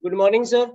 Good morning, sir.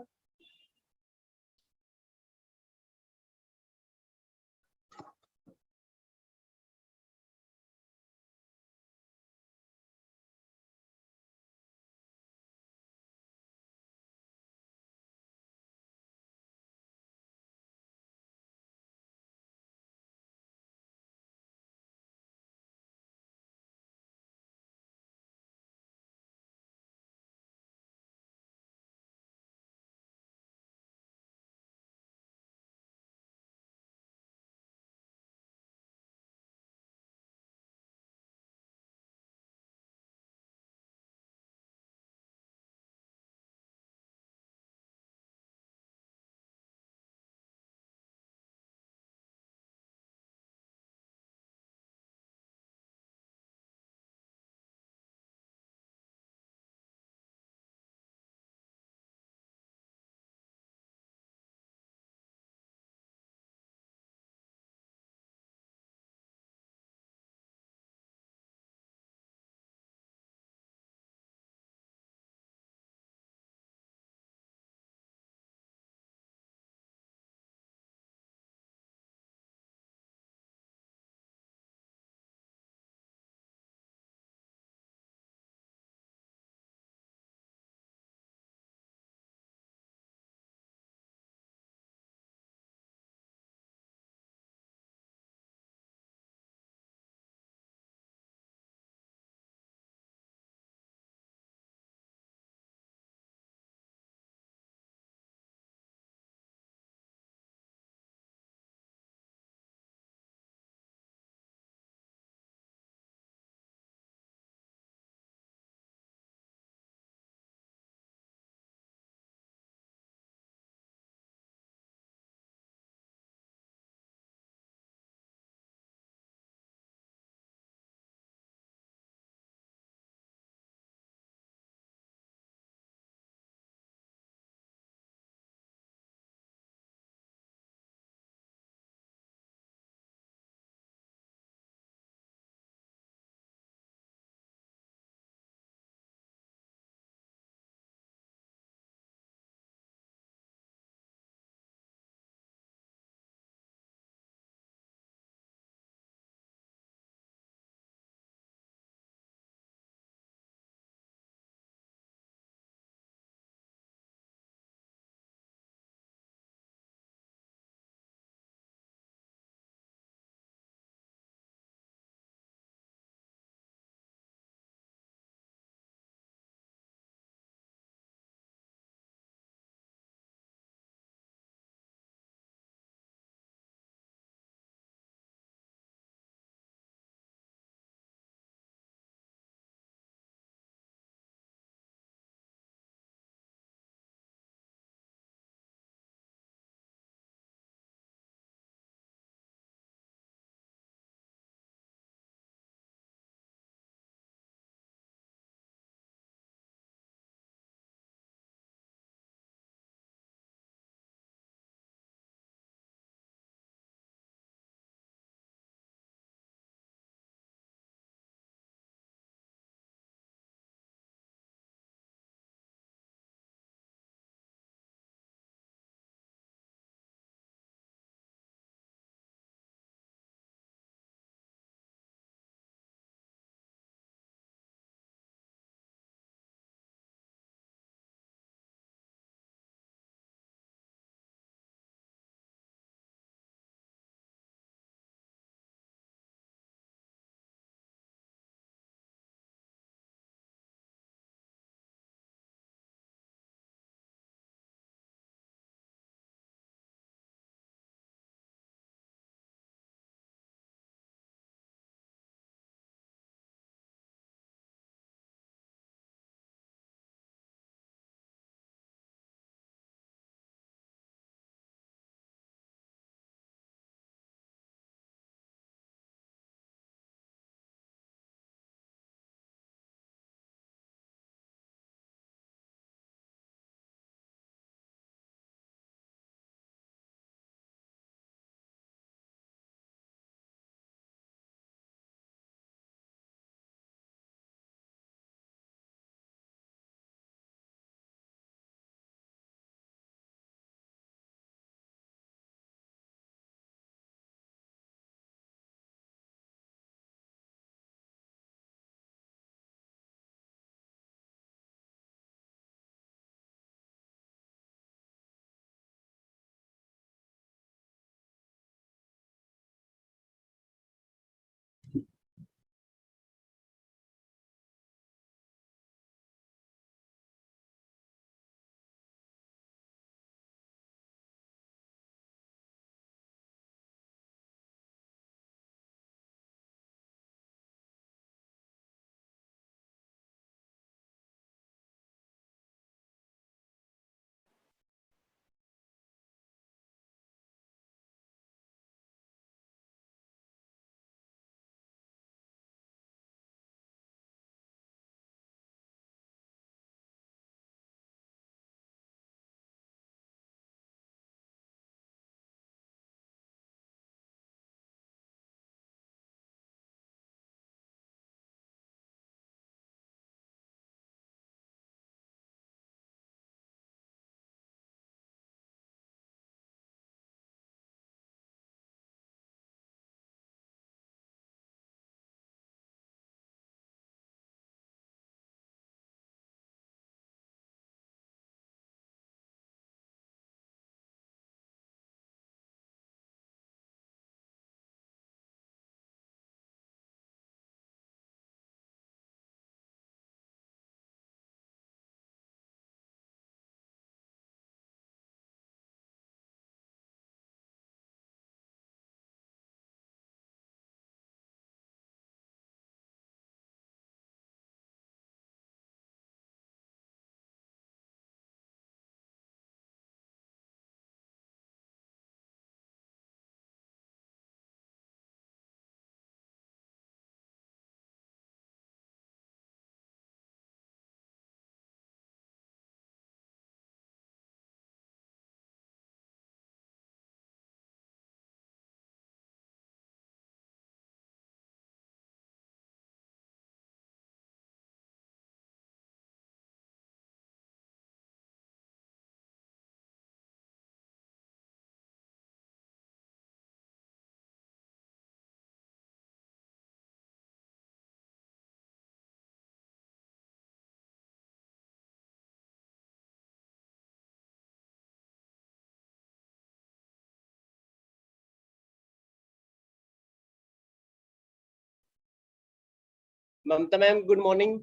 Mamta ma'am, good morning.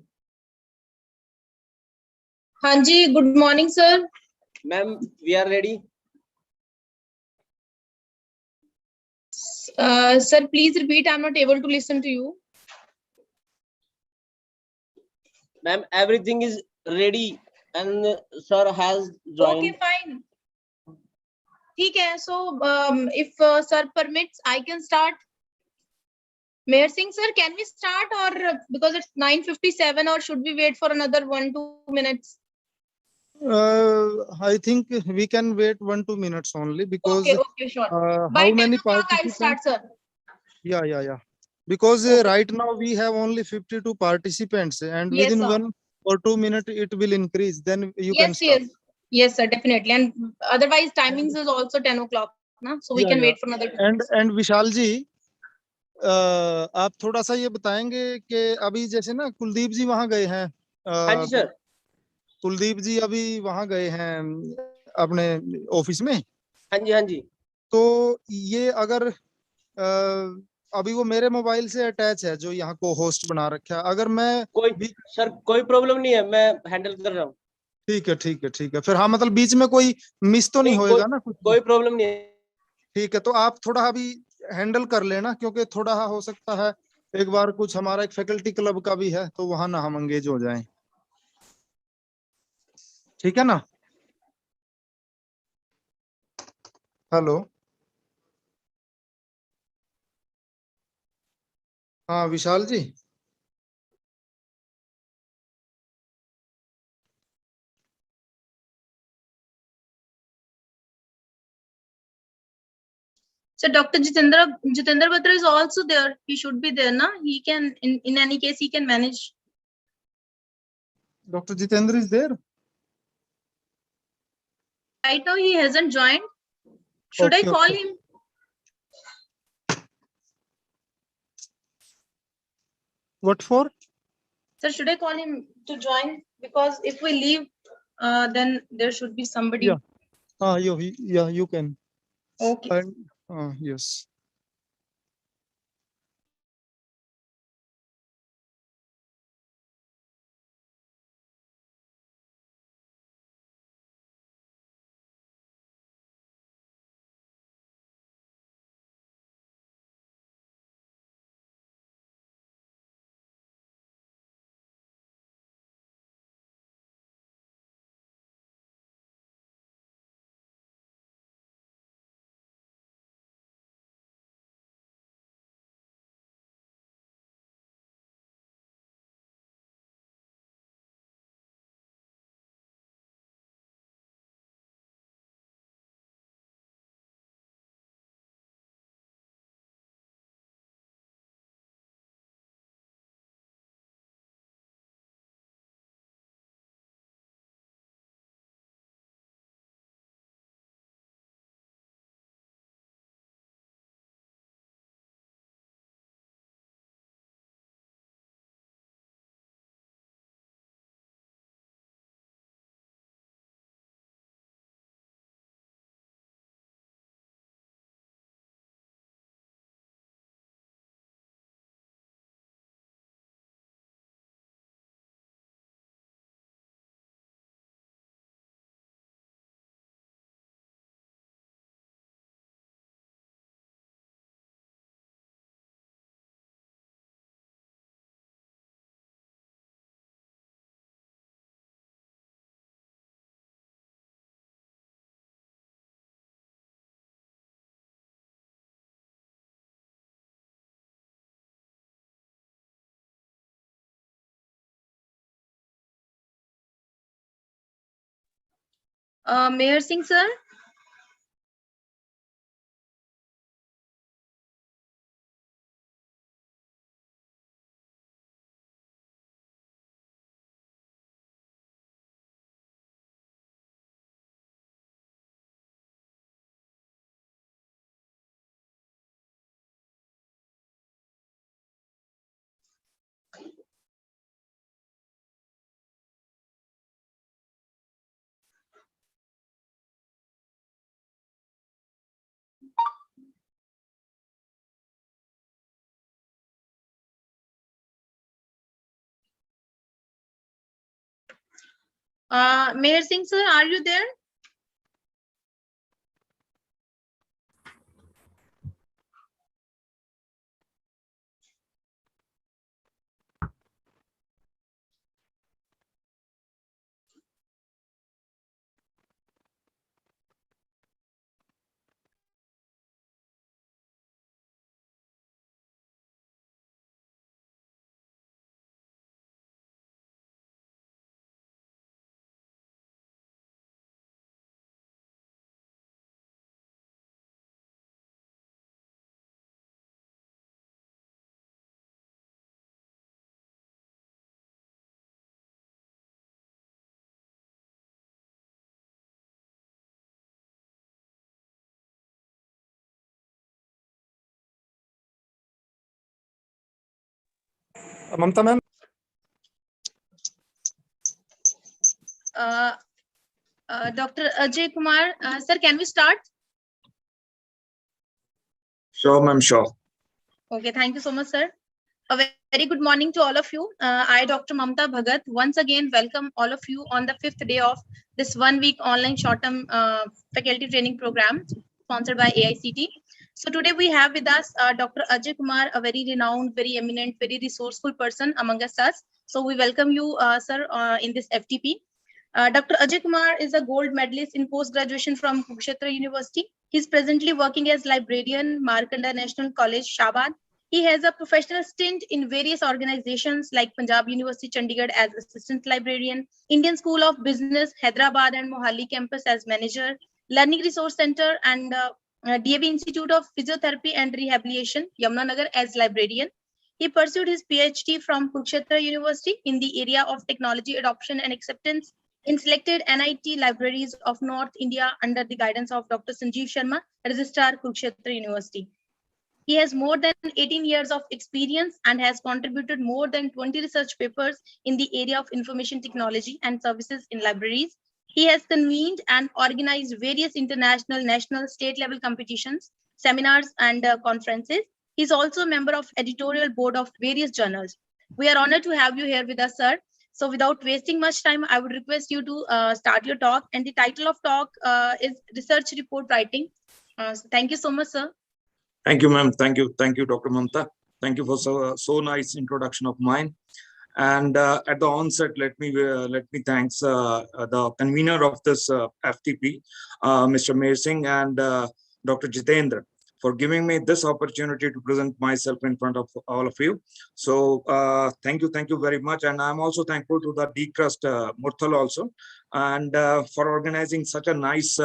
हाँ जी, good morning, sir. Ma'am, we are ready. Sir, please repeat. I'm not able to listen to you. Ma'am, everything is ready and sir has joined. Okay, fine. ठीक है. So, if sir permits, I can start. Mayor Singh, sir, can we start, or because it's 9:57, or should we wait for another 1-2 minutes? I think we can wait 1-2 minutes only because Okay, sure. By how 10 many o'clock I'll participants? start, sir. Yeah. Because Okay. right now we have only 52 participants, and Yes, within sir. 1 or 2 minutes it will increase. Then you can start. Yes, sir, definitely. And otherwise, timings is also 10 o'clock, na? So we can wait for another 2 minutes. And विशाल जी, आप थोड़ा सा ये बताएंगे कि अभी जैसे ना कुलदीप जी वहाँ गए हैं. हाँ जी सर. कुलदीप जी अभी वहाँ गए हैं अपने ऑफिस में. हाँ जी. तो ये अगर अभी वो मेरे मोबाइल से अटैच है जो यहाँ को होस्ट बना रखा है. अगर मैं कोई प्रॉब्लम नहीं है, मैं हैंडल कर रहा हूँ. ठीक है. फिर हाँ, मतलब बीच में कोई मिस तो नहीं होएगा ना कुछ? कोई प्रॉब्लम नहीं है. ठीक है, तो आप थोड़ा अभी हैंडल कर लेना, क्योंकि थोड़ा हो सकता है एक बार कुछ हमारा एक फैकल्टी क्लब का भी है तो वहां ना हम एंगेज हो जाएं. ठीक है ना? हेलो. हाँ विशाल जी. So Dr. Jitendra Batra is also there. He should be there, na? He can, in any case, he can manage. Dr. Jitendra is there? Right now he hasn't joined. Should I call him? What for? Sir, should I call him to join? Because if we leave, then there should be somebody. Yeah. You can. Okay. Yes. Mayor Singh, sir. Mayor Singh sir, are you there? Mamata ma'am Dr. Ajay Kumar, sir, can we start? Sure, ma'am, sure. Okay, thank you so much, sir. A very good morning to all of you. I, Dr. Mamta Bhagat, once again welcome all of you on the 5th day of this 1 week online short-term faculty training program sponsored by AICT. So today we have with us Dr. Ajay Kumar, a very renowned, very eminent, very resourceful person among us. So we welcome you, sir, in this FTP. Dr. Ajay Kumar is a gold medalist in post-graduation from Kurukshetra University. He's presently working as librarian, Markanda National College, Shahabad. He has a professional stint in various organizations like Punjab University, Chandigarh as assistant librarian, Indian School of Business, Hyderabad and Mohali campus as manager, Learning Resource Center and DAV Institute of Physiotherapy and Rehabilitation, Yamunanagar as librarian. He pursued his PhD from Kurukshetra University in the area of technology adoption and acceptance in selected NIT libraries of North India under the guidance of Dr. Sanjeev Sharma, Registrar, Kurukshetra University. He has more than 18 years of experience and has contributed more than 20 research papers in the area of information technology and services in libraries. He has convened and organized various international, national, state level competitions, seminars, and conferences. He is also a member of editorial board of various journals. We are honored to have you here with us, sir. So without wasting much time, I would request you to start your talk. And the title of talk is Research Report Writing. So thank you so much, sir. Thank you, ma'am. Thank you, Dr. Mamta. Thank you for so nice introduction of mine. And at the onset, let me thanks the convener of this FTP, Mr. Mayor Singh and Dr. Jitendra, for giving me this opportunity to present myself in front of all of you. So thank you very much. And I'm also thankful to the D-Crust Murthal also, and for organizing such a nice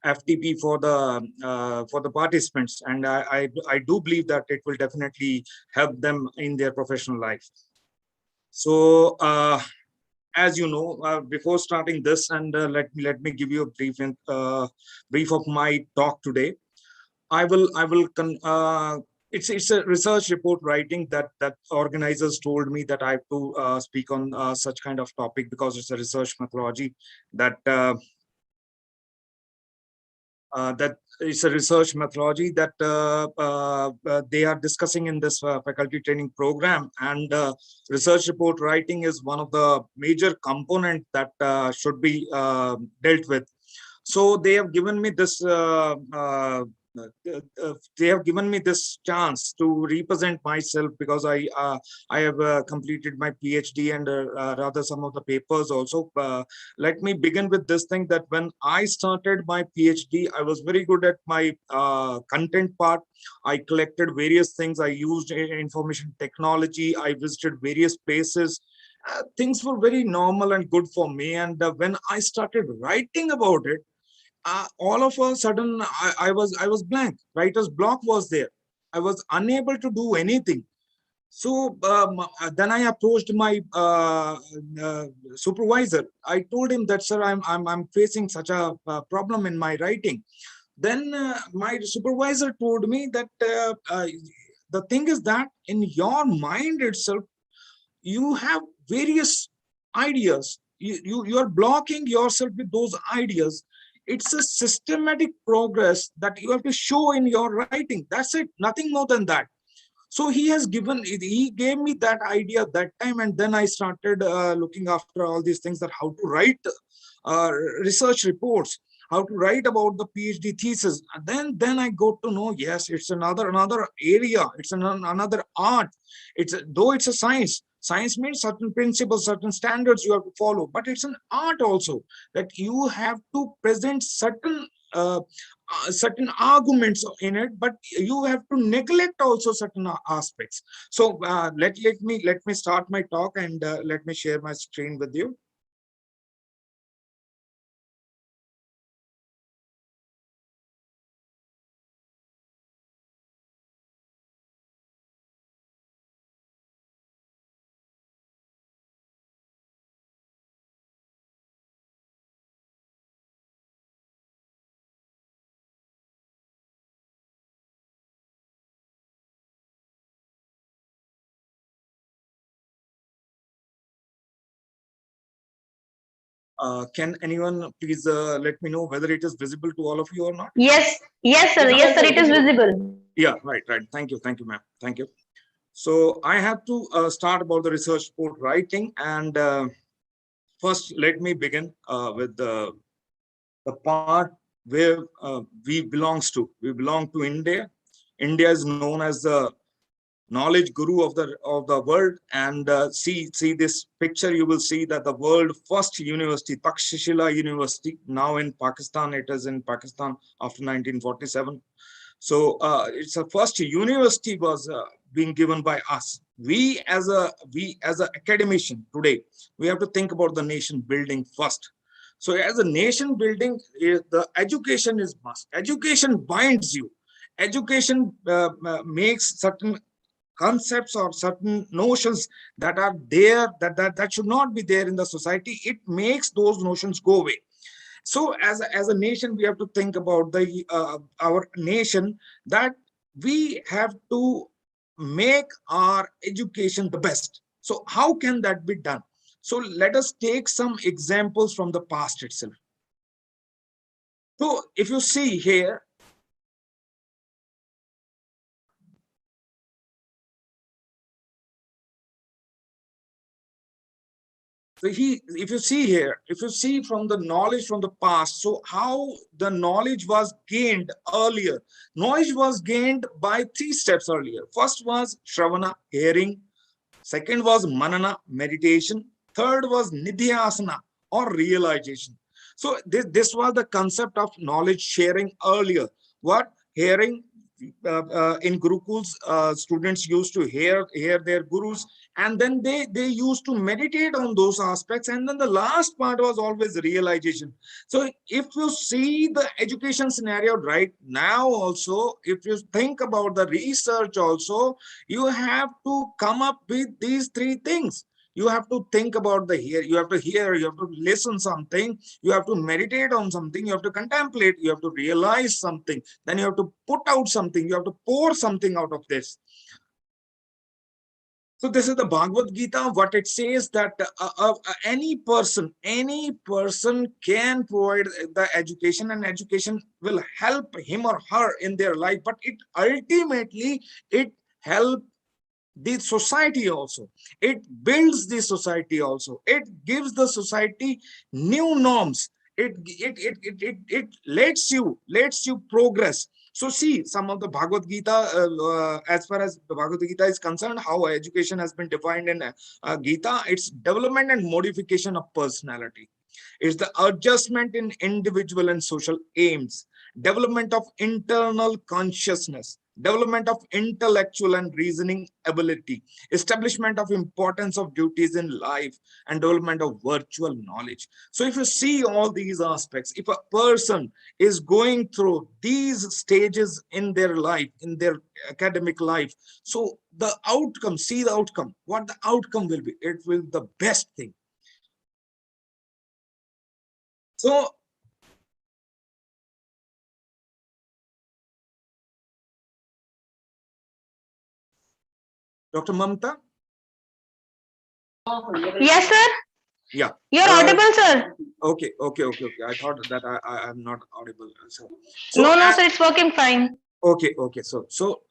FTP for the participants. And I do believe that it will definitely help them in their professional life. So as you know, before starting this, and let me give you a brief of my talk today. It's a research report writing that organizers told me that I have to speak on such kind of topic, because it's a research methodology that that is a research methodology that they are discussing in this faculty training program. And research report writing is one of the major component that should be dealt with. So they have given me this chance to represent myself, because I have completed my PhD and rather some of the papers also. Let me begin with this thing, that when I started my PhD, I was very good at my content part. I collected various things. I used information technology. I visited various places. Things were very normal and good for me. And when I started writing about it, all of a sudden I was blank. Writer's block was there. I was unable to do anything. So then I approached my supervisor. I told him that, sir, I'm facing such a problem in my writing. Then my supervisor told me that the thing is that in your mind itself, you have various ideas. You are blocking yourself with those ideas. It's a systematic progress that you have to show in your writing. That's it, nothing more than that. So he gave me that idea that time, and then I started looking after all these things, that how to write research reports, how to write about the PhD thesis. And then I got to know, yes, it's another area, it's another art. Though it's a science. Science means certain principles, certain standards you have to follow, but it's an art also, that you have to present certain arguments in it, but you have to neglect also certain aspects. So let me start my talk, and let me share my screen with you. Can anyone please let me know whether it is visible to all of you or not? Yes, yes, sir. Yes, sir. It is visible. Yeah, right. Thank you, ma'am. Thank you. So I have to start about the research report writing, and first let me begin with the part where we belongs to. We belong to India. India is known as the knowledge guru of the world, and see this picture. You will see that the world first university, Takshashila University, now in Pakistan. It is in Pakistan after 1947. So it's the first university was being given by us. We as a academician today, we have to think about the nation building first. So as a nation building, the education is must. Education binds you. Education makes certain concepts or certain notions that are there that should not be there in the society. It makes those notions go away. So as a nation, we have to think about the our nation, that we have to make our education the best. So how can that be done? So let us take some examples from the past itself. So if you see here, so if you see here, if you see from the knowledge from the past, so how the knowledge was gained earlier. Knowledge was gained by 3 steps earlier. First was Shravana, hearing. Second was Manana, meditation. Third was Nidhyasana, or realization. So this was the concept of knowledge sharing earlier. What? Hearing. In Gurukuls, students used to hear their gurus, and then they used to meditate on those aspects, and then the last part was always realization. So if you see the education scenario right now also, if you think about the research also, you have to come up with these 3 things. You have to think about the hear, you have to listen something, you have to meditate on something, you have to contemplate, you have to realize something, then you have to put out something, you have to pour something out of this. So this is the Bhagavad Gita. What it says, that any person can provide the education, and education will help him or her in their life, but it ultimately helps the society also. It builds the society also. It gives the society new norms. It lets you progress. So see some of the Bhagavad Gita, as far as the Bhagavad Gita is concerned, how education has been defined in Gita. It's development and modification of personality. It's the adjustment in individual and social aims, development of internal consciousness, development of intellectual and reasoning ability, establishment of importance of duties in life, and development of virtual knowledge. So if you see all these aspects, if a person is going through these stages in their life, in their academic life, so the outcome, see the outcome, what the outcome will be, it will be the best thing. So Dr. Mamta? Yes, sir. Yeah. You're audible, sir. Okay. I thought that I am not audible. So No, sir. It's working fine. okay. So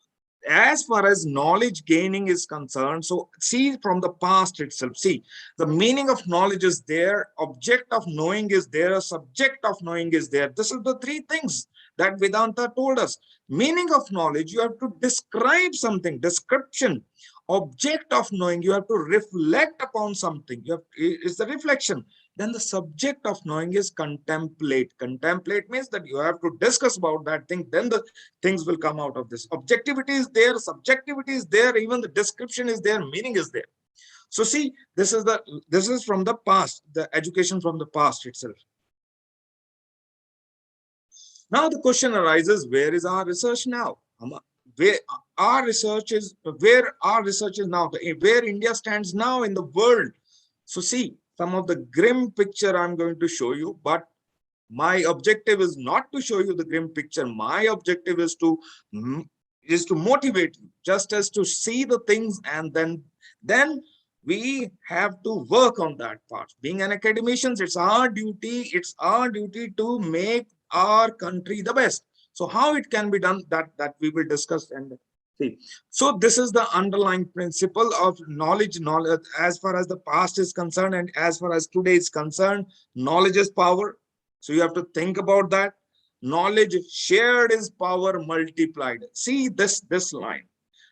as far as knowledge gaining is concerned, so see from the past itself, see the meaning of knowledge is there, object of knowing is there, a subject of knowing is there. This is the three things that Vedanta told us. Meaning of knowledge, you have to describe something, description. Object of knowing, you have to reflect upon something, you have, it's the reflection. Then the subject of knowing is contemplate. Contemplate means that you have to discuss about that thing, then the things will come out of this. Objectivity is there, subjectivity is there, even the description is there, meaning is there. So see, this is from the past, the education from the past itself. Now the question arises, where is our research now? Where our research is now, where India stands now in the world. So see, some of the grim picture I'm going to show you, but my objective is not to show you the grim picture. My objective is to motivate you, just as to see the things, and then we have to work on that part. Being an academician, it's our duty to make our country the best. So how it can be done, that we will discuss and see. So this is the underlying principle of knowledge as far as the past is concerned, and as far as today is concerned. Knowledge is power. So you have to think about that. Knowledge shared is power multiplied. See this line.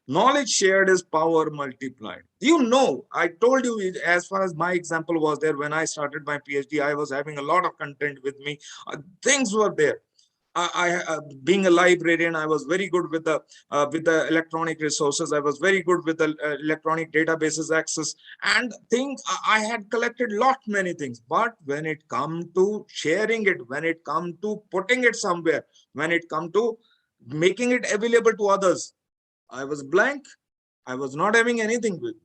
Knowledge shared is power multiplied. You know, I told you, as far as my example was there, when I started my PhD, I was having a lot of content with me. Things were there. Being a librarian, I was very good with the electronic resources. I was very good with the electronic databases access, and things I had collected many things. But when it come to sharing it, when it come to putting it somewhere, when it come to making it available to others, I was blank. I was not having anything with me.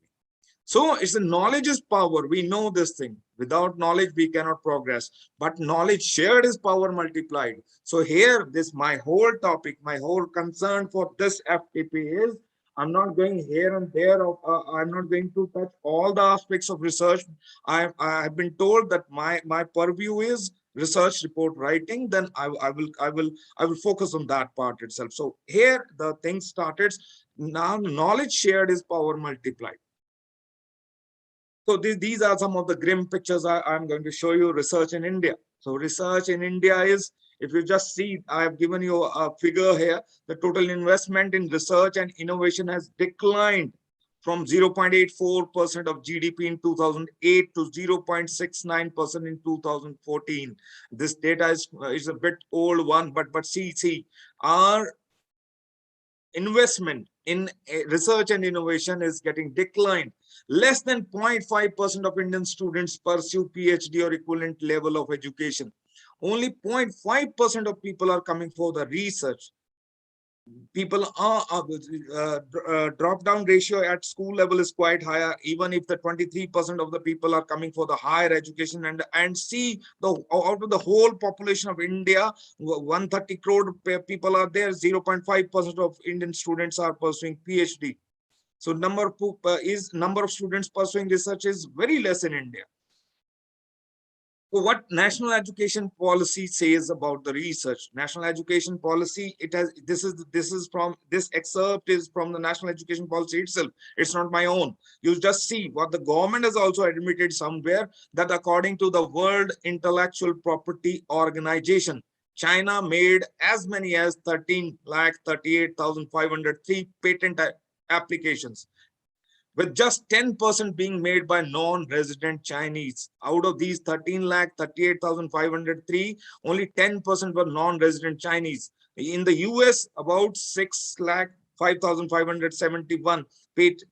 So it's the knowledge is power. We know this thing. Without knowledge, we cannot progress. But knowledge shared is power multiplied. So here, my whole topic, my whole concern for this FTP is, I'm not going here and there. I'm not going to touch all the aspects of research. I've been told that my purview is research report writing. Then I will focus on that part itself. So here the thing started. Now knowledge shared is power multiplied. So these are some of the grim pictures I'm going to show you. Research in India. So research in India is, if you just see, I have given you a figure here. The total investment in research and innovation has declined from 0.84% of GDP in 2008 to 0.69% in 2014. This data is a bit old one, but see, our investment in research and innovation is getting declined. Less than 0.5% of Indian students pursue PhD or equivalent level of education. Only 0.5% of people are coming for the research. People drop down ratio at school level is quite higher, even if the 23% of the people are coming for the higher education. And see, out of the whole population of India, 130 crore people are there, 0.5% of Indian students are pursuing PhD. So number of students pursuing research is very less in India. So what national education policy says about the research? National education policy, this excerpt is from the national education policy itself. It's not my own. You just see what the government has also admitted somewhere, that according to the World Intellectual Property Organization, China made as many as 13,38,503 patent applications, with just 10% being made by non-resident Chinese. Out of these 13,38,503, only 10% were non-resident Chinese. In the US, about 6,05,571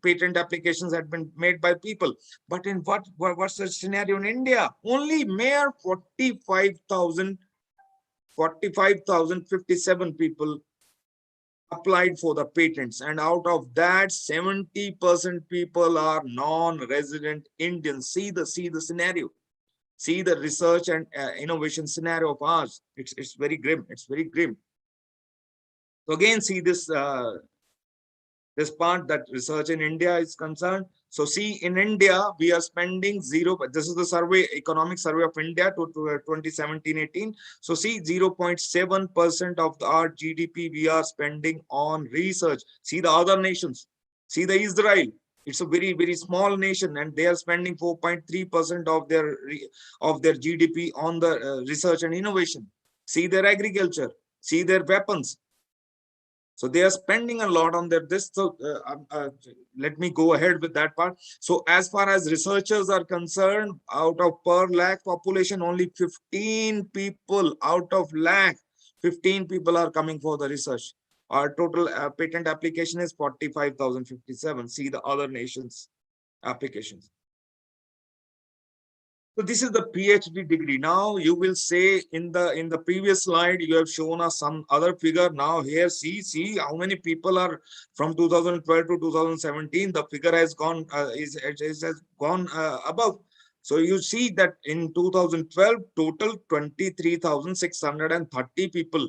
patent applications had been made by people. But in what's the scenario in India? Only mere 45,057 people applied for the patents, and out of that 70% people are non-resident Indians. See the scenario, see the research and innovation scenario of ours. It's very grim. It's very grim. So again, see this this part that research in India is concerned. So see, in India, we are spending zero. This is the survey, economic survey of India to 2017-18. So see, 0.7% of our GDP we are spending on research. See the other nations. See the Israel. It's a very, very small nation, and they are spending 4.3% of their GDP on the research and innovation. See their agriculture. See their weapons. So they are spending a lot on this. So let me go ahead with that part. So as far as researchers are concerned, out of per lakh population, only 15 people out of lakh, 15 people are coming for the research. Our total patent application is 45,057. See the other nations' applications. So this is the PhD degree. Now you will say in the previous slide you have shown us some other figure. Now here see how many people are from 2012 to 2017. The figure has gone has gone above. So you see that in 2012 total 23,630 people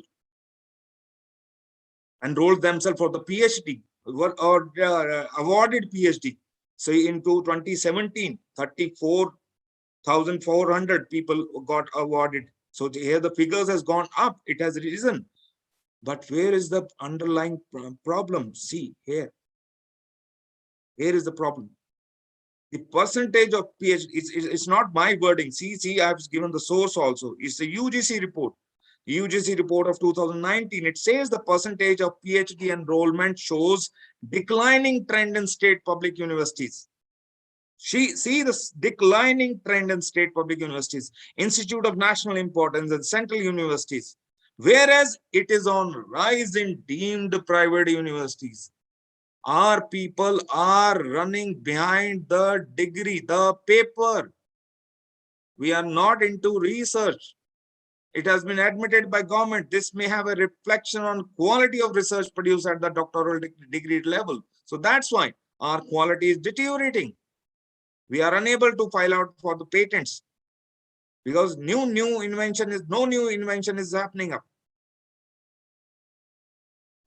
enrolled themselves for the PhD or awarded PhD. So in 2017 34,400 people got awarded. So here the figures has gone up, it has risen. But where is the underlying problem? See here. Here is the problem. The percentage of PhD, it's not my wording. See, I've given the source also. It's the UGC report. UGC report of 2019. It says the percentage of PhD enrollment shows declining trend in state public universities. See this declining trend in state public universities, Institute of National Importance and central universities, whereas it is on rise in deemed private universities. Our people are running behind the degree, the paper. We are not into research. It has been admitted by government. This may have a reflection on quality of research produced at the doctoral degree level. So that's why our quality is deteriorating. We are unable to file out for the patents because no new invention is happening up.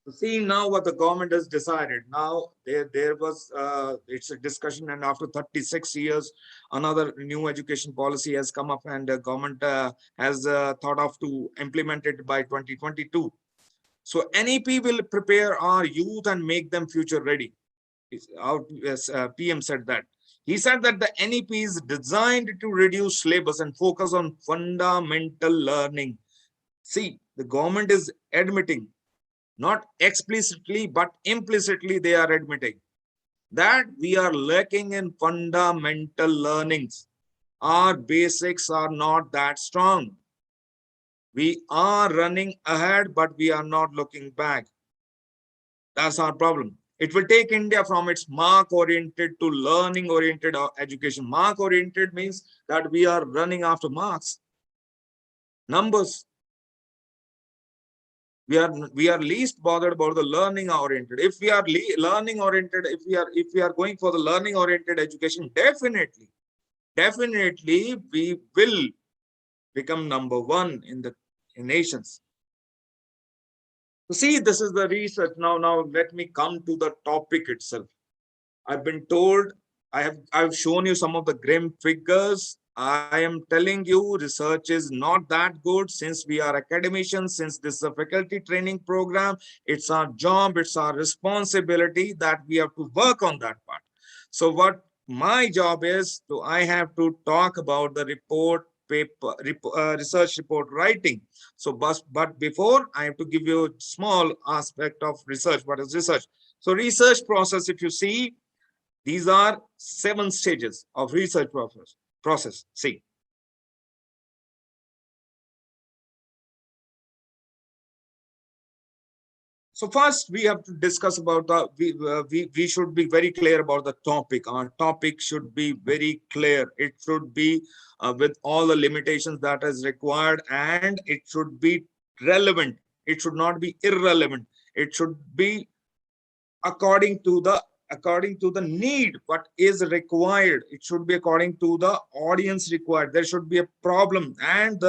So see now what the government has decided. Now there was it's a discussion, and after 36 years, another new education policy has come up, and the government has thought of to implement it by 2022. So NEP will prepare our youth and make them future ready. Our PM said that. He said that the NEP is designed to reduce syllabus and focus on fundamental learning. See, the government is admitting, not explicitly, but implicitly they are admitting that we are lacking in fundamental learnings. Our basics are not that strong. We are running ahead, but we are not looking back. That's our problem. It will take India from its mark-oriented to learning-oriented education. Mark-oriented means that we are running after marks, numbers. We are least bothered about the learning-oriented. If we are learning-oriented, if we are going for the learning-oriented education, definitely we will become number one in the nations. So see, this is the research. Now let me come to the topic itself. I've been told, I've shown you some of the grim figures. I am telling you, research is not that good. Since we are academicians, since this is a faculty training program, it's our job, it's our responsibility that we have to work on that part. So what my job is, I have to talk about the report paper, research report writing. So, but before, I have to give you a small aspect of research. What is research? So research process, if you see, these are 7 stages of research process. See. So first we have to discuss about the, we should be very clear about the topic. Our topic should be very clear. It should be with all the limitations that is required, and it should be relevant. It should not be irrelevant. It should be according to the need, what is required. It should be according to the audience required. There should be a problem, and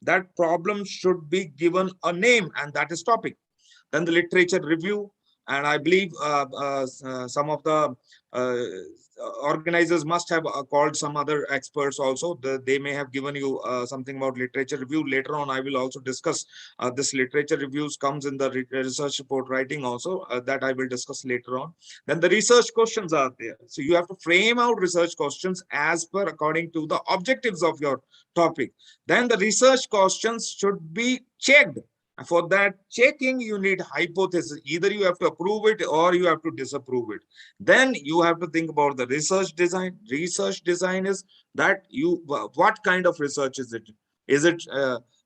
that problem should be given a name, and that is topic. Then the literature review, And I believe some of the organizers must have called some other experts also. They may have given you something about literature review. Later on, I will also discuss this literature reviews comes in the research report writing also, that I will discuss later on. Then the research questions are there. So you have to frame out research questions as per according to the objectives of your topic. Then the research questions should be checked. For that checking, you need hypothesis. Either you have to approve it or you have to disapprove it. Then you have to think about the research design. Research design is that what kind of research is it? Is it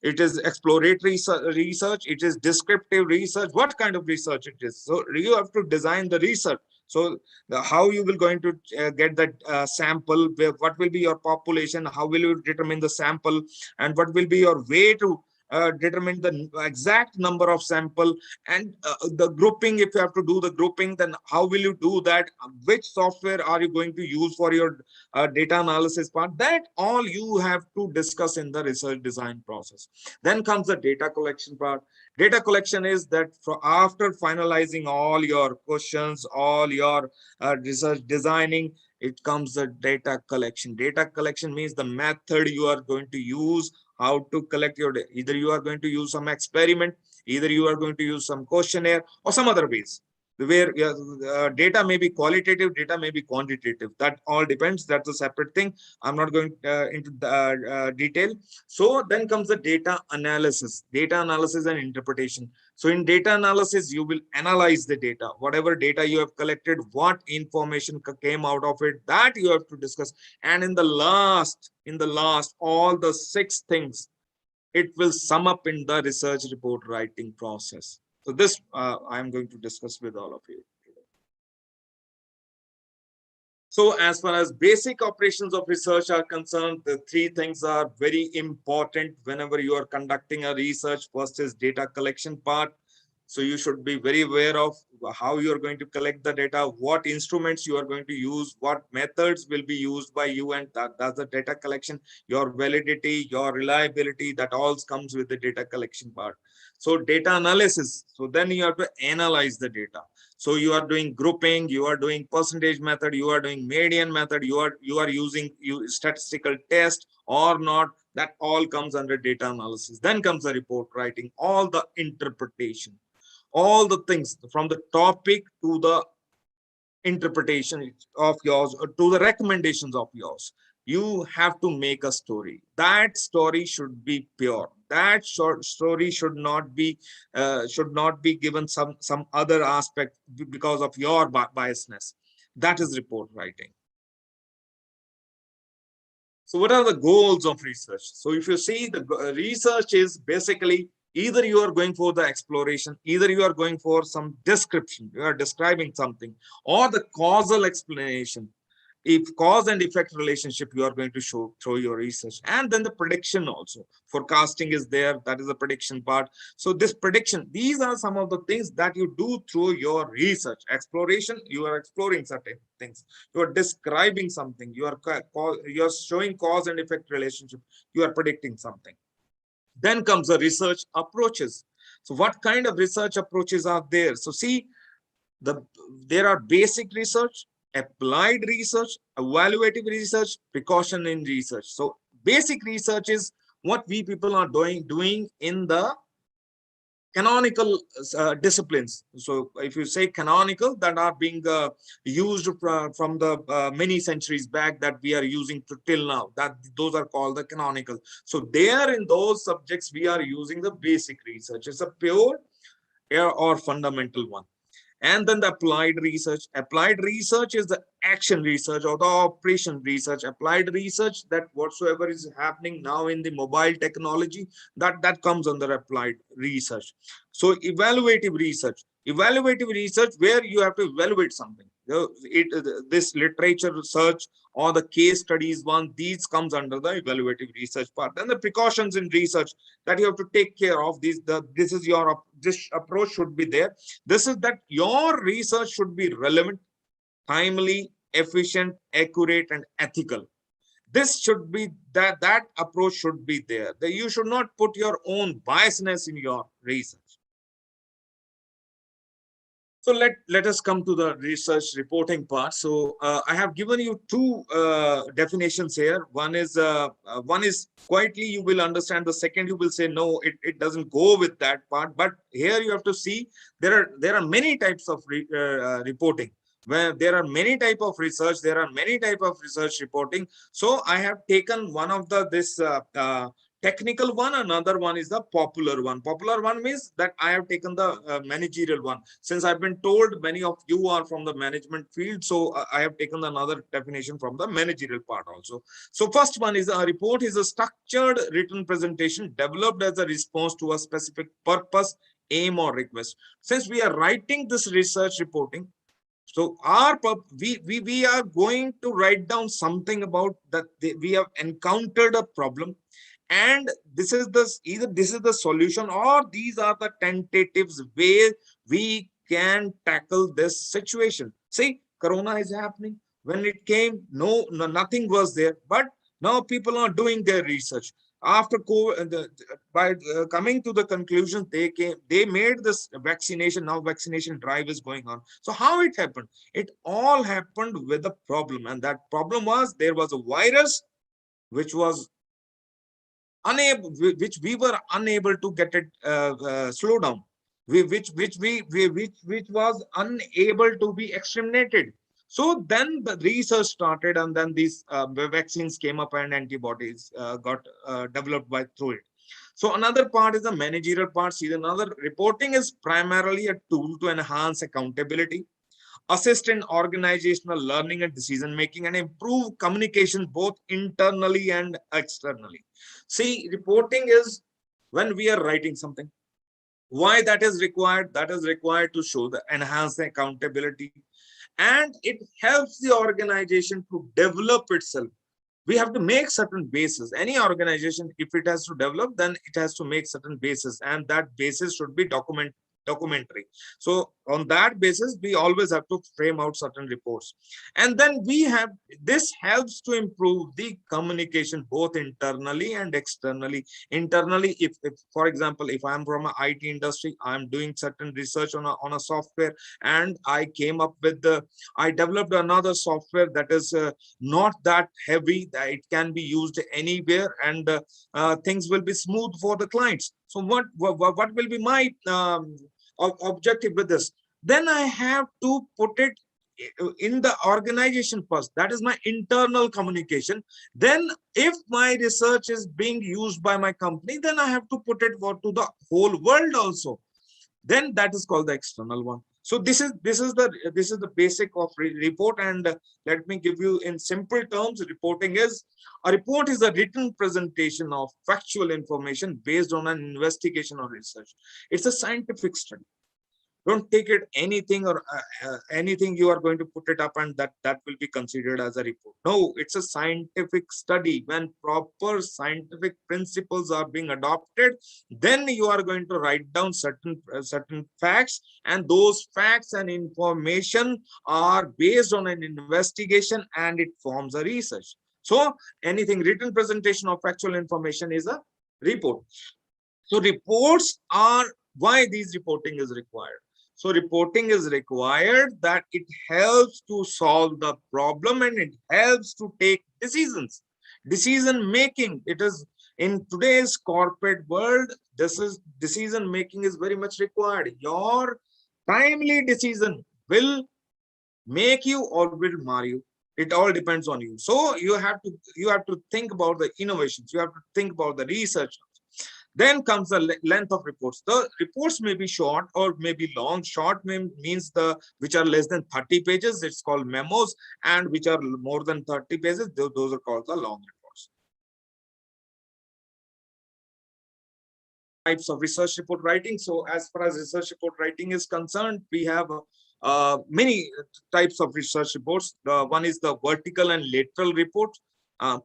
it is exploratory research? It is descriptive research? What kind of research it is? So you have to design the research. So how you will going to get that sample? What will be your population? How will you determine the sample? And what will be your way to determine the exact number of sample? And the grouping, if you have to do the grouping, then how will you do that? Which software are you going to use for your data analysis part? That all you have to discuss in the research design process. Then comes the data collection part. Data collection is that after finalizing all your questions, all your research designing, it comes the data collection. Data collection means the method you are going to use, how to collect your data. Either you are going to use some experiment, either you are going to use some questionnaire or some other ways, where data may be qualitative, data may be quantitative. That all depends. That's a separate thing. I'm not going into the detail. So then comes the data analysis and interpretation. So in data analysis, you will analyze the data, whatever data you have collected, what information came out of it, that you have to discuss. And in the last, all the 6 things, it will sum up in the research report writing process. So this I'm going to discuss with all of you. So as far as basic operations of research are concerned, the 3 things are very important whenever you are conducting a research. First is data collection part. So you should be very aware of how you are going to collect the data, what instruments you are going to use, what methods will be used by you, and that's the data collection. Your validity, your reliability, that all comes with the data collection part. So data analysis. So then you have to analyze the data. So you are doing grouping, you are doing percentage method, you are doing median method, you are using statistical test or not. That all comes under data analysis. Then comes the report writing, all the interpretation, all the things from the topic to the interpretation of yours to the recommendations of yours. You have to make a story. That story should be pure. That short story should not be given some other aspect because of your biasness. That is report writing. So what are the goals of research? So if you see, the research is basically either you are going for the exploration, either you are going for some description, you are describing something, or the causal explanation. If cause and effect relationship you are going to show through your research. And then the prediction also. Forecasting is there, that is the prediction part. So this prediction, these are some of the things that you do through your research. Exploration, you are exploring certain things. You are describing something. You are showing cause and effect relationship. You are predicting something. Then comes the research approaches. So what kind of research approaches are there? So see, there are basic research, applied research, evaluative research, precaution in research. So basic research is what we people are doing in the canonical disciplines. So if you say canonical, that are being used from the many centuries back, that we are using till now, that those are called the canonical. So there in those subjects we are using the basic research. It's a pure or fundamental one. And then the applied research. Applied research is the action research or the operation research. Applied research, that whatsoever is happening now in the mobile technology, that comes under applied research. So evaluative research where you have to evaluate something. This literature research or the case studies one, these comes under the evaluative research part. Then the precautions in research that you have to take care of. This approach should be there. This is that your research should be relevant, timely, efficient, accurate, and ethical. This should be that approach should be there. That you should not put your own biasness in your research. So let us come to the research reporting part. So I have given you two definitions here. One is quietly you will understand. The second you will say no, it doesn't go with that part. But here you have to see there are many types of reporting. Where there are many type of research, there are many type of research reporting. So I have taken one of this technical one. Another one is the popular one. Popular one means that I have taken the managerial one. Since I've been told many of you are from the management field, so I have taken another definition from the managerial part also. So first one is a report is a structured written presentation developed as a response to a specific purpose, aim, or request. Since we are writing this research reporting, so we are going to write down something about that we have encountered a problem, and this is either this is the solution or these are the tentatives where we can tackle this situation. See, corona is happening. When it came, nothing was there, but now people are doing their research after COVID. By coming to the conclusion, they made this vaccination. Now vaccination drive is going on. So how it happened? It all happened with a problem, and that problem was there was a virus which was which we were unable to get it slow down, which was unable to be exterminated. So then the research started, and then these vaccines came up and antibodies got developed by through it. So another part is the managerial part. See, another reporting is primarily a tool to enhance accountability, assist in organizational learning and decision making, and improve communication both internally and externally. See, reporting is when we are writing something. Why that is required? That is required to show the enhance the accountability, and it helps the organization to develop itself. We have to make certain bases. Any organization, if it has to develop, then it has to make certain bases, and that basis should be documentary. So on that basis, we always have to frame out certain reports, and then this helps to improve the communication both internally and externally. Internally, if for example, if I'm from an IT industry, I'm doing certain research on a software, and I developed another software that is not that heavy, that it can be used anywhere, and things will be smooth for the clients. So what will be my objective with this? Then I have to put it in the organization first. That is my internal communication. Then if my research is being used by my company, then I have to put it to the whole world also. Then that is called the external one. So this is the basic of report. And let me give you in simple terms. A report is a written presentation of factual information based on an investigation or research. It's a scientific study. Don't take it anything or anything you are going to put it up and that will be considered as a report. No, it's a scientific study. When proper scientific principles are being adopted, then you are going to write down certain facts, and those facts and information are based on an investigation, and it forms a research. So anything written presentation of factual information is a report. So reports are why these reporting is required. So reporting is required that it helps to solve the problem, and it helps to take decisions. Decision making, it is in today's corporate world, decision making is very much required. Your timely decision will make you or will mar you. It all depends on you. So you have to think about the innovations. You have to think about the research. Then comes the length of reports. The reports may be short or may be long. Short means which are less than 30 pages. It's called memos, and which are more than 30 pages. Those are called the long reports. Types of research report writing. So as far as research report writing is concerned, we have many types of research reports. One is the vertical and lateral report,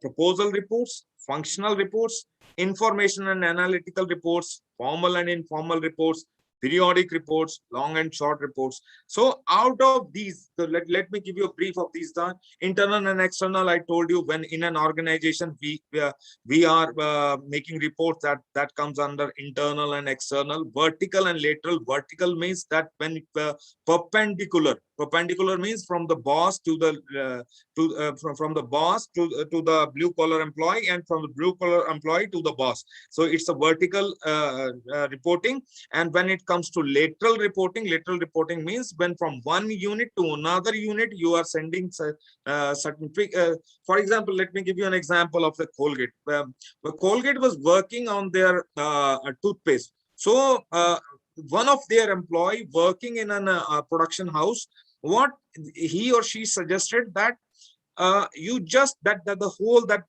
proposal reports, functional reports, information and analytical reports, formal and informal reports, periodic reports, long and short reports. So out of these, let me give you a brief of these. The internal and external, I told you, when in an organization we are making reports, that comes under internal and external. Vertical and lateral. Vertical means that when perpendicular means from the boss to the from the boss to the blue collar employee, and from the blue collar employee to the boss. So it's a vertical reporting. And when it comes to lateral reporting means when from one unit to another unit you are sending certain for example, let me give you an example of the Colgate. The Colgate was working on their toothpaste. So one of their employee working in a production house, what he or she suggested that you just that the hole that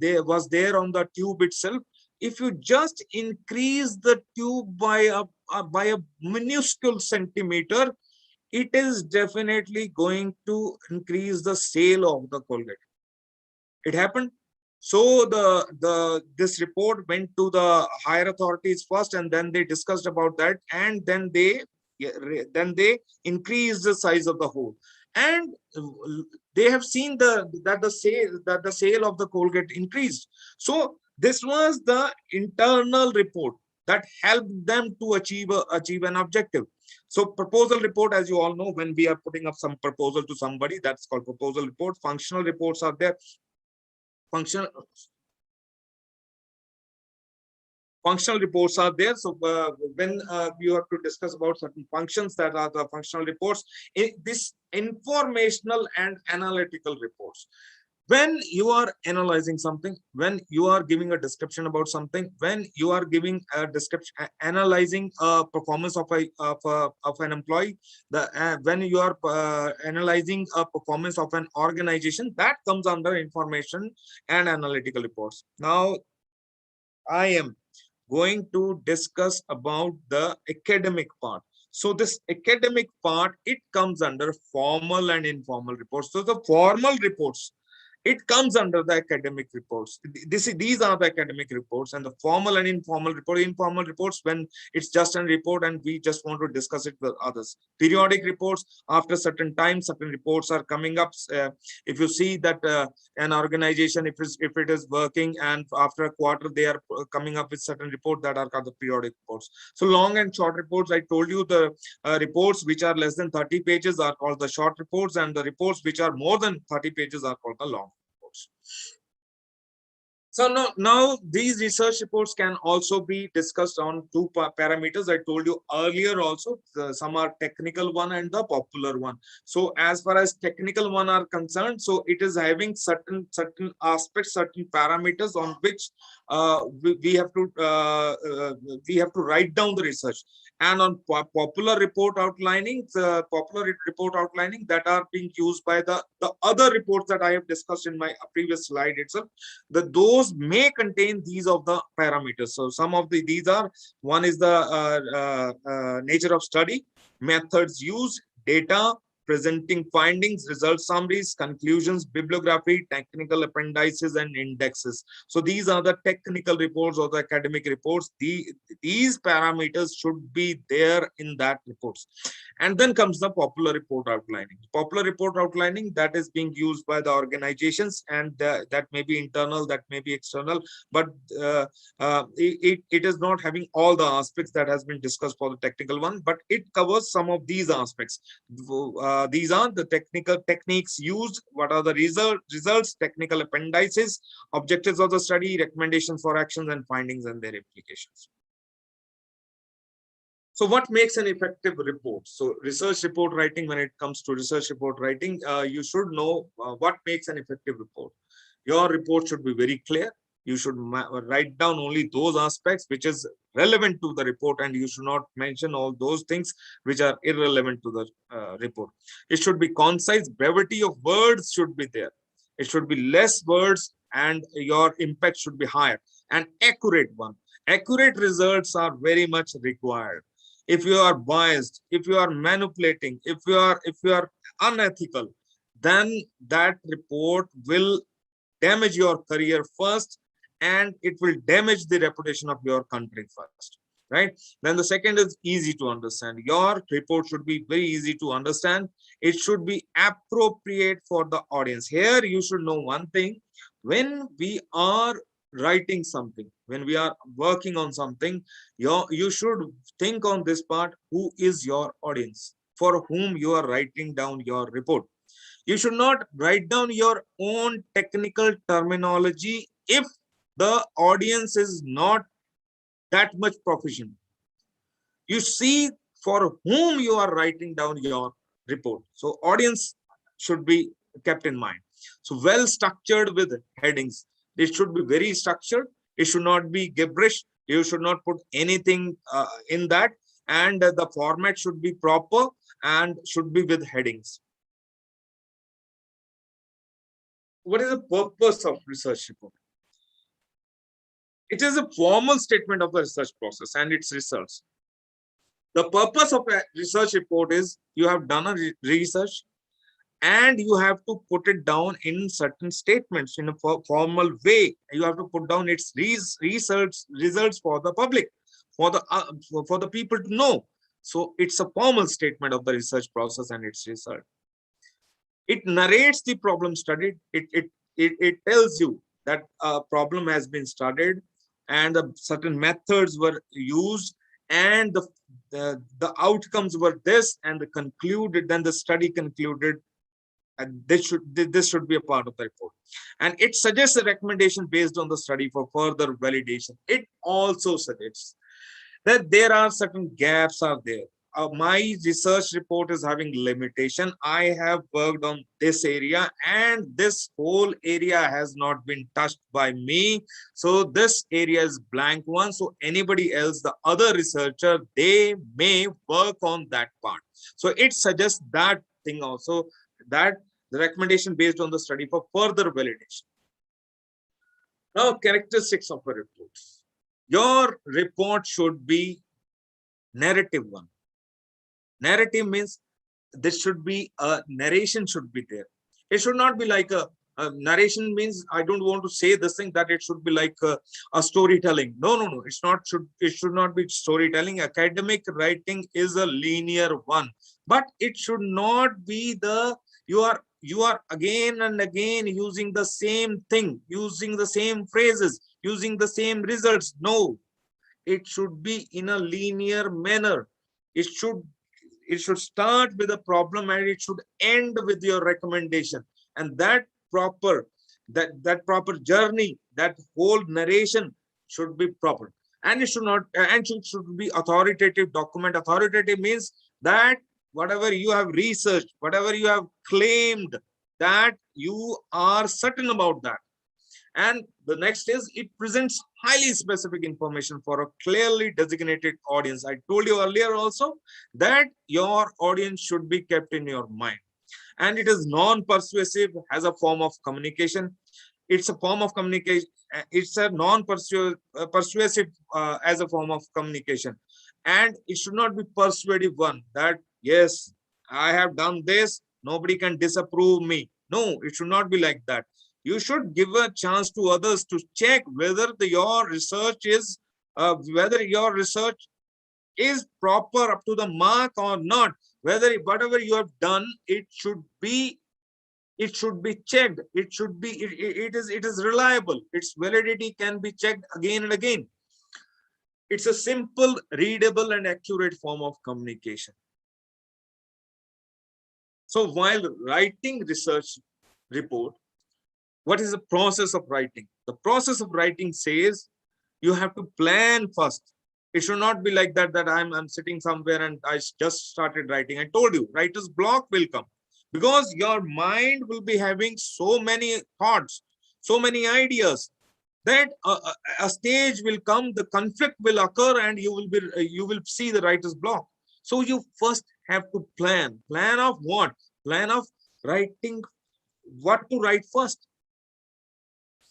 there was there on the tube itself, if you just increase the tube by a minuscule centimeter, it is definitely going to increase the sale of the Colgate. It happened. So this report went to the higher authorities first, and then they discussed about that, and then they increased the size of the hole, and they have seen that the sale of the Colgate increased. So this was the internal report that helped them to achieve an objective. So proposal report, as you all know, when we are putting up some proposal to somebody, that's called proposal report. Functional reports are there. Functional reports are there. So when you have to discuss about certain functions, that are the functional reports. This informational and analytical reports. When you are analyzing something, when you are giving a description about something, when you are giving a description, analyzing performance of an employee, when you are analyzing a performance of an organization, that comes under information and analytical reports. Now, I am going to discuss about the academic part. So this academic part, it comes under formal and informal reports. So the formal reports, it comes under the academic reports. These are the academic reports, and the formal and informal report. Informal reports, when it's just a report and we just want to discuss it with others. Periodic reports, after certain time, certain reports are coming up. If you see that an organization, if it is working, and after a quarter they are coming up with certain reports, that are called the periodic reports. So long and short reports, I told you the reports which are less than 30 pages are called the short reports, and the reports which are more than 30 pages are called the long. So now these research reports can also be discussed on two parameters. I told you earlier also, some are technical one and the popular one. So as far as technical one are concerned, so it is having certain aspects, certain parameters on which we have to write down the research. And on popular report outlining, that are being used by the other reports that I have discussed in my previous slide itself, those may contain these of the parameters. So some of these are, one is the nature of study, methods used, data, presenting findings, result summaries, conclusions, bibliography, technical appendices, and indexes. So these are the technical reports or the academic reports. These parameters should be there in that reports. And then comes the popular report outlining. Popular report outlining, that is being used by the organizations, and that may be internal, that may be external, but it is not having all the aspects that has been discussed for the technical one, but it covers some of these aspects. These are the technical techniques used, what are the results, technical appendices, objectives of the study, recommendations for actions and findings and their implications. So what makes an effective report? So research report writing, when it comes to research report writing, you should know what makes an effective report. Your report should be very clear. You should write down only those aspects which is relevant to the report, and you should not mention all those things which are irrelevant to the report. It should be concise. Brevity of words should be there. It should be less words, and your impact should be higher. And accurate one. Accurate results are very much required. If you are biased, if you are manipulating, if you are unethical, then that report will damage your career first, and it will damage the reputation of your country first. right? Then the second is easy to understand. Your report should be very easy to understand. It should be appropriate for the audience. Here you should know one thing: when we are writing something, when we are working on something, you should think on this part: who is your audience, for whom you are writing down your report. You should not write down your own technical terminology if the audience is not that much proficient. You see for whom you are writing down your report. So audience should be kept in mind. So well structured with headings. It should be very structured. It should not be gibberish. You should not put anything in that. And the format should be proper and should be with headings. What is the purpose of research report? It is a formal statement of the research process and its results. The purpose of a research report is you have done a research and you have to put it down in certain statements in a formal way. You have to put down its results for the public, for the people to know. So it's a formal statement of the research process and its result. It narrates the problem studied. It tells you that a problem has been studied and certain methods were used and the outcomes were this, and then the study concluded, and this should be a part of the report. And it suggests a recommendation based on the study for further validation. It also suggests that there are certain gaps are there. My research report is having limitation. I have worked on this area and this whole area has not been touched by me. So this area is blank one. So anybody else, the other researcher, they may work on that part. So it suggests that thing also, that the recommendation based on the study for further validation. Now, characteristics of a report. Your report should be narrative one. Narrative means there should be a narration should be there. It should not be like a narration means I don't want to say this thing, that it should be like a storytelling. No. It should not be storytelling. Academic writing is a linear one, but it should not be the you are again and again using the same thing, using the same phrases, using the same results. No, it should be in a linear manner. It should start with a problem and it should end with your recommendation. And that proper journey, that whole narration should be proper. And it should not, and should be authoritative document. Authoritative means that whatever you have researched, whatever you have claimed, that you are certain about that. And the next is it presents highly specific information for a clearly designated audience. I told you earlier also that your audience should be kept in your mind. And it is non-persuasive as a form of communication. It's a form of communication. It's a non-persuasive as a form of communication. And it should not be persuasive one, that yes, I have done this, nobody can disapprove me. No, it should not be like that. You should give a chance to others to check whether your research is proper up to the mark or not. Whether whatever you have done, it should be checked. It is reliable. Its validity can be checked again and again. It's a simple, readable, and accurate form of communication. So while writing research report, what is the process of writing? The process of writing says you have to plan first. It should not be like that, that I'm sitting somewhere and I just started writing. I told you, writer's block will come because your mind will be having so many thoughts, so many ideas, that a stage will come, the conflict will occur, and you will see the writer's block. So you first have to plan. Plan of what? Plan of writing, what to write first.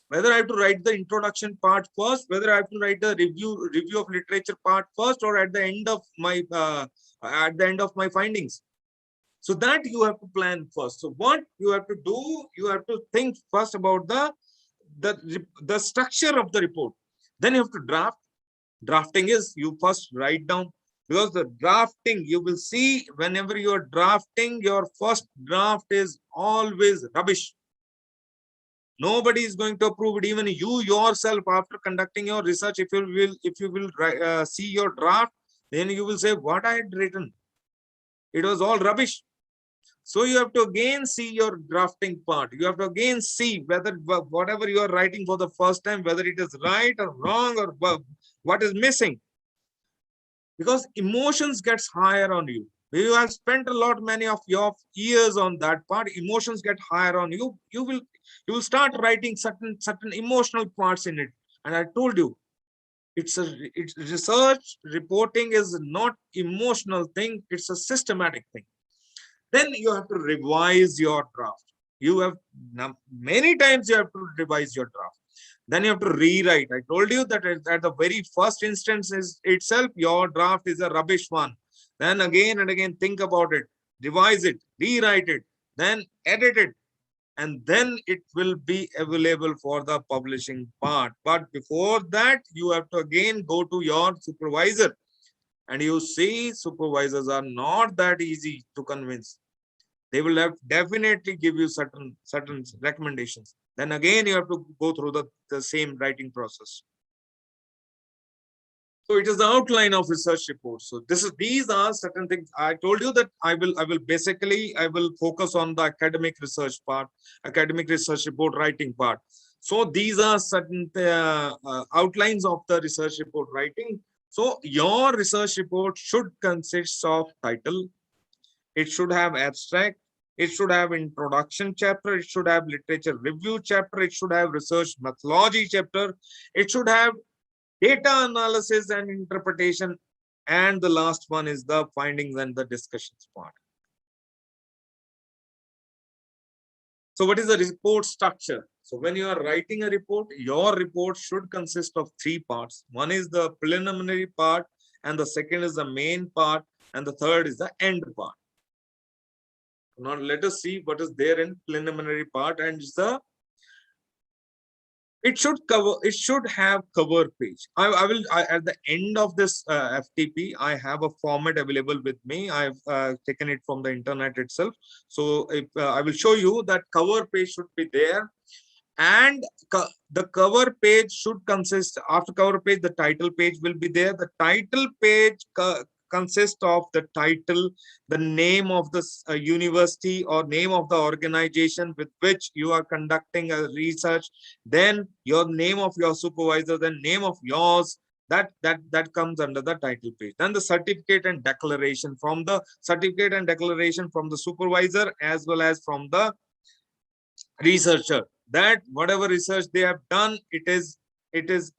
Whether I have to write the introduction part first, whether I have to write the review of literature part first, or at the end of my findings. So that you have to plan first. So what you have to do, you have to think first about the structure of the report. Then you have to draft. Drafting is you first write down, because the drafting, you will see whenever you are drafting, your first draft is always rubbish. Nobody is going to approve it. Even you yourself, after conducting your research, if you will see your draft, then you will say, what I had written, it was all rubbish. So you have to again see your drafting part. You have to again see whether whatever you are writing for the first time, whether it is right or wrong, or what is missing. Because emotions gets higher on you. You have spent a lot, many of your years on that part. Emotions get higher on you. You will start writing certain emotional parts in it. And I told you, it's research reporting is not emotional thing. It's a systematic thing. Then you have to revise your draft. You have many times you have to revise your draft. Then you have to rewrite. I told you that at the very first instance itself, your draft is a rubbish one. Then again and again, think about it, revise it, rewrite it, then edit it, and then it will be available for the publishing part. But before that, you have to again go to your supervisor. And you see, supervisors are not that easy to convince. They will have definitely give you certain recommendations. Then again, you have to go through the same writing process. So it is the outline of research reports. So these are certain things. I told you that I will focus on the academic research part, academic research report writing part. So these are certain outlines of the research report writing. So your research report should consist of title. It should have abstract. It should have introduction chapter. It should have literature review chapter. It should have research methodology chapter. It should have data analysis and interpretation. And the last one is the findings and the discussions part. So what is the report structure? So when you are writing a report, your report should consist of 3 parts. One is the preliminary part, and the second is the main part, and the third is the end part. Now let us see what is there in preliminary part. And it should have cover page. I will at the end of this FTP, I have a format available with me. I've taken it from the internet itself. So if, I will show you that cover page should be there. And the cover page should consist, after cover page, the title page will be there. The title page consists of the title, the name of the university or name of the organization with which you are conducting a research, then your name of your supervisor, then name of yours, that comes under the title page. Then the certificate and declaration from the supervisor as well as from the researcher, that whatever research they have done, it is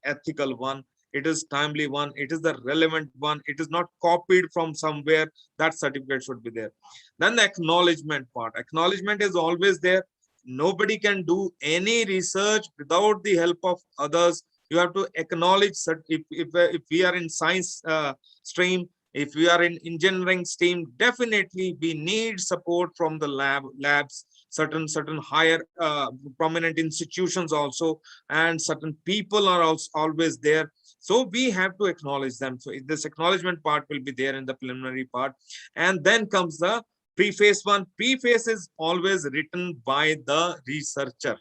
ethical one, it is timely one, it is the relevant one, it is not copied from somewhere. That certificate should be there. Then the acknowledgement part. Acknowledgement is always there. Nobody can do any research without the help of others. You have to acknowledge that if we are in science stream, if we are in engineering stream, definitely we need support from the labs, certain higher prominent institutions also, and certain people are also always there. So we have to acknowledge them. So this acknowledgement part will be there in the preliminary part. And then comes the preface one. Preface is always written by the researcher.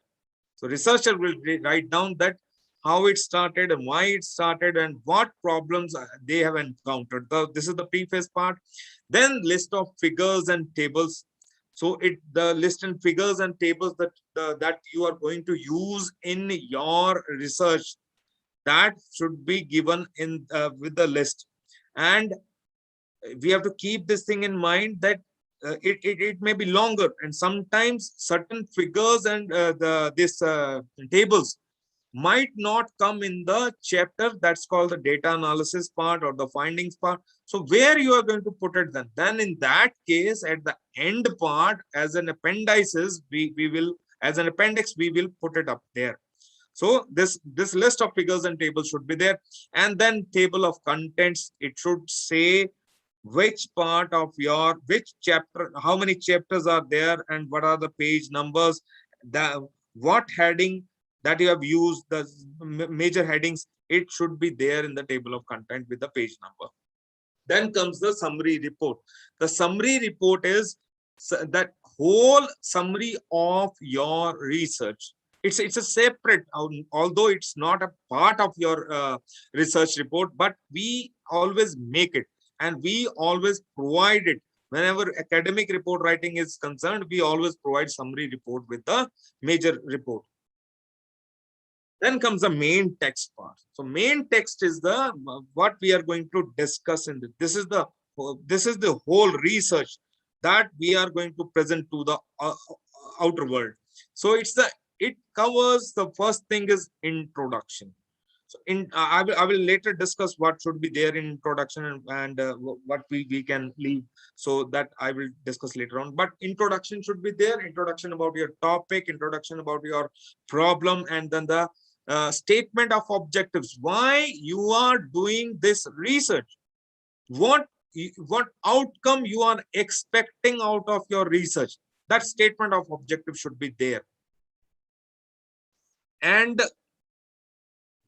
So researcher will write down that how it started and why it started and what problems they have encountered. This is the preface part. Then list of figures and tables. So the list and figures and tables that you are going to use in your research, that should be given in with the list. And we have to keep this thing in mind that it may be longer, and sometimes certain figures and this tables might not come in the chapter that's called the data analysis part or the findings part. So where you are going to put it then in that case, at the end part, as an appendices, we will, as an appendix, we will put it up there. So this list of figures and tables should be there. And then table of contents, it should say which part of which chapter, how many chapters are there, and what are the page numbers, what heading that you have used, the major headings, it should be there in the table of content with the page number. Then comes the summary report. The summary report is that whole summary of your research. It's a separate, although it's not a part of your research report, but we always make it and we always provide it. Whenever academic report writing is concerned, we always provide summary report with the major report. Then comes the main text part. So main text is the what we are going to discuss in this is the whole research that we are going to present to the outer world. So it covers, the first thing is introduction. So I will later discuss what should be there in introduction and what we can leave, so that I will discuss later on. But introduction should be there, introduction about your topic, introduction about your problem, and then the statement of objectives, why you are doing this research, what outcome you are expecting out of your research. That statement of objective should be there. And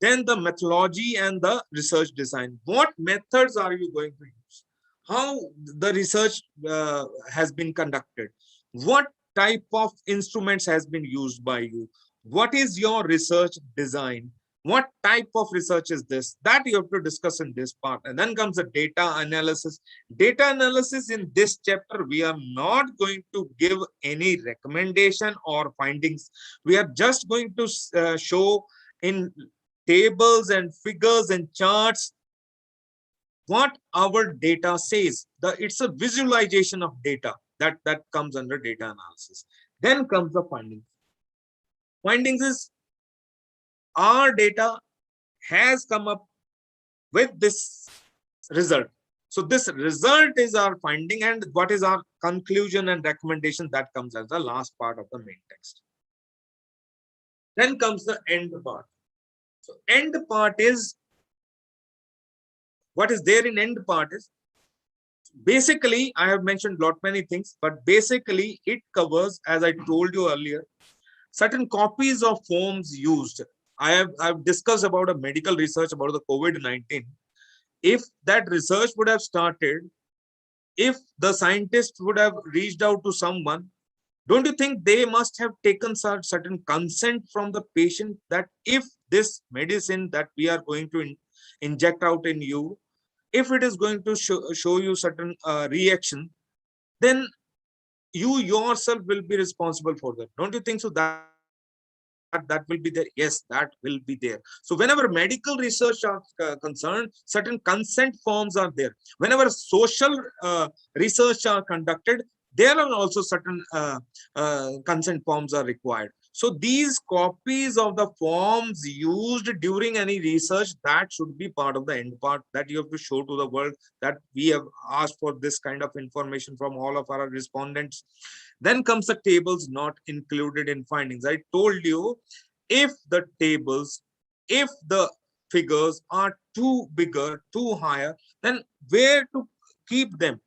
then the methodology and the research design. What methods are you going to use? How the research has been conducted? What type of instruments has been used by you? What is your research design? What type of research is this? That you have to discuss in this part. And then comes the data analysis. Data analysis, in this chapter, we are not going to give any recommendation or findings. We are just going to show in tables and figures and charts what our data says. It's a visualization of data that comes under data analysis. Then comes the findings. Findings is our data has come up with this result. So this result is our finding, and what is our conclusion and recommendation, that comes as the last part of the main text. Then comes the end part. So end part is, what is there in end part is, basically I have mentioned many things, but basically it covers, as I told you earlier, certain copies of forms used. I've discussed about a medical research about the COVID-19. If that research would have started, if the scientists would have reached out to someone, don't you think they must have taken certain consent from the patient that if this medicine that we are going to inject out in you, if it is going to show you certain reaction, then you yourself will be responsible for that. Don't you think so? That will be there. Yes, that will be there. So whenever medical research are concerned, certain consent forms are there. Whenever social research are conducted, there are also certain consent forms are required. So these copies of the forms used during any research, that should be part of the end part, that you have to show to the world that we have asked for this kind of information from all of our respondents. Then comes the tables not included in findings. I told you, if the tables, if the figures are too bigger, too higher, then where to keep them?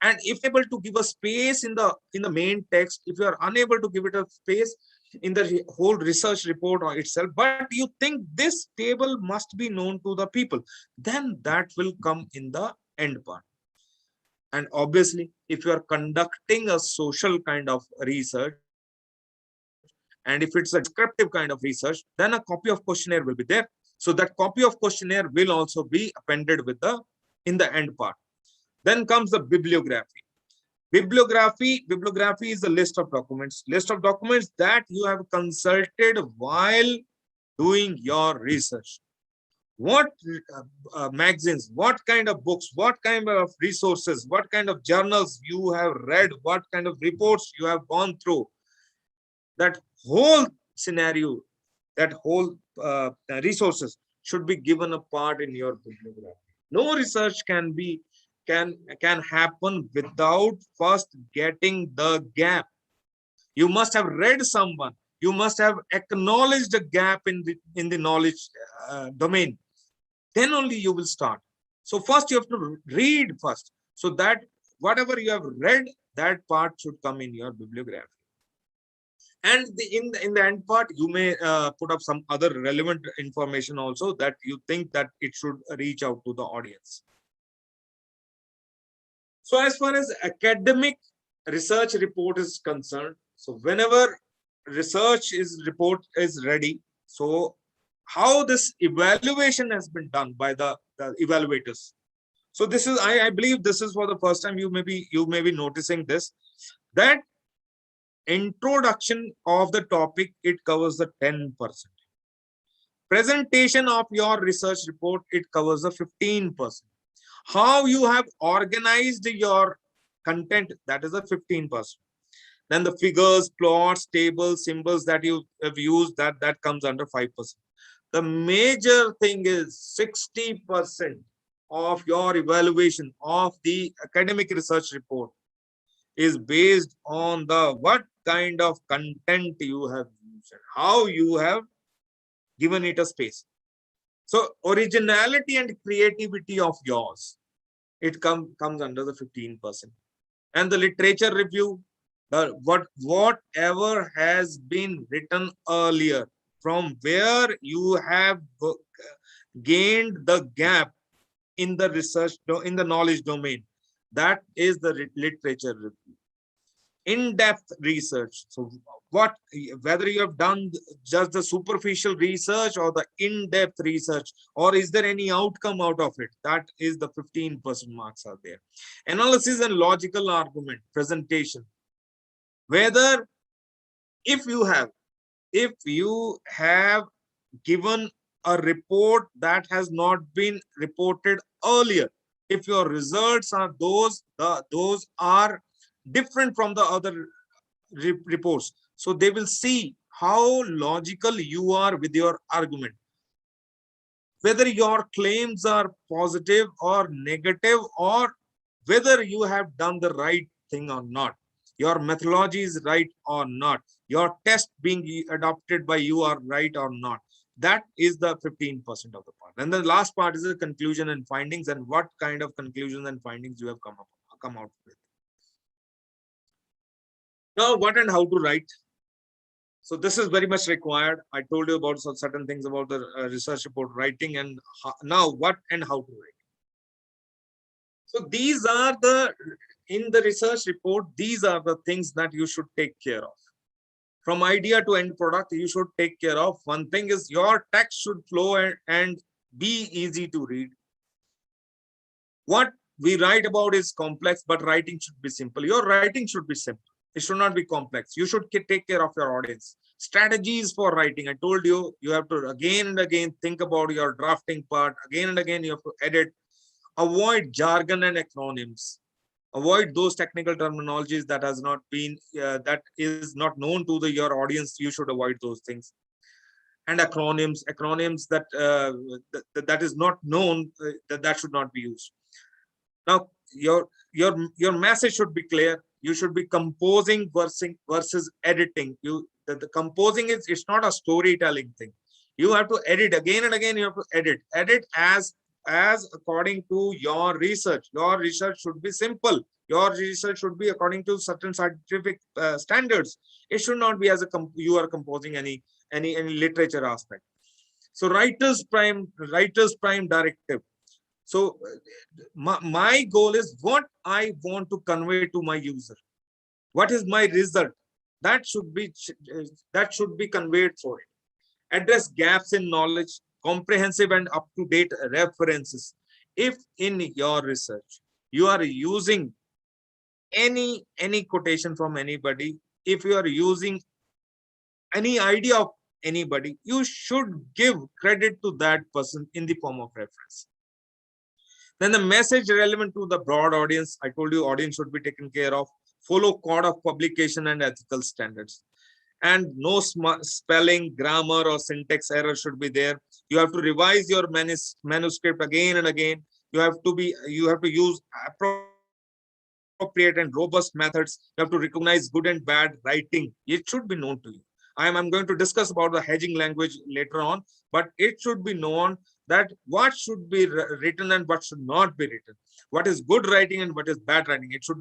And if able to give a space in the main text, if you are unable to give it a space in the whole research report or itself, but you think this table must be known to the people, then that will come in the end part. And obviously, if you are conducting a social kind of research, and if it's a descriptive kind of research, then a copy of questionnaire will be there. So that copy of questionnaire will also be appended with in the end part. Then comes the bibliography. Bibliography is a list of documents that you have consulted while doing your research. What magazines, what kind of books, what kind of resources, what kind of journals you have read, what kind of reports you have gone through. That whole scenario, that whole resources should be given a part in your bibliography. No research can happen without first getting the gap. You must have read someone. You must have acknowledged a gap in the knowledge domain. Then only you will start. So first you have to read first, so that whatever you have read, that part should come in your bibliography. And in the end part, you may put up some other relevant information also that you think that it should reach out to the audience. So as far as academic research report is concerned, so whenever research report is ready, so how this evaluation has been done by the evaluators. So this is, I believe this is for the first time you may be noticing this, that introduction of the topic, it covers the 10%. Presentation of your research report, it covers the 15%. How you have organized your content, that is the 15%. Then the figures, plots, tables, symbols that you have used, that comes under 5%. The major thing is 60% of your evaluation of the academic research report is based on the what kind of content you have used and how you have given it a space. So originality and creativity of yours, it comes under the 15%. And the literature review, whatever has been written earlier, from where you have gained the gap in the research, in the knowledge domain, that is the literature review. In-depth research, so whether you have done just the superficial research or the in-depth research, or is there any outcome out of it, that is the 15% marks are there. Analysis and logical argument presentation, whether if you have given a report that has not been reported earlier, if your results are those are different from the other reports, so they will see how logical you are with your argument, whether your claims are positive or negative, or whether you have done the right thing or not, your methodology is right or not, your test being adopted by you are right or not. That is the 15% of the part. And the last part is the conclusion and findings, and what kind of conclusions and findings you have come out with. Now, what and how to write. So this is very much required. I told you about certain things about the research report writing, and now what and how to write. So these are in the research report, these are the things that you should take care of. From idea to end product, you should take care of. One thing is your text should flow and be easy to read. What we write about is complex, but writing should be simple. Your writing should be simple. It should not be complex. You should take care of your audience. Strategies for writing. I told you, you have to again and again think about your drafting part. Again and again, you have to edit. Avoid jargon and acronyms. Avoid those technical terminologies that has not been, that is not known to your audience. You should avoid those things. And acronyms that that is not known, that should not be used. Now, your message should be clear. You should be composing versus editing. The composing it's not a storytelling thing. You have to edit again and again. You have to edit as according to your research. Your research should be simple. Your research should be according to certain scientific standards. It should not be as you are composing any literature aspect. So writer's prime directive. So my goal is what I want to convey to my user. What is my result? That should be conveyed for it. Address gaps in knowledge, comprehensive and up-to-date references. If in your research you are using any quotation from anybody, if you are using any idea of anybody, you should give credit to that person in the form of reference. Then the message relevant to the broad audience. I told you audience should be taken care of. Follow code of publication and ethical standards. And no spelling, grammar or syntax error should be there. You have to revise your manuscript again and again. You have to use appropriate and robust methods. You have to recognize good and bad writing. It should be known to you. I'm going to discuss about the hedging language later on, but it should be known that what should be written and what should not be written, what is good writing and what is bad writing. It should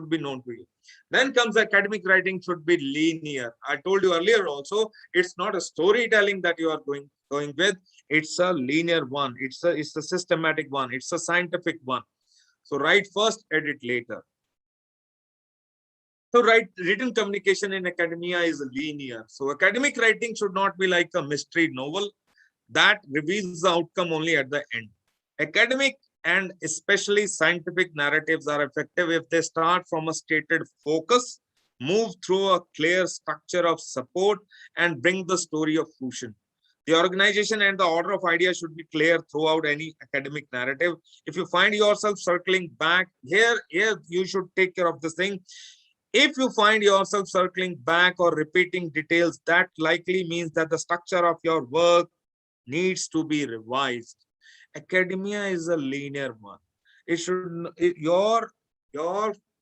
be known to you. Then comes academic writing should be linear. I told you earlier also, it's not a storytelling that you are going with. It's a linear one. It's a systematic one. It's a scientific one. So write first, edit later. So written communication in academia is linear. So academic writing should not be like a mystery novel that reveals the outcome only at the end. Academic and especially scientific narratives are effective if they start from a stated focus, move through a clear structure of support, and bring the story of fusion. The organization and the order of ideas should be clear throughout any academic narrative. If you find yourself circling back, here you should take care of this thing. If you find yourself circling back or repeating details, that likely means that the structure of your work needs to be revised. Academia is a linear one. It should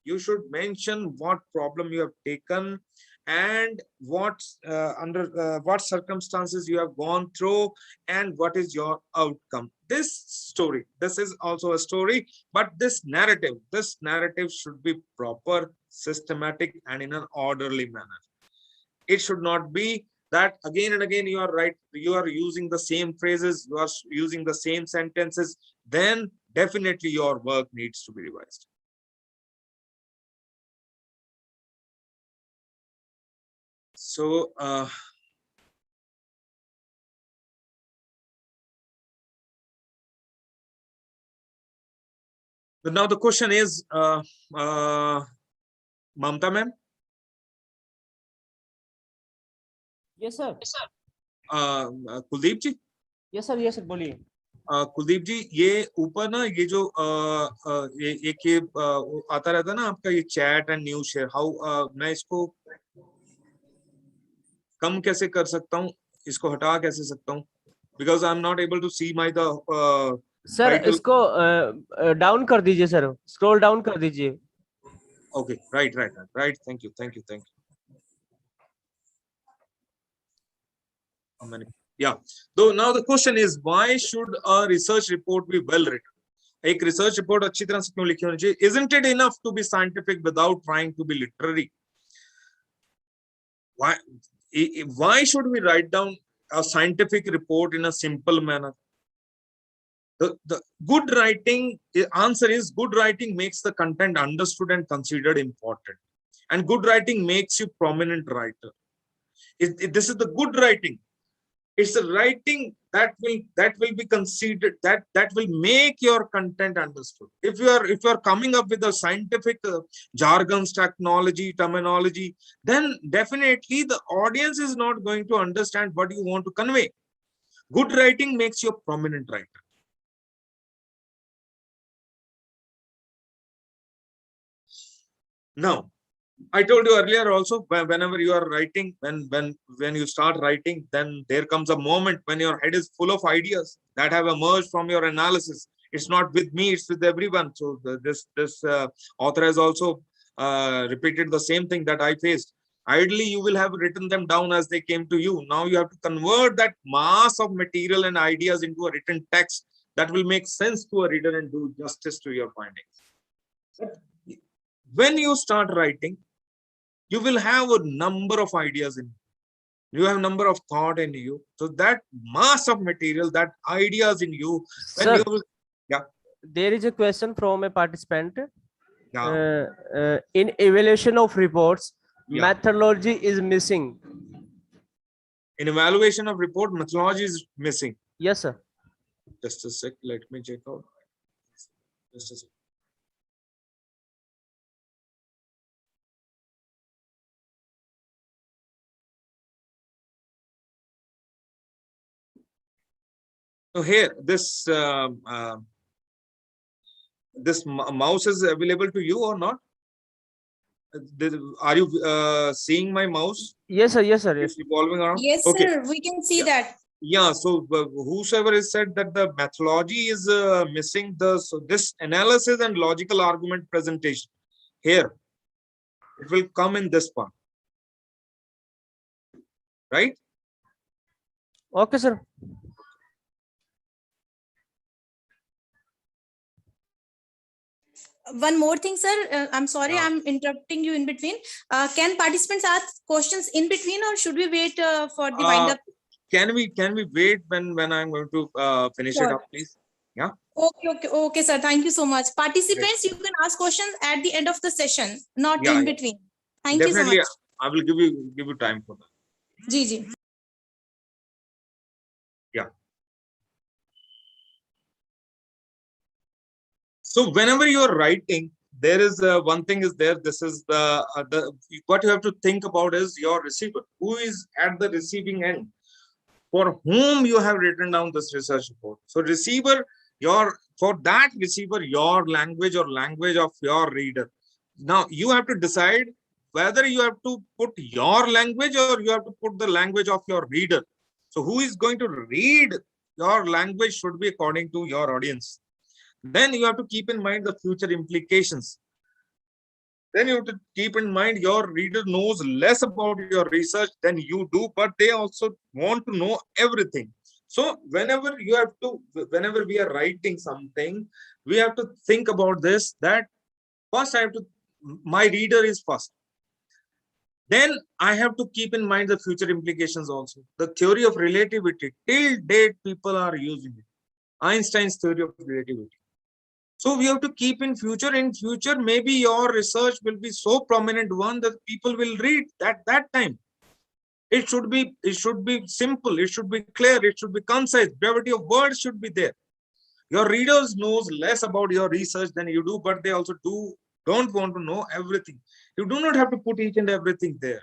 you should mention what problem you have taken and what under what circumstances you have gone through and what is your outcome. This is also a story, but this narrative should be proper, systematic, and in an orderly manner. It should not be that again and again you are using the same phrases, you are using the same sentences. Then definitely your work needs to be revised. So now the question is, Mamta ma'am. Yes sir. Kuldeep ji. Yes sir बोलिए. कुलदीप जी, ये ऊपर ना ये जो ये आता रहता है ना आपका ये chat and news share, how मैं इसको कम कैसे कर सकता हूँ, इसको हटा कैसे सकता हूँ, because I am not able to see my the sir इसको डाउन कर दीजिए सर, स्क्रॉल डाउन कर दीजिए. Okay, right, thank you. Yeah. So now the question is, why should a research report be well written? एक research report अच्छी तरह से क्यों लिखी होनी चाहिए? Isn't it enough to be scientific without trying to be literary? Why should we write down a scientific report in a simple manner? The good writing answer is, good writing makes the content understood and considered important, and good writing makes you prominent writer. This is the good writing. It's a writing that will be considered, that will make your content understood. If you are coming up with a scientific jargons, terminology, then definitely the audience is not going to understand what you want to convey. Good writing makes you a prominent writer. Now, I told you earlier also, whenever you are writing, when you start writing, then there comes a moment when your head is full of ideas that have emerged from your analysis. It's not with me, it's with everyone. So this author has also repeated the same thing that I faced. Ideally, you will have written them down as they came to you. Now you have to convert that mass of material and ideas into a written text that will make sense to a reader and do justice to your findings. When you start writing, you will have a number of ideas in you. You have a number of thought in you. So that mass of material, that ideas in you, when Sir, you will, yeah. There is a question from a participant. Yeah. In evaluation of reports, Yeah. methodology is missing. In evaluation of report, methodology is missing. Yes, sir. Just a sec. Let me check out. Just a sec. So here, this mouse is available to you or not? Are you seeing my mouse? Yes, sir. Yes, sir. Yes. It's revolving around. Yes, Okay. sir. We can see that. Yeah. So whosoever has said that the methodology is missing, so this analysis and logical argument presentation here, it will come in this part, right? Okay, sir. One more thing, sir. I'm sorry, Yeah. I'm interrupting you in between. Can participants ask questions in between, or should we wait for the wind up? Can we wait when I'm going to finish it Sure. up, please? Yeah. Okay, sir. Thank you so much. Great. Participants, you can ask questions at the end of the session, not Yeah, in yeah. between. Thank you so Definitely, much. I will give you time for that. Ji. Yeah. So whenever you are writing, there is one thing is there. This is the what you have to think about is your receiver. Who is at the receiving end? For whom you have written down this research report. So receiver, for that receiver, your language or language of your reader. Now you have to decide whether you have to put your language or you have to put the language of your reader. So who is going to read your language should be according to your audience. Then you have to keep in mind the future implications. Then you have to keep in mind your reader knows less about your research than you do, but they also want to know everything. So whenever we are writing something, we have to think about this, that first my reader is first. Then I have to keep in mind the future implications also. The theory of relativity, till date people are using it. Einstein's theory of relativity. So we have to keep in future. In future, maybe your research will be so prominent one that people will read that time. It should be simple. It should be clear. It should be concise. Brevity of words should be there. Your readers knows less about your research than you do, but they also don't want to know everything. You do not have to put each and everything there.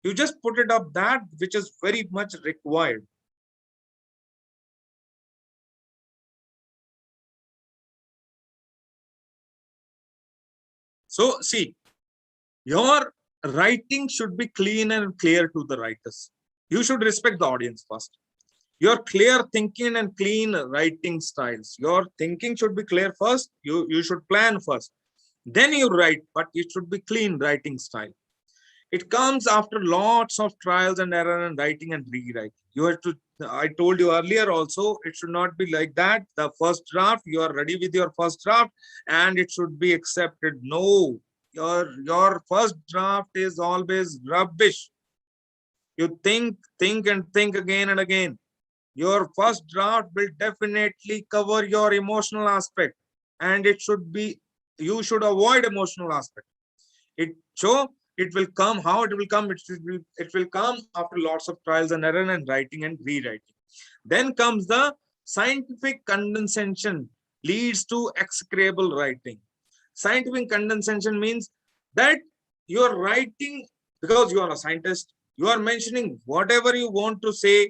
You just put it up that which is very much required. So see, your writing should be clean and clear to the writers. You should respect the audience first. Your clear thinking and clean writing styles. Your thinking should be clear first. You should plan first. Then you write, but it should be clean writing style. It comes after lots of trials and error and writing and rewriting. You have to, I told you earlier also, it should not be like that. The first draft, you are ready with your first draft and it should be accepted. No, your first draft is always rubbish. You think and think again and again. Your first draft will definitely cover your emotional aspect, and you should avoid emotional aspect. It will come. How it will come? It will come after lots of trials and error and writing and rewriting. Then comes the scientific condensation leads to execrable writing. Scientific condensation means that you are writing because you are a scientist. You are mentioning whatever you want to say,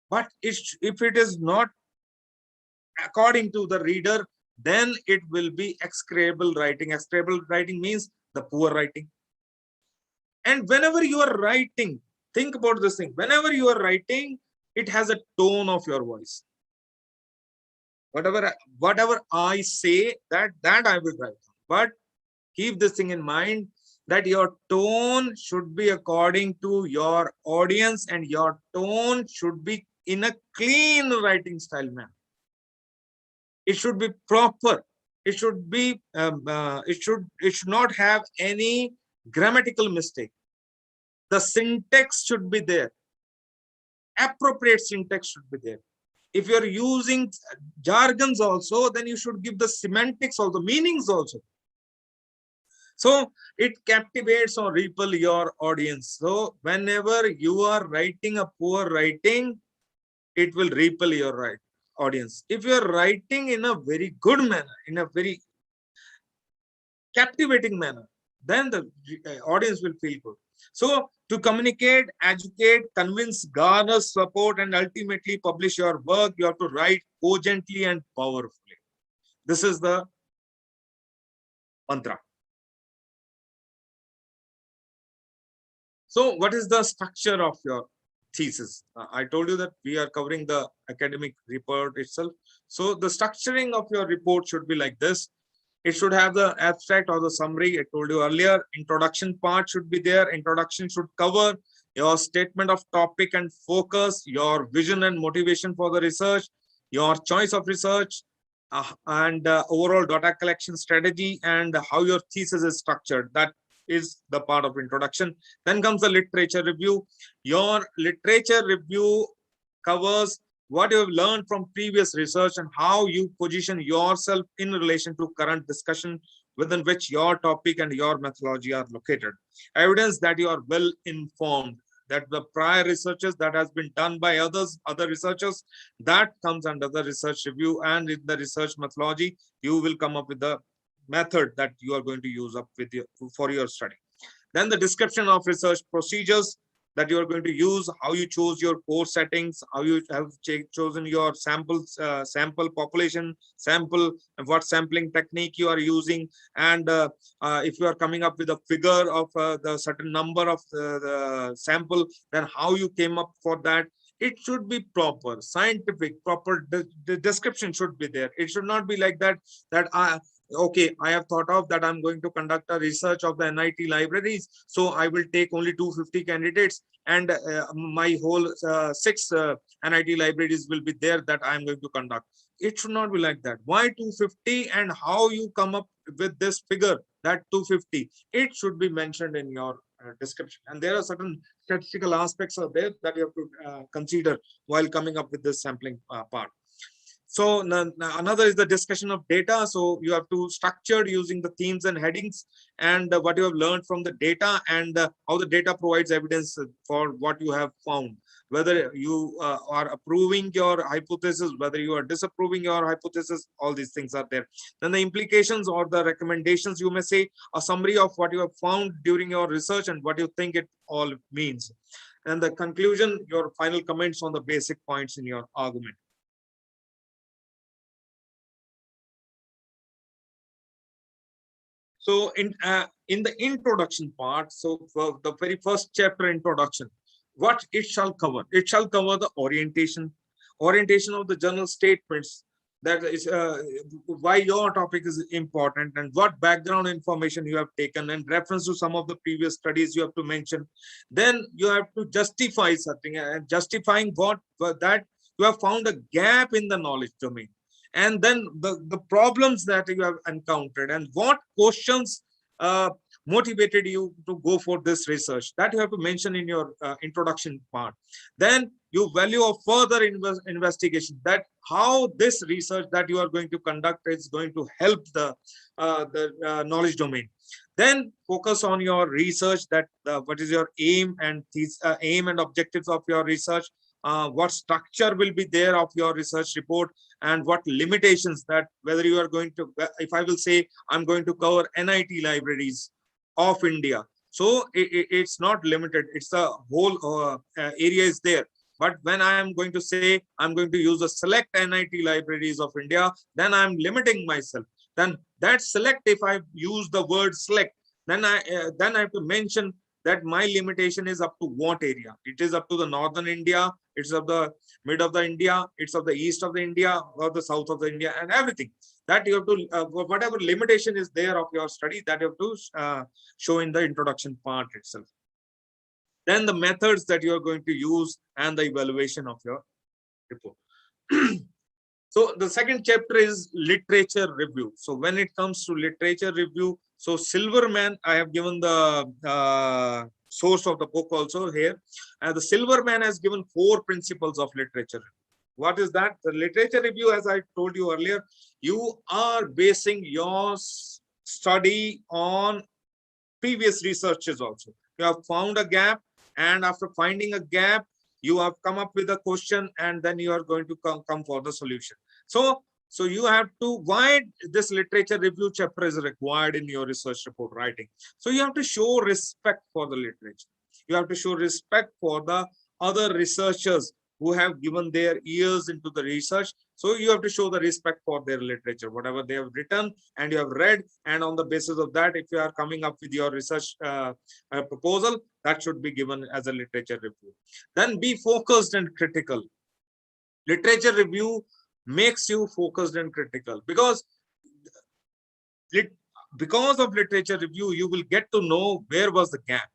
but if it is not according to the reader, then it will be execrable writing. Execrable writing means the poor writing. And whenever you are writing, think about this thing. Whenever you are writing, it has a tone of your voice. Whatever I say, that I will write. But keep this thing in mind, that your tone should be according to your audience, and your tone should be in a clean writing style manner. It should be proper. It should be it should not have any grammatical mistake. The syntax should be there. Appropriate syntax should be there. If you're using jargons also, then you should give the semantics or the meanings also. So it captivates or repel your audience. So whenever you are writing a poor writing, it will repel your audience. If you are writing in a very good manner, in a very captivating manner, then the audience will feel good. So to communicate, educate, convince, garner support, and ultimately publish your work, you have to write cogently and powerfully. This is the mantra. So what is the structure of your thesis? I told you that we are covering the academic report itself. So the structuring of your report should be like this. It should have the abstract or the summary. I told you earlier, introduction part should be there. Introduction should cover your statement of topic and focus, your vision and motivation for the research, your choice of research, and overall data collection strategy and how your thesis is structured. That is the part of introduction. Then comes the literature review. Your literature review covers what you have learned from previous research and how you position yourself in relation to current discussion within which your topic and your methodology are located. Evidence that you are well informed, that the prior researches that has been done by other researchers, that comes under the research review, and in the research methodology, you will come up with the method that you are going to use up with for your study. Then the description of research procedures that you are going to use, how you chose your course settings, how you have chosen your samples, sample population, sample, what sampling technique you are using, and if you are coming up with a figure of the certain number of the sample, then how you came up for that. It should be proper, scientific, proper. The description should be there. It should not be like that, okay, I have thought of that I'm going to conduct a research of the NIT libraries, so I will take only 250 candidates, and my whole 6 NIT libraries will be there that I'm going to conduct. It should not be like that. Why 250, and how you come up with this figure, that 250? It should be mentioned in your description. And there are certain statistical aspects are there that you have to consider while coming up with this sampling part. So another is the discussion of data. So you have to structure using the themes and headings, and what you have learned from the data, and how the data provides evidence for what you have found. Whether you are approving your hypothesis, whether you are disapproving your hypothesis, all these things are there. Then the implications or the recommendations, you may say, a summary of what you have found during your research and what you think it all means. And the conclusion, your final comments on the basic points in your argument. So in the introduction part, so for the very first chapter, introduction, what it shall cover? It shall cover the orientation of the journal statements, that is why your topic is important, and what background information you have taken, and reference to some of the previous studies you have to mention. Then you have to justify something, and justifying what that you have found a gap in the knowledge domain, and then the problems that you have encountered, and what questions motivated you to go for this research, that you have to mention in your introduction part. Then you value of further investigation, that how this research that you are going to conduct is going to help the knowledge domain. Then focus on your research, that what is your aim and aim and objectives of your research, what structure will be there of your research report, and what limitations, that whether you are going to, if I will say I'm going to cover NIT libraries of India, so it's not limited, it's the whole area is there. But when I am going to say I'm going to use the select NIT libraries of India, then I'm limiting myself. Then that select, if I use the word select, then I have to mention that my limitation is up to what area. It is up to the northern India, it's of the mid of the India, it's of the east of the India, or the south of the India, and everything. That you have to, whatever limitation is there of your study, that you have to show in the introduction part itself. Then the methods that you are going to use, and the evaluation of your report. So the second chapter is literature review. So when it comes to literature review, so Silverman, I have given the source of the book also here. And the Silverman has given 4 principles of literature. What is that? The literature review, as I told you earlier, you are basing your study on previous researches also. You have found a gap, and after finding a gap, you have come up with a question, and then you are going to come for the solution. So you have to, why this literature review chapter is required in your research report writing. So you have to show respect for the literature. You have to show respect for the other researchers who have given their ears into the research. So you have to show the respect for their literature, whatever they have written and you have read. And on the basis of that, if you are coming up with your research proposal, that should be given as a literature review. Then be focused and critical. Literature review makes you focused and critical, because of literature review, you will get to know where was the gap.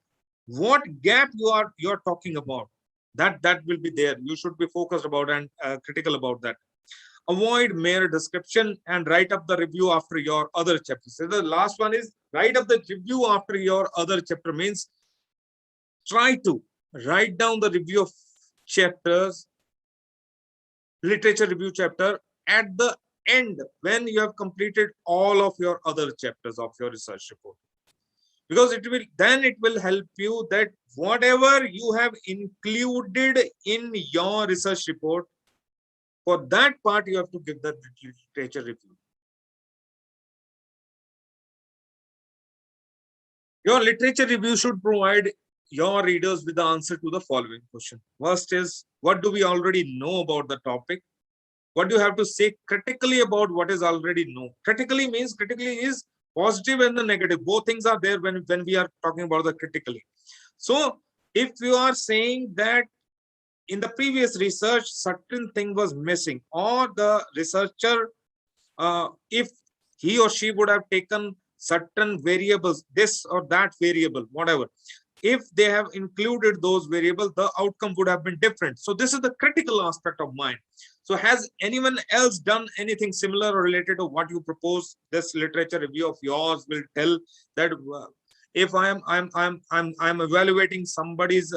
What gap you are talking about, that will be there. You should be focused about and critical about that. Avoid mere description and write up the review after your other chapters. So the last one is write up the review after your other chapter, means try to write down the review of chapters, literature review chapter at the end when you have completed all of your other chapters of your research report, because it will help you that whatever you have included in your research report, for that part you have to give the literature review. Your literature review should provide your readers with the answer to the following question. First is, what do we already know about the topic? What do you have to say critically about what is already known? Critically is positive and the negative. Both things are there when we are talking about the critically. So if you are saying that in the previous research, certain thing was missing, or the researcher, if he or she would have taken certain variables, this or that variable, whatever, if they have included those variables, the outcome would have been different. So this is the critical aspect of mine. So has anyone else done anything similar or related to what you propose? This literature review of yours will tell that if I'm evaluating somebody's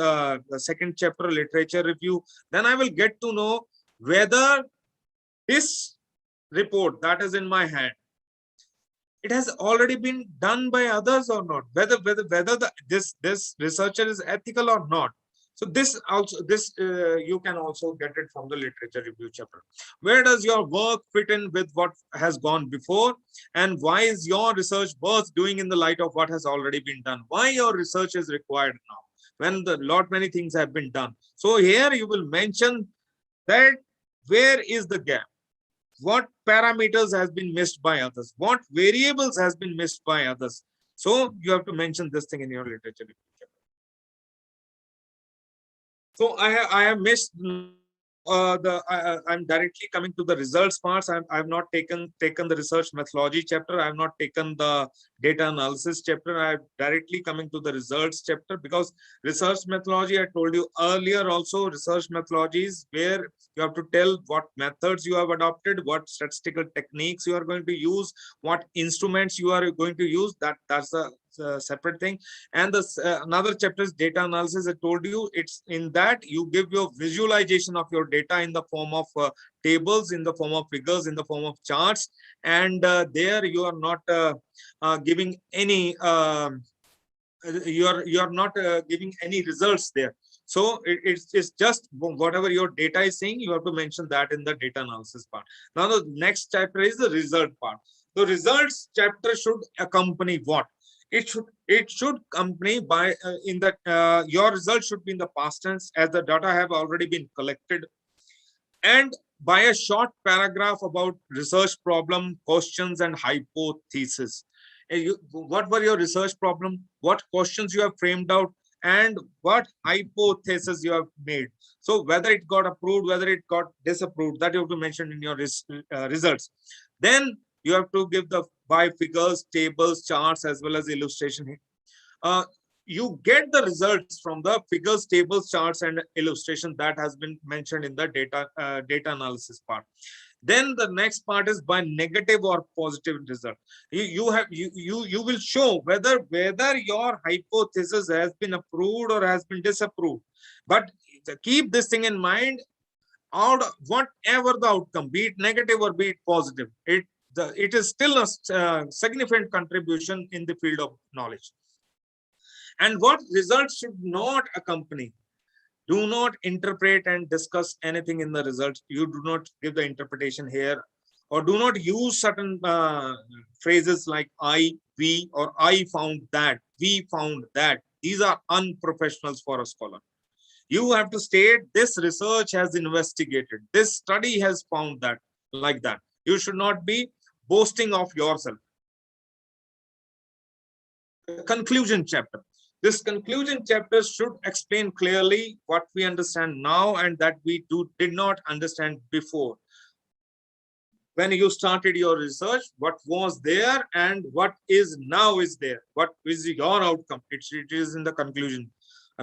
second chapter literature review, then I will get to know whether this report that is in my hand, it has already been done by others or not, whether this researcher is ethical or not. So this you can also get it from the literature review chapter. Where does your work fit in with what has gone before, and why is your research worth doing in the light of what has already been done? Why your research is required now when the many things have been done? So here you will mention that where is the gap, what parameters has been missed by others, what variables has been missed by others. So you have to mention this thing in your literature review chapter. So I have missed I'm directly coming to the results parts. I've not taken the research methodology chapter. I have not taken the data analysis chapter. I'm directly coming to the results chapter, because research methodology, I told you earlier also, research methodologies where you have to tell what methods you have adopted, what statistical techniques you are going to use, what instruments you are going to use. That's a separate thing. And another chapter is data analysis. I told you, it's in that you give your visualization of your data in the form of tables, in the form of figures, in the form of charts, and there you are not giving any you are not giving any results there. So it's just whatever your data is saying, you have to mention that in the data analysis part. Now the next chapter is the result part. The results chapter should accompany what? It should accompany by in that your results should be in the past tense, as the data have already been collected, and by a short paragraph about research problem, questions, and hypothesis. What were your research problem? What questions you have framed out, and what hypothesis you have made? So whether it got approved, whether it got disapproved, that you have to mention in your results. Then you have to give the by figures, tables, charts, as well as illustration. You get the results from the figures, tables, charts, and illustration that has been mentioned in the data analysis part. Then the next part is by negative or positive result. You will show whether your hypothesis has been approved or has been disapproved. But keep this thing in mind, out whatever the outcome, be it negative or be it positive, it is still a significant contribution in the field of knowledge. And what results should not accompany? Do not interpret and discuss anything in the results. You do not give the interpretation here, or do not use certain phrases like I, we, or I found that, we found that. These are unprofessionals for a scholar. You have to state this research has investigated, this study has found that, like that. You should not be boasting of yourself. The conclusion chapter. This conclusion chapter should explain clearly what we understand now and that we did not understand before. When you started your research, what was there and what is now is there. What is your outcome? It is in the conclusion.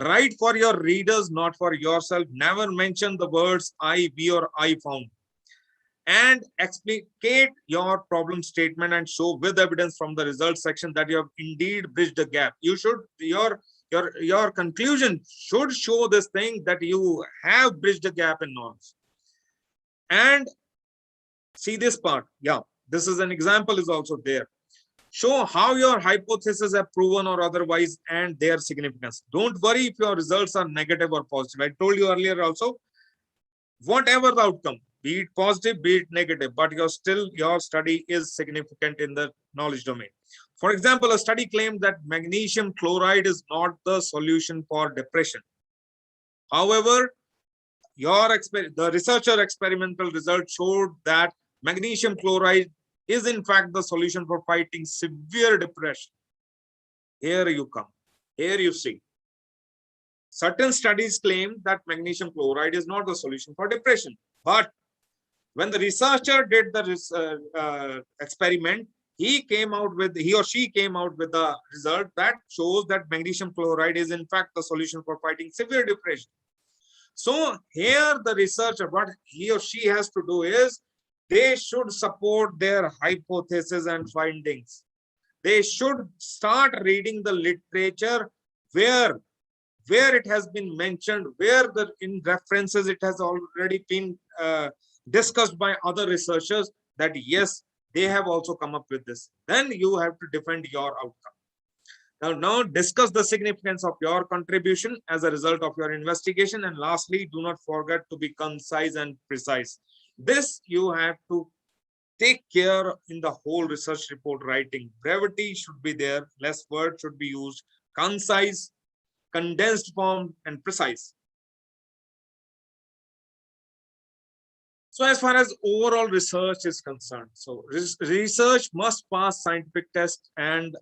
Write for your readers, not for yourself. Never mention the words I, we, or I found. and explicate your problem statement and show with evidence from the results section that you have indeed bridged the gap. You should, your conclusion should show this thing that you have bridged the gap in knowledge. And see this part. Yeah, this is an example is also there. Show how your hypotheses are proven or otherwise and their significance. Don't worry if your results are negative or positive. I told you earlier also, whatever the outcome, be it positive, be it negative, but your study is significant in the knowledge domain. For example, a study claimed that magnesium chloride is not the solution for depression. However, the researcher experimental result showed that magnesium chloride is in fact the solution for fighting severe depression. Here you come. Here you see. Certain studies claim that magnesium chloride is not the solution for depression. But when the researcher did the experiment, he or she came out with the result that shows that magnesium chloride is in fact the solution for fighting severe depression. So here the researcher, what he or she has to do is, they should support their hypothesis and findings. They should start reading the literature where it has been mentioned, where in references it has already been discussed by other researchers that yes, they have also come up with this. Then you have to defend your outcome. Now discuss the significance of your contribution as a result of your investigation. And lastly, do not forget to be concise and precise. This you have to take care in the whole research report writing. Brevity should be there, less words should be used, concise, condensed form, and precise. So as far as overall research is concerned, so research must pass scientific tests and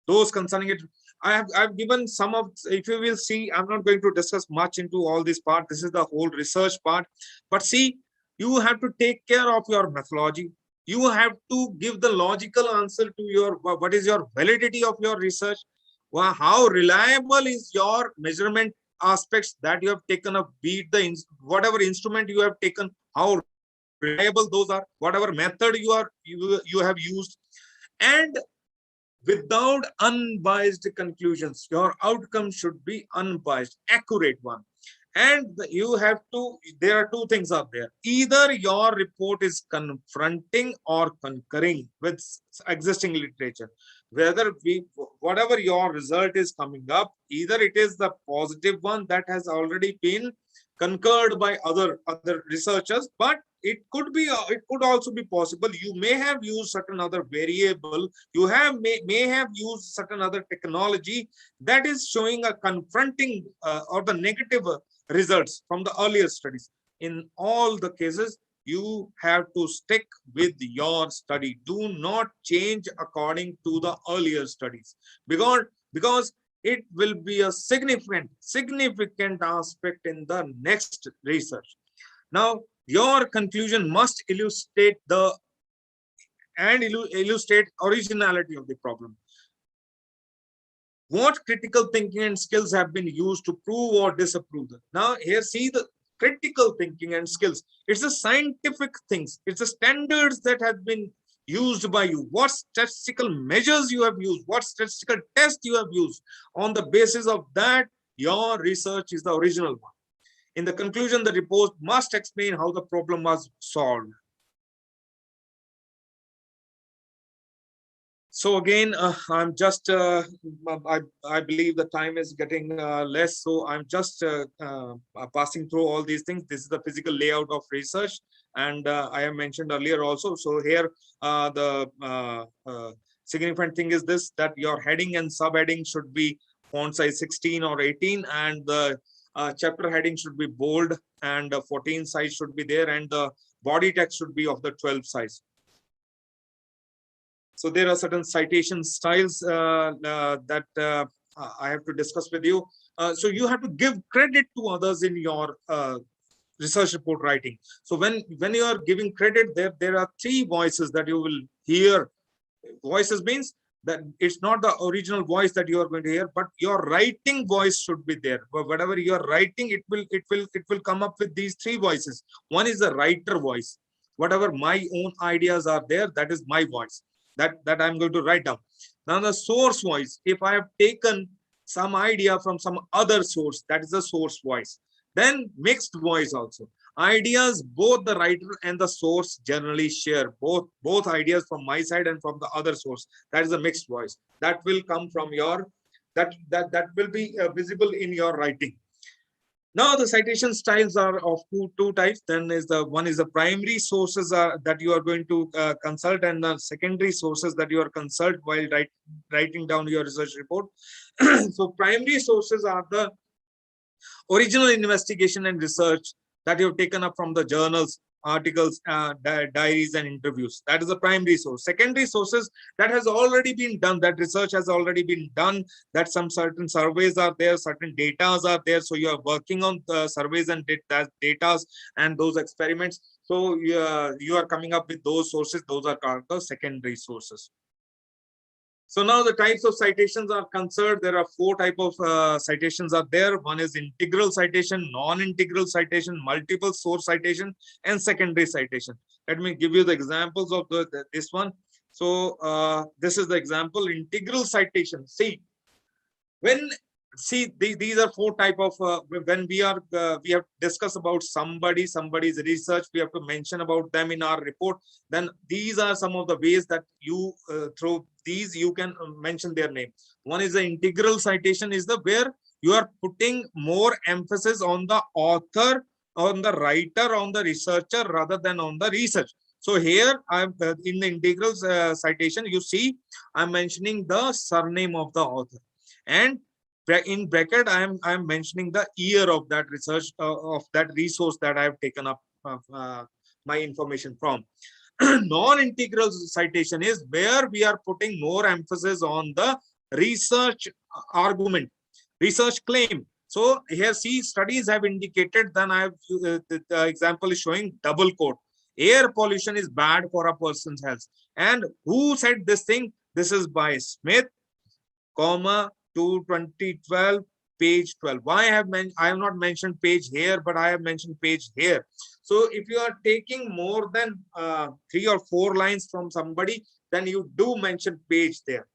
those concerning it. I've given some of, if you will see, I'm not going to discuss much into all this part. This is the whole research part. But see, you have to take care of your methodology. You have to give the logical answer to your, what is your validity of your research? Well, how reliable is your measurement aspects that you have taken up, beat the whatever instrument you have taken, how reliable those are, whatever method you have used, and without unbiased conclusions. Your outcome should be unbiased, accurate one. And you have to, there are two things out there. Either your report is confronting or concurring with existing literature. Whatever your result is coming up, either it is the positive one that has already been concurred by other researchers, but it could also be possible you may have used certain other variable, you may have used certain other technology that is showing a confronting or the negative results from the earlier studies. In all the cases, you have to stick with your study. Do not change according to the earlier studies, because it will be a significant aspect in the next research. Now, your conclusion must illustrate illustrate originality of the problem. What critical thinking and skills have been used to prove or disapprove them? Now, here see the critical thinking and skills. It's the scientific things. It's the standards that have been used by you. What statistical measures you have used, what statistical test you have used. On the basis of that, your research is the original one. In the conclusion, the report must explain how the problem was solved. So again, I'm just, I believe the time is getting less. So I'm just passing through all these things. This is the physical layout of research. And I have mentioned earlier also. So here, the significant thing is this, that your heading and subheading should be font size 16 or 18. And the chapter heading should be bold, and 14 size should be there. And the body text should be of the 12 size. So there are certain citation styles that I have to discuss with you. So you have to give credit to others in your research report writing. So when you are giving credit, there are three voices that you will hear. Voices means that it's not the original voice that you are going to hear, but your writing voice should be there. But whatever you are writing, it will come up with these three voices. One is the writer voice. whatever my own ideas are there, that is my voice, that I'm going to write down. Now the source voice, if I have taken some idea from some other source, that is the source voice. Then mixed voice also. Ideas, both the writer and the source generally share both ideas from my side and from the other source. That is a mixed voice. That will come from your, that will be visible in your writing. Now the citation styles are of two types. Then is the one is the primary sources that you are going to consult, and the secondary sources that you are consult while writing down your research report. So primary sources are the original investigation and research that you have taken up from the journals, articles, diaries, and interviews. That is the primary source. Secondary sources, that has already been done, that research has already been done, that some certain surveys are there, certain data are there. So you are working on the surveys and data and those experiments. So you are coming up with those sources. Those are called the secondary sources. So now the types of citations are concerned. There are 4 types of citations are there. One is integral citation, non-integral citation, multiple source citation, and secondary citation. Let me give you the examples of this one. So this is the example, integral citation. See, these are 4 type of when we have discussed about somebody's research, we have to mention about them in our report. Then these are some of the ways that you through these you can mention their name. One is the integral citation, is the where you are putting more emphasis on the author, on the writer, on the researcher rather than on the research. So here I'm in the integral citation, you see I'm mentioning the surname of the author, and in bracket I am mentioning the year of that research of that resource that I have taken up my information from. Non-integral citation is where we are putting more emphasis on the research argument, research claim. So here, see, studies have indicated, then I have the example is showing double quote. Air pollution is bad for a person's health. And who said this thing? This is by Smith, comma, to 2012, page 12. Why I have not mentioned page here, but I have mentioned page here. So if you are taking more than 3 or 4 lines from somebody, then you do mention page there.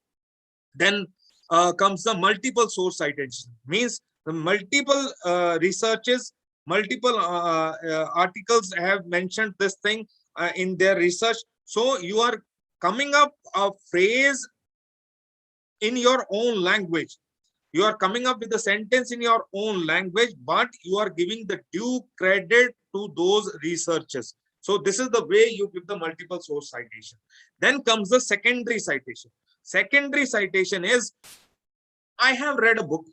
Then comes the multiple source citation. Means the multiple researches, multiple articles have mentioned this thing in their research. So you are coming up a phrase in your own language. You are coming up with a sentence in your own language, but you are giving the due credit to those researchers. So this is the way you give the multiple source citation. Then comes the secondary citation. Secondary citation is, I have read a book,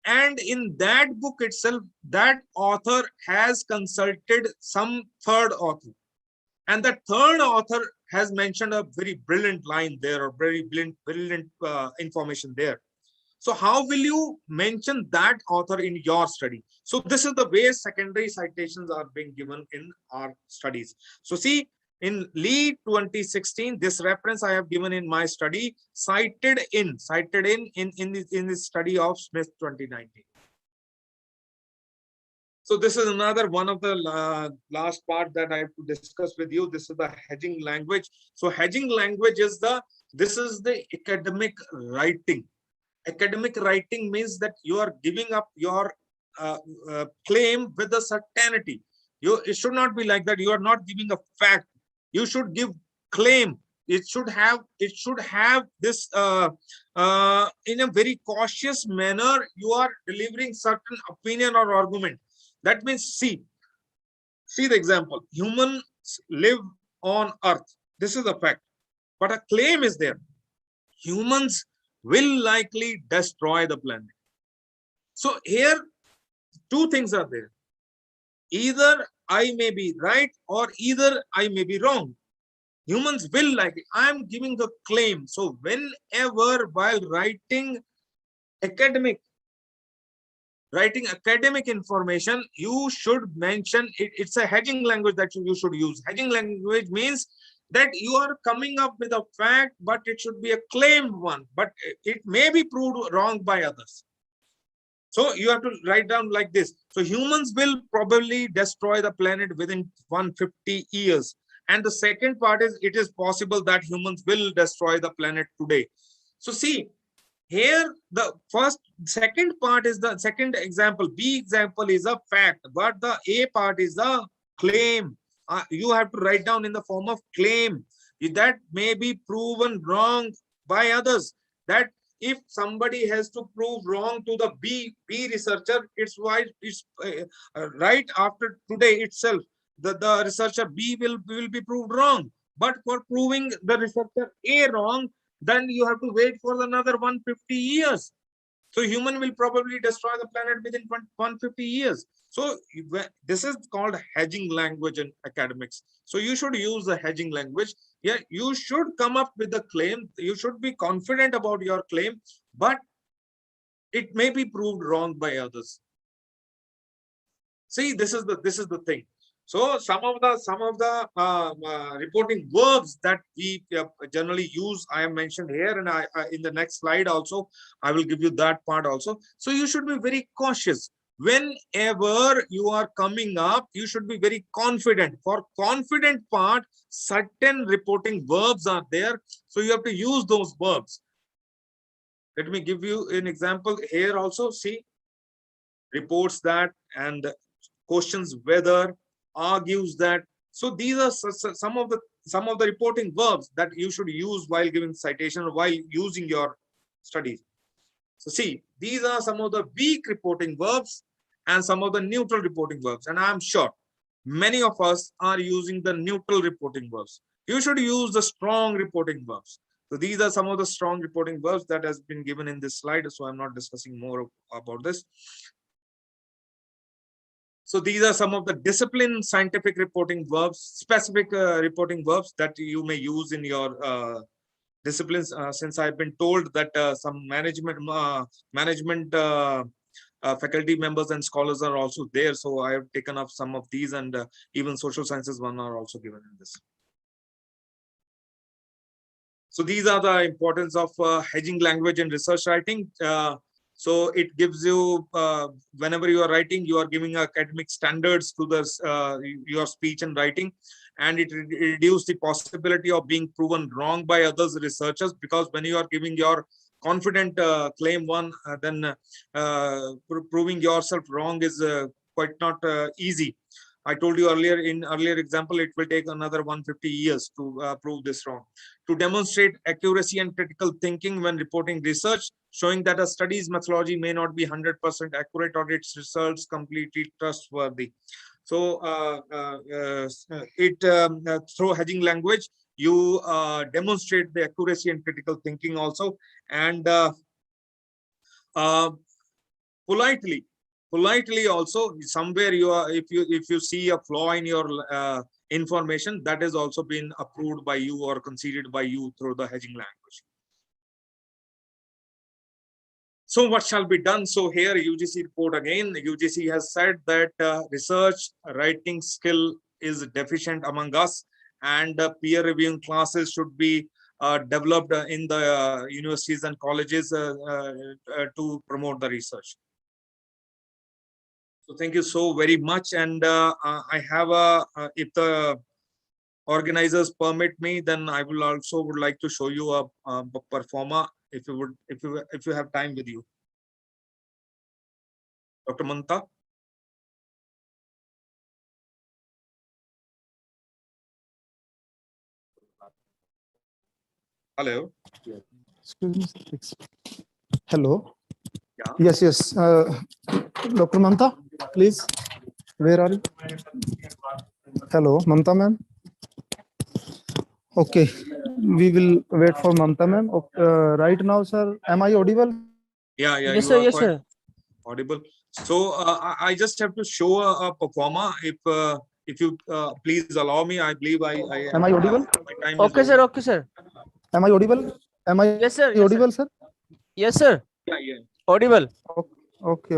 and in that book itself, that author has consulted some third author, and that third author has mentioned a very brilliant line there, or very brilliant information there. So how will you mention that author in your study? So this is the way secondary citations are being given in our studies. So see, in Lee 2016, this reference I have given in my study, cited in this study of Smith 2019. So this is another one of the last part that I have to discuss with you. This is the hedging language. So hedging language is this is the academic writing. Academic writing means that you are giving up your claim with a certainty. It should not be like that. You are not giving a fact. You should give claim. It should have this in a very cautious manner. You are delivering certain opinion or argument. That means, see the example. Humans live on Earth. This is a fact. But a claim is there. Humans will likely destroy the planet. So here, 2 things are there. Either I may be right or either I may be wrong. Humans will likely. I am giving the claim. So whenever while writing academic information, you should mention it. It's a hedging language that you should use. Hedging language means that you are coming up with a fact, but it should be a claimed one, but it may be proved wrong by others. So you have to write down like this. So humans will probably destroy the planet within 150 years. And the second part is, it is possible that humans will destroy the planet today. So see, here the second part is the second example. B example is a fact, but the A part is the claim. You have to write down in the form of claim that may be proven wrong by others. That if somebody has to prove wrong to the B researcher, it's why it's right after today itself, the researcher B will be proved wrong. But for proving the researcher A wrong, then you have to wait for another 150 years. So human will probably destroy the planet within 150 years. So this is called hedging language in academics. So you should use the hedging language. Yeah, you should come up with a claim. You should be confident about your claim, but it may be proved wrong by others. See, this is the thing. So some of the reporting verbs that we generally use, I have mentioned here, and I in the next slide also I will give you that part also. So you should be very cautious whenever you are coming up. You should be very confident. For confident part, certain reporting verbs are there, so you have to use those verbs. Let me give you an example here also. See, reports that, and questions whether, argues that. So these are some of the reporting verbs that you should use while giving citation or while using your studies. So see, these are some of the weak reporting verbs and some of the neutral reporting verbs, and I'm sure many of us are using the neutral reporting verbs. You should use the strong reporting verbs. So these are some of the strong reporting verbs that has been given in this slide, so I'm not discussing more about this. So these are some of the discipline scientific reporting verbs, specific reporting verbs that you may use in your disciplines. Since I've been told that some management faculty members and scholars are also there, so I have taken up some of these, and even social sciences one are also given in this. So these are the importance of hedging language in research writing. So it gives you, whenever you are writing, you are giving academic standards to your speech and writing, and it reduces the possibility of being proven wrong by others researchers, because when you are giving your confident claim one, then proving yourself wrong is quite not easy. I told you earlier, in earlier example, it will take another 150 years to prove this wrong. To demonstrate accuracy and critical thinking when reporting research, showing that a study's methodology may not be 100% accurate or its results completely trustworthy. So through hedging language, you demonstrate the accuracy and critical thinking also, and politely also, somewhere you are, if you see a flaw in your information, that has also been approved by you or conceded by you through the hedging language. So what shall be done? So here UGC report again, UGC has said that research writing skill is deficient among us, and peer reviewing classes should be developed in the universities and colleges to promote the research. So thank you so very much, and I have if the organizers permit me, then I will also would like to show you a performer, if you have time with you. Dr. Manta. Hello. Excuse me. Hello. Yeah. Yes. Dr. Manta, please. Where are you? Hello, Mamta ma'am. Okay, we will wait for Mamta ma'am. Right now, sir, am I audible? Yeah, Yes, you sir. are Yes, quite sir. audible. So I just have to show a performer. If you please allow me, I believe I Am I audible? my time is Okay, over. sir. Okay, sir. Am I audible? Am I Yes, sir. Yes, sir. audible, sir? Yes, sir. Yeah. Audible. Okay.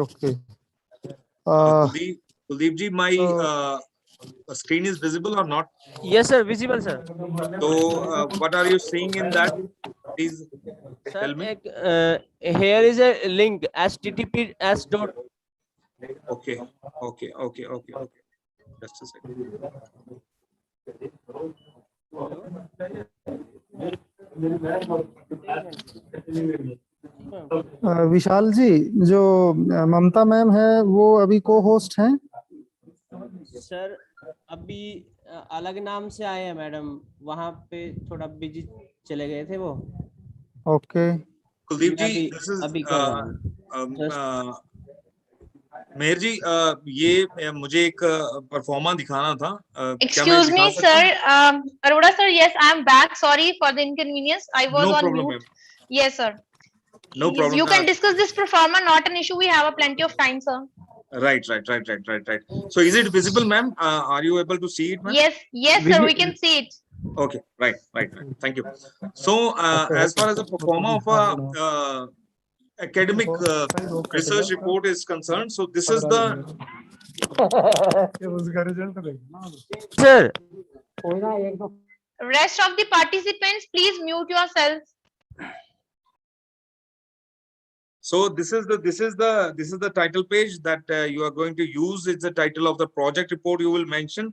Kuldeep ji, my screen is visible or not? Yes, sir. Visible, sir. So what are you seeing in that? Please Sir, tell me. here is a link https dot. Okay. Just a second. विशाल जी, जो ममता ma'am है वो अभी को host हैं? Sir अभी अलग नाम से आए हैं मैडम, वहाँ पे थोड़ा बिजी चले गए थे वो। ओके। कुलदीप मैं जी, this is अभी कर रहा हूँ। मेहर जी, ये मुझे एक परफॉर्मा दिखाना था, क्या मैं Excuse दिखा me, सकता sir. हूँ? Arora, sir. Yes, I am back. Sorry for the inconvenience. I was No on problem, mute. ma'am. Yes, sir. No problem. You can discuss this performer. Not an issue. We have a plenty of time, sir. Right. So is it visible, ma'am? Are you able to see it, ma'am? Yes, yes, sir. We can see it. Okay, right. Thank you. So, as far as the performer of a academic research report is concerned, so this is the sir Rest of the participants, please mute yourself. so this is the title page that you are going to use. It's the title of the project report you will mention,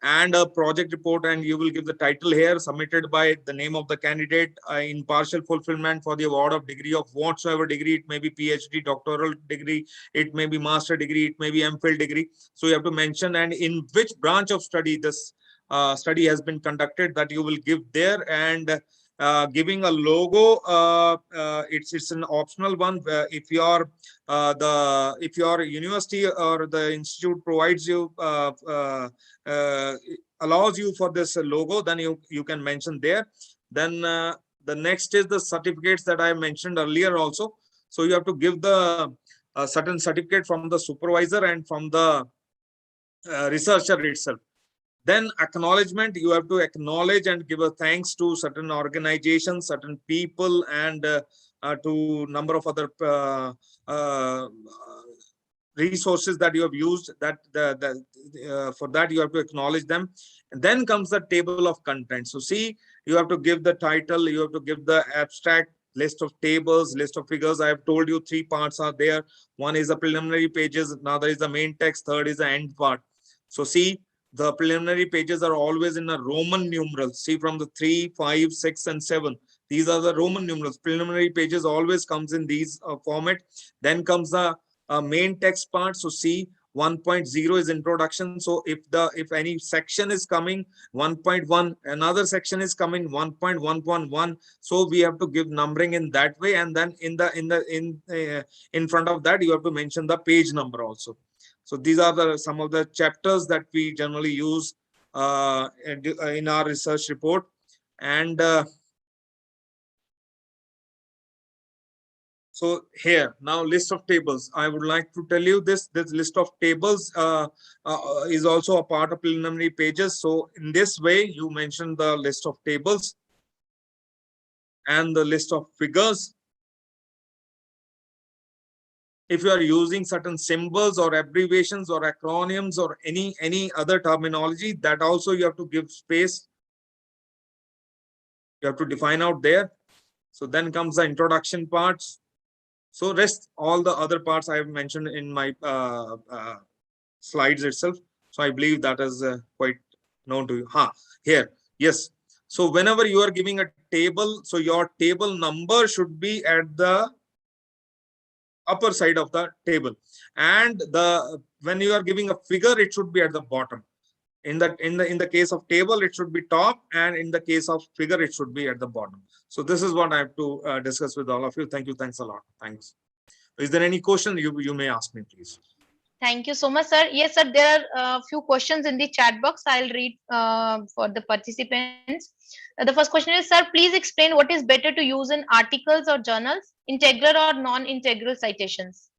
and a project report, and you will give the title here, submitted by the name of the candidate in partial fulfillment for the award of degree of whatsoever degree. It may be PhD, doctoral degree, it may be master degree, it may be MPhil degree. So you have to mention, and in which branch of study this study has been conducted, that you will give there. And giving a logo, it's an optional one. If your university or the institute provides you allows you for this logo, then you can mention there. Then the next is the certificates that I mentioned earlier also. So you have to give the certain certificate from the supervisor and from the researcher itself. Then acknowledgement, you have to acknowledge and give a thanks to certain organizations, certain people, and to number of other resources that you have used. For that you have to acknowledge them. And then comes the table of contents. So see, you have to give the title, you have to give the abstract, list of tables, list of figures. I have told you 3 parts are there. One is the preliminary pages, another is the main text, third is the end part. So see, the preliminary pages are always in a Roman numerals. See, from the 3, 5, 6, and 7. These are the Roman numerals. Preliminary pages always comes in these format. Then comes the main text part. So see, 1.0 is introduction. So if any section is coming, 1.1, another section is coming, 1.1.1. So we have to give numbering in that way. And then in front of that, you have to mention the page number also. So these are some of the chapters that we generally use in our research report. And so here now, list of tables. I would like to tell you this list of tables is also a part of preliminary pages. So in this way, you mention the list of tables and the list of figures. If you are using certain symbols or abbreviations or acronyms or any other terminology, that also you have to give space. You have to define out there. So then comes the introduction parts. So rest all the other parts I have mentioned in my slides itself. So I believe that is quite known to you. Here, yes. So whenever you are giving a table, so your table number should be at the upper side of the table, and when you are giving a figure, it should be at the bottom. In the case of table, it should be top, and in the case of figure, it should be at the bottom. So this is what I have to discuss with all of you. Thank you. Thanks a lot. Thanks. Is there any question you may ask me, please? Thank you so much, sir. Yes, sir. There are a few questions in the chat box. I'll read for the participants. The first question is, sir, please explain what is better to use in articles or journals, integral or non-integral citations.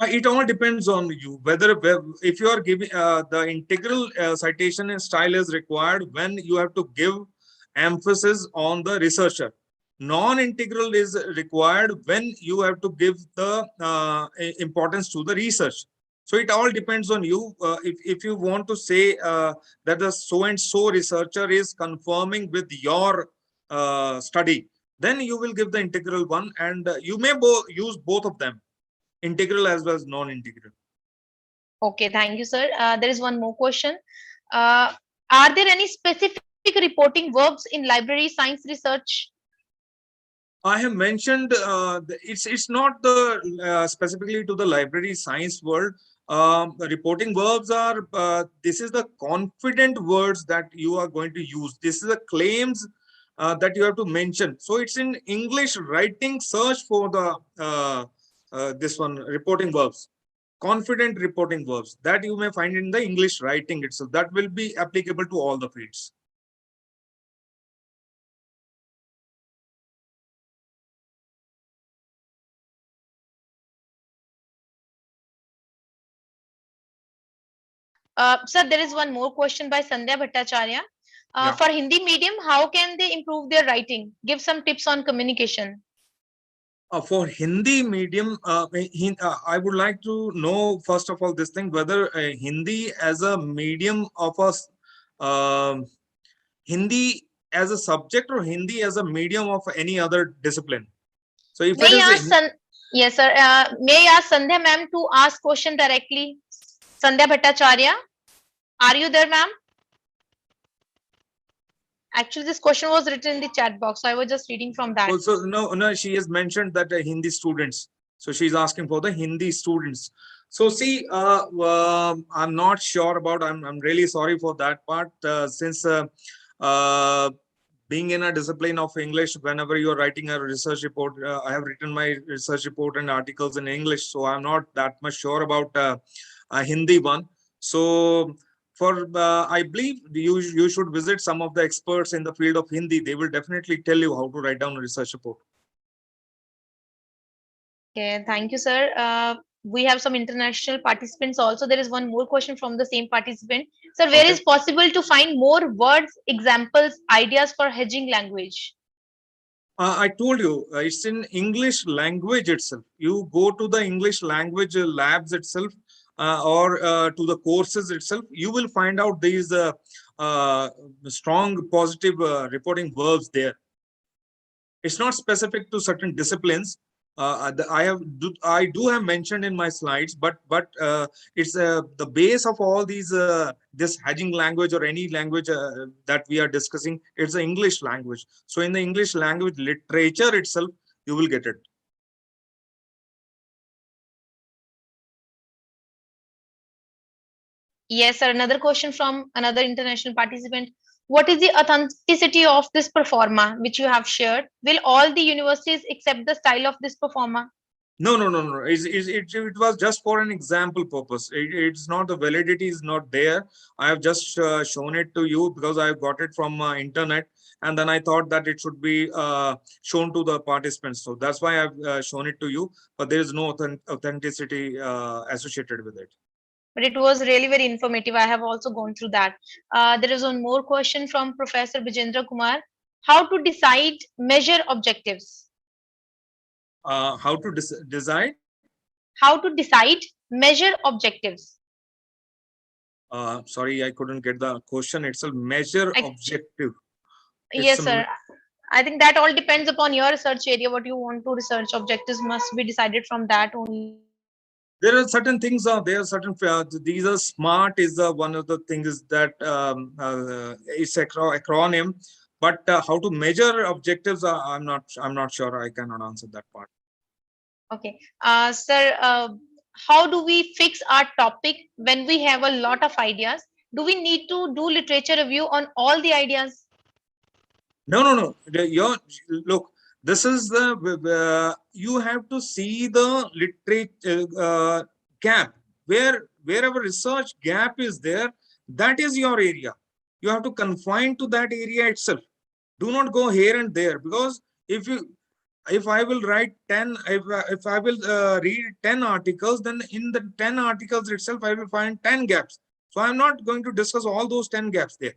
It all depends on you, whether if you are giving the integral citation style is required when you have to give emphasis on the researcher. Non-integral is required when you have to give the importance to the research. So it all depends on you. If you want to say that the so-and-so researcher is confirming with your study, then you will give the integral one, and you may use both of them, integral as well as non-integral. Okay, thank you, sir. There is one more question. Are there any specific reporting verbs in library science research? I have mentioned it's not the specifically to the library science world. Reporting verbs are this is the confident words that you are going to use. This is the claims that you have to mention. So it's in English writing. Search for the this one, reporting verbs, confident reporting verbs, that you may find in the English writing itself. That will be applicable to all the fields. Sir, there is one more question by Sandhya Bhattacharya. Yeah. For Hindi medium, how can they improve their writing? Give some tips on communication. For Hindi medium, I would like to know, first of all, this thing, whether Hindi as a medium of us, Hindi as a subject or Hindi as a medium of any other discipline. So if it is, Yes, sir. May I ask Sandhya ma'am to ask question directly? Sandhya Bhattacharya, are you there, ma'am? Actually, this question was written in the chat box, so I was just reading from that. also, no, she has mentioned that Hindi students. So she's asking for the Hindi students. So see, I'm not sure about, I'm really sorry for that part, since being in a discipline of English, whenever you're writing a research report, I have written my research report and articles in English, so I'm not that much sure about a Hindi one. So for I believe you should visit some of the experts in the field of Hindi. They will definitely tell you how to write down a research report. Okay, thank you, sir. We have some international participants also. There is one more question from the same participant. Sir, where Okay. is possible to find more words, examples, ideas for hedging language? I told you, it's in English language itself. You go to the English language labs itself, or to the courses itself, you will find out these strong positive reporting verbs there. It's not specific to certain disciplines. I do have mentioned in my slides, but it's the base of all these this hedging language or any language that we are discussing. It's the English language. So in the English language literature itself, you will get it. Yes, sir. Another question from another international participant. What is the authenticity of this performer which you have shared? Will all the universities accept the style of this performer? No. It was just for an example purpose. It's not, the validity is not there. I have just shown it to you because I got it from internet, and then I thought that it should be shown to the participants. So that's why I've shown it to you, but there is no authenticity associated with it. But it was really very informative. I have also gone through that. There is one more question from Professor Vijendra Kumar. How to decide, measure objectives? How to decide? How to decide, measure objectives? Sorry, I couldn't get the question itself. Measure objective. Yes, sir. I think that all depends upon your research area, what you want to research. Objectives must be decided from that only. There are certain things, there are certain, these are SMART is one of the things that it's acronym, but how to measure objectives, I'm not sure. I cannot answer that part. Okay. Sir, how do we fix our topic when we have a lot of ideas? Do we need to do literature review on all the ideas? No. Look, this is the, you have to see the literature gap. Wherever research gap is there, that is your area. You have to confine to that area itself. Do not go here and there, because if I will write 10, if I will read 10 articles, then in the 10 articles itself, I will find 10 gaps. So I'm not going to discuss all those 10 gaps there.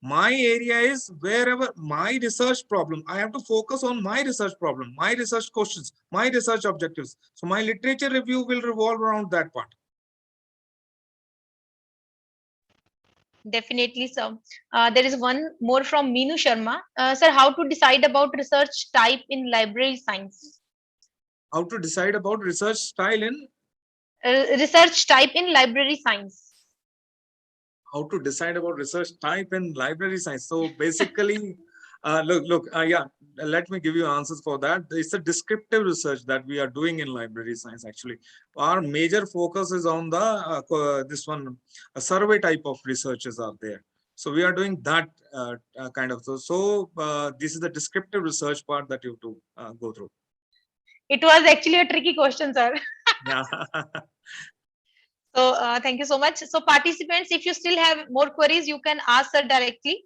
My area is wherever my research problem, I have to focus on my research problem, my research questions, my research objectives. So my literature review will revolve around that part. Definitely, sir. There is one more from Meenu Sharma. Sir, how to decide about research type in library science? How to decide about research style in? Research type in library science. how to decide about research type in library science. So basically, yeah, let me give you answers for that. It's a descriptive research that we are doing in library science. Actually, our major focus is on the this one, a survey type of researches are there. So we are doing that kind of. This is the descriptive research part that you have to go through. It was actually a tricky question, sir. Yeah. So thank you so much. So participants, if you still have more queries, you can ask sir directly.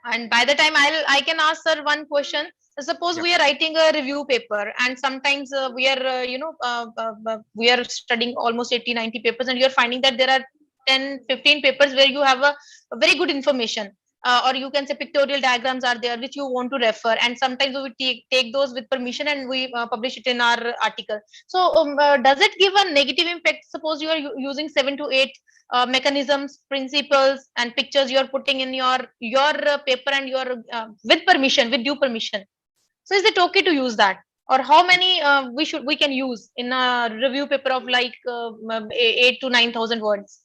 And by the time I can ask sir one question. Suppose Yeah. we are writing a review paper, and sometimes we are we are studying almost 80-90 papers, and you are finding that there are 10-15 papers where you have a very good information, or you can say pictorial diagrams are there which you want to refer, and sometimes we take those with permission and we publish it in our article. So does it give a negative impact? Suppose you are using 7 to 8 mechanisms, principles, and pictures you are putting in your paper, and your with permission, with due permission. So is it okay to use that, or how many we can use in a review paper of like 8 to 9,000 words?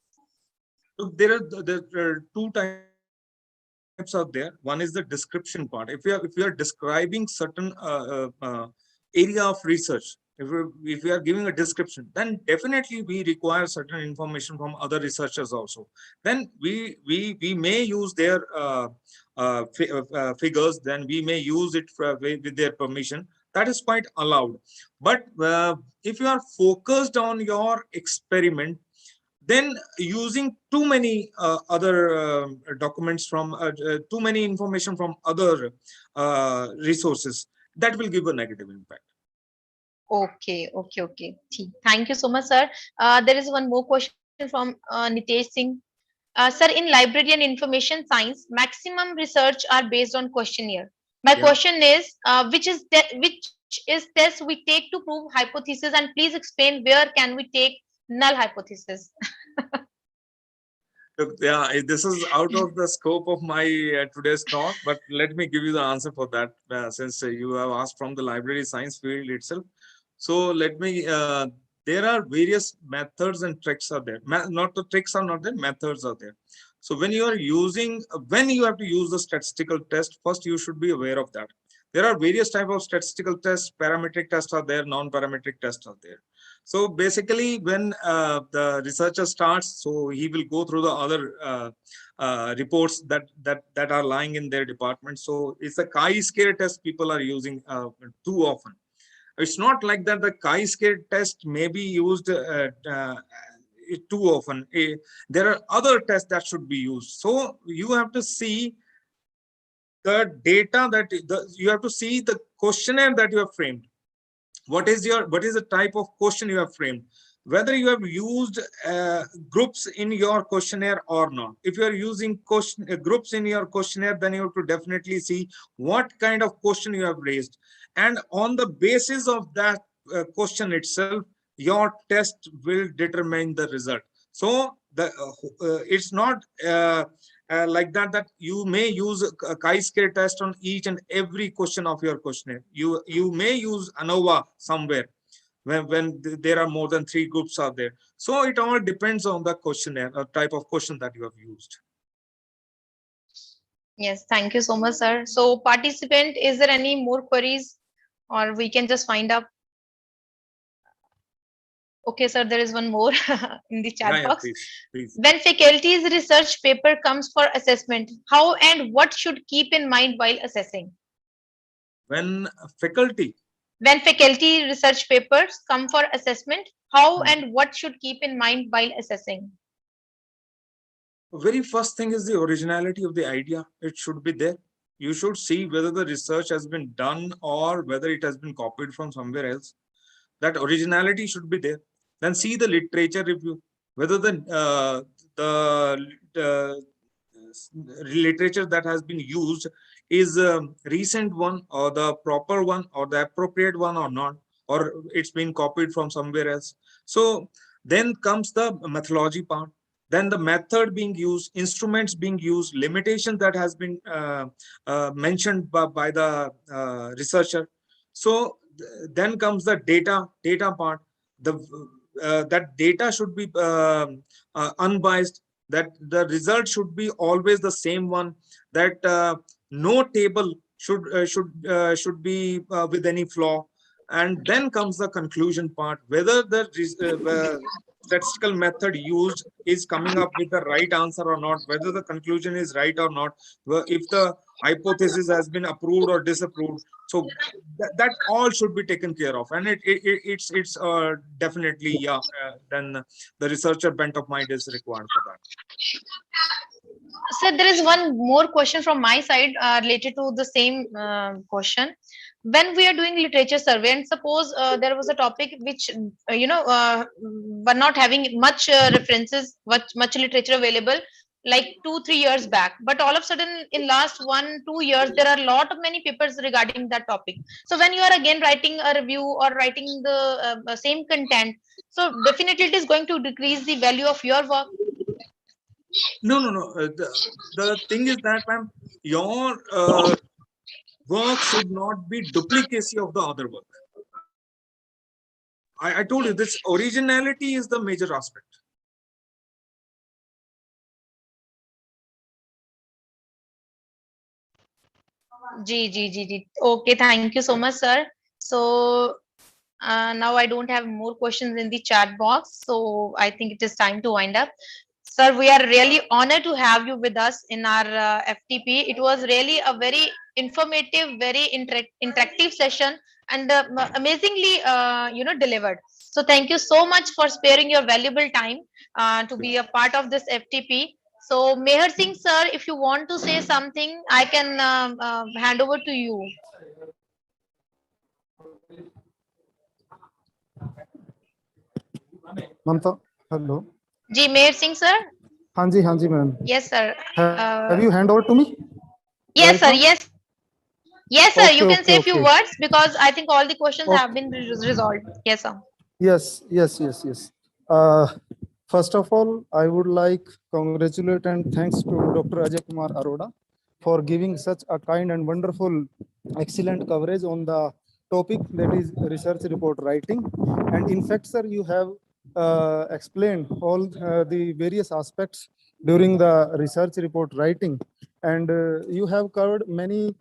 So there are two types out there. One is the description part. If you are describing certain area of research, if we are giving a description, then definitely we require certain information from other researchers also. Then we may use their figures. Then we may use it with their permission. That is quite allowed. But if you are focused on your experiment, then using too many other documents from too many information from other resources, that will give a negative impact. Okay. Thank you so much, sir. There is one more question from Nitesh Singh. Sir, in librarian information science, maximum research are based on questionnaire. My Yeah. question is, which is test we take to prove hypothesis, and please explain where can we take null hypothesis. Look, yeah, this is out of the scope of my today's talk, but let me give you the answer for that, since you have asked from the library science field itself. So let me, there are various methods and tricks are there. Not the tricks are not there, methods are there. So when you are using, when you have to use the statistical test, first you should be aware of that. There are various types of statistical tests, parametric tests are there, non-parametric tests are there. So basically, when the researcher starts, so he will go through the other reports that are lying in their department. So it's a chi-square test people are using too often. It's not like that. The chi-square test may be used too often. There are other tests that should be used. So you have to see the data that you have to see the questionnaire that you have framed. What is the type of question you have framed, whether you have used groups in your questionnaire or not. If you are using groups in your questionnaire, then you have to definitely see what kind of question you have raised, and on the basis of that question itself, your test will determine the result. So it's not like that you may use a chi-square test on each and every question of your questionnaire. You may use ANOVA somewhere when there are more than 3 groups are there. So it all depends on the questionnaire, type of question that you have used. Yes, thank you so much, sir. So participant, is there any more queries, or we can just find out? Okay, sir, there is one more in the chat box. Please. When faculty's research paper comes for assessment, how and what should keep in mind while assessing? When faculty Research papers come for assessment, how and what should keep in mind while assessing? Very first thing is the originality of the idea. It should be there. You should see whether the research has been done or whether it has been copied from somewhere else. That originality should be there. Then see the literature review, whether the literature that has been used is a recent one or the proper one or the appropriate one or not, or it's been copied from somewhere else. So then comes the methodology part, then the method being used, instruments being used, limitations that has been mentioned by the researcher. So then comes the data part. That data should be unbiased. that the result should be always the same one, that no table should be with any flaw. And then comes the conclusion part, whether the statistical method used is coming up with the right answer or not, whether the conclusion is right or not, if the hypothesis has been approved or disapproved. So that all should be taken care of, and it's definitely, yeah, then the researcher bent of mind is required for that. Sir, there is one more question from my side related to the same question. When we are doing literature survey, and suppose there was a topic which were not having much references, much literature available, like 2-3 years back, but all of a sudden in last 1-2 years there are a lot of many papers regarding that topic. So when you are again writing a review or writing the same content, so definitely it is going to decrease the value of your work. No. The thing is that, ma'am, your work should not be duplicacy of the other work. I told you this originality is the major aspect. Ji. Okay, thank you so much, sir. So now I don't have more questions in the chat box, so I think it is time to wind up. Sir, we are really honored to have you with us in our FTP. It was really a very informative, very interactive session, and amazingly, delivered. So thank you so much for sparing your valuable time to be a part of this FTP. So Meher Singh, sir, if you want to say something, I can hand over to you. Mamata, hello. Ji, Meher Singh, sir. हाँ जी ma'am. Yes, sir. Have you hand over to me? Yes, Right sir. now? Yes, sir. You can say a few Okay. words because I think all the questions Okay. have been resolved. Yes, sir. Yes. First of all, I would like congratulate and thanks to Dr. Ajay Kumar Arora for giving such a kind and wonderful, excellent coverage on the topic, that is research report writing. And in fact, sir, you have explained all the various aspects during the research report writing, and you have covered many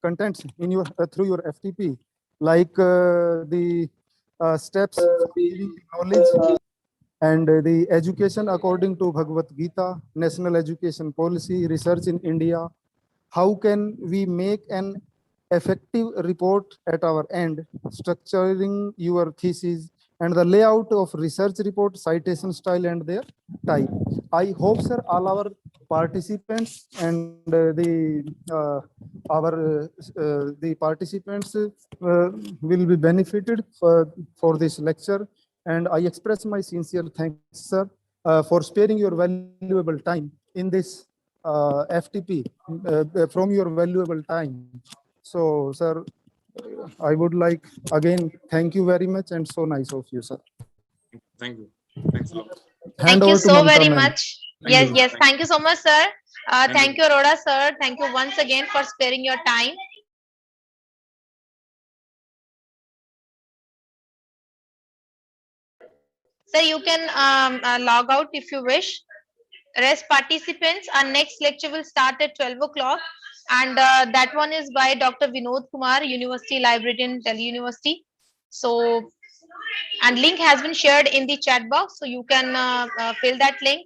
contents in your through your FTP, like the steps for giving knowledge, and the education according to Bhagavad Gita, national education policy, research in India. How can we make an effective report at our end, structuring your thesis, and the layout of research report, citation style and their type. I hope, sir, all our participants and the participants will be benefited for this lecture. And I express my sincere thanks, sir, for sparing your valuable time in this FTP from your valuable time. So, sir, I would like again thank you very much, and so nice of you, sir. Thank you. Thanks a lot. Hand Thank you over to so Mamta, very ma'am. much. Thank you. Yes. Thank you so much, sir. Thank Thank you, Arora, sir. Thank you once again for sparing your time. Sir, you can log out if you wish. Rest participants, our next lecture will start at 12 o'clock, and that one is by Dr. Vinod Kumar, University Librarian, Delhi University. So, and link has been shared in the chat box, so you can fill that link.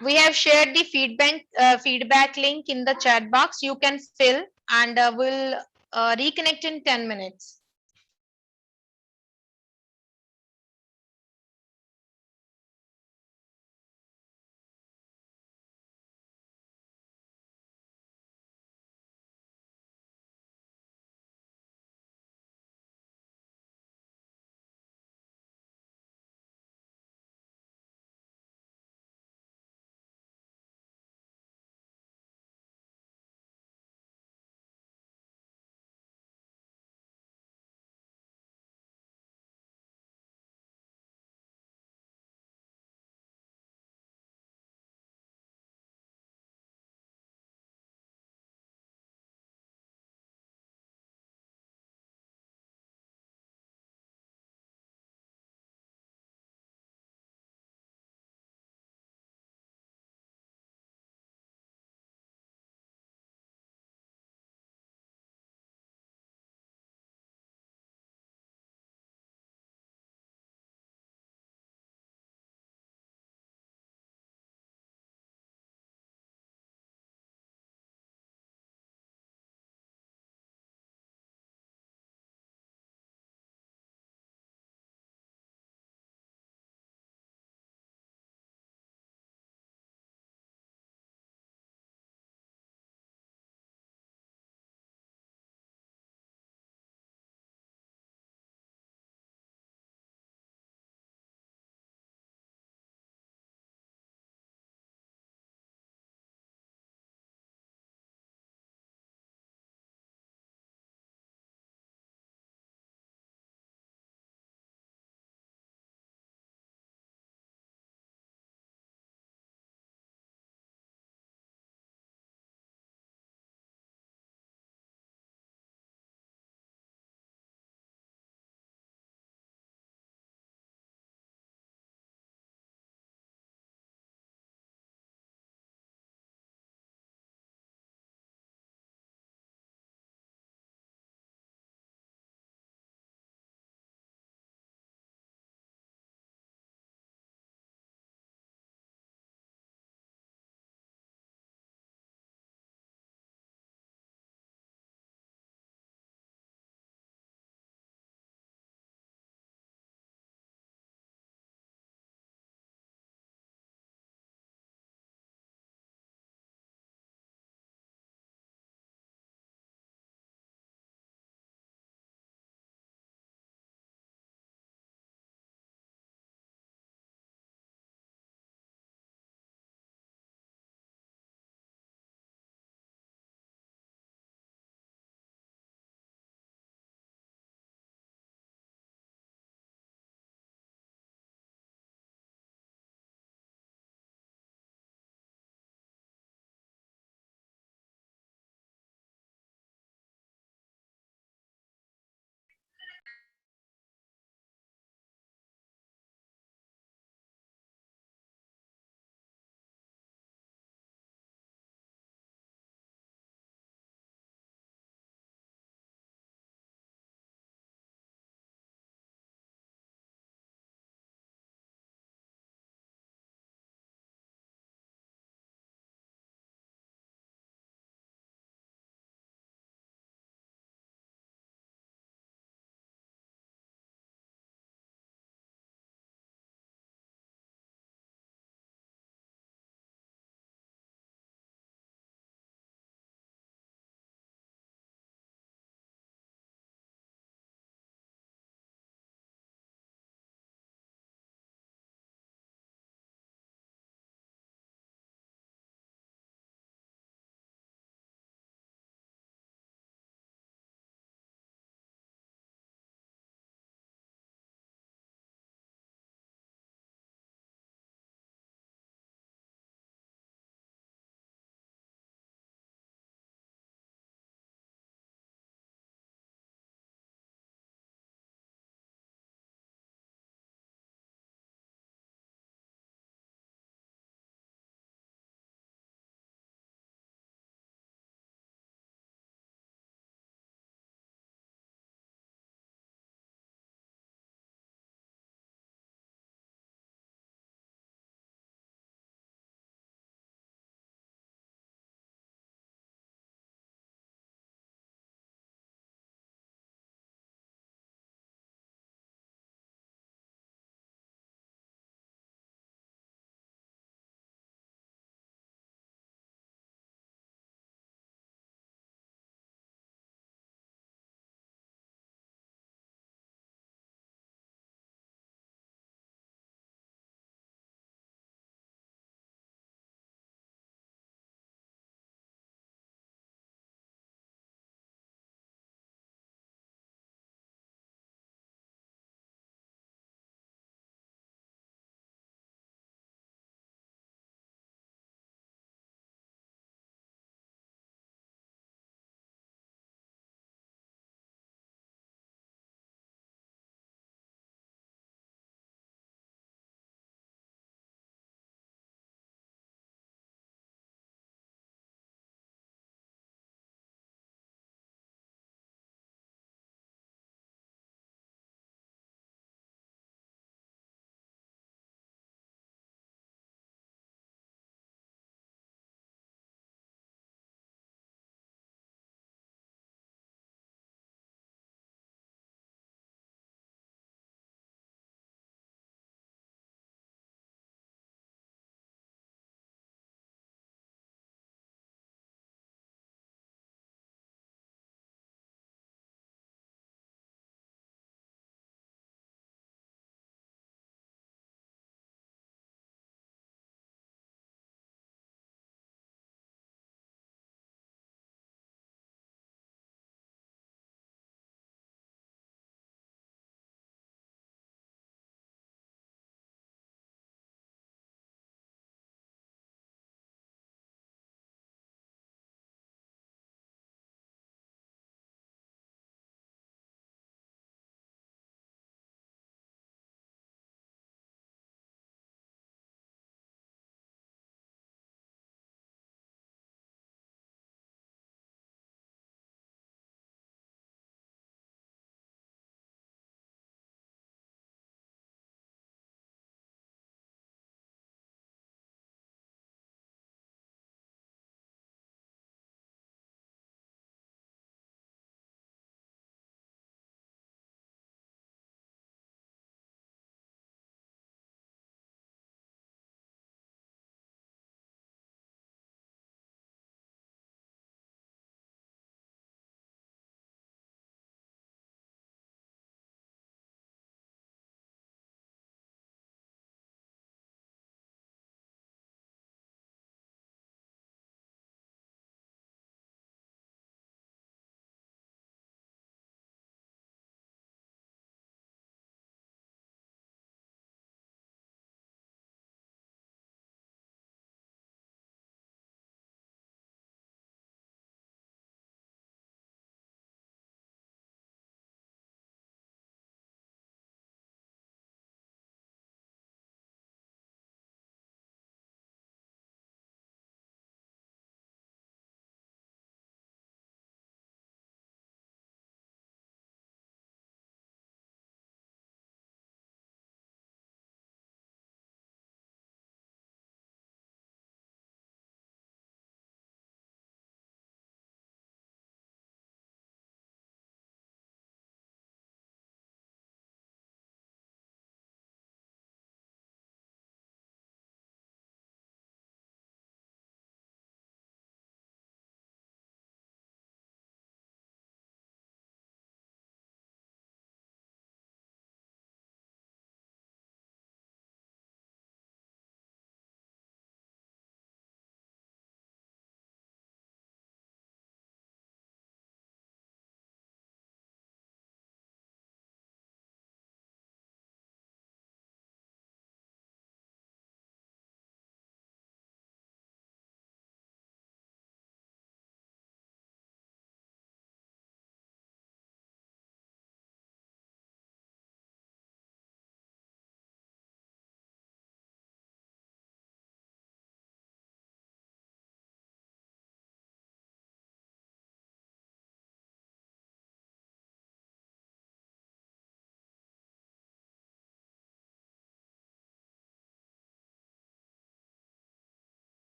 We have shared the feedback link in the chat box. You can fill, and we'll reconnect in 10 minutes.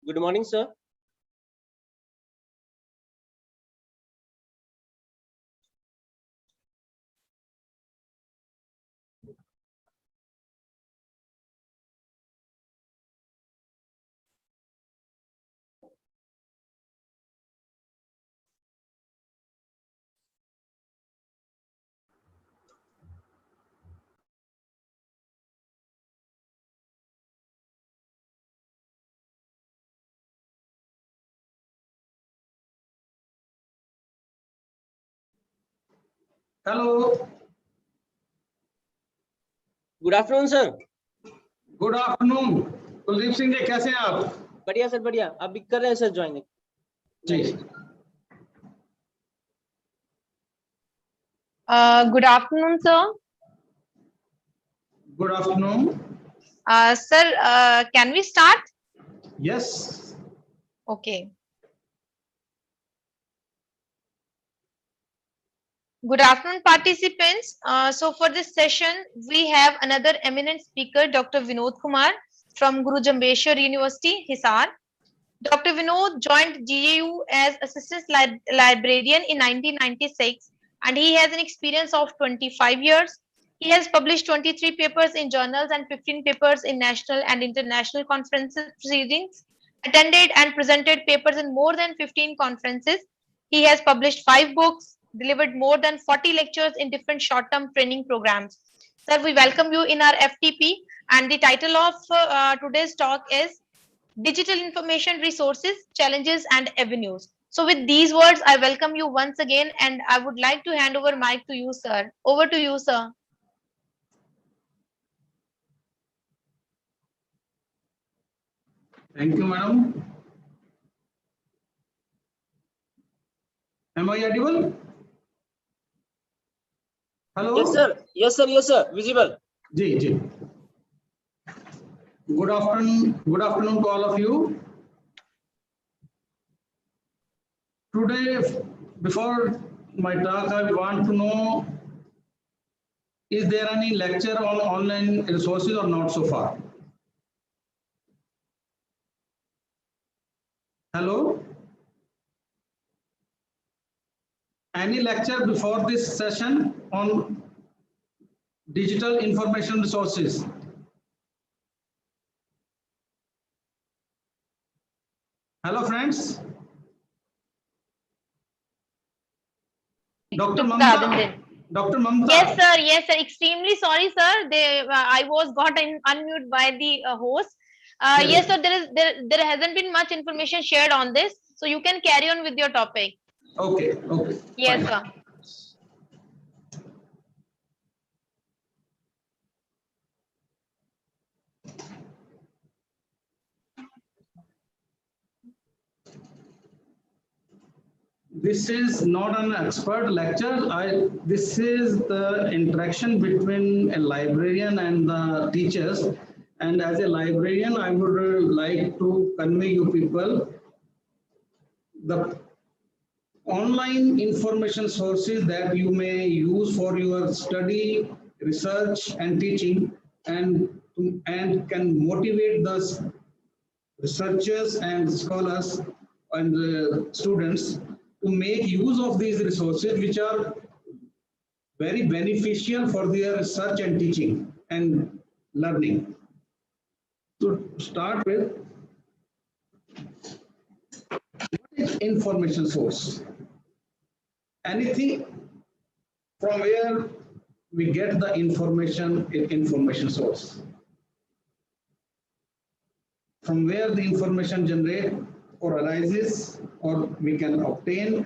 Good morning, sir. Hello, Good afternoon, sir. Good afternoon. Kuldeep Singh ji, कैसे हैं आप? बढ़िया sir, बढ़िया। अभी कर रहे हैं sir joining. जी, Good afternoon, sir. Good afternoon. Sir, can we start? Yes, Okay. Good afternoon, participants. So for this session, we have another eminent speaker, Dr. Vinod Kumar from Guru Jambeshwar University, Hisar. Dr. Vinod joined GAU as assistant librarian in 1996, and he has an experience of 25 years. He has published 23 papers in journals and 15 papers in national and international conferences proceedings, attended and presented papers in more than 15 conferences. He has published 5 books, delivered more than 40 lectures in different short-term training programs. Sir, we welcome you in our FTP, and the title of today's talk is Digital Information Resources, Challenges and Avenues. So with these words, I welcome you once again, and I would like to hand over mic to you, sir. Over to you, sir. Thank you madam. Am I audible? Hello, Yes, sir. Yes, sir. Yes, sir. Visible. जी जी। Good afternoon to all of you. Today, before my talk, I want to know, is there any lecture on online resources or not so far? Hello? Any lecture before this session on digital information resources? Hello, friends. Dr. Mamta. Dr. Mamta. Yes, sir. Yes, sir. Extremely sorry, sir. I was got unmute by the host. Yes, sir. There hasn't been much information shared on this, so you can carry on with your topic. Okay, okay. Yes, fine. sir. This is not an expert lecture. This is the interaction between a librarian and the teachers. And as a librarian, I would like to convey you people the online information sources that you may use for your study, research, and teaching, and can motivate the researchers and scholars and students to make use of these resources, which are very beneficial for their research and teaching and learning. To start with, what is information source? Anything from where we get the information source. From where the information generate or arises, or we can obtain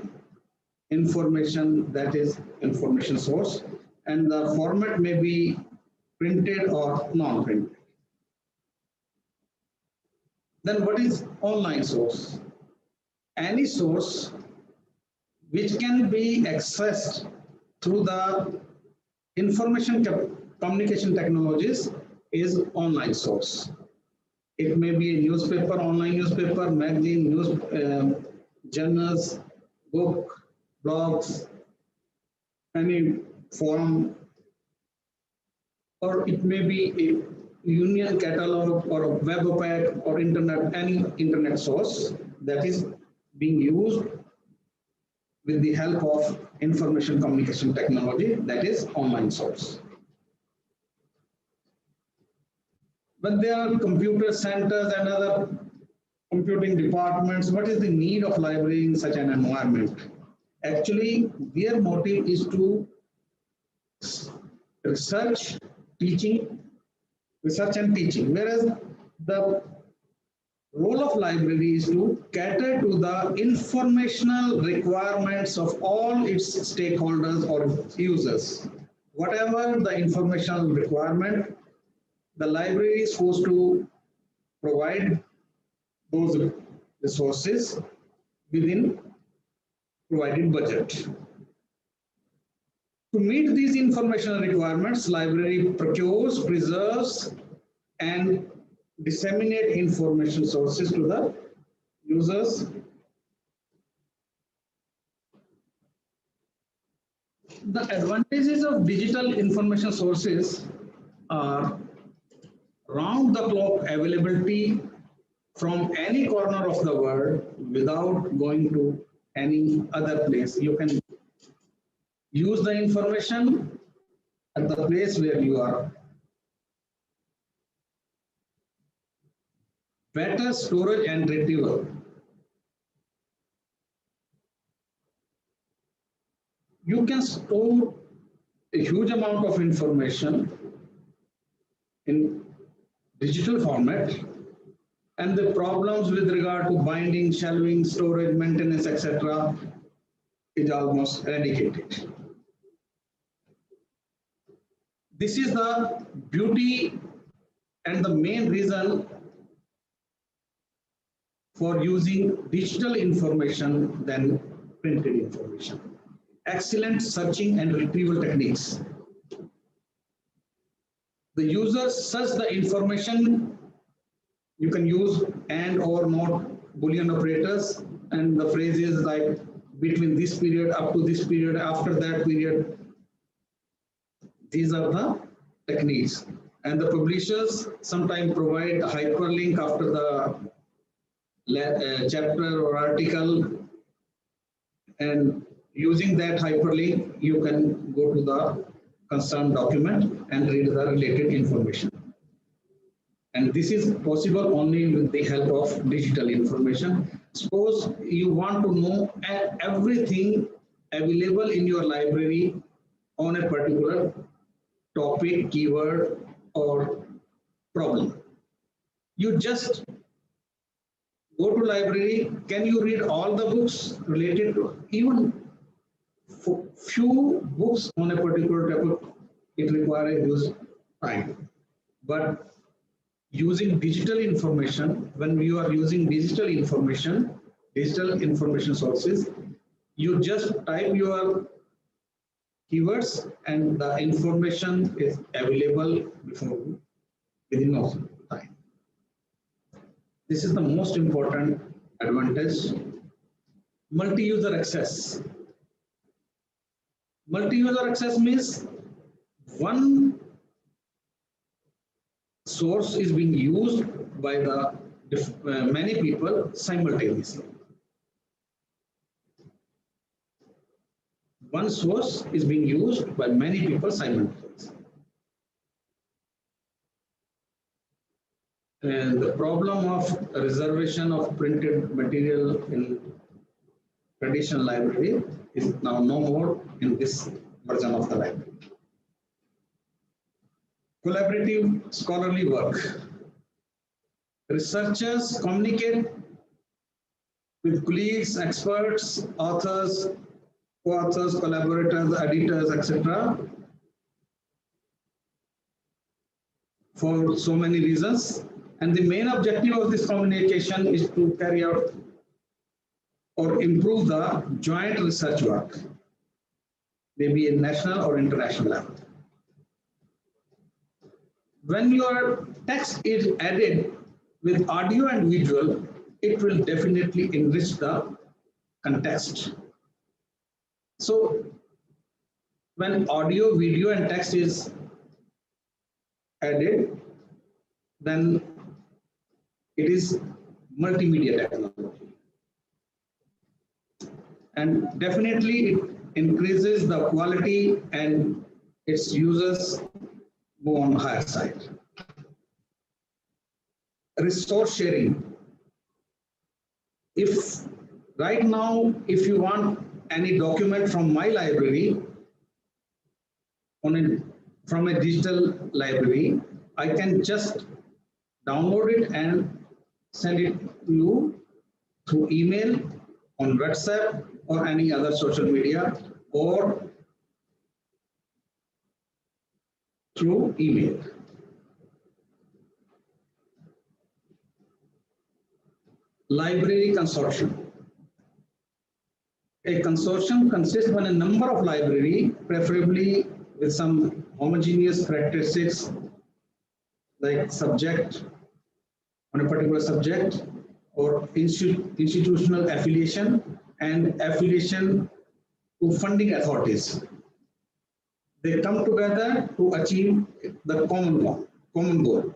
information, that is information source, and the format may be printed or non-printed. Then what is online source? Any source which can be accessed through the information communication technologies is online source. It may be a newspaper, online newspaper, magazine, journals, book, blogs, any forum, or it may be union catalog or a web pack or internet, any internet source that is being used with the help of information communication technology, that is online source. But there are computer centers and other computing departments. What is the need of library in such an environment? Actually, their motive is to research, research and teaching, whereas the role of library is to cater to the informational requirements of all its stakeholders or users. Whatever the informational requirement, the library is supposed to provide those resources within provided budget. To meet these informational requirements, library procures, preserves, and disseminate information sources to the users. The advantages of digital information sources are round-the-clock availability from any corner of the world without going to any other place. You can use the information at the place where you are. Better storage and retrieval. You can store a huge amount of information in digital format, and the problems with regard to binding, shelving, storage, maintenance, etc. is almost eradicated. This is the beauty and the main reason for using digital information than printed information. Excellent searching and retrieval techniques. The users search the information. You can use and or not Boolean operators, and the phrases like between this period, up to this period, after that period. These are the techniques. And the publishers sometimes provide a hyperlink after the chapter or article, and using that hyperlink, you can go to the concerned document and read the related information. And this is possible only with the help of digital information. Suppose you want to know everything available in your library on a particular topic, keyword, or problem. You just go to library. Can you read all the books related to even few books on a particular topic? It requires a huge time. But using digital information, when you are using digital information sources, you just type your keywords and the information is available within no time. This is the most important advantage. Multi-user access. Multi-user access means one source is being used by the many people simultaneously. One source is being used by many people simultaneously. And the problem of reservation of printed material in traditional library is now no more in this version of the library. Collaborative scholarly work. Researchers communicate with colleagues, experts, authors, co-authors, collaborators, editors, etc. for so many reasons. And the main objective of this communication is to carry out or improve the joint research work, maybe in national or international level. When your text is added with audio and visual, it will definitely enrich the context. So when audio, video, and text is added, then it is multimedia technology. And definitely it increases the quality and its users go on the higher side. Resource sharing. If right now, if you want any document from my library from a digital library, I can just download it and send it to you through email, on WhatsApp, or any other social media, or through email. Library consortium. A consortium consists of a number of libraries, preferably with some homogeneous characteristics like subject on a particular subject, or institutional affiliation and affiliation to funding authorities. They come together to achieve the common goal.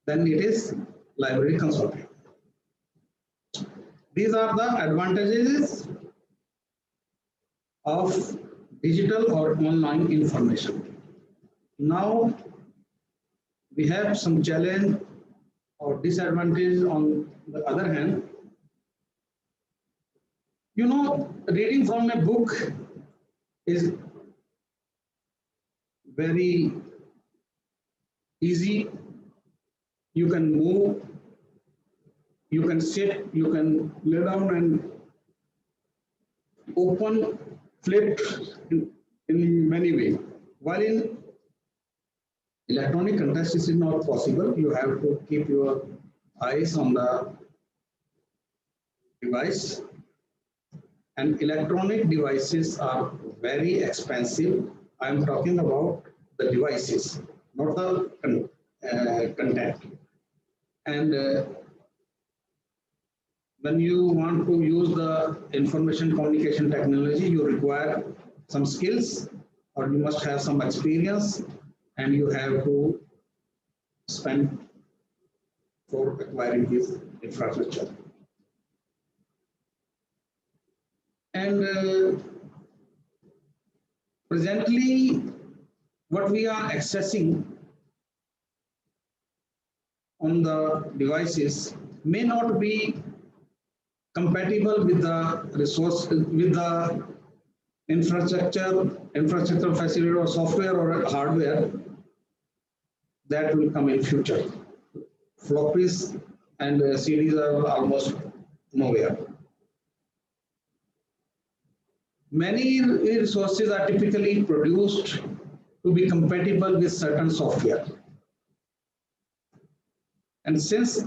Then it is library consortium. These are the advantages of digital or online information. Now we have some challenge or disadvantage on the other hand. You know, reading from a book is very easy. You can move, you can sit, you can lay down and open, flip in many ways. While in electronic context, this is not possible. You have to keep your eyes on the device. And electronic devices are very expensive. I'm talking about the devices, not the content. And when you want to use the information communication technology, you require some skills, or you must have some experience, and you have to spend for acquiring this infrastructure. And presently, what we are accessing on the devices may not be compatible with the resource, with the infrastructure facility or software or hardware that will come in future. Floppies and CDs are almost nowhere. Many resources are typically produced to be compatible with certain software. And since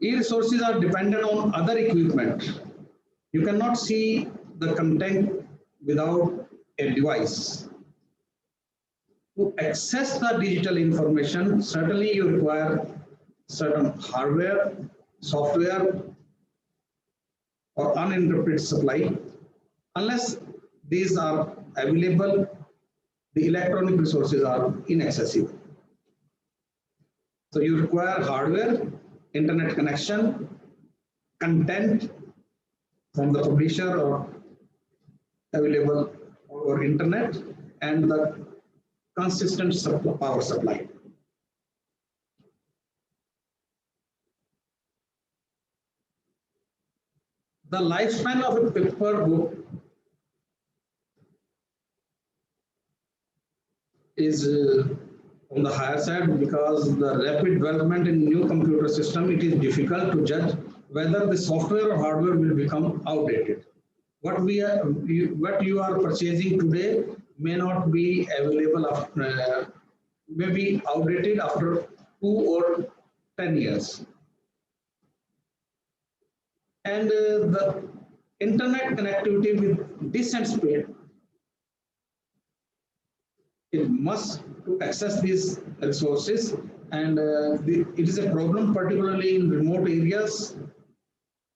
e-resources are dependent on other equipment, you cannot see the content without a device. To access the digital information, certainly you require certain hardware, software, or uninterrupted supply. Unless these are available, the electronic resources are inaccessible. So you require hardware, internet connection, content from the publisher or available over internet, and the consistent power supply. The lifespan of a paper book is on the higher side because the rapid development in new computer system, it is difficult to judge whether the software or hardware will become outdated. What you are purchasing today may not be available after, may be outdated after 2 or 10 years. And the internet connectivity with decent speed, it must to access these resources, and it is a problem particularly in remote areas,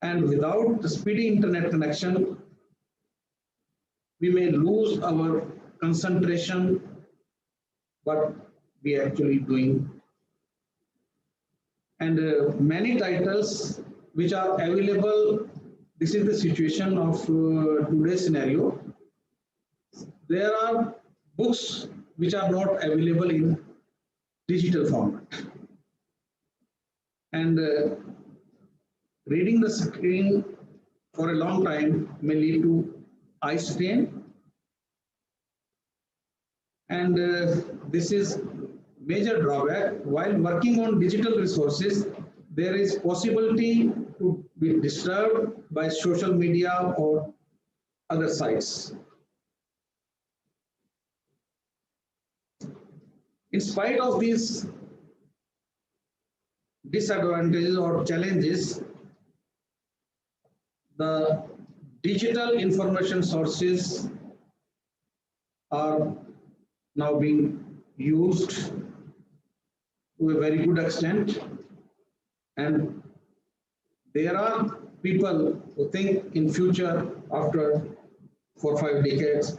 and without the speedy internet connection we may lose our concentration what we are actually doing and many titles which are available. This is the situation of today's scenario. There are books which are not available in digital format, and reading the screen for a long time may lead to eye strain, and this is major drawback. While working on digital resources, there is possibility to be disturbed by social media or other sites. In spite of these disadvantages or challenges, the digital information sources are now being used to a very good extent, and there are people who think in future, after 4 or 5 decades,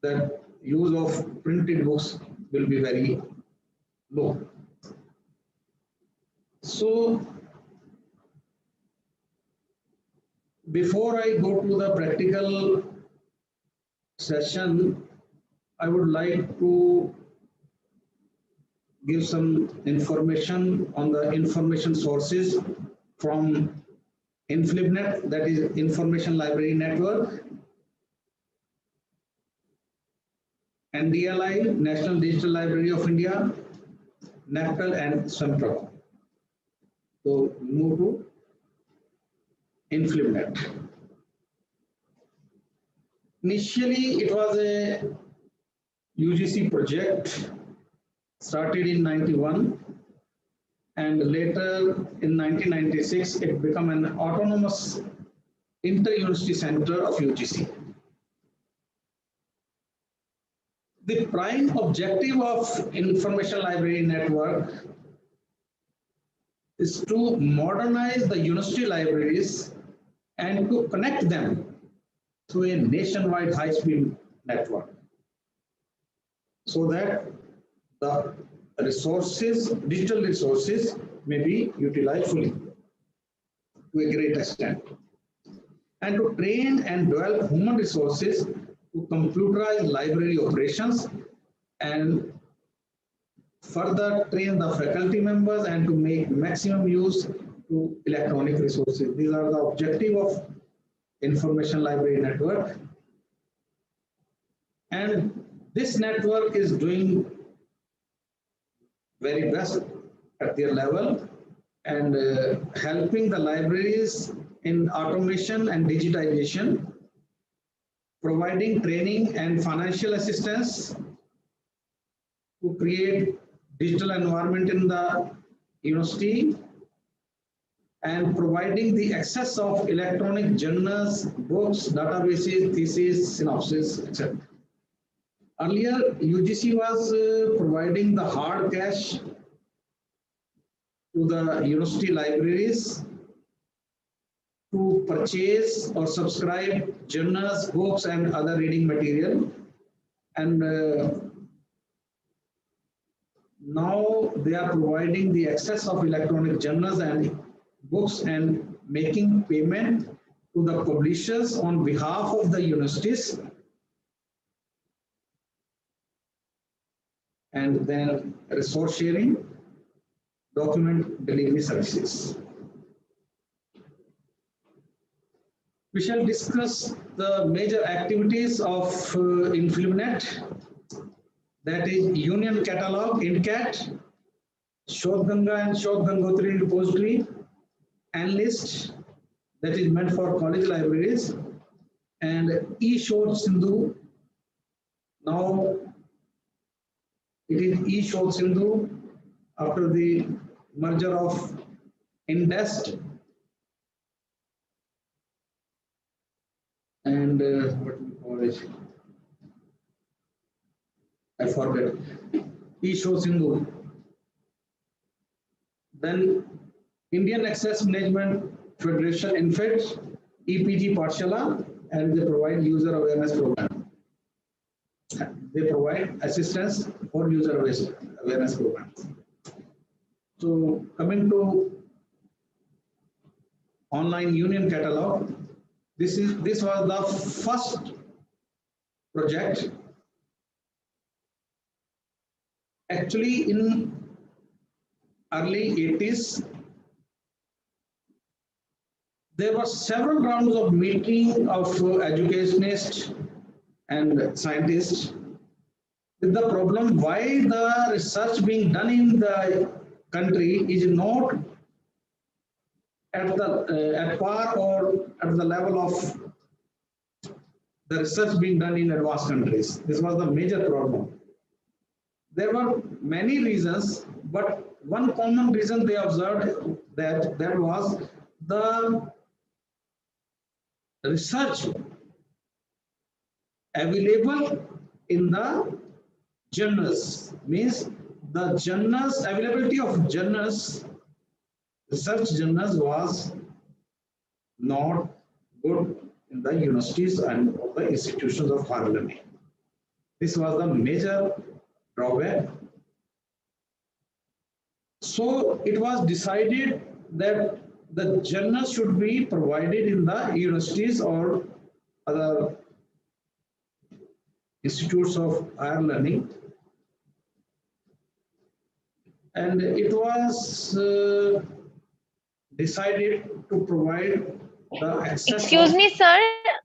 that use of printed books will be very low. So before I go to the practical session, I would like to give some information on the information sources from InflibNet, that is Information Library Network, NDLI, National Digital Library of India, NAPTL, and SEMTRO. So move to InflibNet. Initially, it was a UGC project started in 91, and later in 1996 it became an autonomous inter-university center of UGC. The prime objective of Information Library Network is to modernize the university libraries and to connect them to a nationwide high-speed network, so that the resources, digital resources, may be utilized fully to a great extent, and to train and develop human resources to computerize library operations and further train the faculty members and to make maximum use to electronic resources. These are the objective of Information Library Network, and this network is doing very best at their level, and helping the libraries in automation and digitization, providing training and financial assistance to create digital environment in the university, and providing the access of electronic journals, books, databases, theses, synopsis, etc. Earlier, UGC was providing the hard cash to the university libraries to purchase or subscribe journals, books, and other reading material. And now they are providing the access of electronic journals and books and making payment to the publishers on behalf of the universities, and then resource sharing, document delivery services. We shall discuss the major activities of InflibNet, that is Union Catalog, INCAT, Shodhganga and Shodhgangotri repository, Enlist, that is meant for college libraries, and eShodh Sindhu. Now it is eShodh Sindhu after the merger of Indest and what we call it, I forget, eShodh Sindhu. Then Indian Access Management Federation, INFED, EPG Pathshala, and they provide user awareness program. They provide assistance for user awareness programs. So coming to online union catalog, this was the first project. Actually, in early 80s, there were several rounds of meeting of educationists and scientists with the problem why the research being done in the country is not at par or at the level of the research being done in advanced countries. This was the major problem. There were many reasons, but one common reason they observed that was the research available in the journals, means the journals, availability of journals, research journals was not good in the universities and the institutions of higher learning. This was the major drawback. So it was decided that the journals should be provided in the universities or other institutes of higher learning. And it was decided to provide the access. Excuse me, sir.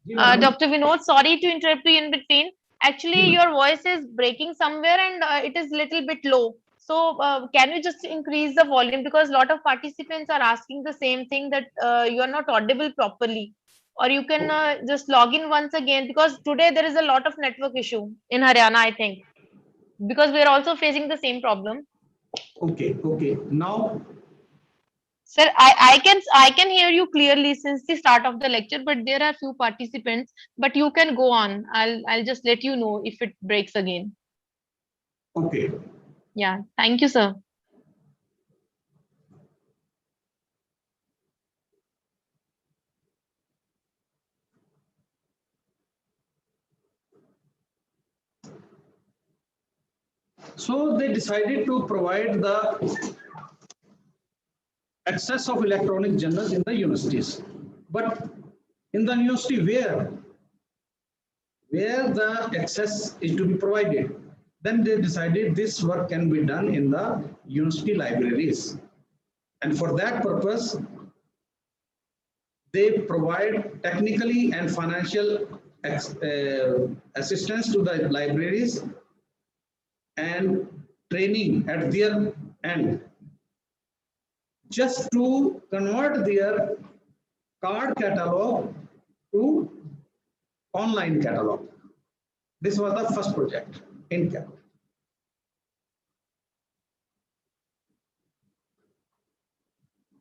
Dr. Vinod, sorry to interrupt you in between. Actually, your voice is breaking somewhere and it is little bit low. So can you just increase the volume, because a lot of participants are asking the same thing, that you are not audible properly. Or you can just log in once again, because today there is a lot of network issue in Haryana, I think, because we are also facing the same problem. Okay. Now, Sir, I can hear you clearly since the start of the lecture, but there are few participants. But you can go on. I'll just let you know if it breaks again. okay. Yeah, thank you, sir. So they decided to provide the access of electronic journals in the universities. But in the university where the access is to be provided, then they decided this work can be done in the university libraries. And for that purpose, they provide technically and financial assistance to the libraries and training at their end, just to convert their card catalog to online catalog. This was the first project in CAP.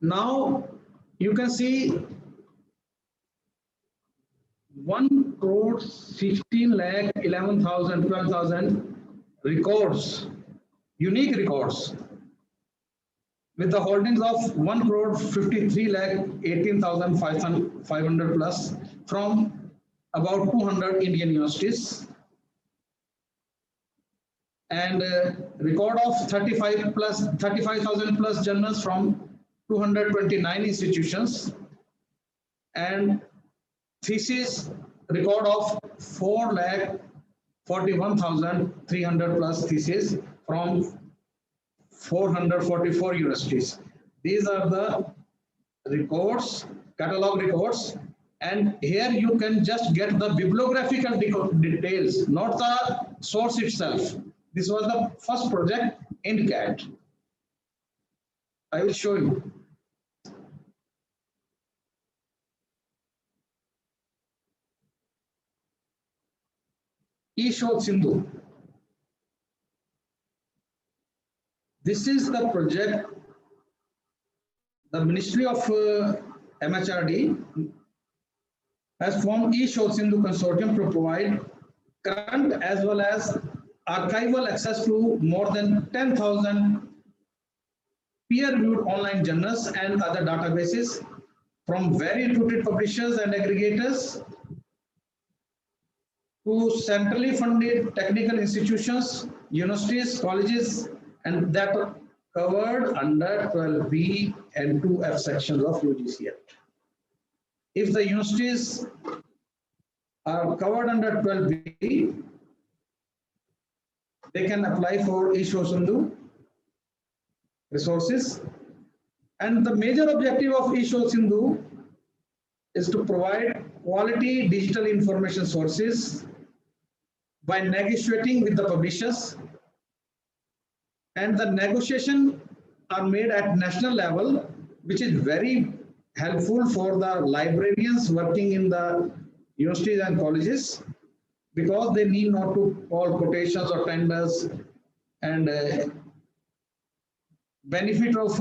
Now you can see 1 crore 16 lakh 11,000 12,000 records, unique records, with the holdings of 1 crore 53 lakh 18,500 plus from about 200 Indian universities, and record of 35,000 plus journals from 229 institutions, and thesis record of 4 lakh 41,300 plus thesis from 444 universities. These are the records, catalog records, and here you can just get the bibliographical details, not the source itself. This was the first project in CAT. I will show you. E-Shod Sindhu. This is the project the Ministry of MHRD has formed E-Shod Sindhu Consortium to provide current as well as archival access to more than 10,000 peer-reviewed online journals and other databases from very reputed publishers and aggregators to centrally funded technical institutions, universities, colleges, and that covered under 12B and 2F sections of UGC Act. If the universities are covered under 12B, they can apply for Isho Sindhu resources. And the major objective of Isho Sindhu is to provide quality digital information sources by negotiating with the publishers. And the negotiation are made at national level, which is very helpful for the librarians working in the universities and colleges, because they need not to call quotations or tenders, and benefit of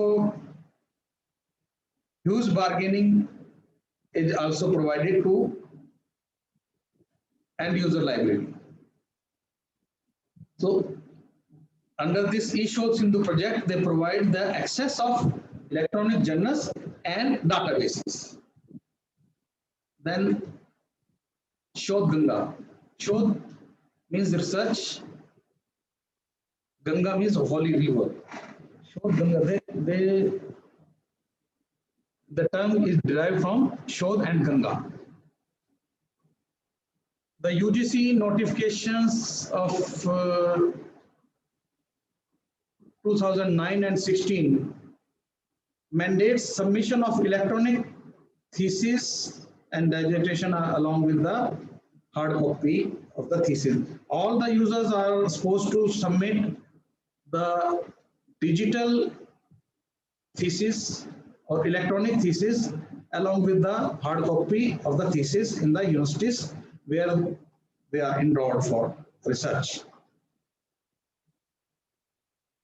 huge bargaining is also provided to end user library. So under this eShow Sindhu project, they provide the access of electronic journals and databases. Then Shodh Ganga. Shodh means research. Ganga means holy river. Shodh Ganga, the term is derived from Shodh and Ganga. The UGC notifications of 2009 and 16 mandates submission of electronic thesis and dissertation along with the hard copy of the thesis. All the users are supposed to submit the digital thesis or electronic thesis along with the hard copy of the thesis in the universities where they are enrolled for research.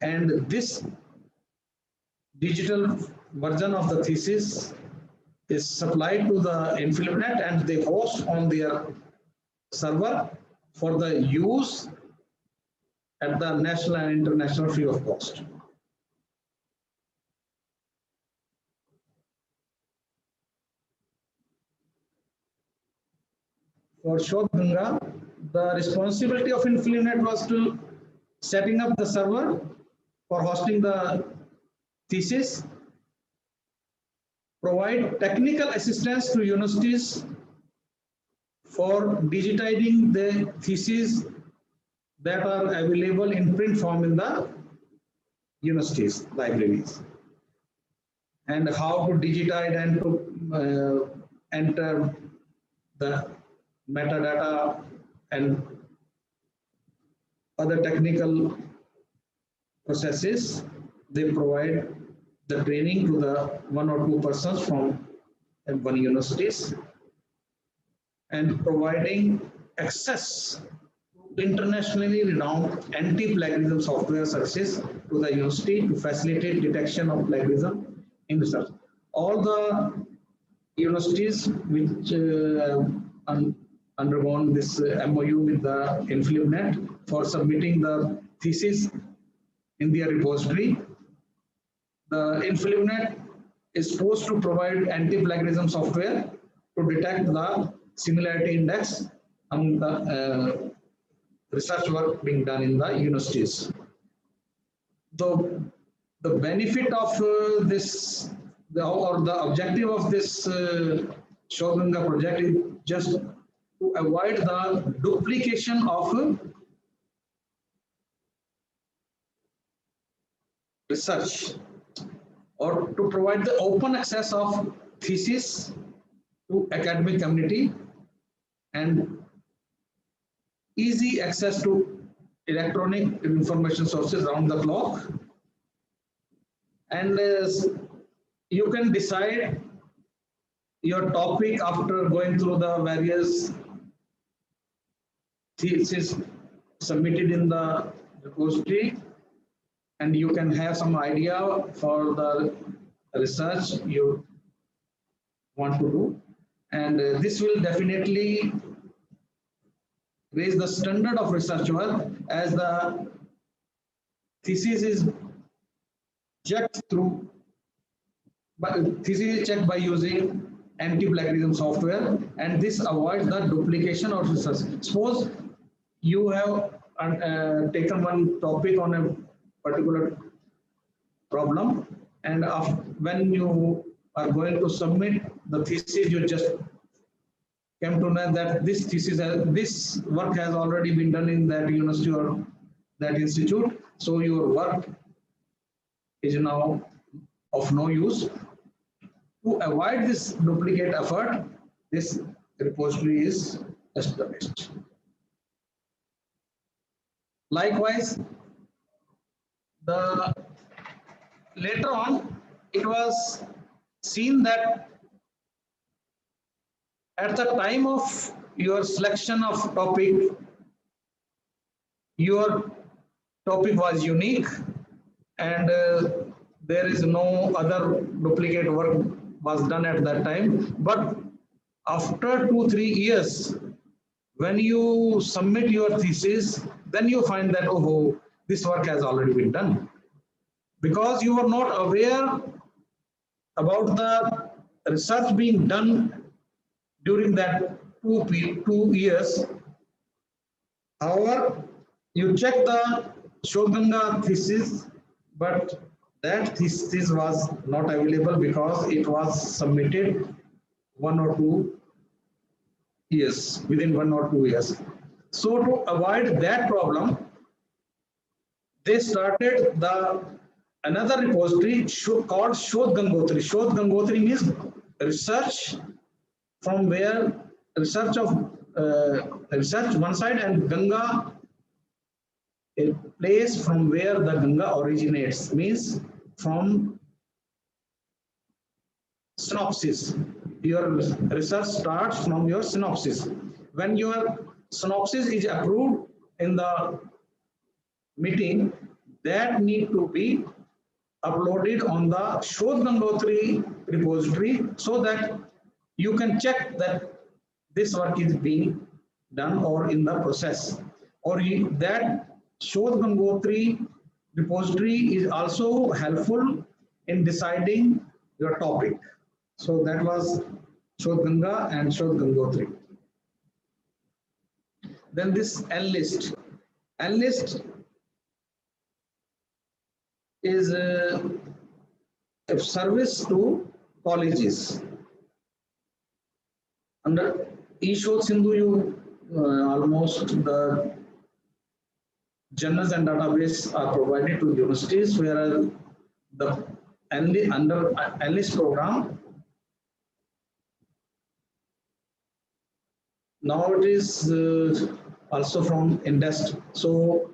And this digital version of the thesis is supplied to the InfluNet, and they host on their server for the use at the national and international free of cost. For Shodh Ganga, the responsibility of InfluNet was to setting up the server for hosting the thesis, provide technical assistance to universities for digitizing the theses that are available in print form in the universities, libraries, and how to digitize and to enter the metadata and other technical processes. They provide the training to the 1 or 2 persons from one universities, and providing access to internationally renowned anti-plagiarism software services to the university to facilitate detection of plagiarism in research. All the universities which undergone this MOU with the InfluNet for submitting the thesis in their repository, the InfluNet is supposed to provide anti-plagiarism software to detect the similarity index among the research work being done in the universities. The benefit of this, or the objective of this Shodh Ganga project is just to avoid the duplication of research, or to provide the open access of thesis to academic community and easy access to electronic information sources around the clock. And you can decide your topic after going through the various thesis submitted in the repository, and you can have some idea for the research you want to do. And this will definitely raise the standard of research work, as the thesis is checked through, thesis is checked by using anti-plagiarism software, and this avoids the duplication of research. Suppose you have taken one topic on a particular problem. And when you are going to submit the thesis, you just came to know that this thesis, this work has already been done in that university or that institute. So your work is now of no use. To avoid this duplicate effort, this repository is established. Likewise, later on, it was seen that at the time of your selection of topic, your topic was unique and there is no other duplicate work was done at that time. But after 2-3 years, when you submit your thesis, then you find that, oh, this work has already been done. Because you were not aware about the research being done during that 2 years. However, you check the Shodhganga thesis, but that thesis was not available because it was submitted 1 or 2 years, within 1 or 2 years. So to avoid that problem, they started another repository called Shodh Gangotri. Shodh Gangotri means research from where research one side, and Ganga, a place from where the Ganga originates, means from synopsis. Your research starts from your synopsis. When your synopsis is approved in the meeting, that need to be uploaded on the Shodh Gangotri repository so that you can check that this work is being done or in the process. Or that Shodh Gangotri repository is also helpful in deciding your topic. So that was Shodh Ganga and Shodh Gangotri. Then this NList. NList is a service to colleges. Under eShod Sindhu, you almost the journals and database are provided to universities, whereas the under NList program, now it is also from Indest. So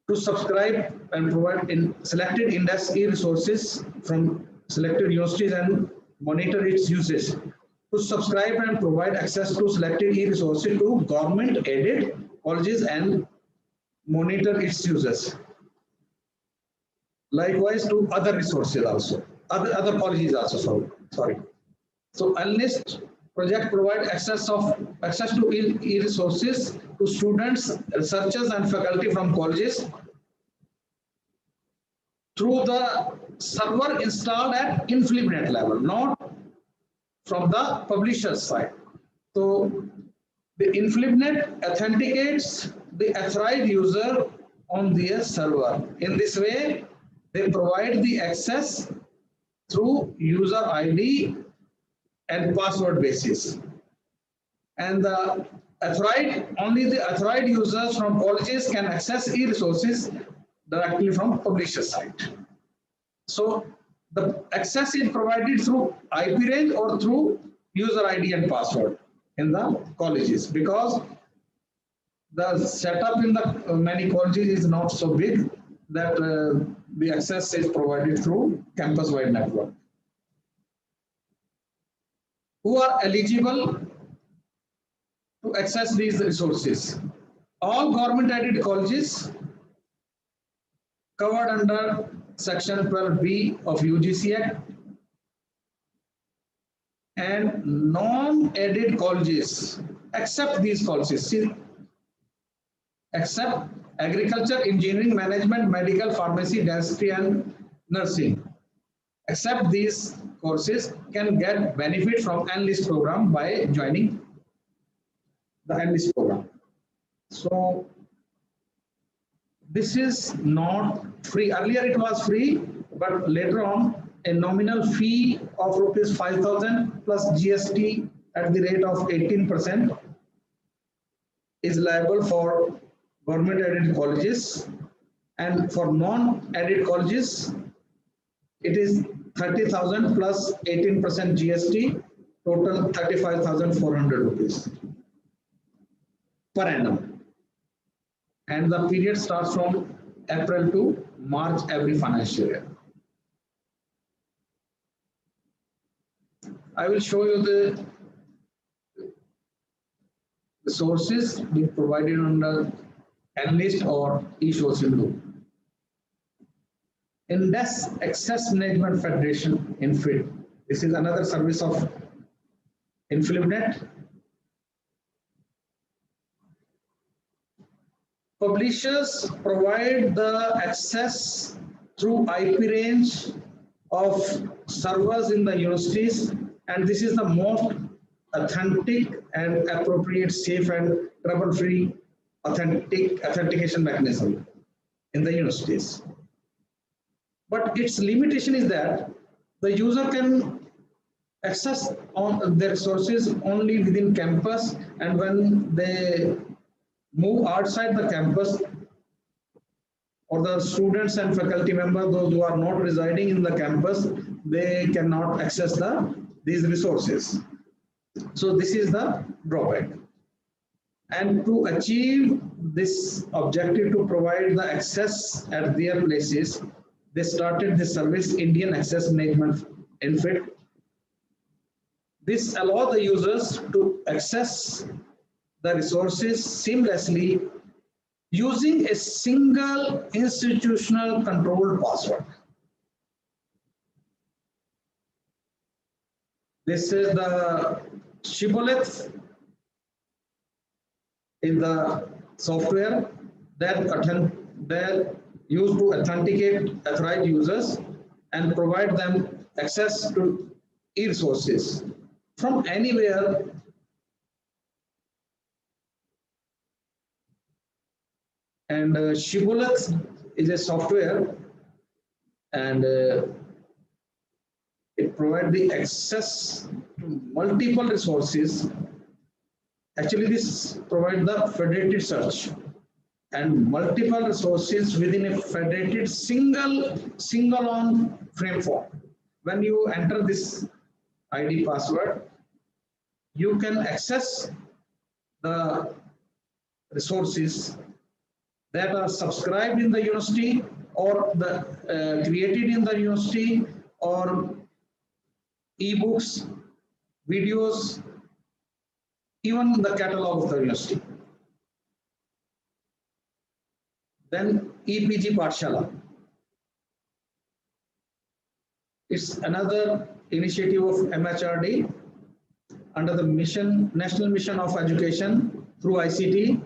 to subscribe and provide in selected Indest e-resources from selected universities and monitor its usage. To subscribe and provide access to selected e-resources to government-aided colleges and monitor its users. Likewise to other resources also, other colleges also, sorry. So NList project provide access to e-resources to students, researchers and faculty from colleges through the server installed at InflipNet level, not from the publisher's side. So the InflipNet authenticates the authorized user on their server. In this way, they provide the access through user ID and password basis. And only the authorized users from colleges can access e-resources directly from publisher site. So the access is provided through IP range or through user ID and password in the colleges, because the setup in the many colleges is not so big that the access is provided through campus-wide network. Who are eligible to access these resources? All government-aided colleges covered under Section 12B of UGC Act, and non-aided colleges, except these colleges, except agriculture, engineering, management, medical, pharmacy, dentistry, and nursing. Except these courses can get benefit from NList program by joining the NList program. So this is not free. Earlier it was free, but later on a nominal fee of rupees 5,000 plus GST at the rate of 18% is liable for government aided colleges, and for non-aided colleges it is 30,000 plus 18% GST, total 35,400 rupees per annum, and the period starts from April to March every financial year. I will show you the sources being provided under Analyst or e-sourcing group. Index Access Management Federation, INFID. This is another service of InfluNet. Publishers provide the access through IP range of servers in the universities, and this is the most authentic and appropriate, safe and trouble-free authentication mechanism in the universities. But its limitation is that the user can access on their resources only within campus, and when they move outside the campus, or the students and faculty members, those who are not residing in the campus, they cannot access these resources. So this is the drawback. And to achieve this objective, to provide the access at their places, they started the service Indian Access Management, INFID. This allows the users to access the resources seamlessly using a single institutional controlled password. This is the shibboleth in the software that used to authenticate authorized users and provide them access to e-resources from anywhere and shibboleth is a software, and it provides the access to multiple resources. Actually, this provides the federated search and multiple resources within a federated single on framework. When you enter this ID password, you can access the resources that are subscribed in the university or created in the university, or ebooks, videos, even the catalog of the university. Then EPG Pathshala. It's another initiative of MHRD under the National Mission of Education through ICT.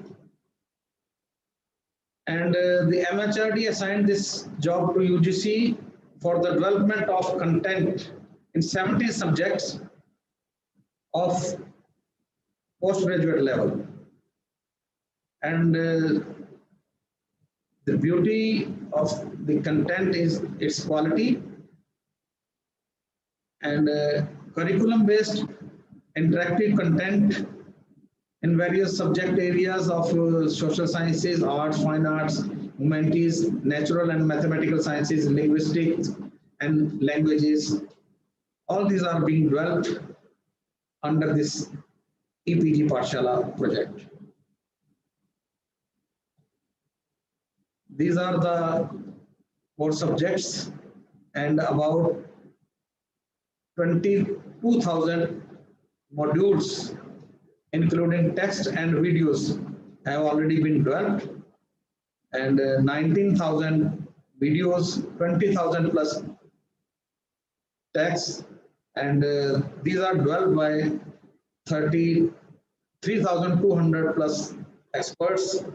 And the MHRD assigned this job to UGC for the development of content in 70 subjects of postgraduate level. And the beauty of the content is its quality, and curriculum-based interactive content in various subject areas of social sciences, arts, fine arts, humanities, natural and mathematical sciences, linguistics, and languages. All these are being developed under this EPG Pathshala project. These are the 4 subjects, and about 22,000 modules, including text and videos, have already been developed, and 19,000 videos, 20,000 plus text, and these are developed by 3,200 plus experts.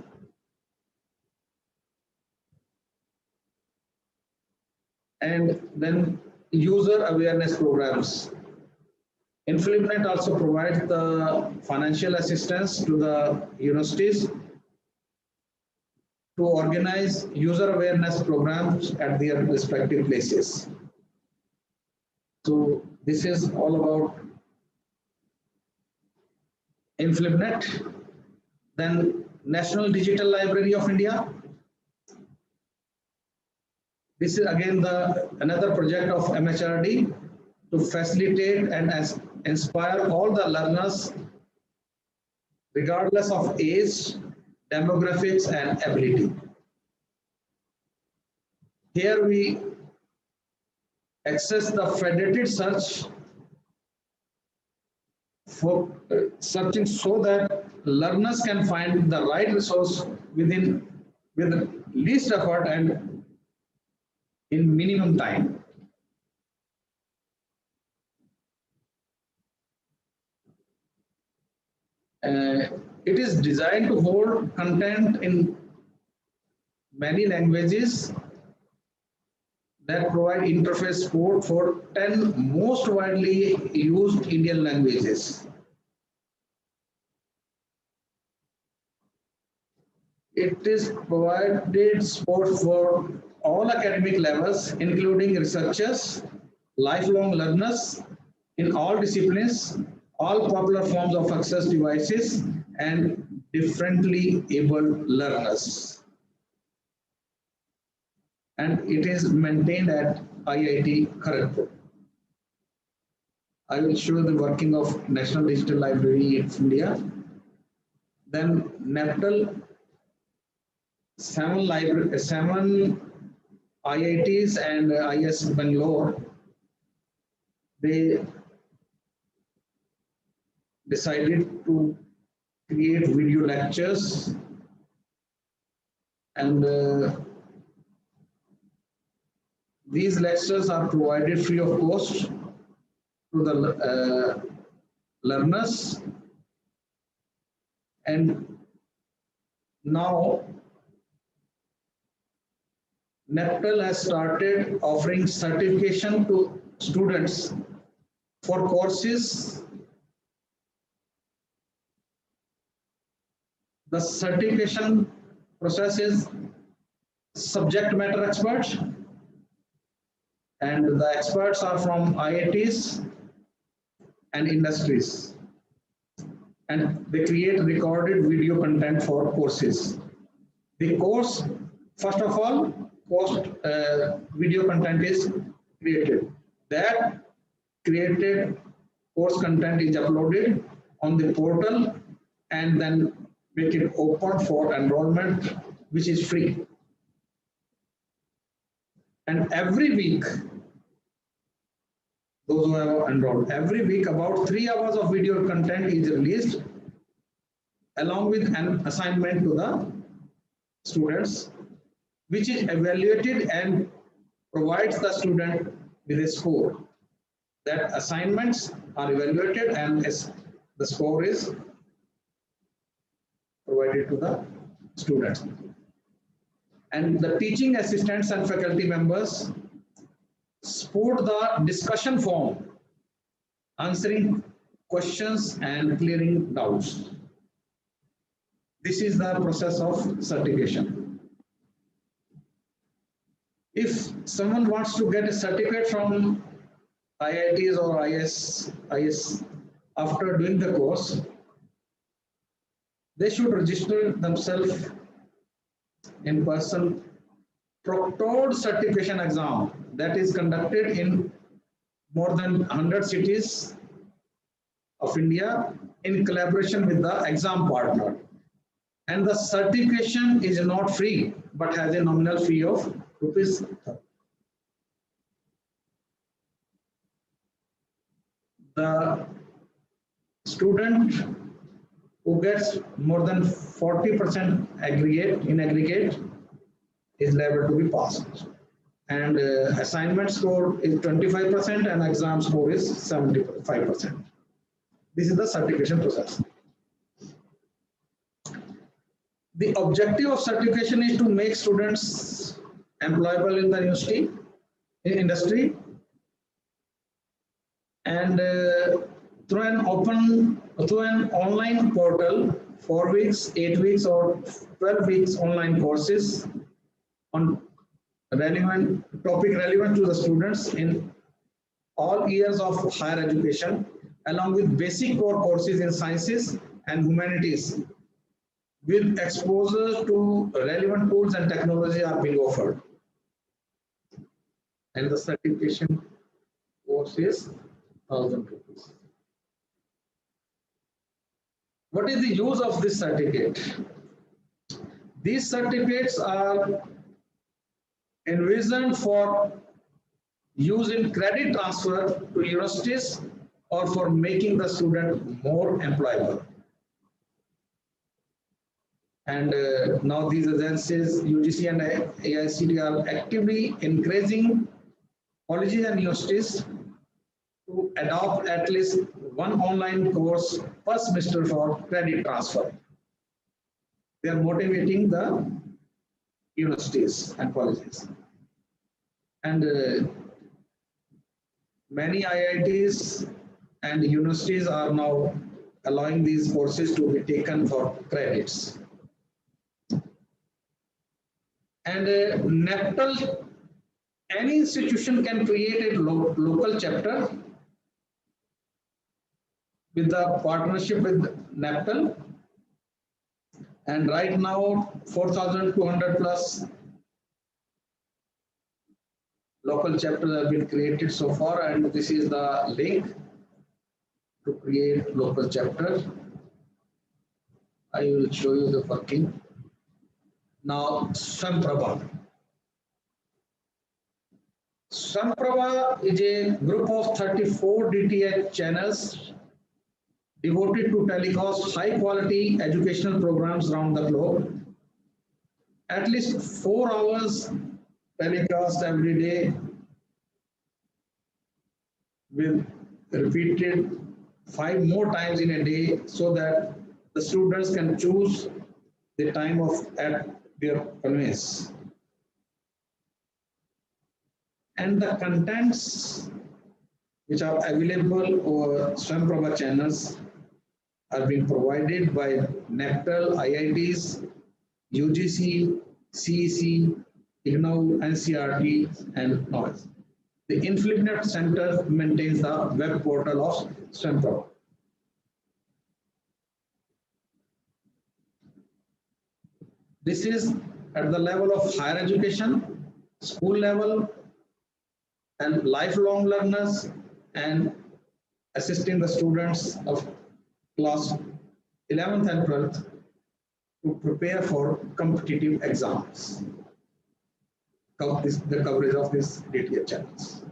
And then user awareness programs. InfluNet also provides the financial assistance to the universities to organize user awareness programs at their respective places. So this is all about InflipNet. Then National Digital Library of India. This is again another project of MHRD to facilitate and inspire all the learners regardless of age, demographics and ability. Here we access the federated search for searching so that learners can find the right resource with the least effort and in minimum time. It is designed to hold content in many languages that provide interface support for 10 most widely used Indian languages. It is provided support for all academic levels, including researchers, lifelong learners in all disciplines, all popular forms of access devices, and differently abled learners. And it is maintained at IIT Kharagpur. I will show the working of National Digital Library in India. Then NAPTL, 7 IITs and IS Bangalore, they decided to create video lectures, and these lectures are provided free of cost to the learners. And now NAPTL has started offering certification to students for courses. The certification process is subject matter experts, and the experts are from IITs and industries, and they create recorded video content for courses. The course, first of all, video content is created. That created course content is uploaded on the portal and then make it open for enrollment, which is free. And every week, those who have enrolled, every week about 3 hours of video content is released along with an assignment to the students, which is evaluated and provides the student with a score. That assignments are evaluated and the score is provided to the students. And the teaching assistants and faculty members support the discussion forum, answering questions and clearing doubts. This is the process of certification. If someone wants to get a certificate from IITs or IS after doing the course, they should register themselves in person proctored certification exam that is conducted in more than 100 cities of India in collaboration with the exam partner. And the certification is not free, but has a nominal fee of rupees. The student who gets more than 40% in aggregate is liable to be passed. And assignment score is 25% and exam score is 75%. This is the certification process. The objective of certification is to make students employable in the industry, and through an online portal 4 weeks, 8 weeks, or 12 weeks online courses on relevant topic relevant to the students in all years of higher education, along with basic core courses in sciences and humanities, with exposure to relevant tools and technology are being offered. And the certification course is 1,000 rupees. What is the use of this certificate? These certificates are envisioned for use in credit transfer to universities or for making the student more employable. And now these agencies, UGC and AICTE, are actively encouraging colleges and universities to adopt at least one online course per semester for credit transfer. They are motivating the universities and colleges. And many IITs and universities are now allowing these courses to be taken for credits. And NAPTEL, any institution can create a local chapter with the partnership with NAPTEL. And right now, 4,200 plus local chapters have been created so far, and this is the link to create local chapter. I will show you the working. Now, Samprabha. Samprabha is a group of 34 DTH channels devoted to telecast high quality educational programs around the globe. At least 4 hours telecast every day with repeated 5 more times in a day, so that the students can choose the time at their convenience. And the contents which are available over Swamprabha channels are being provided by NAPTEL, IITs, UGC, CEC, IGNOU, NCERT, and NOIS. The InfluxNet Center maintains the web portal of Swamprabha. This is at the level of higher education, school level, and lifelong learners, and assisting the students of class 11th and 12th to prepare for competitive exams. The coverage of these DTH channels.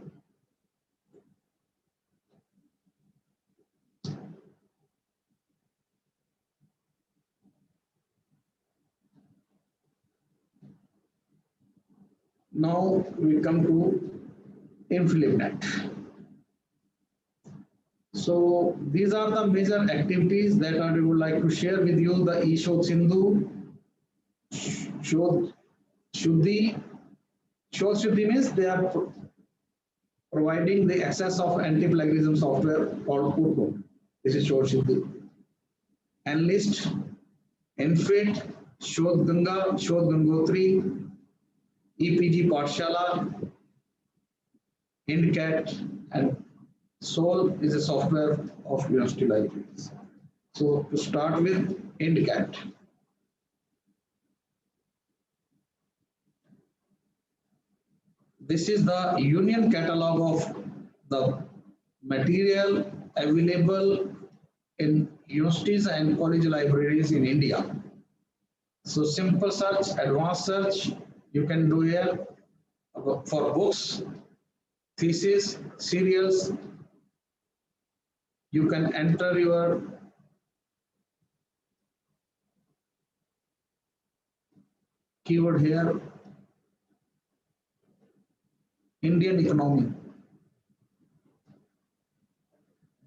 Now we come to InfluxNet. So these are the major activities that I would like to share with you. The eShodh Sindhu, Shodh Shuddhi. Shodh Shuddhi means they are providing the access of anti-plagiarism software called Urdu. This is Shodh Shuddhi. Enlist, Enfit, Shodh Ganga, Shodh Gangotri, EPG Pathshala, IndCat, and Sol is a software of university libraries. So to start with IndCat. This is the union catalog of the material available in universities and college libraries in India. So simple search, advanced search, you can do here for books, thesis, serials. You can enter your keyword here, Indian economy.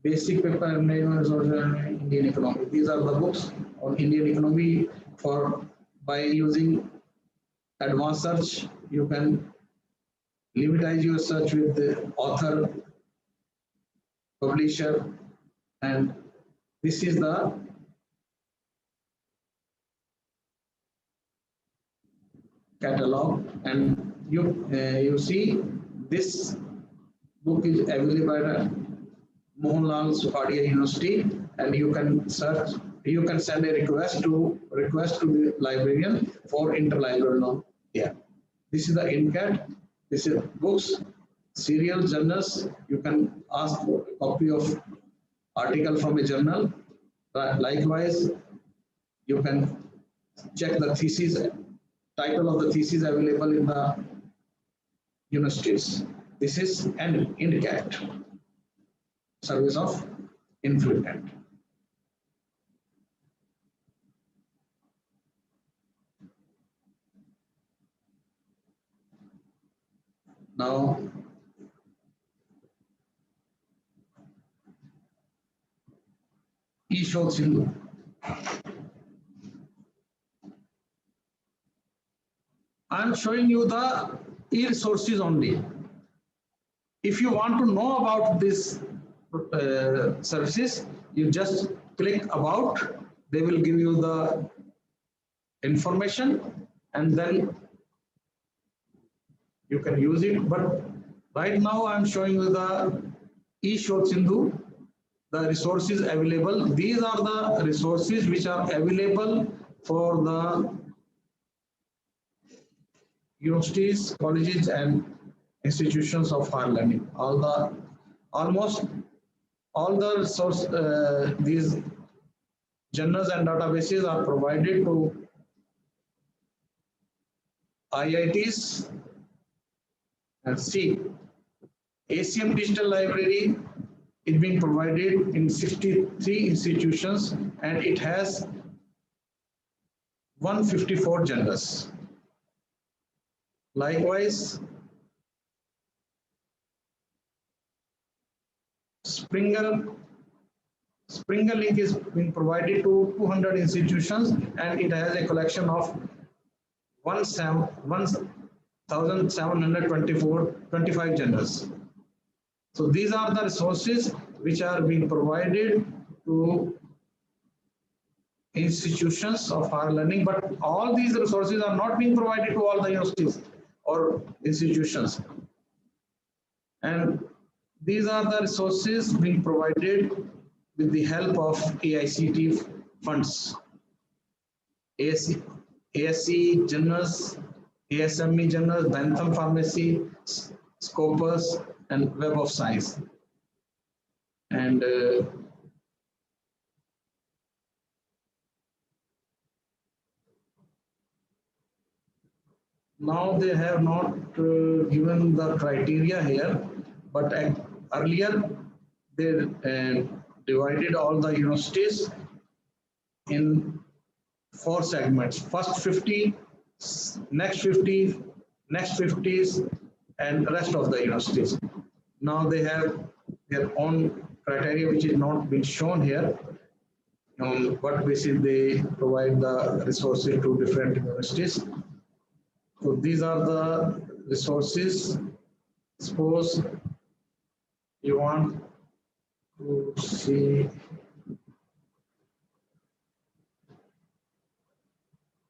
Basic paper manuals or Indian economy. These are the books on Indian economy. By using advanced search, you can limitize your search with the author, publisher, and this is the catalog, and you see this book is available at Mohanlal Supadia University, and you can search. You can send a request to the librarian for interlibrary loan. Yeah, this is the INCAT. This is books, serial journals. You can ask for a copy of article from a journal. Likewise, you can check the thesis, title of the thesis available in the universities. This is an INCAT, Service of Influent. Now, Ishod Sindhu. I am showing you the e-resources only. If you want to know about this services, you just click about. They will give you the information, and then you can use it. But right now, I am showing you the Ishod Sindhu, the resources available. These are the resources which are available for the universities, colleges, and institutions of higher learning. Almost all the resource these journals and databases are provided to IITs. And see, ACM Digital Library is being provided in 63 institutions, and it has 154 journals. Likewise, Springer Link is being provided to 200 institutions, and it has a collection of 1,725 journals. So these are the resources which are being provided to institutions of higher learning, but all these resources are not being provided to all the universities or institutions. And these are the resources being provided with the help of AICT funds. ASC journals, ASME journals, Bentham Pharmacy, Scopus, and Web of Science. And now they have not given the criteria here, but earlier they divided all the universities in 4 segments. First 50, next 50, next 50s, and rest of the universities. Now they have their own criteria, which is not been shown here. On what basis they provide the resources to different universities. So these are the resources. Suppose you want to see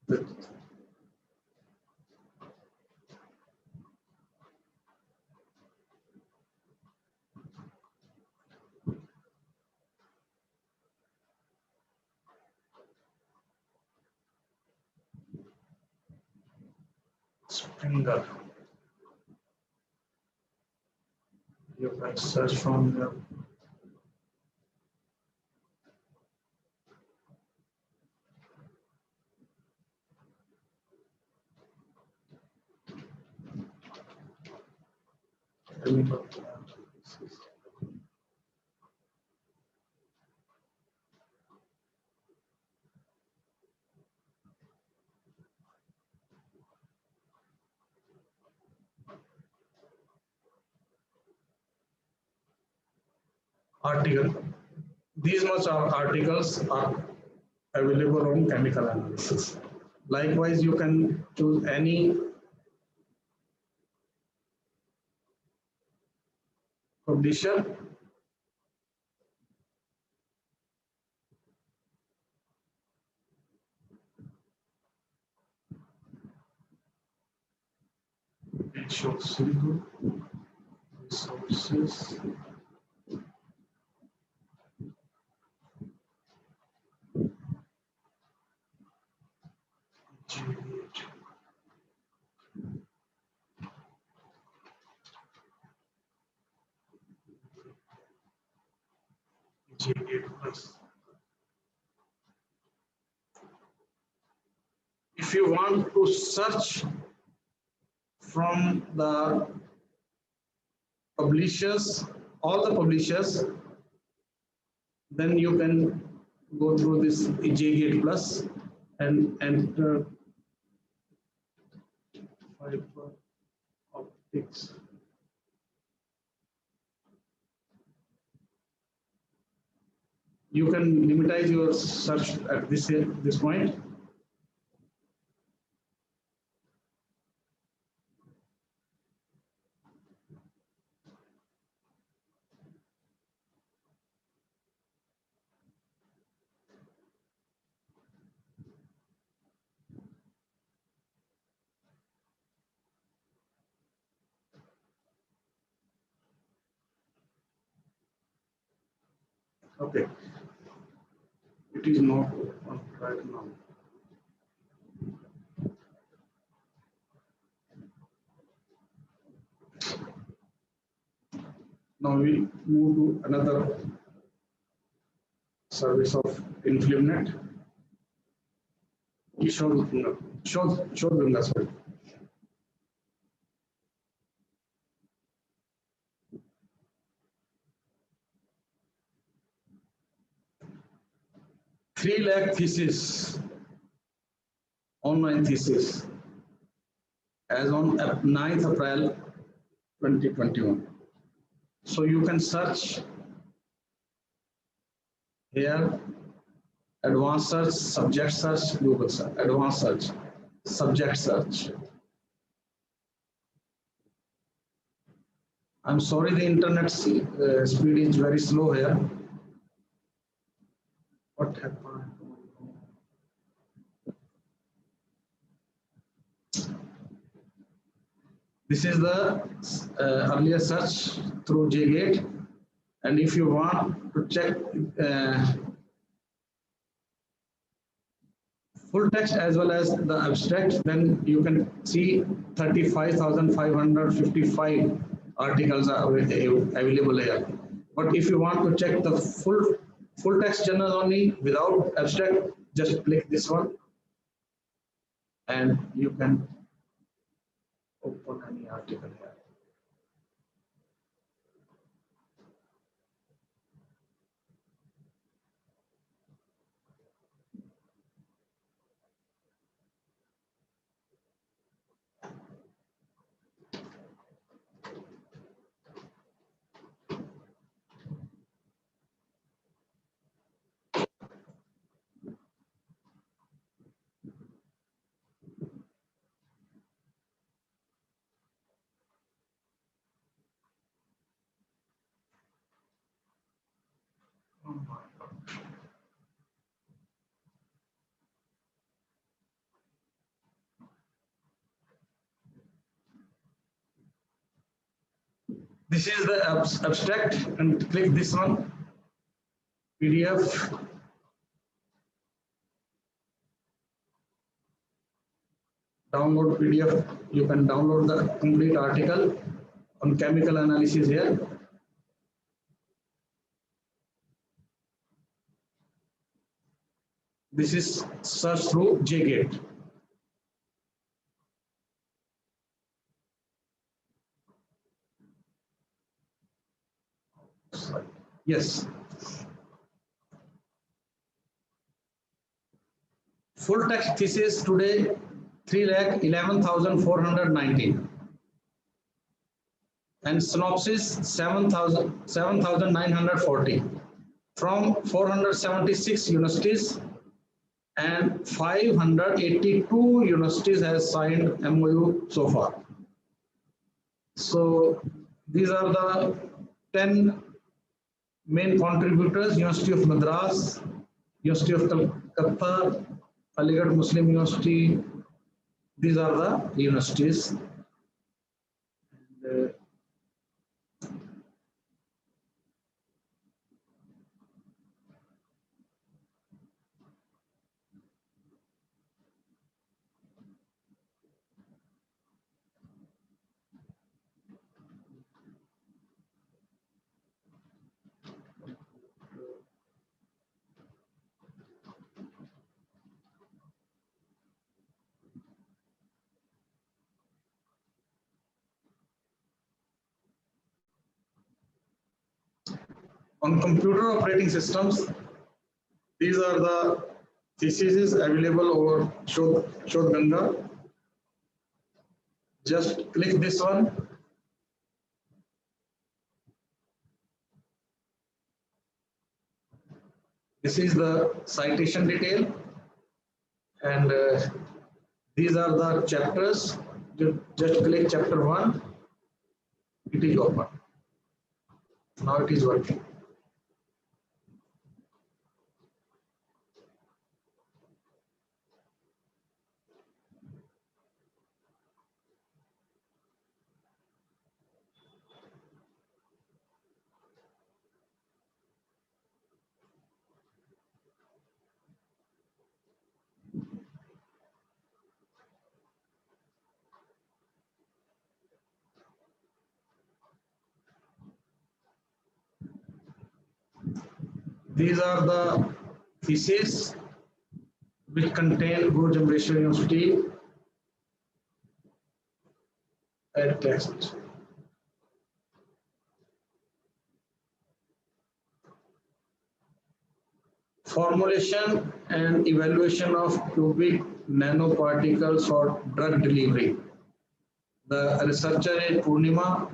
the Springer. You can search from the article. These much articles are available on chemical analysis. Likewise, you can choose any publisher. Visual Studio, resources. If you want to search from the publishers, all the publishers, then you can go through this JGate Plus and enter fiber optics. You can limitize your search at this point. Okay, it is not open right now. Now we move to another service of InfluMnet. Show दूंगा sir. Three lakh thesis, online thesis, as on 9th April 2021. So you can search here, advanced search, subject search, Google search, advanced search, subject search. I'm sorry, the internet speed is very slow here. What happened? This is the earlier search through JGate, and if you want to check full text as well as the abstract, then you can see 35,555 articles are available here. But if you want to check the full text journal only without abstract, just click this one and you can open any article here. Oh my God. This is the abstract, and click this one, PDF. Download PDF. You can download the complete article on chemical analysis here. This is search through JGate. Yes. Full text thesis today 3,11,419, and synopsis 7,940 from 476 universities, and 582 universities has signed MOU so far. So these are the 10 main contributors: University of Madras, University of Calcutta, Aligarh Muslim University. These are the universities. On computer operating systems, these are the theses available over Shodh Ganga. Just click this one. This is the citation detail, and these are the chapters. Just click chapter 1. It is open. Now it is working. These are the theses which contain Guru Jamreshwar University at text. Formulation and evaluation of cubic nanoparticles for drug delivery. The researcher is Purnima,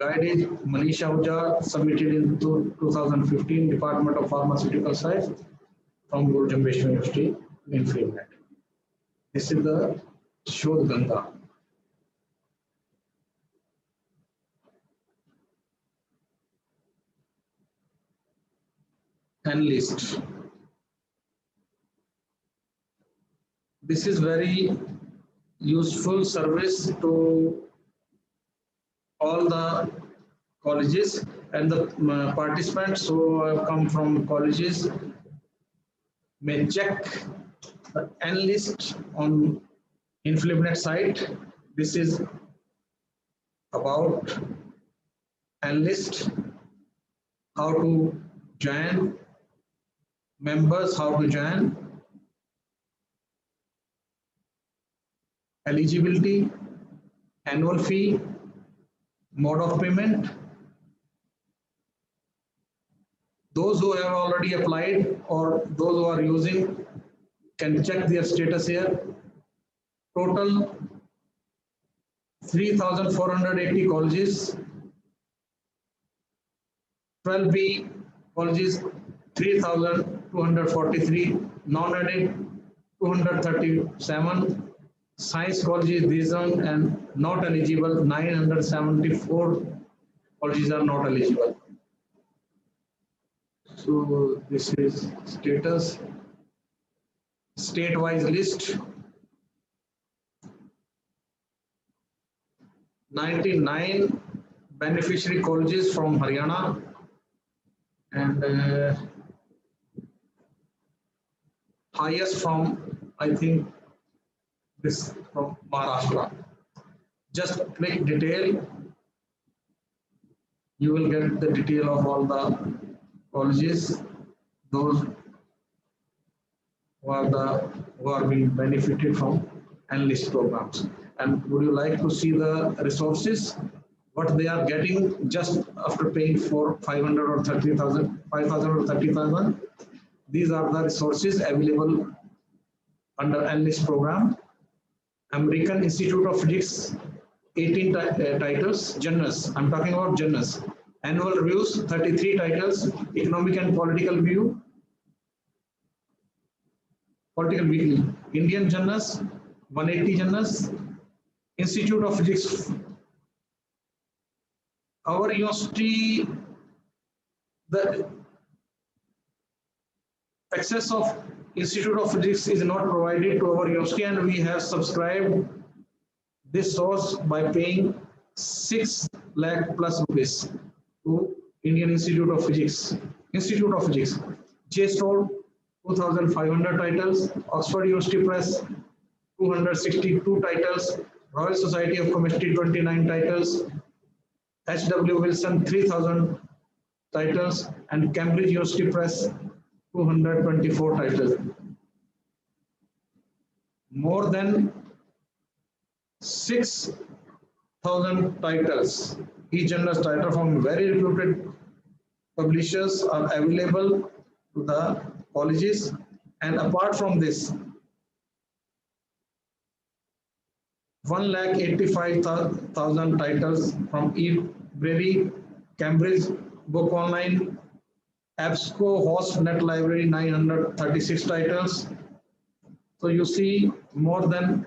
guide is Manisha Ahuja, submitted in 2015 Department of Pharmaceutical Science from Guru Jamreshwar University in Finland. This is the Shodh Ganga. And list. This is very useful service to all the colleges, and the participants who have come from colleges may check the N-list on InfluBnet site. This is about N-list, how to join, members, how to join, eligibility, annual fee, mode of payment. Those who have already applied or those who are using can check their status here. Total 3,480 colleges, 12B colleges 3,243, non-added 237, science colleges these one, and not eligible 974 colleges are not eligible. So this is status, state-wise list. 99 beneficiary colleges from Haryana, and highest from, I think, this from Maharashtra. Just click detail, you will get the detail of all the colleges, those who are being benefited from N-list programs. And would you like to see the resources, what they are getting just after paying for 500 or 30,000, 5,000 or 30,000? These are the resources available under N-list program. American Institute of Physics, 18 titles, journals. I'm talking about journals. Annual reviews, 33 titles. Economic and Political Review, Political Weekly. Indian journals, 180 journals. Institute of Physics. Our university, the access of Institute of Physics is not provided to our university, and we have subscribed this source by paying 6 lakh plus rupees to Indian Institute of Physics. Institute of Physics. JSTOR, 2,500 titles. Oxford University Press, 262 titles. Royal Society of Chemistry, 29 titles. H.W. Wilson, 3,000 titles. And Cambridge University Press, 224 titles. More than 6,000 titles. Each journal's title from very reputed publishers are available to the colleges. And apart from this, 1,85,000 titles from eBrary, Cambridge Book Online, EBSCO host Net Library 936 titles. So you see more than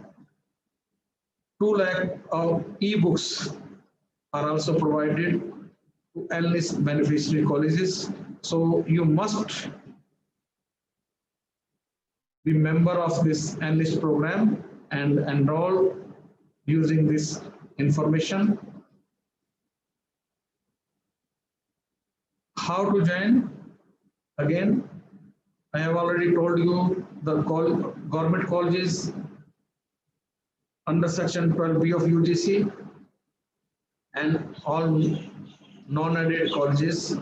2 lakh of ebooks are also provided to enlist beneficiary colleges. So you must be member of this enlist program and enroll using this information. How to join? Again, I have already told you the government colleges under section 12B of UGC and all non-aided colleges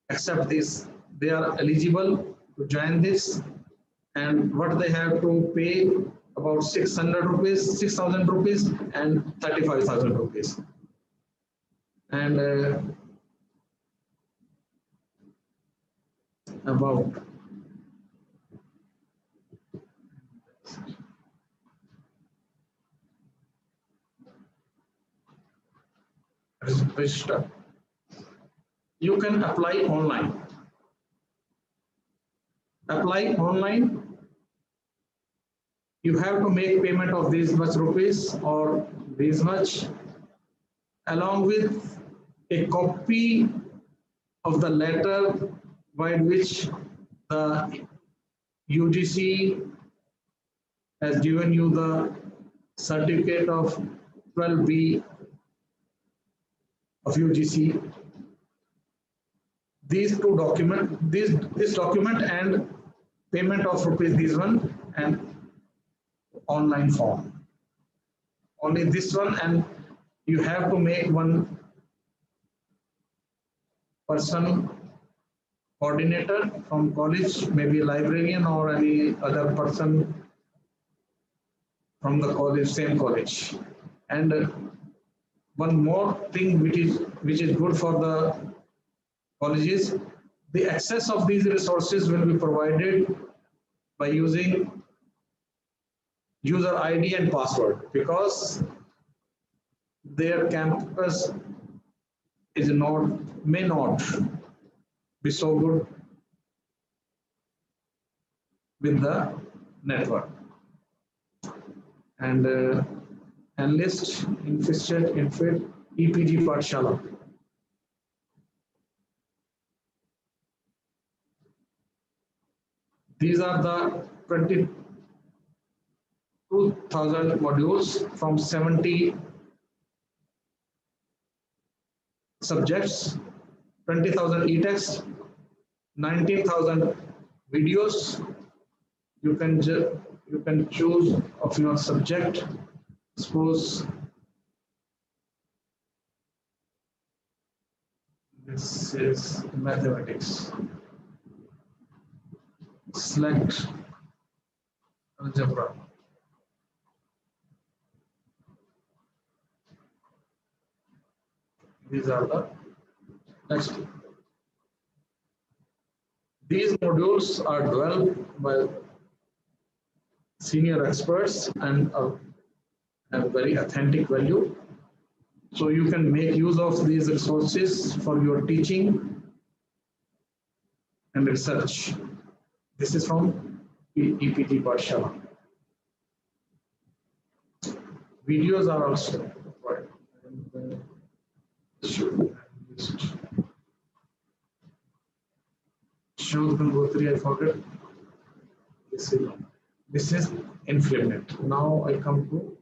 except this, they are eligible to join this, and what they have to pay about 600 rupees, 6,000 rupees and 35,000 rupees. And about register. You can apply online. Apply online. You have to make payment of this much rupees or this much, along with a copy of the letter by which the UGC has given you the certificate of 12B of UGC. These two documents, this document and payment of rupees this one and online form. Only this one, and you have to make one person coordinator from college, maybe a librarian or any other person from the college, same college. And one more thing which is good for the colleges, the access of these resources will be provided by using user ID and password, because their campus may not be so good with the network. And enlist, infisted, infit, EPG Pathshala. These are the 22,000 modules from 70 subjects, 20,000 e-text, 19,000 videos. You can choose of your subject. Suppose this is mathematics. Select algebra. These are the next. These modules are developed by senior experts and have very authentic value. So you can make use of these resources for your teaching and research. This is from EPT Pathshala. Videos are also required. Show Gangotri, I forgot. This is inflamed. Now I come to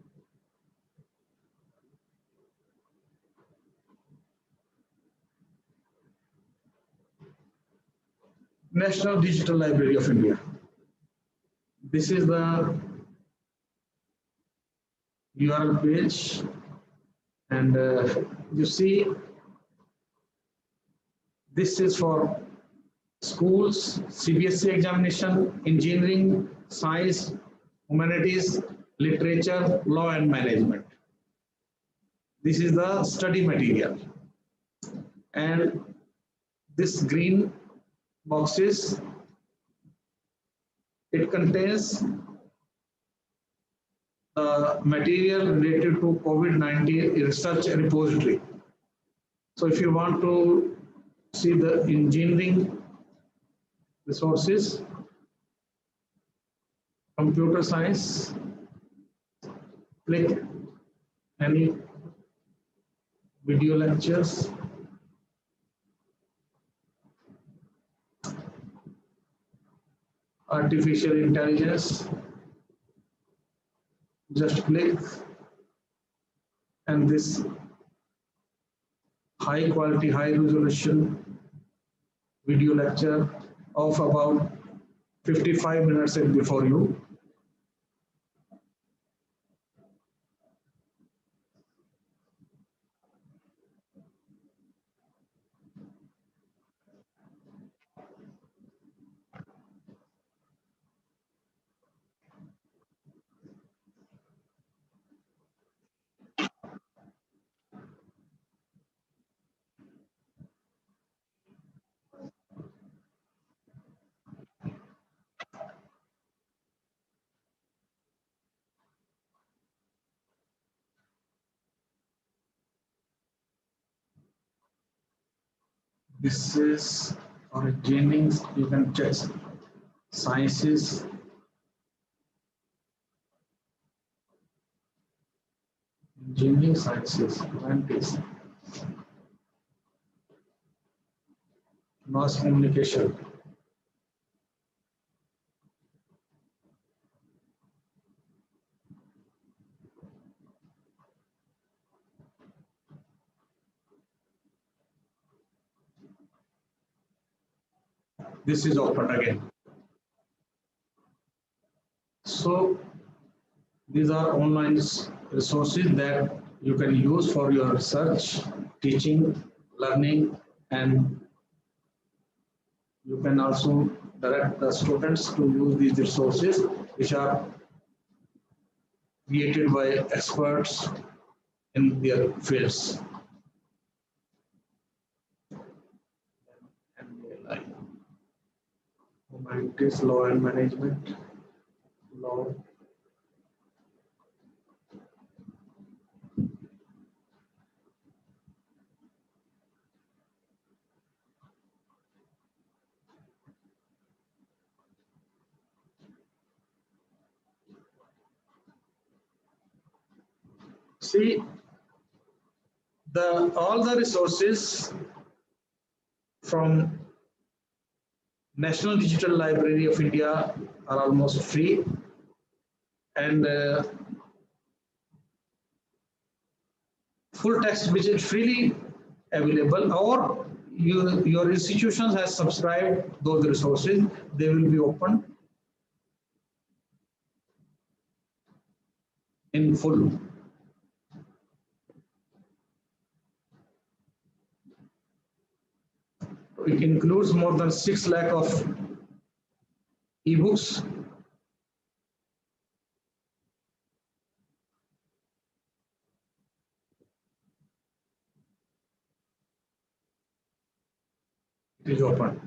National Digital Library of India. This is the URL page, and you see this is for schools, CBSE examination, engineering, science, humanities, literature, law and management. This is the study material, and this green boxes, it contains the material related to COVID-19 research repository. So if you want to see the engineering resources, computer science, click any video lectures, artificial intelligence, just click, and this high quality, high resolution video lecture of about 55 minutes before you. This is for Jennings, you can check sciences, engineering sciences, humanities, mass communication. This is open again. So these are online resources that you can use for your research, teaching, learning, and you can also direct the students to use these resources, which are created by experts in their fields. Humanities, law and management, law. See, all the resources from National Digital Library of India are almost free, and full text which is freely available, or your institutions has subscribed those resources, they will be open in full. It includes more than 6 lakh of ebooks. It is open.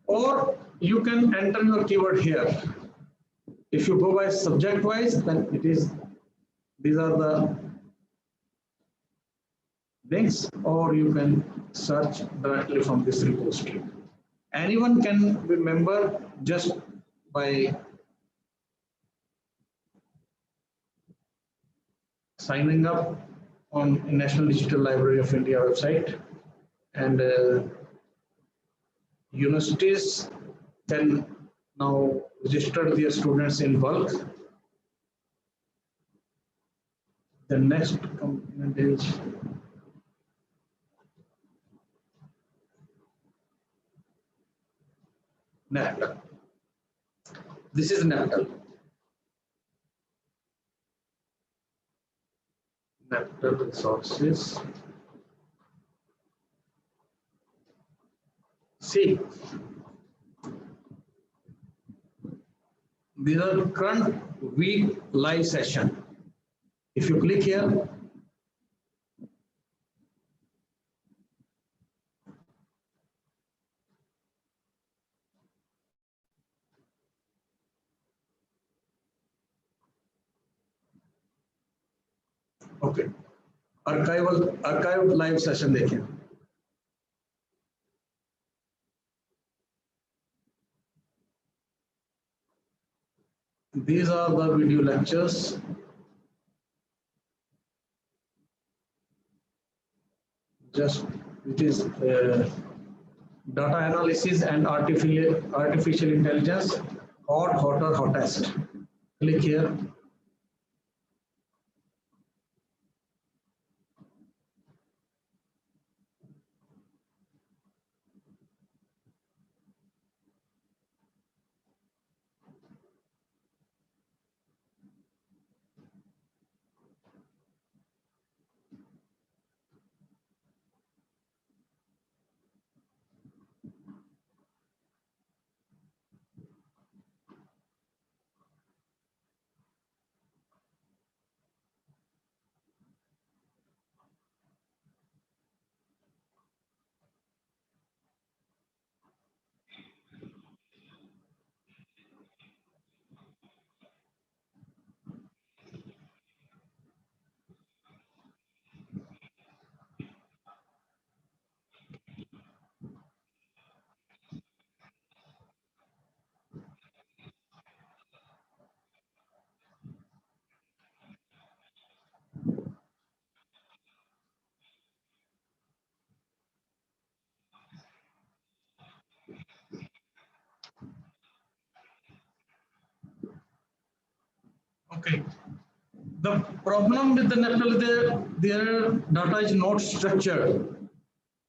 Or you can enter your keyword here. If you go by subject wise, then these are the links, or you can search directly from this repository. Anyone can be member just by signing up on National Digital Library of India website, and universities can now register their students in bulk. The next component is NAPTAL. This is NAPTAL. NAPTAL resources. See, These are current week live session. If you click here, okay, archive live session देखें. These are the video lectures. Just it is data analysis and artificial intelligence, hotter, hottest. Click here. Okay. The problem with the NAPTEL is their data is not structured.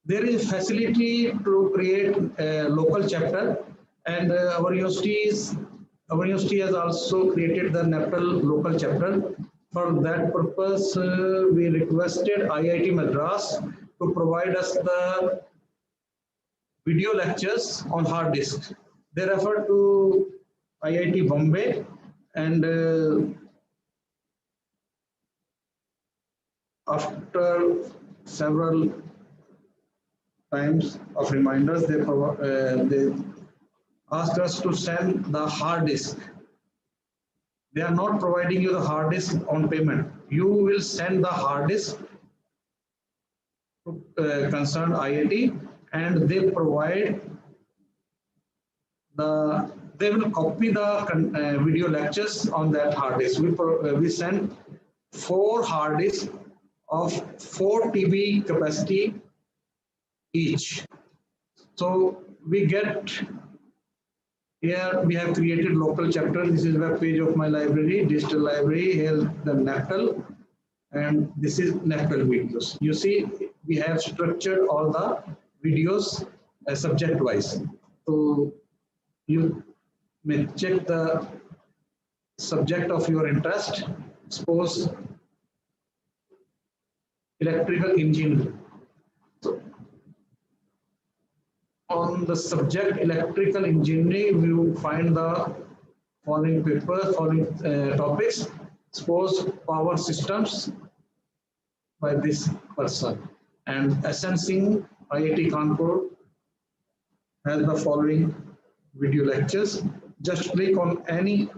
There is facility to create a local chapter, and our university has also created the NAPTEL local chapter. For that purpose, we requested IIT Madras to provide us the video lectures on hard disk. They refer to IIT Bombay, and after several times of reminders, they asked us to send the hard disk. They are not providing you the hard disk on payment. You will send the hard disk to concerned IIT, and they provide they will copy the video lectures on that hard disk. We send 4 hard disks of 4 TB capacity each. So we get here, we have created local chapter. This is web page of my library, digital library. Here's the NAPTEL, and this is NAPTEL videos. You see, we have structured all the videos subject wise. So you may check the subject of your interest. Suppose electrical engineering. So on the subject electrical engineering, we will find the following papers, following topics. Suppose power systems by this person, and Singh, IIT Kanpur, has the following video lectures. Just click on any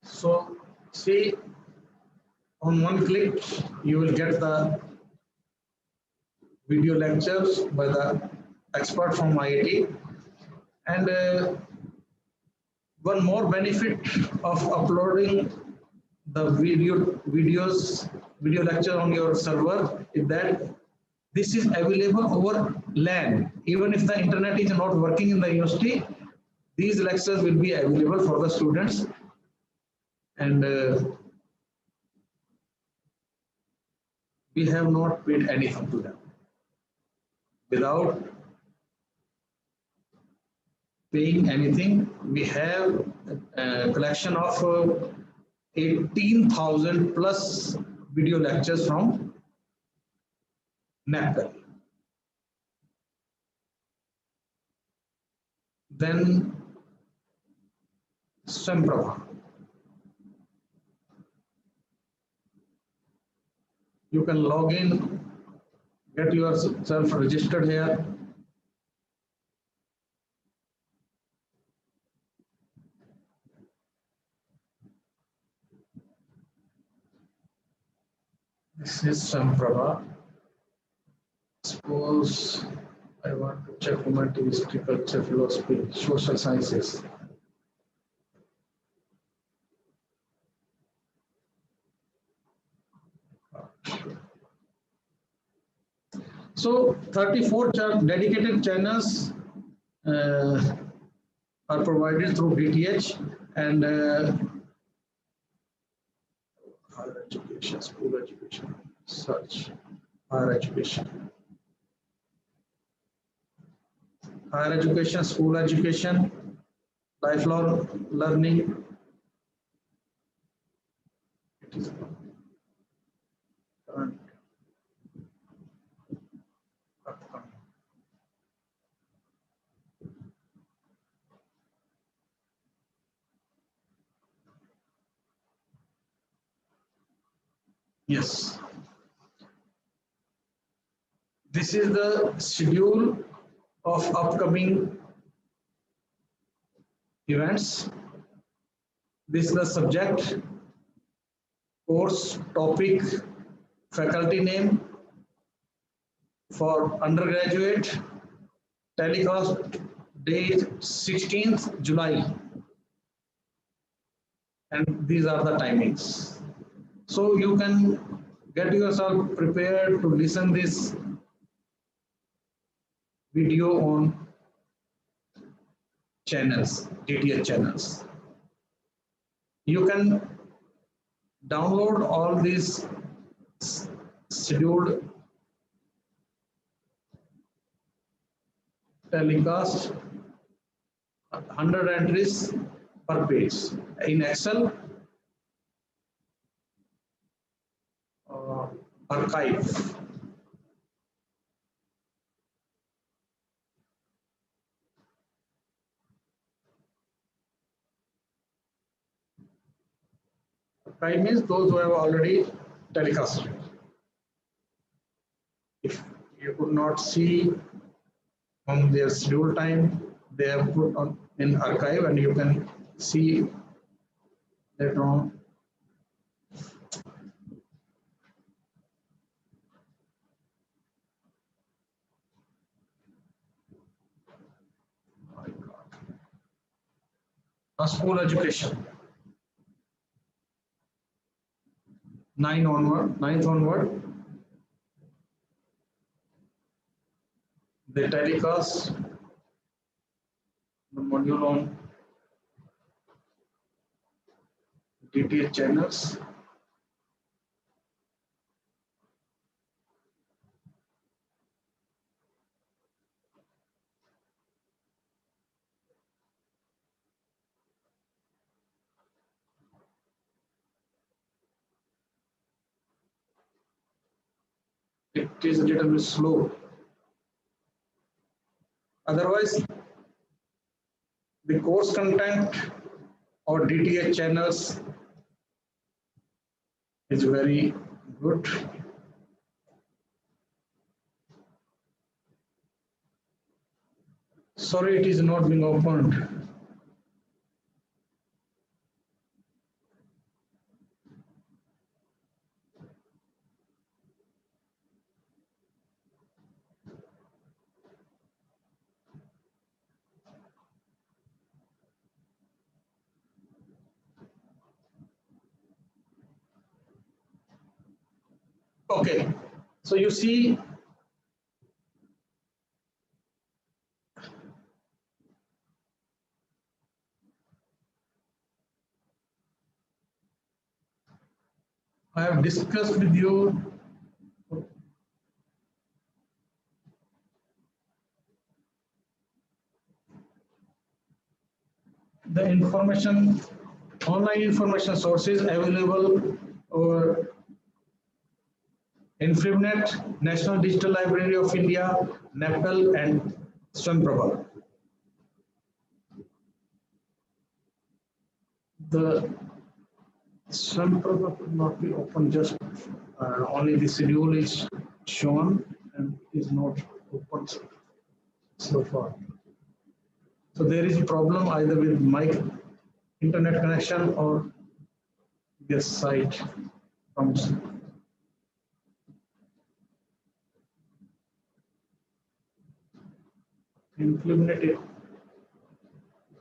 so see, on one click, you will get the video lectures by the expert from IIT. And one more benefit of uploading the video lecture on your server, is that this is available over LAN. Even if the internet is not working in the university, these lectures will be available for the students. And we have not paid anything to them. Without paying anything, we have a collection of 18,000 plus video lectures from NAPL. Then Samprabha. You can log in, get yourself registered here. This is Samprabha. Suppose I want to check humanity, history, culture, philosophy, social sciences. So 34 dedicated channels are provided through DTH, and higher education, school education, search, higher education. Higher education, school education, lifelong learning. It is current, upcoming. Yes. This is the schedule of upcoming events. This is the subject, course, topic, faculty name. For undergraduate, telecast date 16th July. And these are the timings. So you can get yourself prepared to listen this video on channels, DTH channels. You can download all these scheduled telecast, 100 entries per page in Excel. Archive. Archive means those who have already telecasted. If you could not see on their schedule time, they have put on in archive, and you can see later on. My God. School education. 9th onward, they telecast the module on DTH channels. It is a little bit slow. Otherwise, the course content or DTH channels is very good. Sorry, it is not being opened. Okay, so you see, I have discussed with you the information, online information sources available over InfluNet, National Digital Library of India, NAPL, and Swamprabha. The Swamprabha could not be open, just only the schedule is shown and is not open so far. So there is a problem either with my internet connection or this site comes. Implement it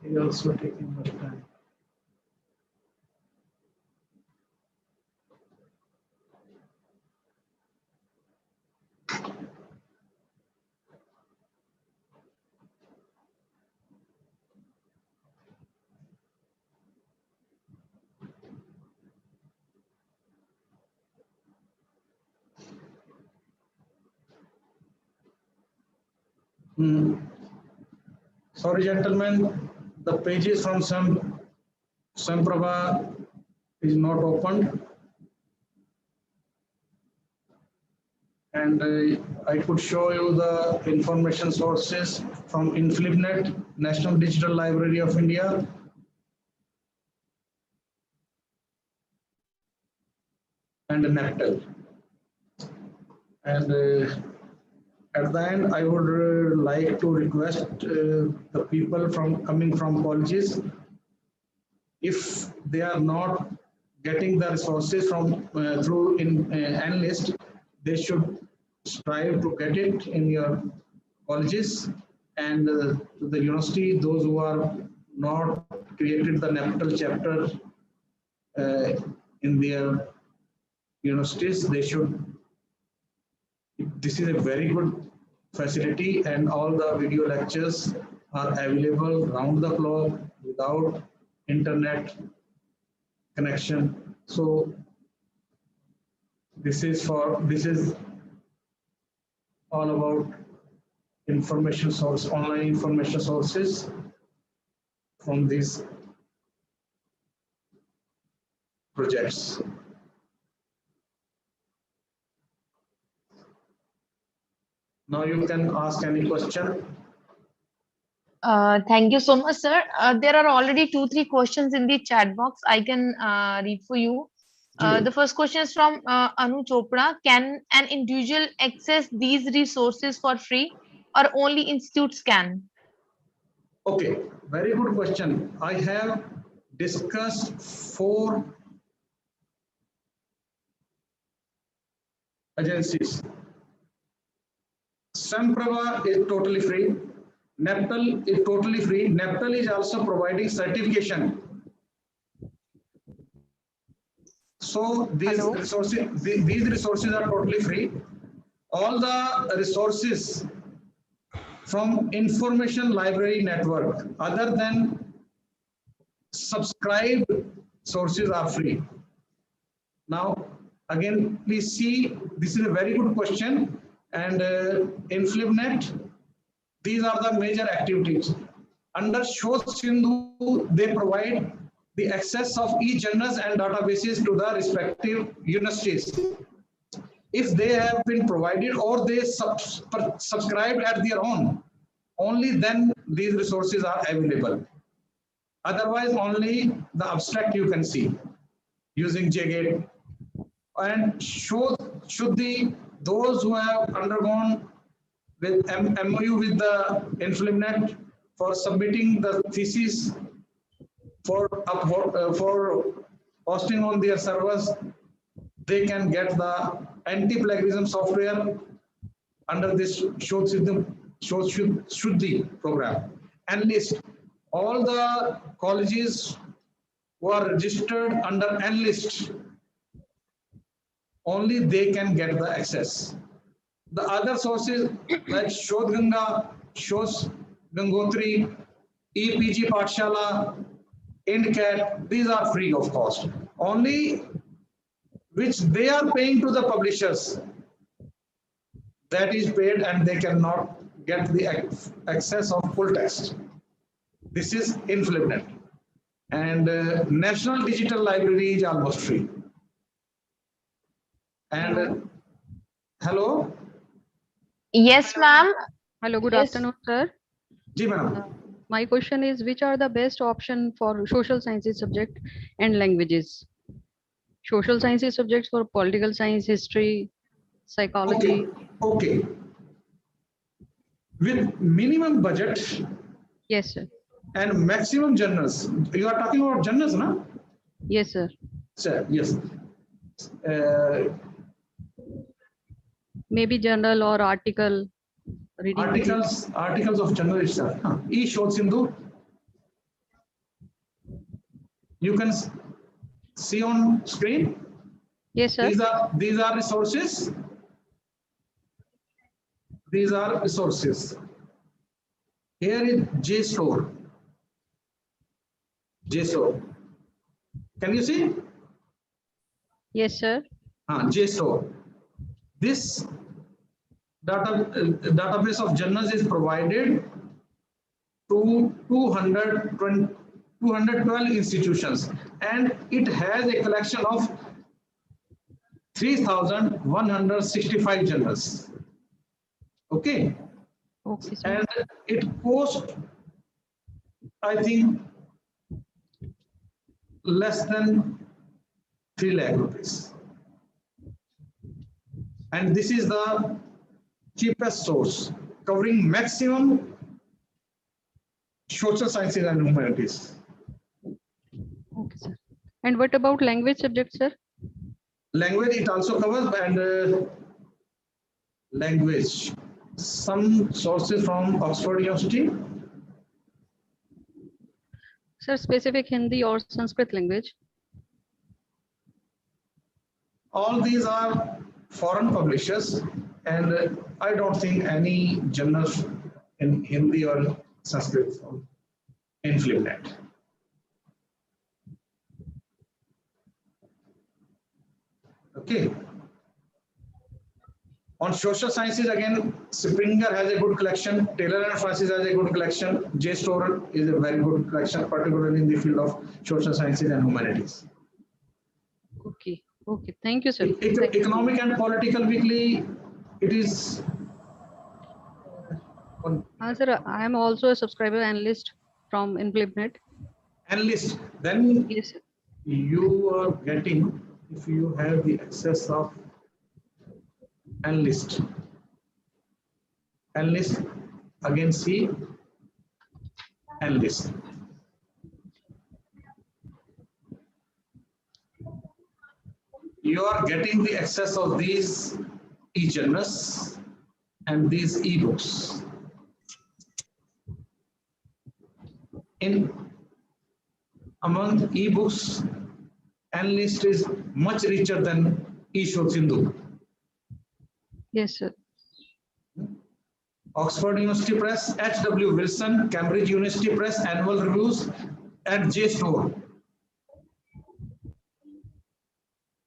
is also taking much time. Sorry, gentlemen, the pages from Samprabha is not opened, and I could show you the information sources from InfluNet, National Digital Library of India, and NAPTEL. And at the end, I would like to request the people coming from colleges, if they are not getting the resources from through Enlist, they should strive to get it in your colleges, and to the university, those who are not created the NAPTEL chapter in their universities, they should. This is a very good facility, and all the video lectures are available round the clock without internet connection. So this is all about information source, online information sources from these projects. Now you can ask any question. Thank you so much, sir. There are already 2-3 questions in the chat box. I can read for you. The first question is from Anu Chopra. Can an individual access these resources for free, or only institutes can? Okay, very good question. I have discussed 4 agencies. Samprava is totally free. NAPTEL is totally free. NAPTEL is also providing certification. So these resources are totally free. All the resources from Information Library Network, other than subscribed sources, are free. Now, again, please see, this is a very good question. And InfluNet, these are the major activities. Under Shod Sindhu, they provide the access of e-journals and databases to the respective universities. If they have been provided or they subscribed at their own, only then these resources are available. Otherwise, only the abstract you can see using JGate. And should those who have undergone with MOU with the InfluNet for submitting the thesis for posting on their servers, they can get the anti-plagiarism software under this Shuddhi program. And list all the colleges who are registered under Enlist only they can get the access. The other sources like Shodh Ganga, Shosh Gangotri, EPG Pathshala, IndCat, these are free of cost. Only which they are paying to the publishers, that is paid, and they cannot get the access of full text. This is in Flipnet. And National Digital Library is almost free. And hello? Yes, ma'am. Hello, good Yes. afternoon, sir. Ji, madam. My question is, which are the best option for social sciences subject and languages? Social sciences subjects for political science, history, psychology. Okay. With minimum budget Yes, sir. and maximum journals. You are talking about journals, no? Yes, sir. Sir, yes. Maybe journal or article. Reading Articles of journal itself. E-Shodh Sindhu. You can see on screen. Yes, sir. These are resources. These are resources. Here is JSTOR. JSTOR. Can you see? Yes, sir. JSTOR. This database of journals is provided to 212 institutions, and it has a collection of 3,165 journals. Okay. Okay, sir. And it costs, I think, less than 3 lakh rupees. And this is the cheapest source, covering maximum social sciences and humanities. Okay, sir. And what about language subject, sir? Language it also covers, and language. Some sources from Oxford University. Sir, specific Hindi or Sanskrit language? All these are foreign publishers, and I don't think any journals in Hindi or Sanskrit in Flipnet. Okay. On social sciences, again, Springer has a good collection. Taylor and Francis has a good collection. JSTOR is a very good collection, particularly in the field of social sciences and humanities. Okay. Okay. Thank you, sir. Economic and Political Weekly, it is. Sir, I am also a subscriber analyst from InFlipNet. Analyst, then Yes, sir. you are getting, if you have the access of analyst, again see analyst. You are getting the access of these e-journals and these e-books. Among e-books, analyst is much richer than e-Shodh Sindhu. Yes, sir. Oxford University Press, H.W. Wilson, Cambridge University Press, Annual Reviews, and JSTOR.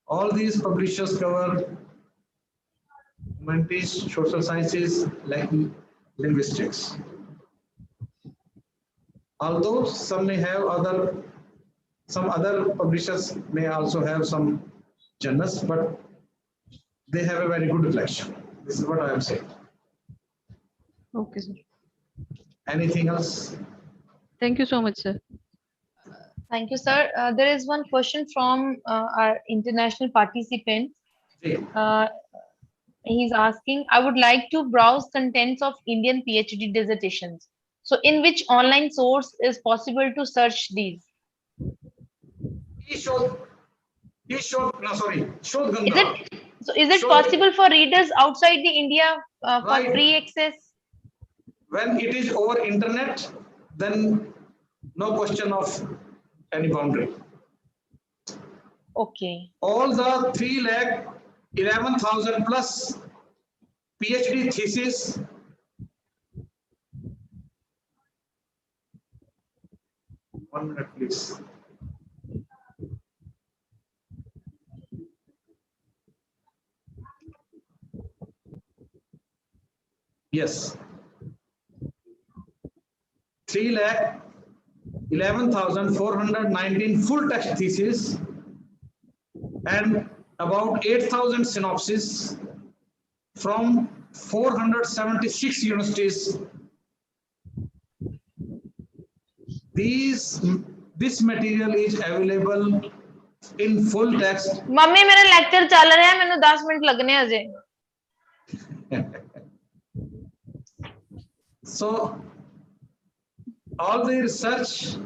All these publishers cover humanities, social sciences, like linguistics. Although some may have some other publishers may also have some journals, but they have a very good collection. This is what I am saying. Okay, sir. Anything else? Thank you so much, sir. Thank you, sir. There is one question from our international participant. He's asking, I would like to browse contents of Indian PhD dissertations. So in which online source is possible to search these? Shodh Ganga. Is it possible for readers outside the India for Right. free access? When it is over internet, then no question of any boundary. Okay. All the 3 lakh 11,000 plus PhD thesis. One minute, please. Yes. 3,11,419 full text thesis and about 8,000 synopsis from 476 universities. This material is available in full text. Mummy मेरा lecture चल रहा है, मैंने 10 minute लगने हैं Ajay. So all the research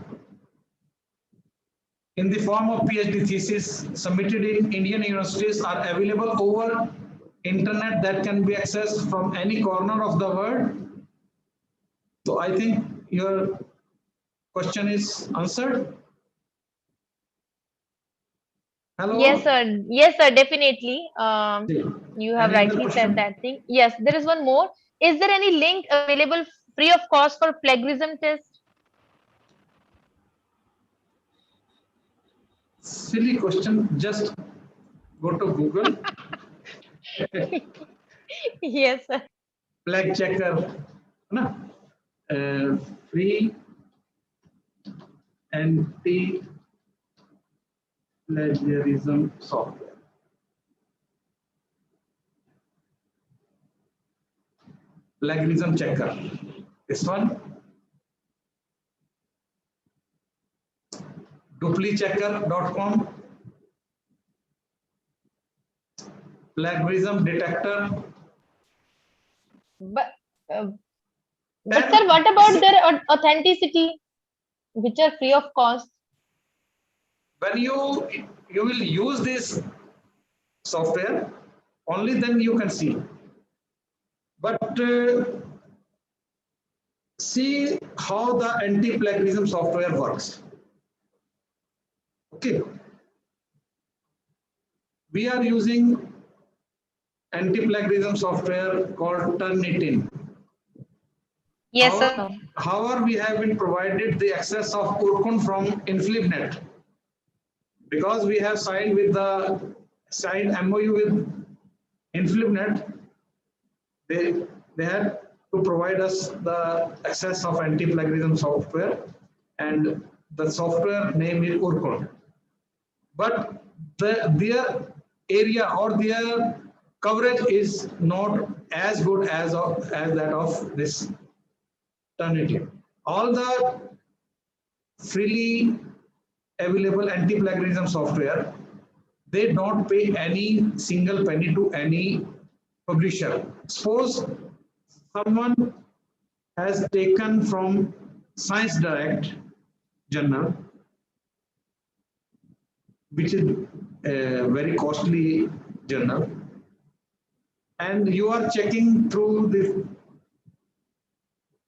in the form of PhD thesis submitted in Indian universities are available over internet that can be accessed from any corner of the world. So I think your question is answered. Hello? Yes, sir. Yes, sir. Definitely. You have Any other rightly question? said that thing. Yes, there is one more. Is there any link available free of cost for plagiarism test? Silly question. Just go to Google. Yes, sir. Flag checker. Na? Free anti-plagiarism software. Plagiarism checker. This one. Duplichecker.com. Plagiarism detector. But sir, what about their authenticity, which are free of cost? When you will use this software, only then you can see. But see how the anti-plagiarism software works. Okay. We are using anti-plagiarism software called Turnitin. Yes, sir. However, we have been provided the access of Urkun from InflibNet because we have signed MOU with InflibNet. They had to provide us the access of anti-plagiarism software, and the software name is Urkun. But their area or their coverage is not as good as that of this Turnitin. All the freely available anti-plagiarism software, they don't pay any single penny to any publisher. Suppose someone has taken from Science Direct journal, which is a very costly journal, and you are checking through the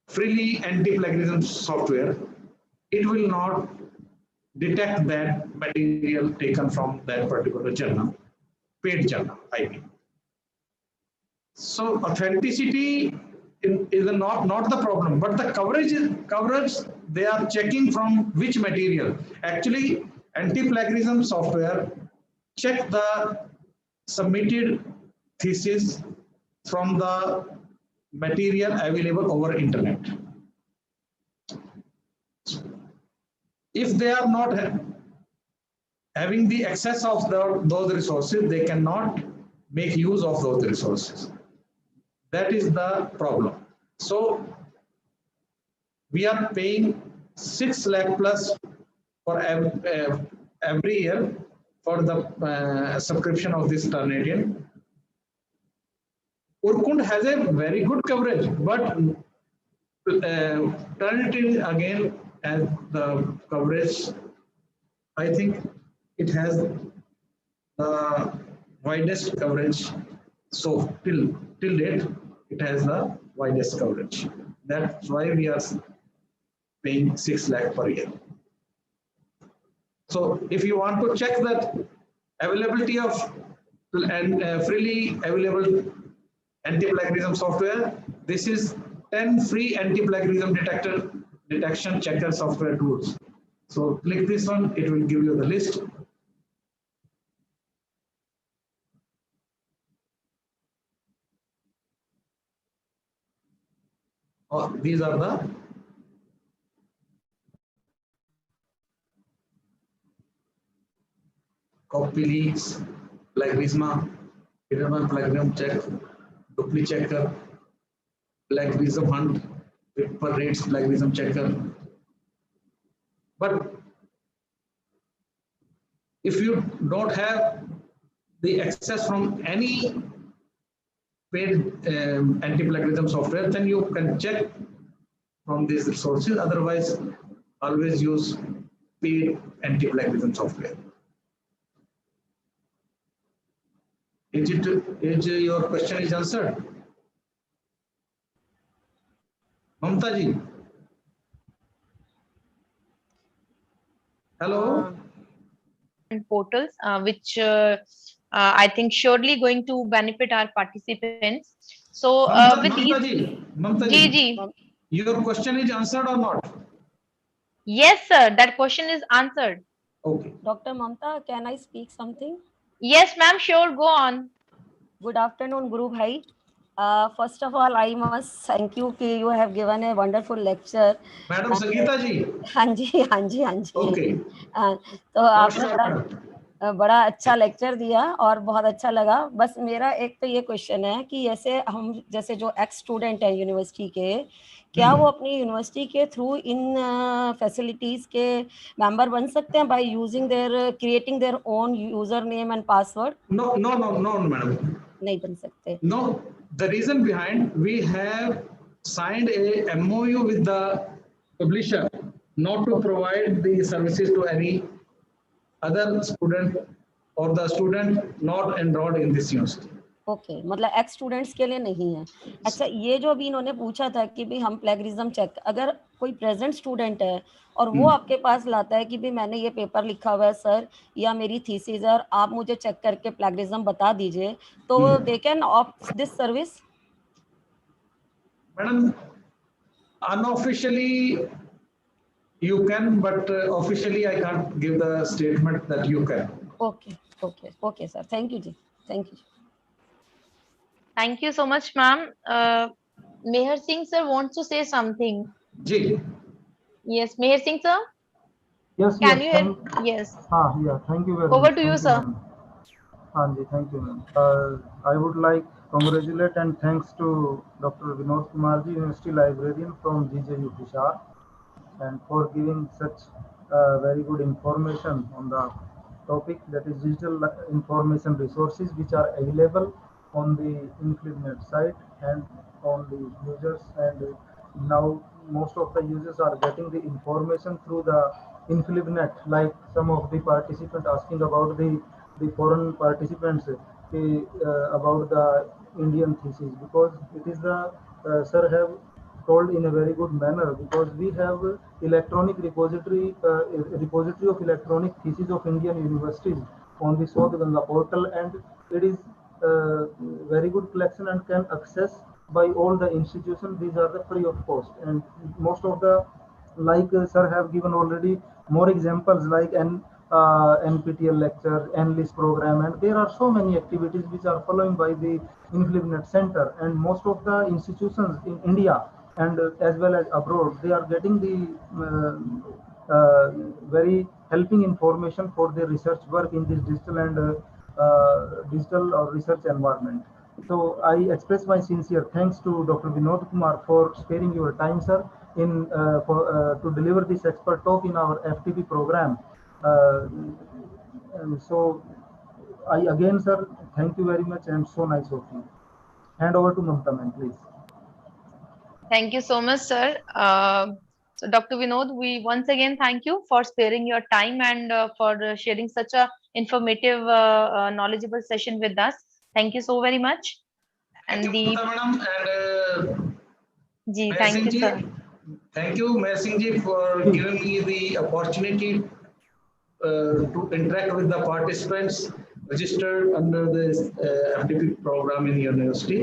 freely anti-plagiarism software, it will not detect that material taken from that particular journal, paid journal, I mean. So authenticity is not the problem, but the coverage, they are checking from which material. Actually, anti-plagiarism software check the submitted thesis from the material available over internet. If they are not having the access of those resources, they cannot make use of those resources. That is the problem. So we are paying 6 lakh plus for every year for the subscription of this Turnitin. Urkund has a very good coverage, but Turnitin again has the coverage. I think it has the widest coverage. So till date, it has the widest coverage. That's why we are paying 6 lakh per year. So if you want to check that availability of and freely available anti-plagiarism software. This is 10 free anti-plagiarism detection checker software tools. So click this one, it will give you the list. These are the copy leaks, plagiarism, hidden plagiarism check, duplicate checker, plagiarism hunt, paper rates plagiarism checker. But if you don't have the access from any paid anti-plagiarism software, then you can check from these resources. Otherwise, always use paid anti-plagiarism software. Is your question is answered? Mamta ji. Hello. And portals, which I think surely going to benefit our participants. So with Mamta ji, your question is answered or not? Yes, sir. That question is answered. Okay. Dr. Mamta, can I speak something? Yes, ma'am. Sure. Go on. Good afternoon, Guru Bhai. First of all, I must thank you कि you have given a wonderful lecture. Madam Sangeeta ji. हाँ जी, हाँ जी, हाँ जी. Okay. तो आपने बड़ा अच्छा lecture दिया और बहुत अच्छा लगा. बस मेरा एक तो ये क्वेश्चन है कि जैसे जो एक्स स्टूडेंट है यूनिवर्सिटी के, क्या वो अपनी यूनिवर्सिटी के थ्रू इन फैसिलिटीज के मेंबर बन सकते हैं by using creating their own user name and password? No, madam. नहीं बन सकते. No, the reason behind, we have signed a MOU with the publisher not to provide the services to any other student or the student not enrolled in this university. Okay, मतलब x students के लिए नहीं है. अच्छा, ये जो अभी इन्होंने पूछा था कि भाई हम प्लेगरिज्म चेक, अगर कोई प्रेजेंट स्टूडेंट है और वो आपके पास लाता है कि भाई मैंने ये पेपर लिखा हुआ है सर, या मेरी थीसिस है और आप मुझे चेक करके प्लेगरिज्म बता दीजिए, तो they can opt this service? Madam, unofficially you can, but officially I can't give the statement that you can. Okay, sir. Thank you, ji. Thank you. Thank you so much, ma'am. Meher Singh sir wants to say something. Ji. Yes, Meher Singh sir. Yes. Can you hear? Yes. Yeah. Thank you very much. Over to you, sir. Thank you, ma'am. I would like congratulate and thanks to Dr. Vinod Kumar ji, University Librarian from GJU Hisar, and for giving such very good information on the topic, that is digital information resources which are available on the InflibNet site and on the users, and now most of the users are getting the information through the InflibNet, like some of the participants asking about the foreign participants about the Indian thesis, because it is the sir have told in a very good manner, because we have electronic repository of electronic thesis of Indian universities on the South Ganga portal, and it is very good collection and can access by all the institutions. These are the free of cost, and most of the, like sir have given already more examples like NPTEL lecture, NLIS program, and there are so many activities which are following by the InflibNet Center, and most of the institutions in India and as well as abroad, they are getting the very helping information for their research work in this digital and digital or research environment. So I express my sincere thanks to Dr. Vinod Kumar for sparing your time, sir, in to deliver this expert talk in our FTP program. And so I again, sir, thank you very much, and so nice of you. Hand over to Mamta, ma'am, please. Thank you so much, sir. So Dr. Vinod, we once again thank you for sparing your time and for sharing such a informative, knowledgeable session with us. Thank you so very much. And thank you, madam, and thank you, sir. Thank you, Meher Singh ji, for giving me the opportunity to interact with the participants registered under this FTP program in university.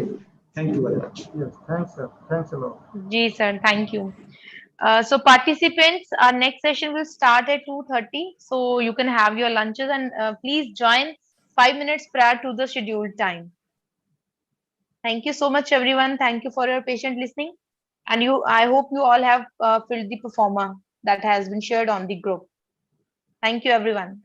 Thank you very much. Yes, thanks, sir. Thanks a lot. Ji, sir. Thank you. So participants, our next session will start at 2:30. So you can have your lunches and please join 5 minutes prior to the scheduled time. Thank you so much, everyone. Thank you for your patient listening. And I hope you all have filled the performer that has been shared on the group. Thank you, everyone.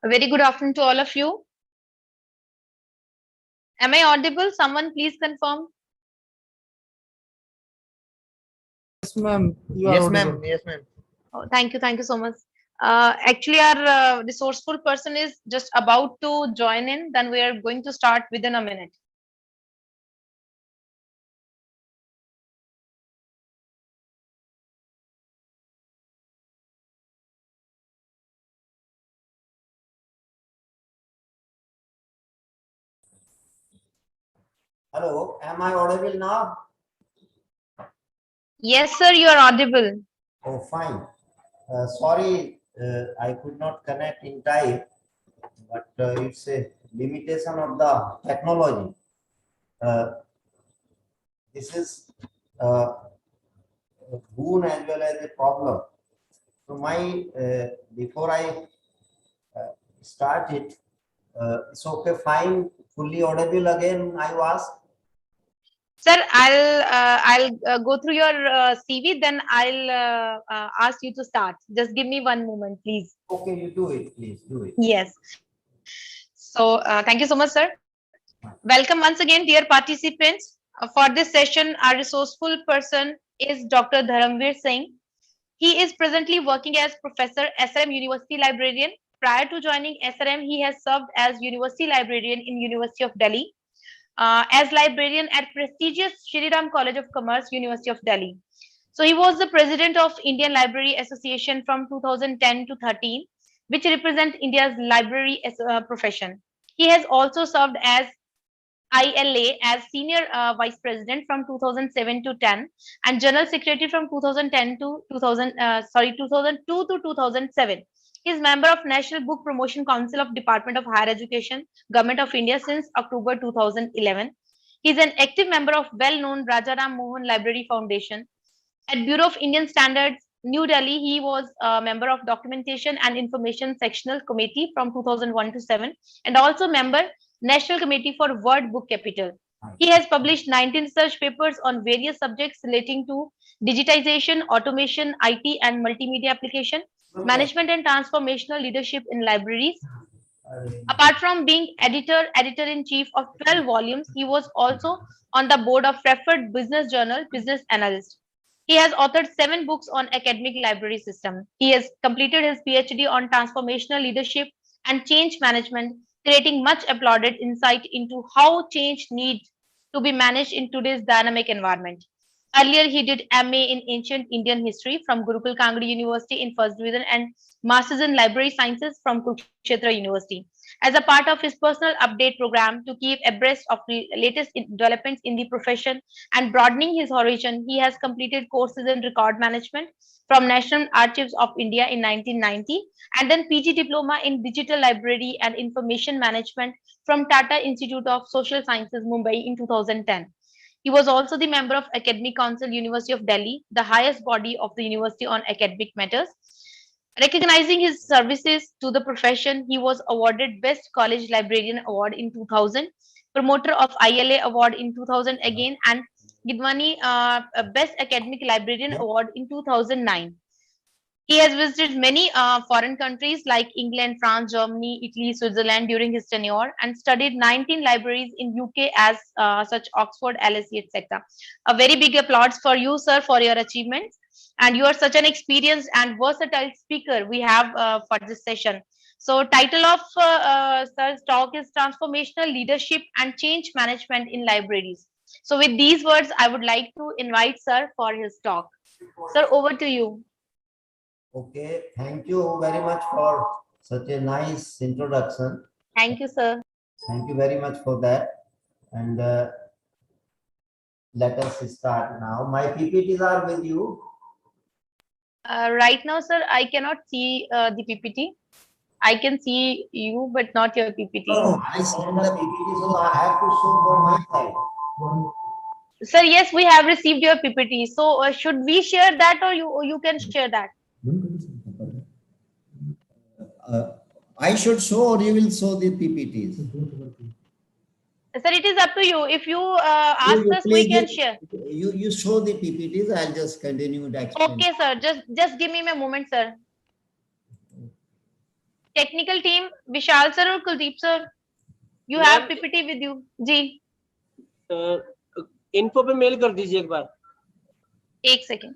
A very good afternoon to all of you. Am I audible? Someone please confirm. Yes, ma'am. You are Yes, audible. ma'am. Yes, ma'am. Oh, thank you so much. Actually, our resourceful person is just about to join in. Then we are going to start within a minute. Hello, am I audible now? Yes, sir, you are audible. Oh, fine. Sorry, I could not connect in time, but it's a limitation of the technology. This is a boon as well as a problem. So my before I start it, it's okay, fine, fully audible again. I was. Sir, I'll go through your CV. Then I'll ask you to start. Just give me one moment, please. Okay, you do it, please do it. Yes. So thank you so much, sir. Welcome once again, dear participants. For this session, our resourceful person is Dr. Dharamveer Singh. He is presently working as Professor SRM University Librarian. Prior to joining SRM, he has served as University Librarian in University of Delhi, as librarian at prestigious Shri Ram College of Commerce, University of Delhi. So he was the president of Indian Library Association from 2010 to 13, which represent India's library profession. He has also served as ILA as senior vice president from 2007 to 10 and general secretary from 2010 to 2002 to 2007. He is member of National Book Promotion Council of Department of Higher Education, Government of India since October 2011. He is an active member of well-known Rajaram Mohan Library Foundation. At Bureau of Indian Standards, New Delhi, he was a member of Documentation and Information Sectional Committee from 2001 to 7 and also member National Committee for Word Book Capital. He has published 19 research papers on various subjects relating to digitization, automation, IT and multimedia application, management and transformational leadership in libraries. Apart from being editor-in-chief of 12 volumes, he was also on the board of Referred Business Journal, Business Analyst. He has authored 7 books on academic library system. He has completed his PhD on transformational leadership and change management, creating much applauded insight into how change needs to be managed in today's dynamic environment. Earlier, he did MA in Ancient Indian History from Gurukul Kangri University in First Division and Masters in Library Sciences from Kurukshetra University. As a part of his personal update program to keep abreast of the latest developments in the profession and broadening his horizon, he has completed courses in record management from National Archives of India in 1990 and then PG Diploma in Digital Library and Information Management from Tata Institute of Social Sciences, Mumbai in 2010. He was also the member of Academic Council, University of Delhi, the highest body of the university on academic matters. Recognizing his services to the profession, he was awarded Best College Librarian Award in 2000, promoter of ILA Award in 2000 again, and Gidwani Best Academic Librarian Award in 2009. He has visited many foreign countries like England, France, Germany, Italy, Switzerland during his tenure and studied 19 libraries in UK as such Oxford, LSE, etc. A very big applause for you, sir, for your achievements. And you are such an experienced and versatile speaker we have for this session. So title of sir's talk is Transformational Leadership and Change Management in Libraries. So with these words, I would like to invite sir for his talk. Sir, over to you. Okay, thank you very much for such a nice introduction. Thank you, sir. Thank you very much for that. And let us start now. My PPTs are with you. Right now, sir, I cannot see the PPT. I can see you, but not your PPT. No, I send the PPT, so I have to show for my side. Sir, yes, we have received your PPT. So should we share that or you can share that? I should show or you will show the PPTs? Sir, it is up to you. If you ask us, we can share. You show the PPTs, I'll just continue to explain. Okay, sir. Just give me a moment, sir. Technical team, Vishal sir or Kuldeep sir, you have PPT with you. जी. Info पे mail कर दीजिए एक बार. एक second.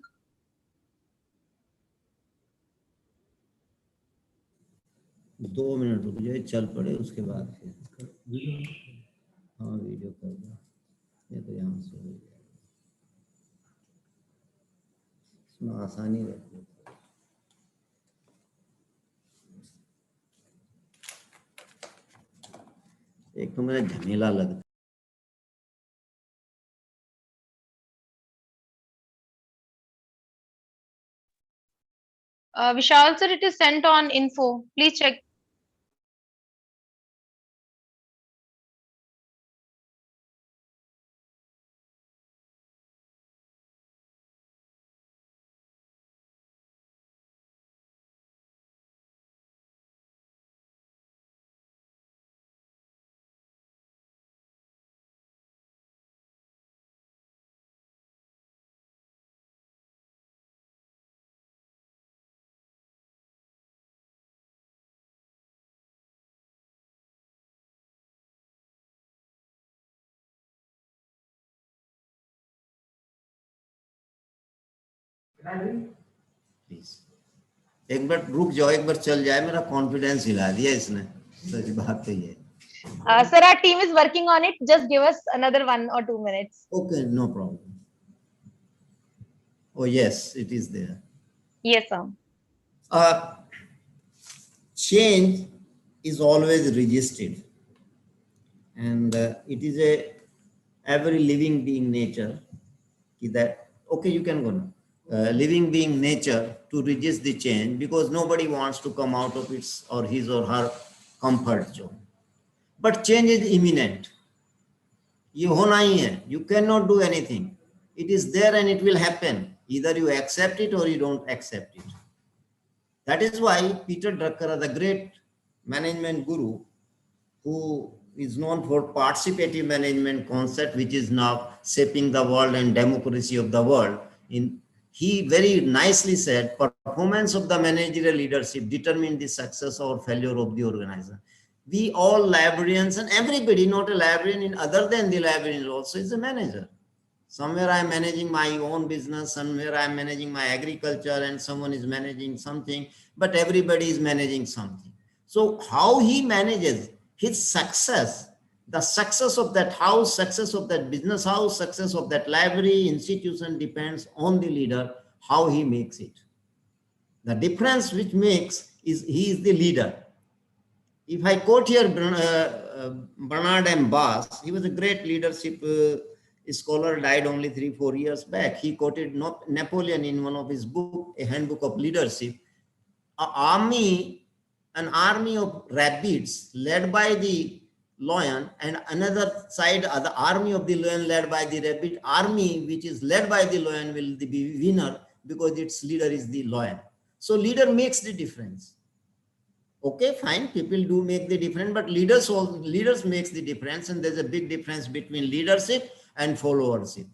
दो minute रुक जाए, चल पड़े उसके बाद फिर. हाँ वीडियो कर दो, ये तो यहाँ से हो जाएगा, इसमें आसानी रहती है. एक तो मुझे झमेला लगता है. Vishal sir, it is sent on info. Please check. Please एक बार रुक जाओ, एक बार चल जाए, मेरा कॉन्फिडेंस हिला दिया इसने. सच बात तो ये. Sir, our team is working on it. Just give us another 1 or 2 minutes. Okay, no problem. Oh yes, it is there. Yes, sir. Change is always resisted, and it is a every living being nature that, okay, you can go now. Living being nature to resist the change, because nobody wants to come out of its or his or her comfort zone. But change is imminent. ये होना ही है. You cannot do anything. It is there and it will happen. Either you accept it or you don't accept it. That is why Peter Drucker, the great management guru, who is known for participative management concept, which is now shaping the world and democracy of the world, he very nicely said, performance of the managerial leadership determines the success or failure of the organization. We all librarians and everybody, not a librarian in other than the librarian also is a manager. Somewhere I am managing my own business, somewhere I am managing my agriculture, and someone is managing something, but everybody is managing something. So how he manages his success, the success of that house, success of that business house, success of that library, institution depends on the leader, how he makes it. The difference which makes is he is the leader. If I quote here Bernard M. Bass, he was a great leadership scholar, died only 3-4 years back. He quoted Napoleon in one of his books, A Handbook of Leadership. An army of rabbits led by the lion, and another side, the army of the lion led by the rabbit. Army which is led by the lion will be winner because its leader is the lion. So leader makes the difference. Okay, fine, people do make the difference, but leaders makes the difference, and there's a big difference between leadership and followership.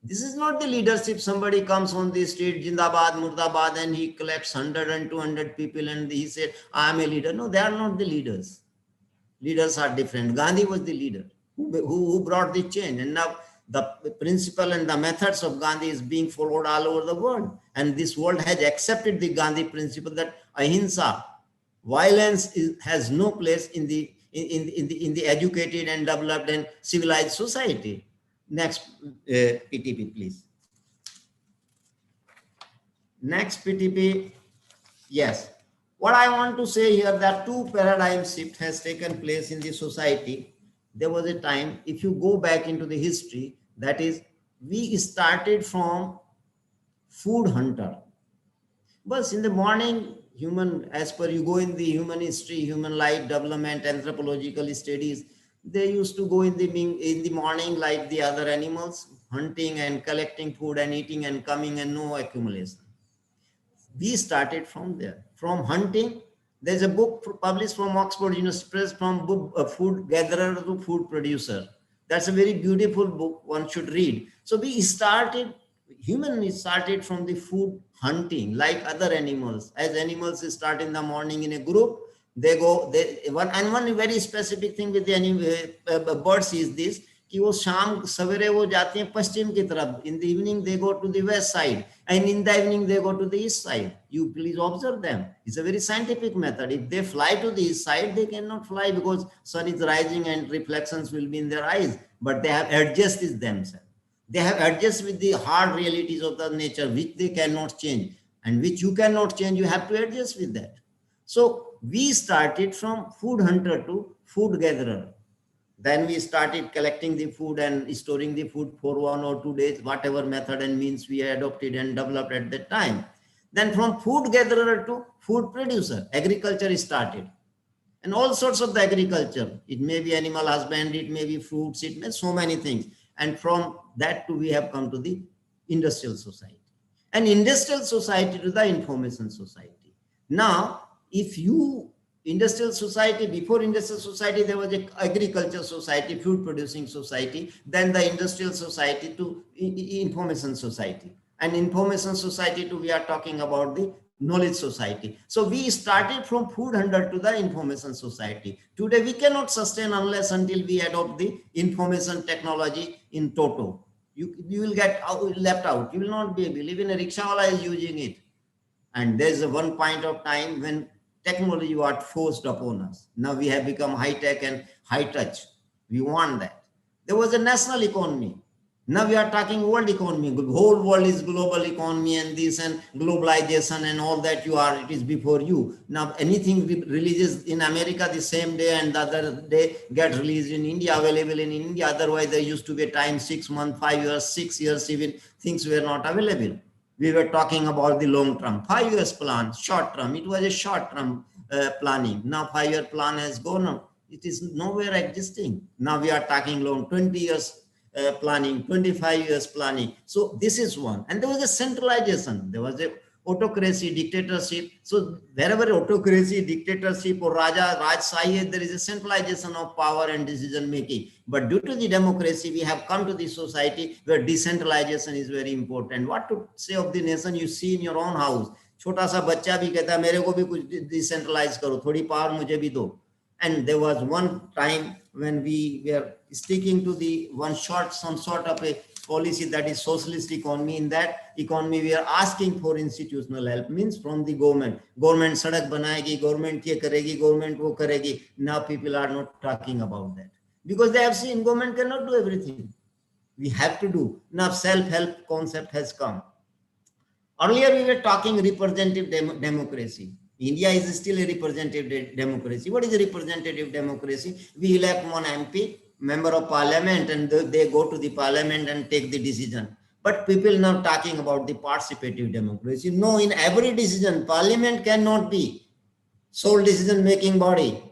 This is not the leadership. Somebody comes on the street, Jindabad, Murdabad, and he collects 100 and 200 people, and he said, I am a leader. No, they are not the leaders. Leaders are different. Gandhi was the leader who brought the change, and now the principle and the methods of Gandhi is being followed all over the world, and this world has accepted the Gandhi principle that ahimsa, violence has no place in the educated and developed and civilized society. Next PTP, please. Next PTP. Yes. What I want to say here, that two paradigm shift has taken place in the society. There was a time, if you go back into the history, that is, we started from food hunter. But in the morning, human, as per you go in the human history, human life development, anthropological studies, they used to go in the morning like the other animals, hunting and collecting food and eating and coming, and no accumulation. We started from there, from hunting. There's a book published from Oxford University Press, from food gatherer to food producer. That's a very beautiful book, one should read. So we started, human started from the food hunting like other animals. As animals start in the morning in a group, They go, one very specific thing with the birds is this, कि वो शाम सवेरे वो जाती हैं पश्चिम की तरफ. In the evening they go to the west side, and in the evening they go to the east side. You please observe them. It's a very scientific method. If they fly to the east side, they cannot fly because sun is rising and reflections will be in their eyes. But they have adjusted themselves. They have adjusted with the hard realities of the nature, which they cannot change, and which you cannot change. You have to adjust with that. So we started from food hunter to food gatherer. Then we started collecting the food and storing the food for 1 or 2 days, whatever method and means we adopted and developed at that time. Then from food gatherer to food producer, agriculture started. And all sorts of the agriculture. It may be animal husbandry, it may be fruits, it may be so many things. And from that to we have come to the industrial society. And industrial society to the information society. Now, if you industrial society, before industrial society, there was an agriculture society, food producing society, then the industrial society to information society. And information society to, we are talking about the knowledge society. So we started from food hunter to the information society. Today we cannot sustain unless until we adopt the information technology in toto. You will get left out. You will not be able, even a rickshawala is using it. And there's a one point of time when technology was forced upon us. Now we have become high tech and high touch. We want that. There was a national economy. Now we are talking world economy. The whole world is global economy and this and globalization and all that it is before you. Now anything releases in America the same day and the other day get released in India, available in India. Otherwise there used to be a time 6 months, 5 years, 6 years, even things were not available. We were talking about the long term, 5 years plan, short term. It was a short term planning. Now 5-year plan has gone on. It is nowhere existing. Now we are talking long 20 years planning, 25 years planning. So this is one. And there was a centralization. There was a autocracy, dictatorship. So wherever autocracy, dictatorship or Rajshahi, there is a centralization of power and decision making. But due to the democracy, we have come to the society where decentralization is very important. What to say of the nation you see in your own house? छोटा सा बच्चा भी कहता है मेरे को भी कुछ decentralize करो, थोड़ी power मुझे भी दो. And there was one time when we were sticking to the some sort of a policy that is socialist economy. In that economy, we are asking for institutional help, means from the government. Government sadak banayegi, government ye karegi, government wo karegi. Now people are not talking about that because they have seen government cannot do everything. We have to do. Now self-help concept has come. Earlier we were talking representative democracy. India is still a representative democracy. What is a representative democracy? We elect one MP, member of parliament, and they go to the parliament and take the decision. But people now talking about the participative democracy. No, in every decision, parliament cannot be sole decision-making body.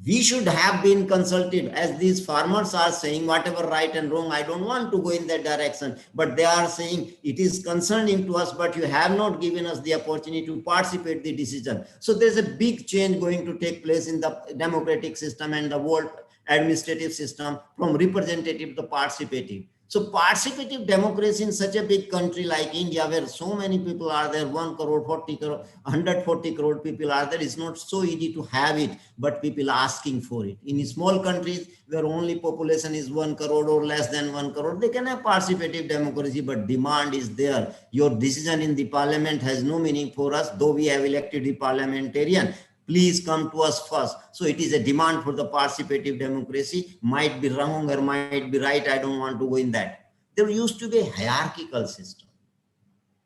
We should have been consulted, as these farmers are saying, whatever right and wrong, I don't want to go in that direction. But they are saying it is concerning to us, but you have not given us the opportunity to participate in the decision. So there's a big change going to take place in the democratic system and the world administrative system from representative to participative. So participative democracy in such a big country like India, where so many people are there, 1 crore, 40 crore, 140 crore people are there, it's not so easy to have it, but people are asking for it. In small countries where only population is 1 crore or less than 1 crore, they can have participative democracy, but demand is there. Your decision in the parliament has no meaning for us, though we have elected the parliamentarian. Please come to us first. So it is a demand for the participative democracy. Might be wrong or might be right. I don't want to go in that. There used to be a hierarchical system.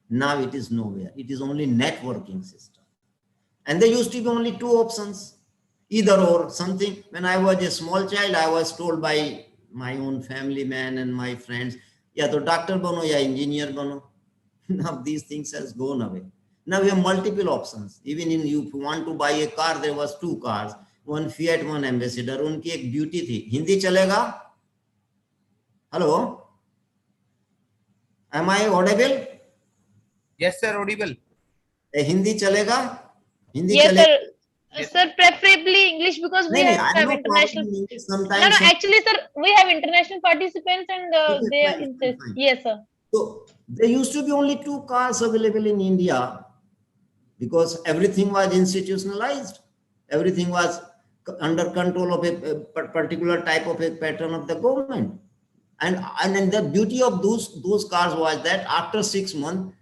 Now it is nowhere. It is only networking system. And there used to be only 2 options, either or something. When I was a small child, I was told by my own family man and my friends, ya to doctor bano, ya engineer bano. Now these things has gone away. Now we have multiple options. Even if you want to buy a car, there was 2 cars, one Fiat, one Ambassador. उनकी एक duty थी. हिंदी चलेगा? Hello? Am I audible? Yes, sir, audible. Hindi चलेगा? Hindi Yes, चलेगा? sir. Sir, preferably English because we have international. Sometimes. No, actually, sir, we have international participants and they are insist. Yes, sir. So there used to be only 2 cars available in India because everything was institutionalized. Everything was under control of a particular type of a pattern of the government. And the beauty of those cars was that after 6 months,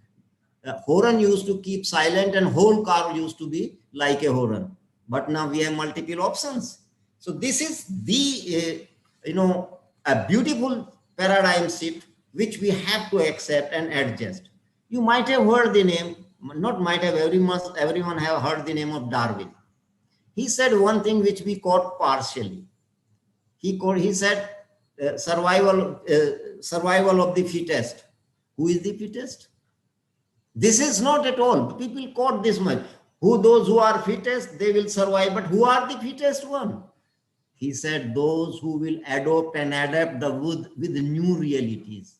horn used to keep silent and whole car used to be like a horn. But now we have multiple options. So this is the, a beautiful paradigm shift which we have to accept and adjust. You might have heard the name, not might have, everyone have heard the name of Darwin. He said one thing which we caught partially. He said survival of the fittest. Who is the fittest? This is not at all. People caught this much. Those who are fittest, they will survive. But who are the fittest one? He said those who will adopt and adapt with new realities.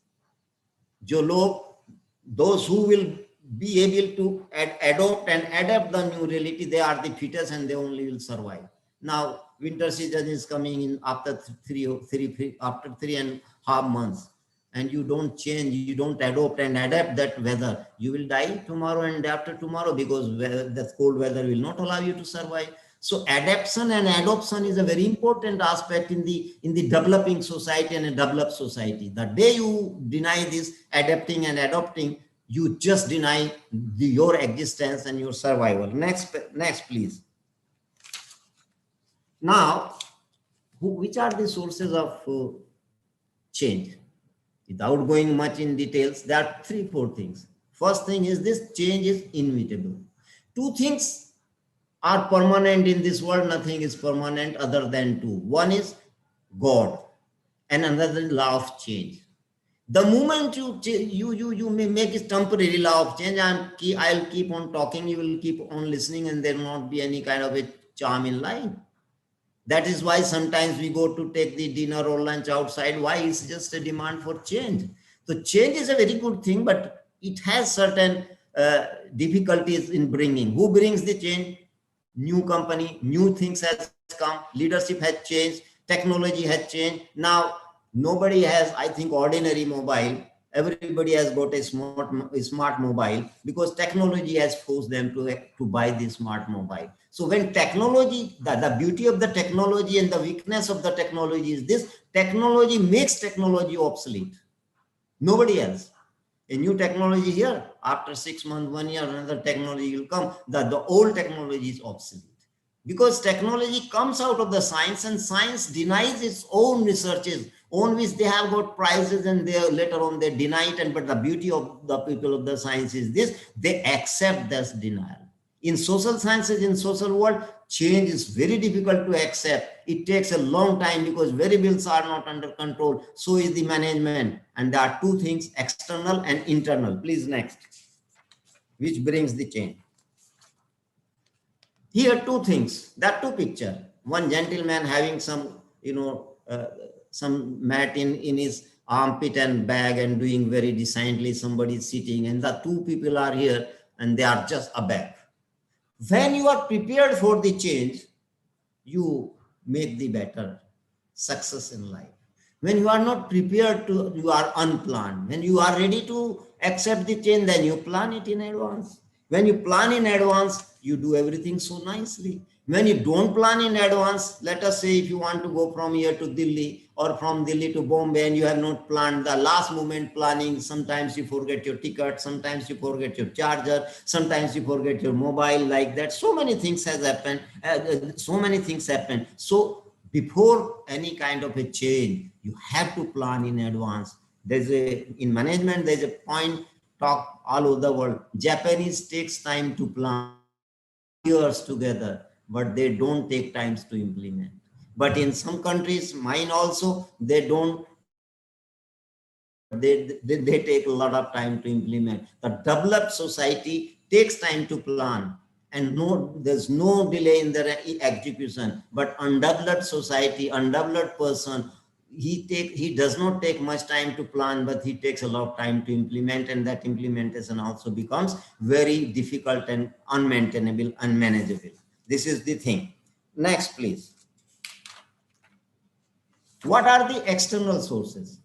Those who will be able to adopt and adapt the new reality, they are the fittest and they only will survive. Now, winter season is coming in after 3.5 months, and you don't change, you don't adopt and adapt that weather, you will die tomorrow and after tomorrow, because the cold weather will not allow you to survive. So adaptation and adoption is a very important aspect in the developing society and a developed society. The day you deny this adapting and adopting, you just deny your existence and your survival. Next, please. Now, which are the sources of change? Without going much in details, there are 3-4 things. First thing is this: change is inevitable. 2 things are permanent in this world. Nothing is permanent other than 2. One is God, and another is law of change. The moment you may make a temporary law of change, I'll keep on talking, you will keep on listening, and there will not be any kind of a charm in life. That is why sometimes we go to take the dinner or lunch outside. Why? It's just a demand for change. So change is a very good thing, but it has certain difficulties in bringing. Who brings the change? New company, new things has come, leadership has changed, technology has changed. Now, nobody has, I think, ordinary mobile. Everybody has got a smart mobile, because technology has forced them to buy the smart mobile. So when technology, the beauty of the technology and the weakness of the technology is this: technology makes technology obsolete. Nobody else. A new technology here, after 6 months, 1 year, another technology will come. The old technology is obsolete. Because technology comes out of the science, and science denies its own researches, on which they have got prizes, and they later on they deny it. But the beauty of the people of the science is this: they accept this denial. In social sciences, in social world, change is very difficult to accept. It takes a long time, because variables are not under control. So is the management. And there are 2 things: external and internal. Please, next. Which brings the change. Here, 2 things. There are 2 pictures. One gentleman having some, some mat in his armpit and bag and doing very decently. Somebody is sitting, and the 2 people are here, and they are just aback. When you are prepared for the change, you make the better success in life. When you are not prepared to, you are unplanned. When you are ready to accept the change, then you plan it in advance. When you plan in advance, you do everything so nicely. When you don't plan in advance, let us say if you want to go from here to Delhi or from Delhi to Bombay, and you have not planned, the last moment planning, sometimes you forget your ticket, sometimes you forget your charger, sometimes you forget your mobile, like that. So many things has happened. So before any kind of a change, you have to plan in advance. In management, there's a point talk all over the world. Japanese takes time to plan, years together, but they don't take times to implement. But in some countries, mine also, they don't. They take a lot of time to implement. The developed society takes time to plan, and there's no delay in their execution. But undeveloped society, undeveloped person, he does not take much time to plan, but he takes a lot of time to implement, and that implementation also becomes very difficult and unmaintainable, unmanageable. This is the thing. Next, please. What are the external sources?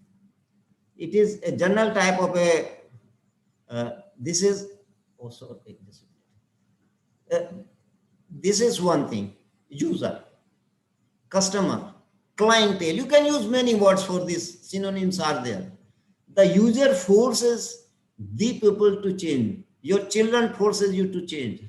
It is a general type of this is one thing. user, customer, clientele. You can use many words for this. Synonyms are there. The user forces the people to change. Your children forces you to change.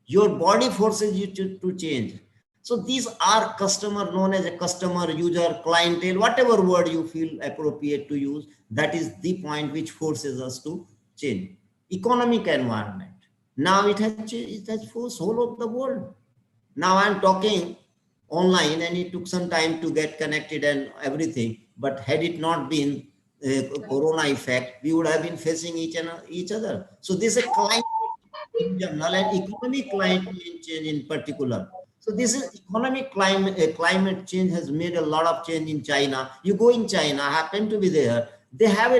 Your body forces you to change. So these are customer, known as a customer, user, clientele, whatever word you feel appropriate to use. That is the point which forces us to change. Economic environment. Now it has forced whole of the world. Now I'm talking online and it took some time to get connected and everything. But had it not been corona effect, we would have been facing each other. So this is a climate in general and economic climate change in particular. So this is economic climate change has made a lot of change in China. You go in China, I happen to be there. They have a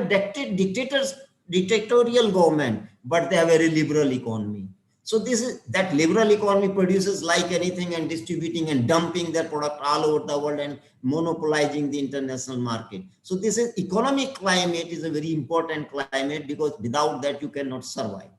dictatorial government, but they have a very liberal economy. So this is that liberal economy produces like anything and distributing and dumping their product all over the world and monopolizing the international market. So this is economic climate is a very important climate because without that you cannot survive.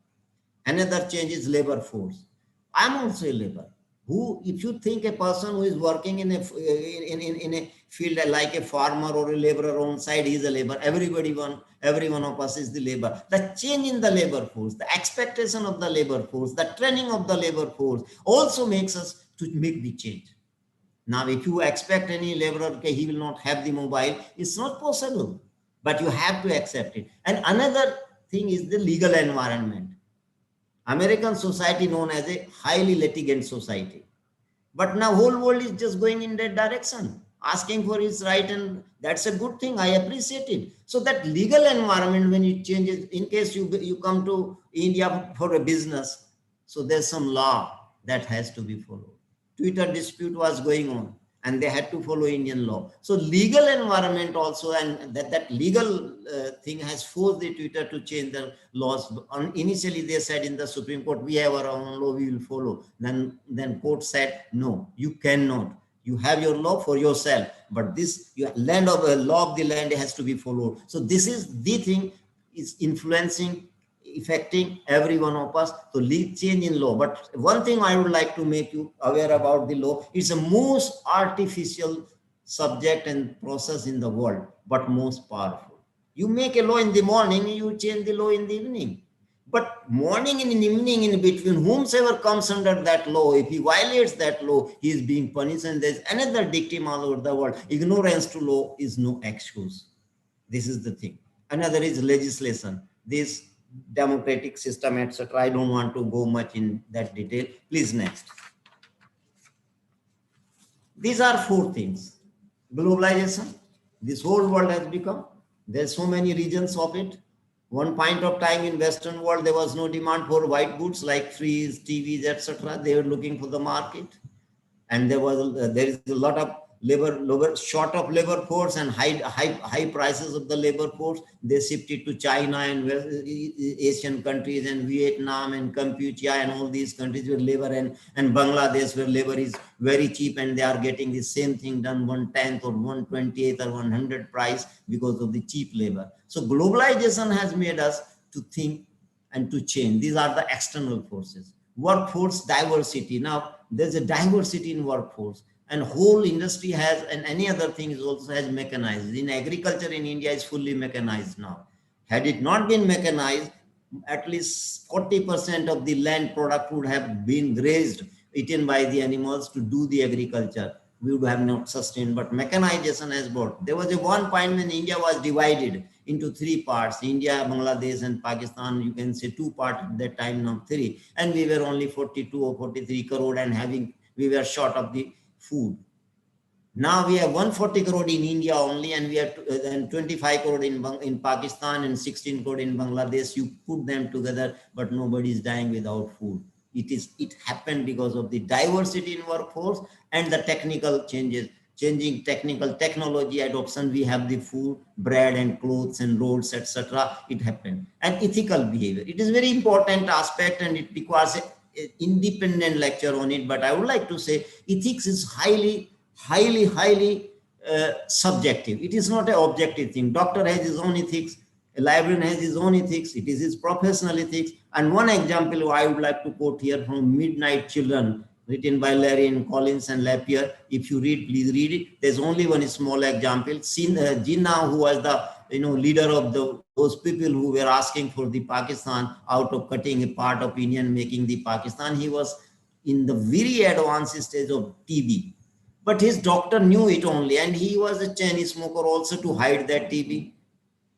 Another change is labor force. I'm also a labor. Who, if you think a person who is working in a field like a farmer or a laborer on side, he is a labor. Every one of us is the labor. The change in the labor force, the expectation of the labor force, the training of the labor force also makes us to make the change. Now, if you expect any laborer, okay, he will not have the mobile, it's not possible, but you have to accept it. And another thing is the legal environment. American society known as a highly litigant society. But now whole world is just going in that direction, asking for its right, and that's a good thing. I appreciate it. So that legal environment, when it changes, in case you come to India for a business, so there's some law that has to be followed. Twitter dispute was going on and they had to follow Indian law. So legal environment also, and that legal thing has forced the Twitter to change the laws. Initially they said in the Supreme Court, we have our own law, we will follow. Then court said, no, you cannot. You have your law for yourself, but this law of the land has to be followed. So this is the thing is influencing, affecting every one of us to lead change in law. But one thing I would like to make you aware about the law, it's the most artificial subject and process in the world, but most powerful. You make a law in the morning, you change the law in the evening. But morning and evening in between, whomsoever comes under that law, if he violates that law, he is being punished, and there's another dictum all over the world. Ignorance to law is no excuse. This is the thing. Another is legislation. This democratic system, etc. I don't want to go much in that detail. Please, next. These are four things. Globalization. This whole world has become. There's so many regions of it. One point of time in Western world, there was no demand for white goods like fridges, TVs, etc. They were looking for the market. And there is a lot of short of labor force and high prices of the labor force. They shifted to China and Asian countries and Vietnam and Cambodia and all these countries where labor and Bangladesh where labor is very cheap, and they are getting the same thing done 1/10 or 1/28 or 100 price because of the cheap labor. So globalization has made us to think and to change. These are the external forces. Workforce diversity. Now there's a diversity in workforce, and whole industry has, and any other thing is also has mechanized. In agriculture in India is fully mechanized now. Had it not been mechanized, at least 40% of the land product would have been grazed, eaten by the animals to do the agriculture. We would have not sustained, but mechanization has brought. There was a one point when India was divided into three parts, India, Bangladesh and Pakistan. You can say two parts at that time, now three. And we were only 42 or 43 crore and we were short of the food. Now we have 140 crore in India only, and we have 25 crore in Pakistan and 16 crore in Bangladesh. You put them together, but nobody is dying without food. It happened because of the diversity in workforce and the technical changes, changing technology adoption. We have the food, bread and clothes and roads, etc. It happened. And ethical behavior. It is very important aspect, and it requires an independent lecture on it. But I would like to say ethics is highly subjective. It is not an objective thing. Doctor has his own ethics. A librarian has his own ethics. It is his professional ethics. And one example I would like to quote here from Midnight Children, written by Larry Collins and Lapierre. If you read, please read it. There's only one small example. Jinnah, who was the leader of those people who were asking for the Pakistan out of cutting a part of Indian, making the Pakistan. He was in the very advanced stage of TB, but his doctor knew it only, and he was a chain smoker also to hide that TB.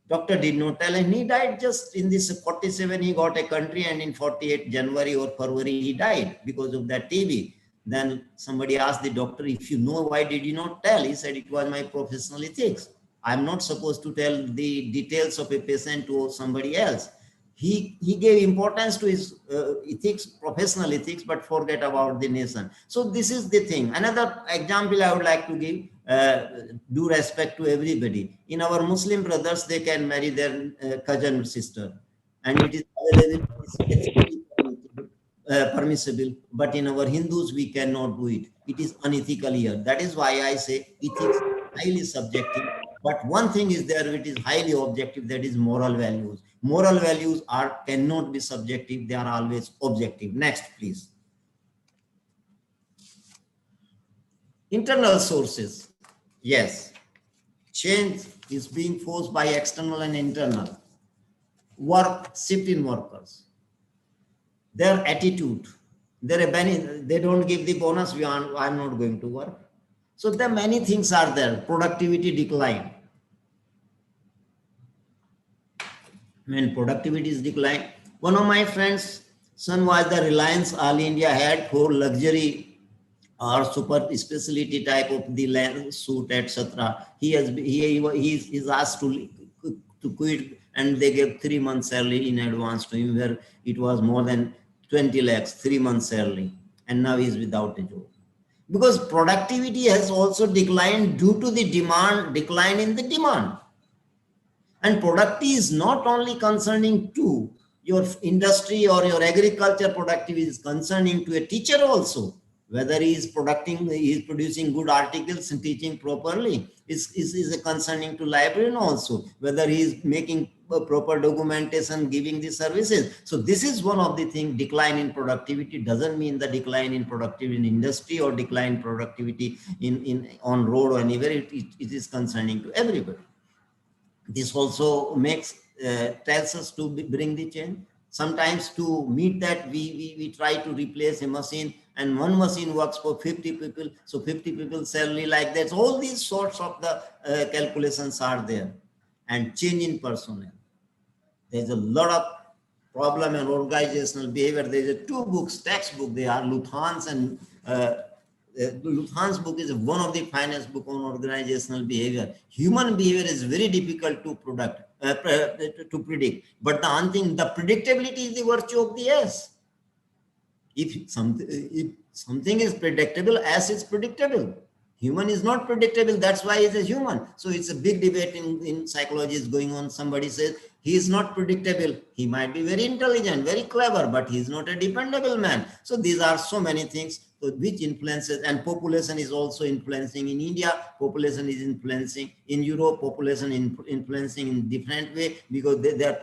Doctor did not tell, and he died just in this 47. He got a country, and in 48 January or February he died because of that TB. Then somebody asked the doctor, if you know, why did you not tell? He said, it was my professional ethics. I'm not supposed to tell the details of a patient to somebody else. He gave importance to his ethics, professional ethics, but forget about the nation. So this is the thing. Another example I would like to give, due respect to everybody. In our Muslim brothers, they can marry their cousin or sister, and it is available, permissible, but in our Hindus, we cannot do it. It is unethical here. That is why I say ethics is highly subjective. But one thing is there which is highly objective, that is moral values. Moral values cannot be subjective, they are always objective. Next, please. Internal sources. Yes, change is being forced by external and internal. Work, shift in workers. Their attitude, they don't give the bonus, I'm not going to work. So there are many things are there. Productivity decline. When productivity is declined, one of my friends' son was the Reliance All India head for luxury or super specialty type of the land suit, etc. He is asked to quit, and they gave 3 months salary in advance to him, where it was more than 20 lakhs, 3 months salary, and now he is without a job. Because productivity has also declined due to the decline in the demand. And productivity is not only concerning to your industry or your agriculture, productivity is concerning to a teacher also. Whether he is producing good articles and teaching properly is concerning to librarian also. Whether he is making proper documentation, giving the services. So this is one of the things. Decline in productivity doesn't mean the decline in productivity in industry or decline in productivity on road or anywhere. It is concerning to everybody. This also tells us to bring the change. Sometimes to meet that, we try to replace a machine, and one machine works for 50 people. So 50 people salary like that. So all these sorts of the calculations are there. And change in personnel. There's a lot of problem and organizational behavior. There's 2 books, textbook. They are Luthan's, and Luthan's book is one of the finest book on organizational behavior. Human behavior is very difficult to predict. But the predictability is the virtue of the S. If something is predictable, S is predictable. Human is not predictable. That's why he's a human. So it's a big debate in psychology is going on. Somebody says he is not predictable. He might be very intelligent, very clever, but he's not a dependable man. So these are so many things which influences, and population is also influencing. In India, population is influencing. In Europe, population influencing in different way, because their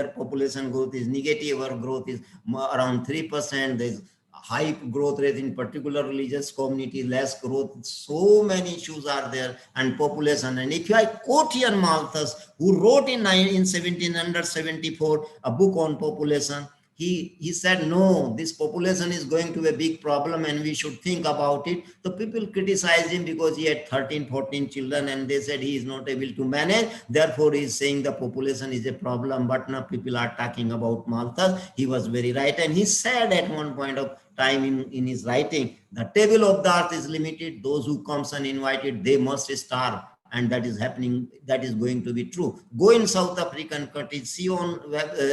population growth is negative, or growth is around 3%. There's high growth rate in particular religious community, less growth. So many issues are there, and population. And if I quote here Malthus, who wrote in 1774 a book on population, he said, no, this population is going to be a big problem and we should think about it. The people criticized him because he had 13, 14 children, and they said he is not able to manage. Therefore, he is saying the population is a problem. But now people are talking about Malthus. He was very right. And he said at one point of time in his writing, the table of the earth is limited. Those who comes uninvited, they must starve. And that is happening. That is going to be true. Go in South African countries, see on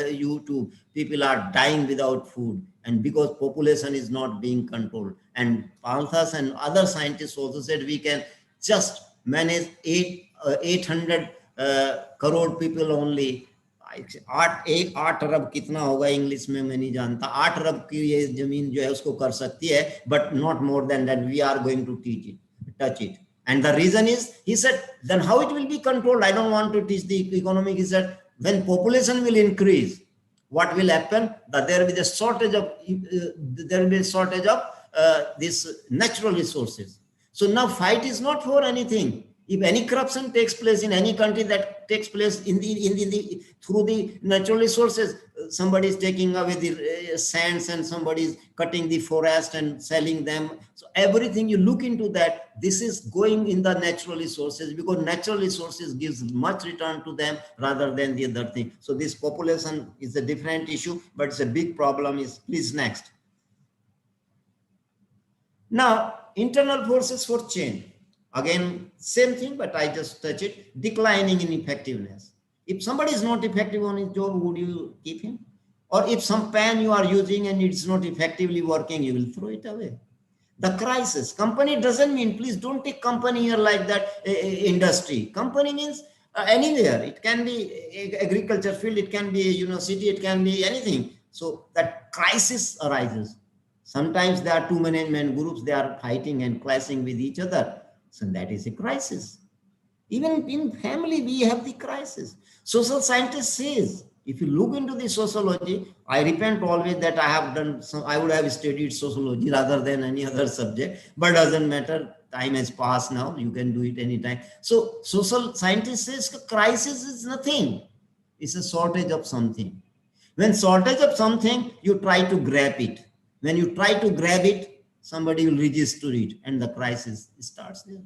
YouTube, people are dying without food, and because population is not being controlled. And Malthus and other scientists also said we can just manage 800 crore people only. 8 अरब कितना होगा English में मैं नहीं जानता. 8 अरब की ये जमीन जो है उसको कर सकती है, but not more than that. We are going to touch it. And the reason is, he said, then how it will be controlled? I don't want to teach the economic. He said, when population will increase, what will happen? That there will be a shortage of these natural resources. So now fight is not for anything. If any corruption takes place in any country, that takes place in the through the natural resources, somebody is taking away the sands and somebody is cutting the forest and selling them. So everything you look into that, this is going in the natural resources, because natural resources gives much return to them rather than the other thing. So this population is a different issue, but it's a big problem. Is please next. Now, internal forces for change. Again, same thing, but I just touch it. Declining in effectiveness. If somebody is not effective on his job, would you keep him? Or if some pen you are using and it's not effectively working, you will throw it away. The crisis. Company doesn't mean, please don't take company here like that, industry. Company means anywhere. It can be agriculture field, it can be city, it can be anything. So that crisis arises. Sometimes there are two management groups, they are fighting and clashing with each other. So that is a crisis. Even in family, we have the crisis. Social scientist says, if you look into the sociology, I repent always that I have done, I would have studied sociology rather than any other subject, but doesn't matter. Time has passed now. You can do it anytime. So social scientist says crisis is nothing. It's a shortage of something. When shortage of something, you try to grab it. When you try to grab it, somebody will resist to it and the crisis starts there.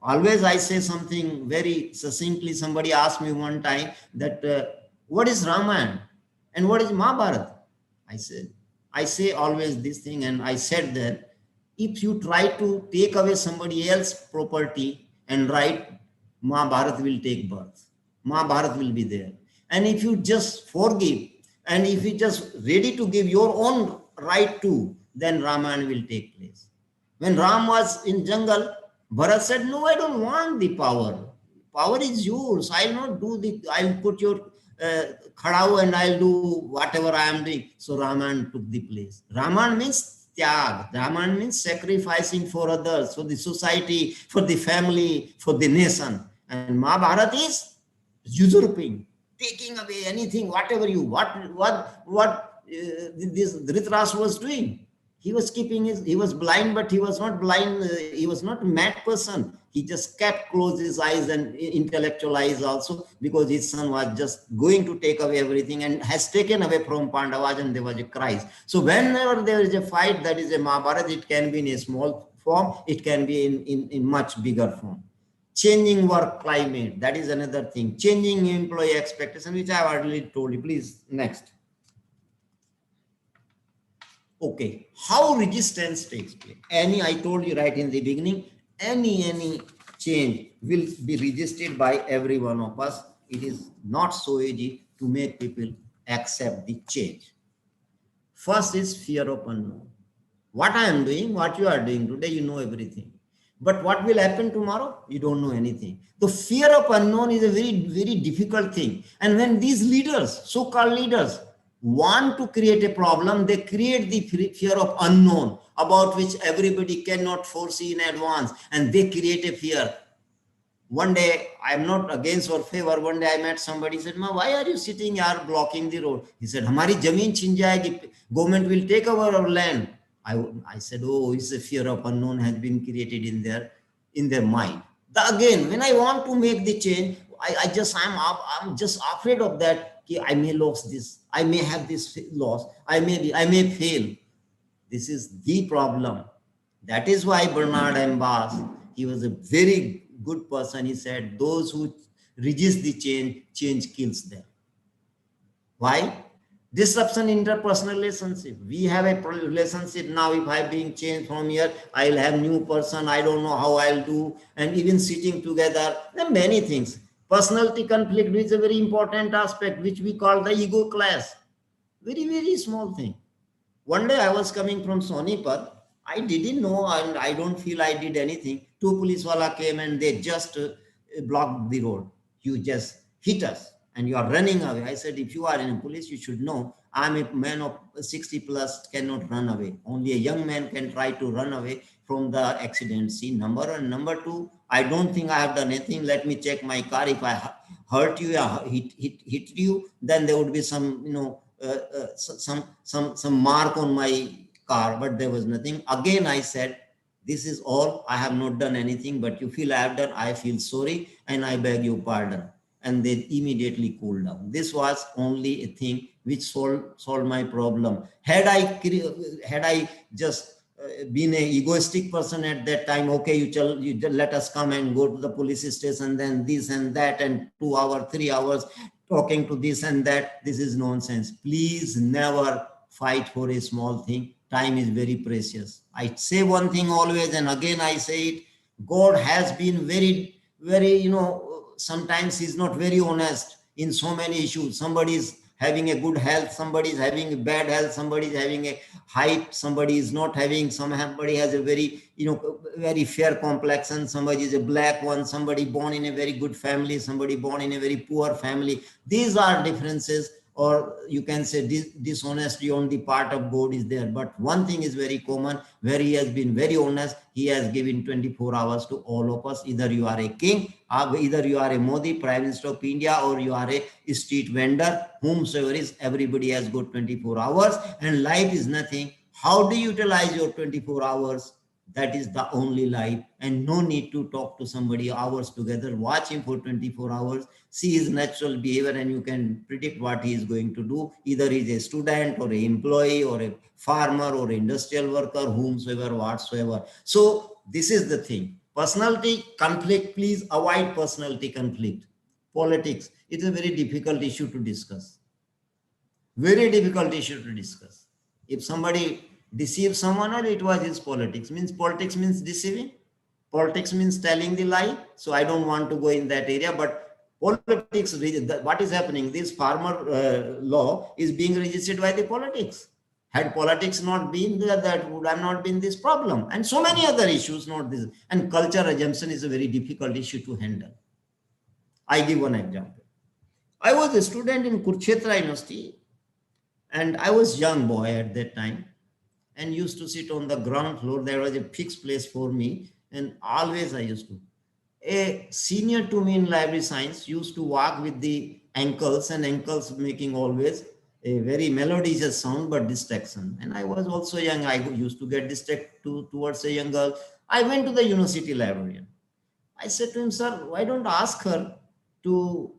Always I say something very succinctly. Somebody asked me one time that what is Ramayana and what is Mahabharata? I say always this thing, and I said that if you try to take away somebody else's property and write, Mahabharata will take birth. Mahabharata will be there. And if you just forgive, and if you just ready to give your own right to, then Ramayana will take place. When Ram was in jungle, Bharat said, no, I don't want the power. Power is yours. I'll not do I'll put your khadao and I'll do whatever I am doing. So Ramayana took the place. Ramayana means tyag. Ramayana means sacrificing for others, for the society, for the family, for the nation. And Mahabharata is usurping, taking away anything, whatever this Dhritarashtra was doing. He was keeping he was blind, but he was not blind. He was not a mad person. He just kept closed his eyes and intellectual eyes also, because his son was just going to take away everything and has taken away from Pandavas, and there was a crisis. So whenever there is a fight, that is a Mahabharata. It can be in a small form. It can be in much bigger form. Changing work climate. That is another thing. Changing employee expectation, which I have already told you. Please, next. Okay, how resistance takes place. I told you right in the beginning, any change will be resisted by every one of us. It is not so easy to make people accept the change. First is fear of unknown. What I am doing, what you are doing today, you know everything. But what will happen tomorrow? You don't know anything. The fear of unknown is a very, very difficult thing. And when these leaders, so-called leaders, want to create a problem, they create the fear of unknown, about which everybody cannot foresee in advance, and they create a fear. One day, I'm not against or favor, one day I met somebody, said, Ma, why are you sitting here blocking the road? He said, Hamari zameen chin jayegi, government will take over our land. I said, oh, it's a fear of unknown has been created in their mind. Again, when I want to make the change, I'm just afraid of that. I may lose this. I may have this loss. I may fail. This is the problem. That is why Bernard Embass, he was a very good person. He said, those who resist the change kills them. Why? Disruption in interpersonal relationship. We have a relationship now. If I'm being changed from here, I'll have new person. I don't know how I'll do. And even sitting together, there are many things. Personality conflict is a very important aspect, which we call the ego clash. Very, very small thing. One day I was coming from Sonipat. I didn't know, and I don't feel I did anything. Two police wala came and they just blocked the road. You just hit us and you are running away. I said, if you are in police, you should know I'm a man of 60 plus, cannot run away. Only a young man can try to run away from the accident scene. Number one. Number two, I don't think I have done anything. Let me check my car. If I hurt you, hit you, then there would be some, some mark on my car, but there was nothing. Again, I said, this is all. I have not done anything, but you feel I have done. I feel sorry and I beg your pardon. And they immediately cooled down. This was only a thing which solved my problem. Had I just been an egoistic person at that time, okay, you let us come and go to the police station, then this and that, and 2 hours, 3 hours talking to this and that. This is nonsense. Please never fight for a small thing. Time is very precious. I say one thing always, and again I say it. God has been very, very, sometimes he's not very honest in so many issues. Somebody is having a good health, somebody is having a bad health, somebody is having a height, somebody is not having, somebody has a very, very fair complexion, somebody is a black one, somebody born in a very good family, somebody born in a very poor family. These are differences, or you can say dishonesty on the part of God is there. But one thing is very common, where he has been very honest. He has given 24 hours to all of us. Either you are a king, either you are a Modi, Prime Minister of India, or you are a street vendor, whomsoever is, everybody has got 24 hours. And life is nothing. How do you utilize your 24 hours? That is the only life, and no need to talk to somebody hours together. Watch him for 24 hours, see his natural behavior, and you can predict what he is going to do. Either he is a student or an employee or a farmer or industrial worker, whomsoever, whatsoever. So this is the thing. Personality conflict, please avoid personality conflict. Politics, it's a very difficult issue to discuss. Very difficult issue to discuss. If somebody deceives someone, or it was his politics. Politics means deceiving. Politics means telling the lie. So I don't want to go in that area, but politics, what is happening? This farmer law is being registered by the politics. Had politics not been there, that would have not been this problem. And so many other issues, not this. And culture assumption is a very difficult issue to handle. I give one example. I was a student in Kurukshetra University, and I was young boy at that time, and used to sit on the ground floor. There was a fixed place for me, and always I used to. A senior to me in library science used to walk with the ankles, and ankles making always a very melodious sound, but distraction. And I was also young. I used to get distracted towards a young girl. I went to the university librarian. I said to him, sir, why don't ask her to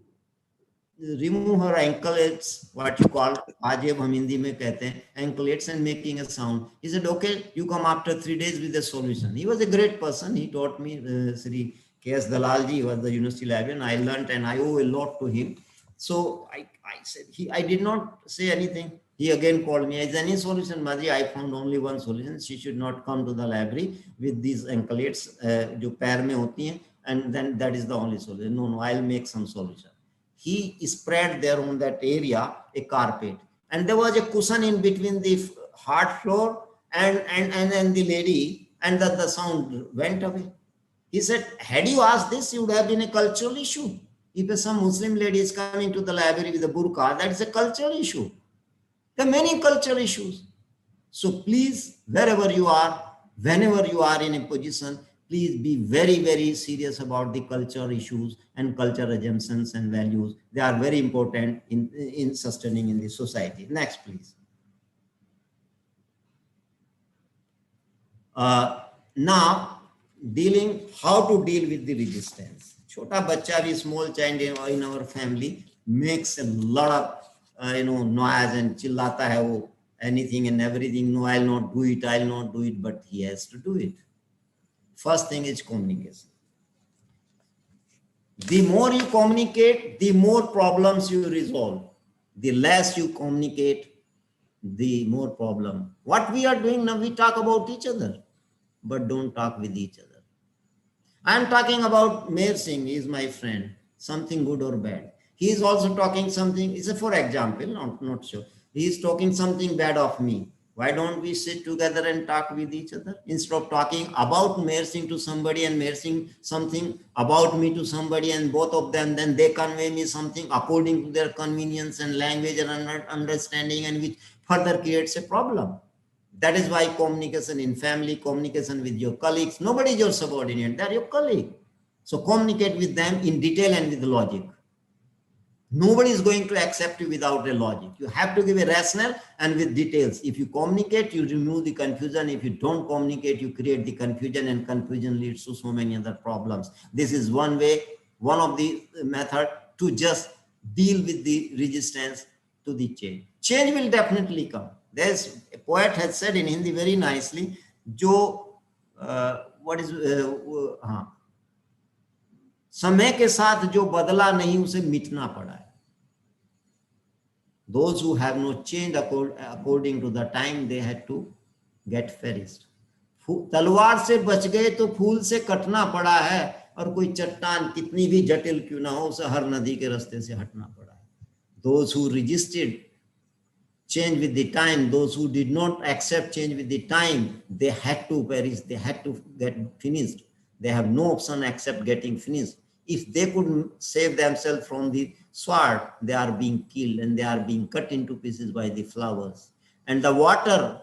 remove her anklets, what you call Ajay hum Hindi mein kehte hain, anklets, and making a sound. He said, okay, you come after 3 days with a solution. He was a great person. He taught me, Sri K.S. Dalalji, he was the university librarian. I learned, and I owe a lot to him. So I said, I did not say anything. He again called me. Is any solution, Maji? I found only one solution. She should not come to the library with these anklets, jo pair mein hoti hain, and then that is the only solution. No, I'll make some solution. He spread there on that area a carpet, and there was a cushion in between the hard floor and the lady, and the sound went away. He said, had you asked this, it would have been a cultural issue. If some Muslim lady is coming to the library with a burqa, that is a cultural issue. There are many cultural issues. So please, wherever you are, whenever you are in a position, please be very, very serious about the culture issues and culture assumptions and values. They are very important in sustaining in the society. Next, please. Now, how to deal with the resistance. Chota bacha, a small child in our family, makes a lot of noise and chillata hai wo, anything and everything. No, I'll not do it, but he has to do it. First thing is communication. The more you communicate, the more problems you resolve. The less you communicate, the more problem. What we are doing now, we talk about each other, but don't talk with each other. I am talking about Mayor Singh. He is my friend, something good or bad. He is also talking something, it's a for example, not sure. He is talking something bad of me. Why don't we sit together and talk with each other? Instead of talking about Mayor Singh to somebody and Mayor Singh something about me to somebody, and both of them, then they convey me something according to their convenience and language and understanding, and which further creates a problem. That is why communication in family, communication with your colleagues, nobody is your subordinate, they are your colleague. So communicate with them in detail and with logic. Nobody is going to accept you without a logic. You have to give a rationale and with details. If you communicate, you remove the confusion. If you don't communicate, you create the confusion, and confusion leads to so many other problems. This is one way, one of the method to just deal with the resistance to the change. Change will definitely come. There's a poet has said in Hindi very nicely, जो what is समय के साथ जो बदला नहीं उसे मिटना पड़ा है. Those who have not changed according to the time, they had to get perished. तलवार से बच गए तो फूल से कटना पड़ा है, और कोई चट्टान कितनी भी जटिल क्यों ना हो उसे हर नदी के रास्ते से हटना पड़ा है. Those who resisted change with the time, those who did not accept change with the time, they had to perish, they had to get finished. They have no option except getting finished. If they could save themselves from the sword, they are being killed and they are being cut into pieces by the flowers. And the water,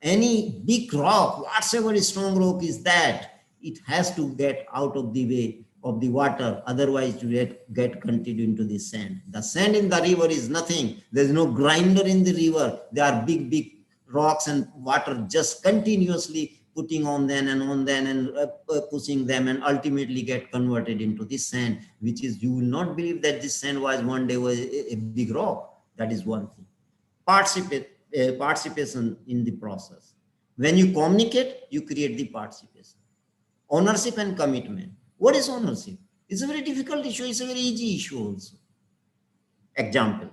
any big rock, whatever strong rock is that, it has to get out of the way of the water, otherwise you get continued into the sand. The sand in the river is nothing. There's no grinder in the river. There are big rocks and water just continuously putting on them and pushing them, and ultimately get converted into the sand, which is, you will not believe that this sand was one day was a big rock. That is one thing. Participation in the process. When you communicate, you create the participation. Ownership and commitment. What is ownership? It's a very difficult issue. It's a very easy issue also. Example.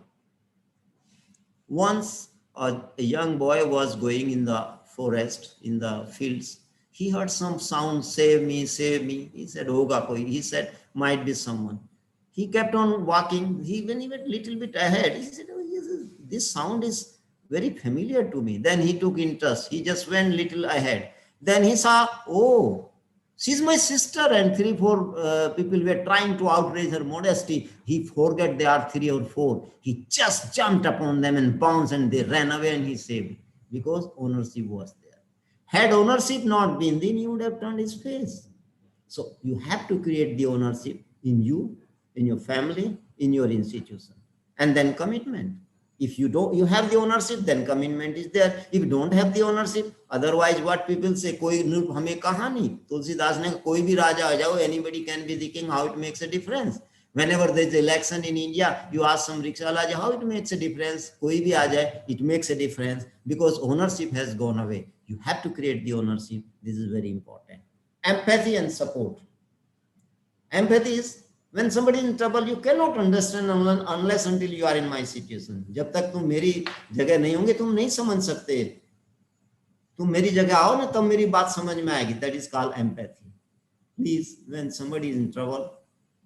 Once a young boy was going in the forest, in the fields. He heard some sound, save me, save me. He said, Hoga koi. He said, might be someone. He kept on walking. When he went a little bit ahead, he said, oh, this sound is very familiar to me. Then he took interest. He just went little ahead. Then he saw, oh, she's my sister, and 3-4 people were trying to outrage her modesty. He forgot they are 3 or 4. He just jumped upon them and bounced, and they ran away, and he saved, because ownership was there. Had ownership not been, then he would have turned his face. So you have to create the ownership in you, in your family, in your institution, and then commitment. If you don't, you have the ownership, then commitment is there. If you don't have the ownership, otherwise what people say, koi hame kahani. Tulsidas ne koi bhi raja aa jao, anybody can be the king. How it makes a difference? Whenever there is election in India, you ask some rickshaw, how it makes a difference? Koi bhi aa jaye, it makes a difference, because ownership has gone away. You have to create the ownership. This is very important. Empathy and support. Empathy is, when somebody is in trouble, you cannot understand unless until you are in my situation. जब तक तुम मेरी जगह नहीं होंगे, तुम नहीं समझ सकते. तुम मेरी जगह आओ ना, तब मेरी बात समझ में आएगी. That is called empathy. Please, when somebody is in trouble,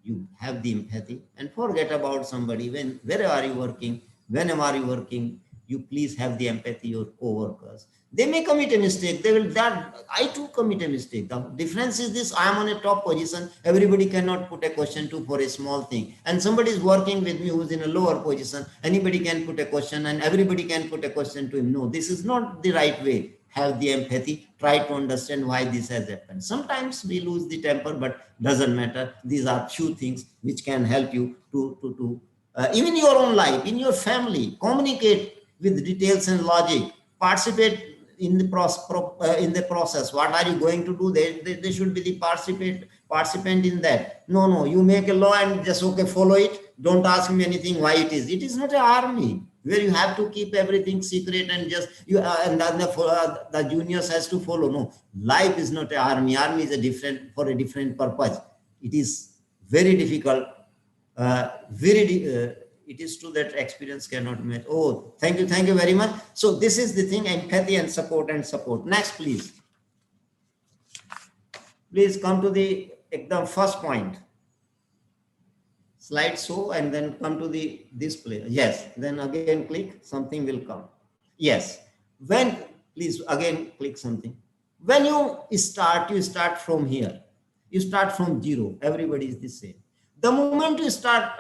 you have the empathy and forget about somebody. Wherever are you working, whenever are you working, you please have the empathy of co-workers. They may commit a mistake. I too commit a mistake. The difference is this: I am on a top position. Everybody cannot put a question to for a small thing. And somebody is working with me who is in a lower position. Anybody can put a question, and everybody can put a question to him. No, this is not the right way. Have the empathy. Try to understand why this has happened. Sometimes we lose the temper, but doesn't matter. These are few things which can help you to even your own life, in your family. Communicate with details and logic. Participate in the process. What are you going to do? They should be the participant in that. No, you make a law and just okay, follow it. Don't ask me anything why it is. It is not an army where you have to keep everything secret and just and then the juniors has to follow. No, life is not an army. Army is for a different purpose. It is very difficult. It is true that experience cannot match. Oh, thank you very much. So this is the thing: empathy and support. Next, please. Please come to the first point. Slide show, and then come to the display. Yes, then again click, something will come. Yes, please again click something. When you start from here. You start from 0. Everybody is the same. The moment you start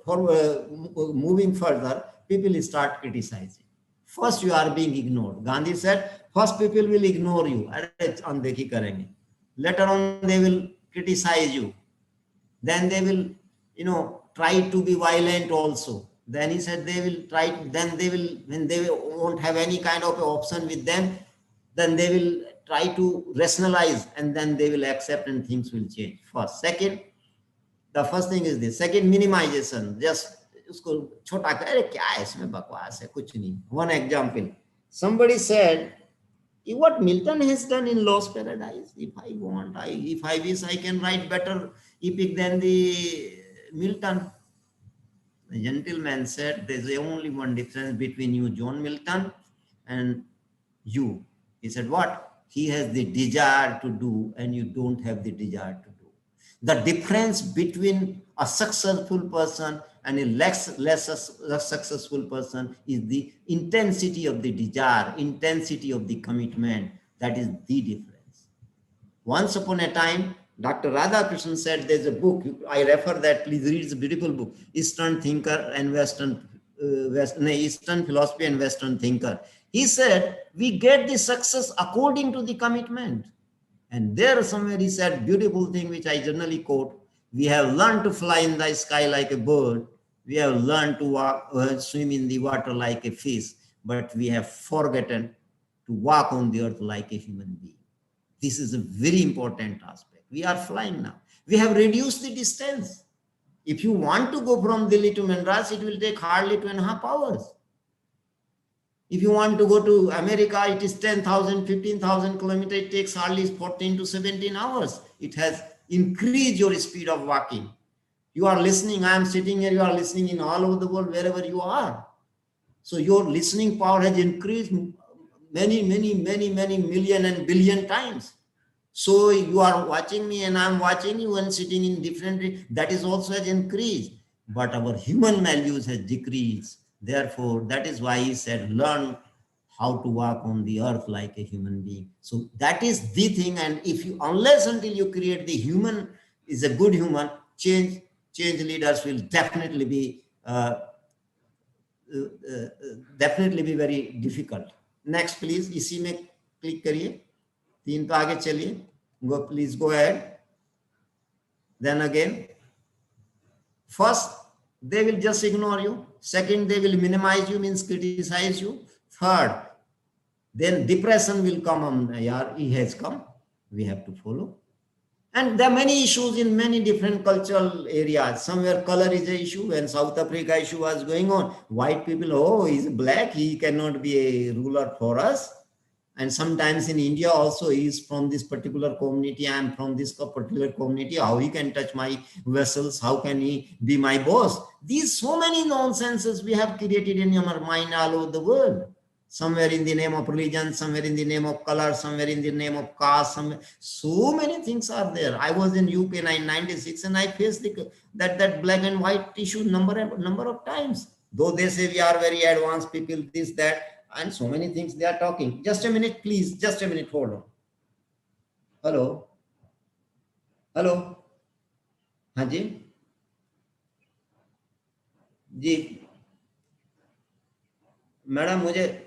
moving further, people start criticizing. First, you are being ignored. Gandhi said, first people will ignore you. Later on, they will criticize you. Then they will, try to be violent also. Then he said they will try, then they will, when they won't have any kind of option with them, then they will try to rationalize and then they will accept and things will change. First. Second, the first thing is this. Second, minimization. Just उसको छोटा कर, अरे क्या है इसमें बकवास है, कुछ नहीं. One example. Somebody said, what Milton has done in Lost Paradise. If I want, if I wish, I can write better epic than the Milton. The gentleman said, there's only one difference between you, John Milton, and you. He said, what? He has the desire to do and you don't have the desire to do. The difference between a successful person and a less successful person is the intensity of the desire, intensity of the commitment. That is the difference. Once upon a time, Dr. Radhakrishnan said there's a book, I refer that, please read, it's a beautiful book, Eastern Thinker and Eastern Philosophy and Western Thinker. He said, we get the success according to the commitment. And there somewhere he said, beautiful thing which I generally quote, we have learned to fly in the sky like a bird, we have learned to walk, swim in the water like a fish, but we have forgotten to walk on the earth like a human being. This is a very important aspect. We are flying now. We have reduced the distance. If you want to go from Delhi to Madras, it will take hardly 2.5 hours. If you want to go to America, it is 10,000, 15,000 kilometers. It takes hardly 14 to 17 hours. It has increased your speed of walking. You are listening. I am sitting here. You are listening in all over the world, wherever you are. So your listening power has increased many million and billion times. So you are watching me and I am watching you and sitting in different, that is also has increased. But our human values has decreased. Therefore, that is why he said, learn how to walk on the earth like a human being. So that is the thing. And if you, unless until you create the human is a good human, change leaders will definitely be very difficult. Next, please. इसी में click करिए. 3 पे आगे चलिए. Go, please go ahead. Then again, first, they will just ignore you. Second, they will minimize you, means criticize you. Third, then depression will come on. Yeah, he has come. We have to follow. And there are many issues in many different cultural areas. Somewhere color is an issue. When South Africa issue was going on, white people, oh, he's black, he cannot be a ruler for us. And sometimes in India also, he is from this particular community, I am from this particular community, how he can touch my vessels, how can he be my boss? These so many nonsenses we have created in our mind all over the world. Somewhere in the name of religion, somewhere in the name of color, somewhere in the name of caste, somewhere. So many things are there. I was in UK in 1996 and I faced that black and white issue number of times. Though they say we are very advanced people, this, that, and so many things they are talking. Just a minute, please. Just a minute. Hold on. Hello. Hello. हाँ जी. जी. Madam मुझे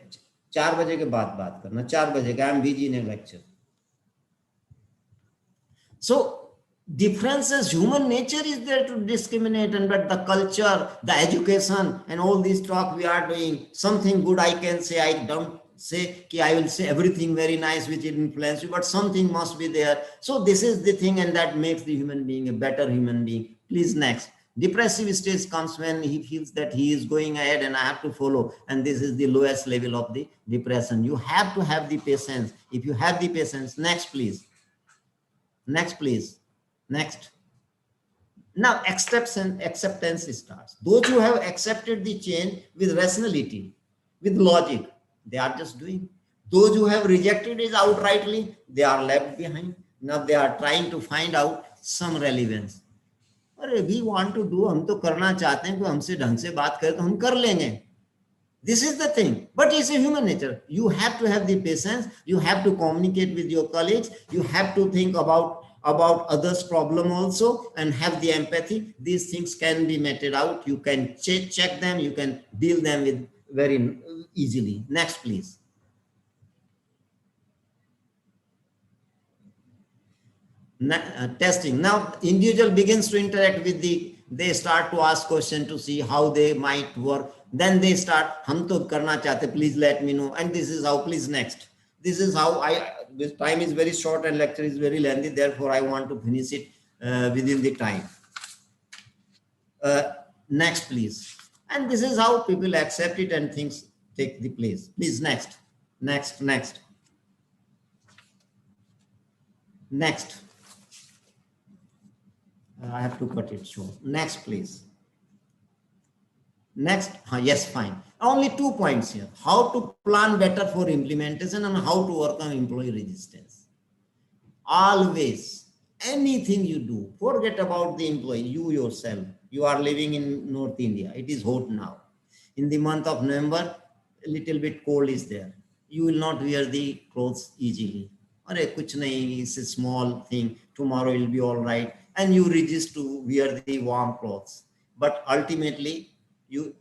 4 बजे के बाद बात करना. 4 बजे का. I am busy in a lecture. So differences, human nature is there to discriminate, and but the culture, the education, and all this talk we are doing, something good I can say. I don't say I will say everything very nice which will influence you, but something must be there. So this is the thing, and that makes the human being a better human being. Please, next. Depressive stage comes when he feels that he is going ahead and I have to follow, and this is the lowest level of the depression. You have to have the patience. If you have the patience, next please. Next please. Next. Now acceptance starts. Those who have accepted the change with rationality, with logic, they are just doing. Those who have rejected it outrightly, they are left behind. Now they are trying to find out some relevance. अरे we want to do, हम तो करना चाहते हैं, कोई हमसे ढंग से बात करे तो हम कर लेंगे. This is the thing, but it's a human nature. You have to have the patience. You have to communicate with your colleagues. You have to think about others' problem also and have the empathy. These things can be meted out. You can check them. You can deal them with very easily. Next, please. Testing. Now, individual begins to interact with the they start to ask questions to see how they might work. Then they start, hum to karna chahte, please let me know. And this is how, please next. This is how this time is very short and lecture is very lengthy. Therefore, I want to finish it within the time. Next, please. And this is how people accept it and things take the place. Please, next. Next. I have to cut it short. Next, please. Next. Yes, fine. Only 2 points here. How to plan better for implementation and how to overcome employee resistance. Always, anything you do, forget about the employee, you yourself. You are living in North India. It is hot now. In the month of November, a little bit cold is there. You will not wear the clothes easily. Kuch nahi, it's a small thing. Tomorrow will be all right. And you resist to wear the warm clothes. But ultimately,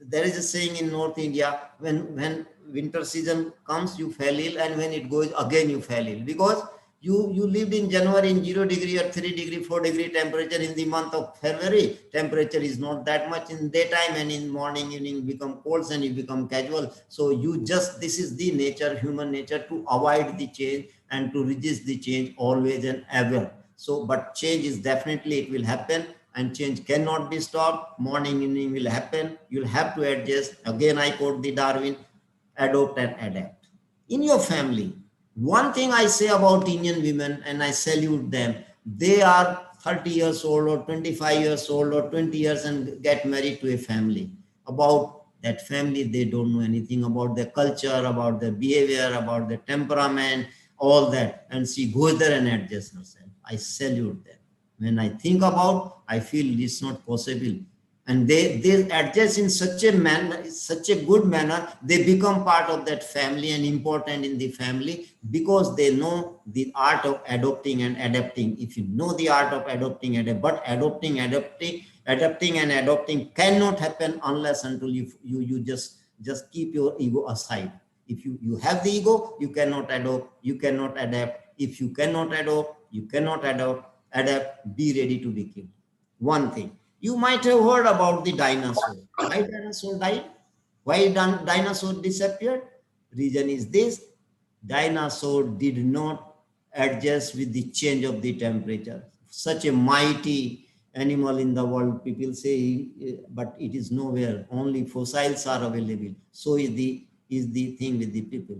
there is a saying in North India, when winter season comes, you fall ill, and when it goes again, you fall ill. Because you lived in January in 0 degree or 3 degree, 4 degree temperature. In the month of February, temperature is not that much in daytime, and in morning, evening become cold and you become casual. So this is the nature, human nature, to avoid the change and to resist the change always and ever. So, but change is definitely, it will happen, and change cannot be stopped. Morning, evening will happen. You'll have to adjust. Again, I quote the Darwin, adopt and adapt. In your family, one thing I say about Indian women, and I salute them, they are 30 years old or 25 years old or 20 years and get married to a family. About that family, they don't know anything about their culture, about their behavior, about their temperament, all that. And she goes there and adjusts herself. I salute them. When I think about, I feel it's not possible. And they adjust in such a manner, such a good manner, they become part of that family and important in the family because they know the art of adopting and adapting. If you know the art of adopting and but adapting and adopting cannot happen unless until you just keep your ego aside. If you have the ego, you cannot adopt, you cannot adapt. If you cannot adopt, you cannot adapt, be ready to be killed. One thing. You might have heard about the dinosaur. Why dinosaur died? Why dinosaur disappeared? Reason is this: dinosaur did not adjust with the change of the temperature. Such a mighty animal in the world, people say, but it is nowhere. Only fossils are available. So is the thing with the people.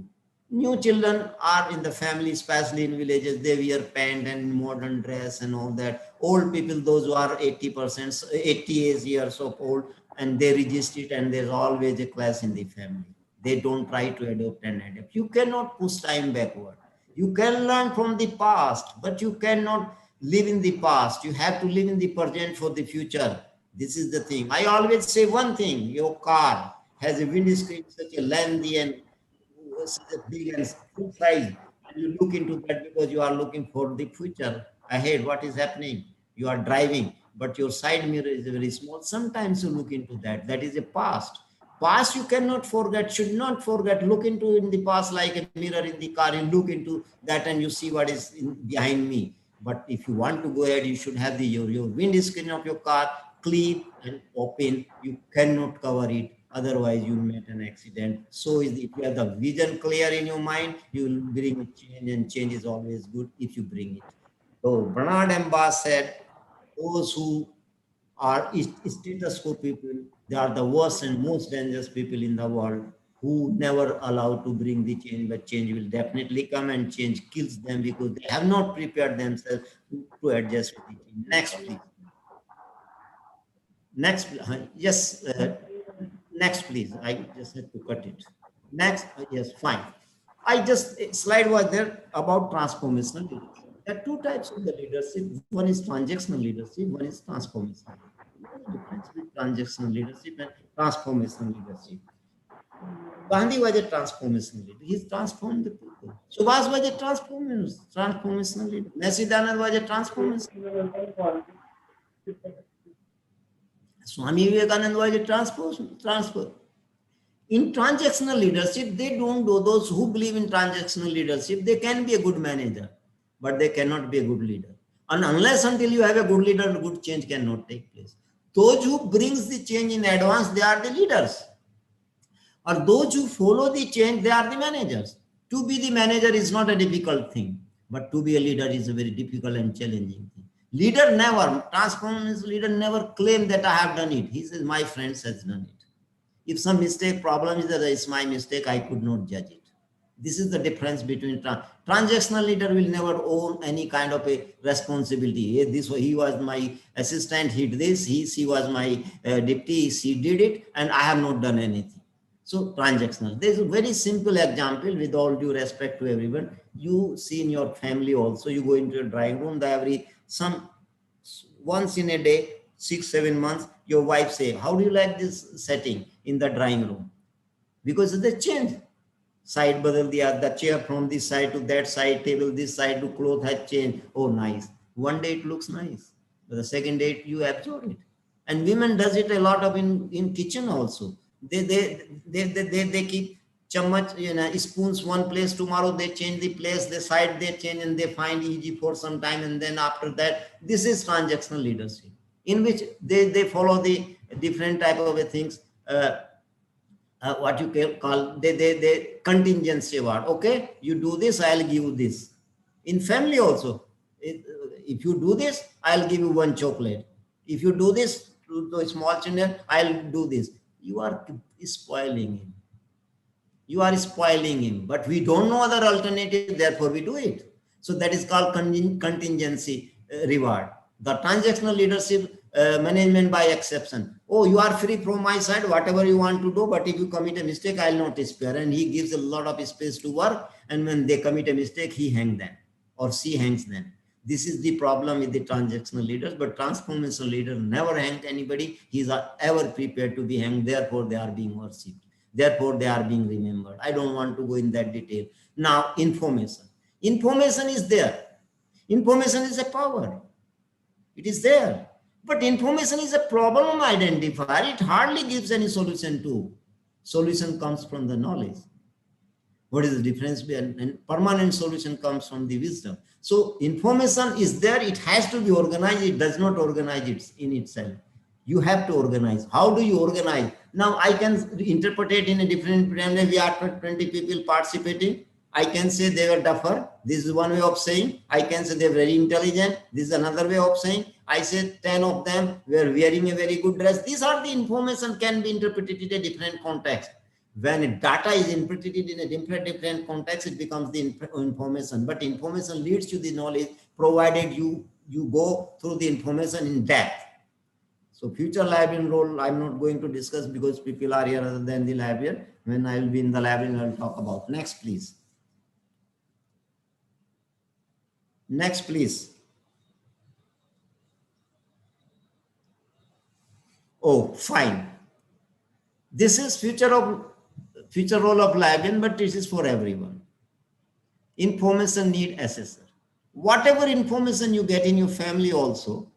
New children are in the family, especially in villages, they wear pant and modern dress and all that. Old people, those who are 80 years of old, and they resist it, and there's always a class in the family. They don't try to adopt and adapt. You cannot push time backward. You can learn from the past, but you cannot live in the past. You have to live in the present for the future. This is the thing. I always say one thing: your car has a windscreen such a lengthy and such a big and full size, and you look into that because you are looking for the future ahead. What is happening? You are driving, but your side mirror is very small. Sometimes you look into that. That is a past. Past you cannot forget, should not forget. Look into in the past like a mirror in the car. You look into that and you see what is behind me. But if you want to go ahead, you should have your windscreen of your car clean and open. You cannot cover it. Otherwise, you met an accident. So if you have the vision clear in your mind, you will bring a change, and change is always good if you bring it. So Bernard Emba said, those who are status quo people, they are the worst and most dangerous people in the world, who never allow to bring the change, but change will definitely come, and change kills them because they have not prepared themselves to adjust with the change. Next, please. Next, yes. Next, please. I just had to cut it. Next, yes, fine. I just, slide was there about transformational leadership. There are two types of the leadership. One is transactional leadership, one is transformational. What is the difference between transactional leadership and transformational leadership? Gandhi was a transformational leader. He transformed the people. Subhas was a transformational leader. Nasidanand was a transformational leader. Swami Vivekananda was a transfer. In transactional leadership, they don't do. Those who believe in transactional leadership, they can be a good manager, but they cannot be a good leader. And unless until you have a good leader, good change cannot take place. those who brings the change in advance, they are the leaders. Or those who follow the change, they are the managers. To be the manager is not a difficult thing, but to be a leader is a very difficult and challenging thing. Leader never, transformational leader never claim that I have done it. He says, my friends has done it. If some mistake, problem is that it's my mistake, I could not judge it. This is the difference between transactional leader will never own any kind of a responsibility. He was my assistant, he did this, she was my deputy, she did it, and I have not done anything. So transactional. There's a very simple example with all due respect to everyone. You see in your family also, you go into a drawing room, once in a day, 6-7 months, your wife say, how do you like this setting in the drawing room? Because of the change. Side badal diya, the chair from this side to that side, table this side to cloth has changed. Oh, nice. One day it looks nice. But the second day you absorb it. And women does it a lot of in kitchen also. They keep chammach, spoons one place, tomorrow they change the place, the side they change and they find easy for some time, and then after that, this is transactional leadership, in which they follow the different type of things, what you call, they contingency word. Okay, you do this, I'll give you this. In family also, if you do this, I'll give you one chocolate. If you do this to the small children, I'll do this. You are spoiling him. You are spoiling him, but we don't know other alternative, therefore we do it. So that is called contingency reward. The transactional leadership management by exception. Oh, you are free from my side, whatever you want to do, but if you commit a mistake, I'll not spare. And he gives a lot of space to work, and when they commit a mistake, he hangs them or she hangs them. This is the problem with the transactional leaders, but transformational leader never hanged anybody. He is ever prepared to be hanged. Therefore, they are being worshipped. Therefore, they are being remembered. I don't want to go in that detail. Now, information. Information is there. Information is a power. It is there. But information is a problem identifier. It hardly gives any solution to. Solution comes from the knowledge. What is the difference? And permanent solution comes from the wisdom. So information is there. It has to be organized. It does not organize it in itself. You have to organize. How do you organize? Now I can interpret it in a different way. We are 20 people participating. I can say they were duffer. This is one way of saying. I can say they're very intelligent. This is another way of saying. I said 10 of them were wearing a very good dress. These are the information can be interpreted in a different context. When data is interpreted in a different context, it becomes the information. But information leads to the knowledge, provided you go through the information in depth. So future librarian role, I'm not going to discuss because people are here other than the librarian. When I will be in the librarian, I'll talk about. Next, please. Next, please. Oh, fine. This is future role of librarian, but this is for everyone. Information need assessor. Whatever information you get in your family also,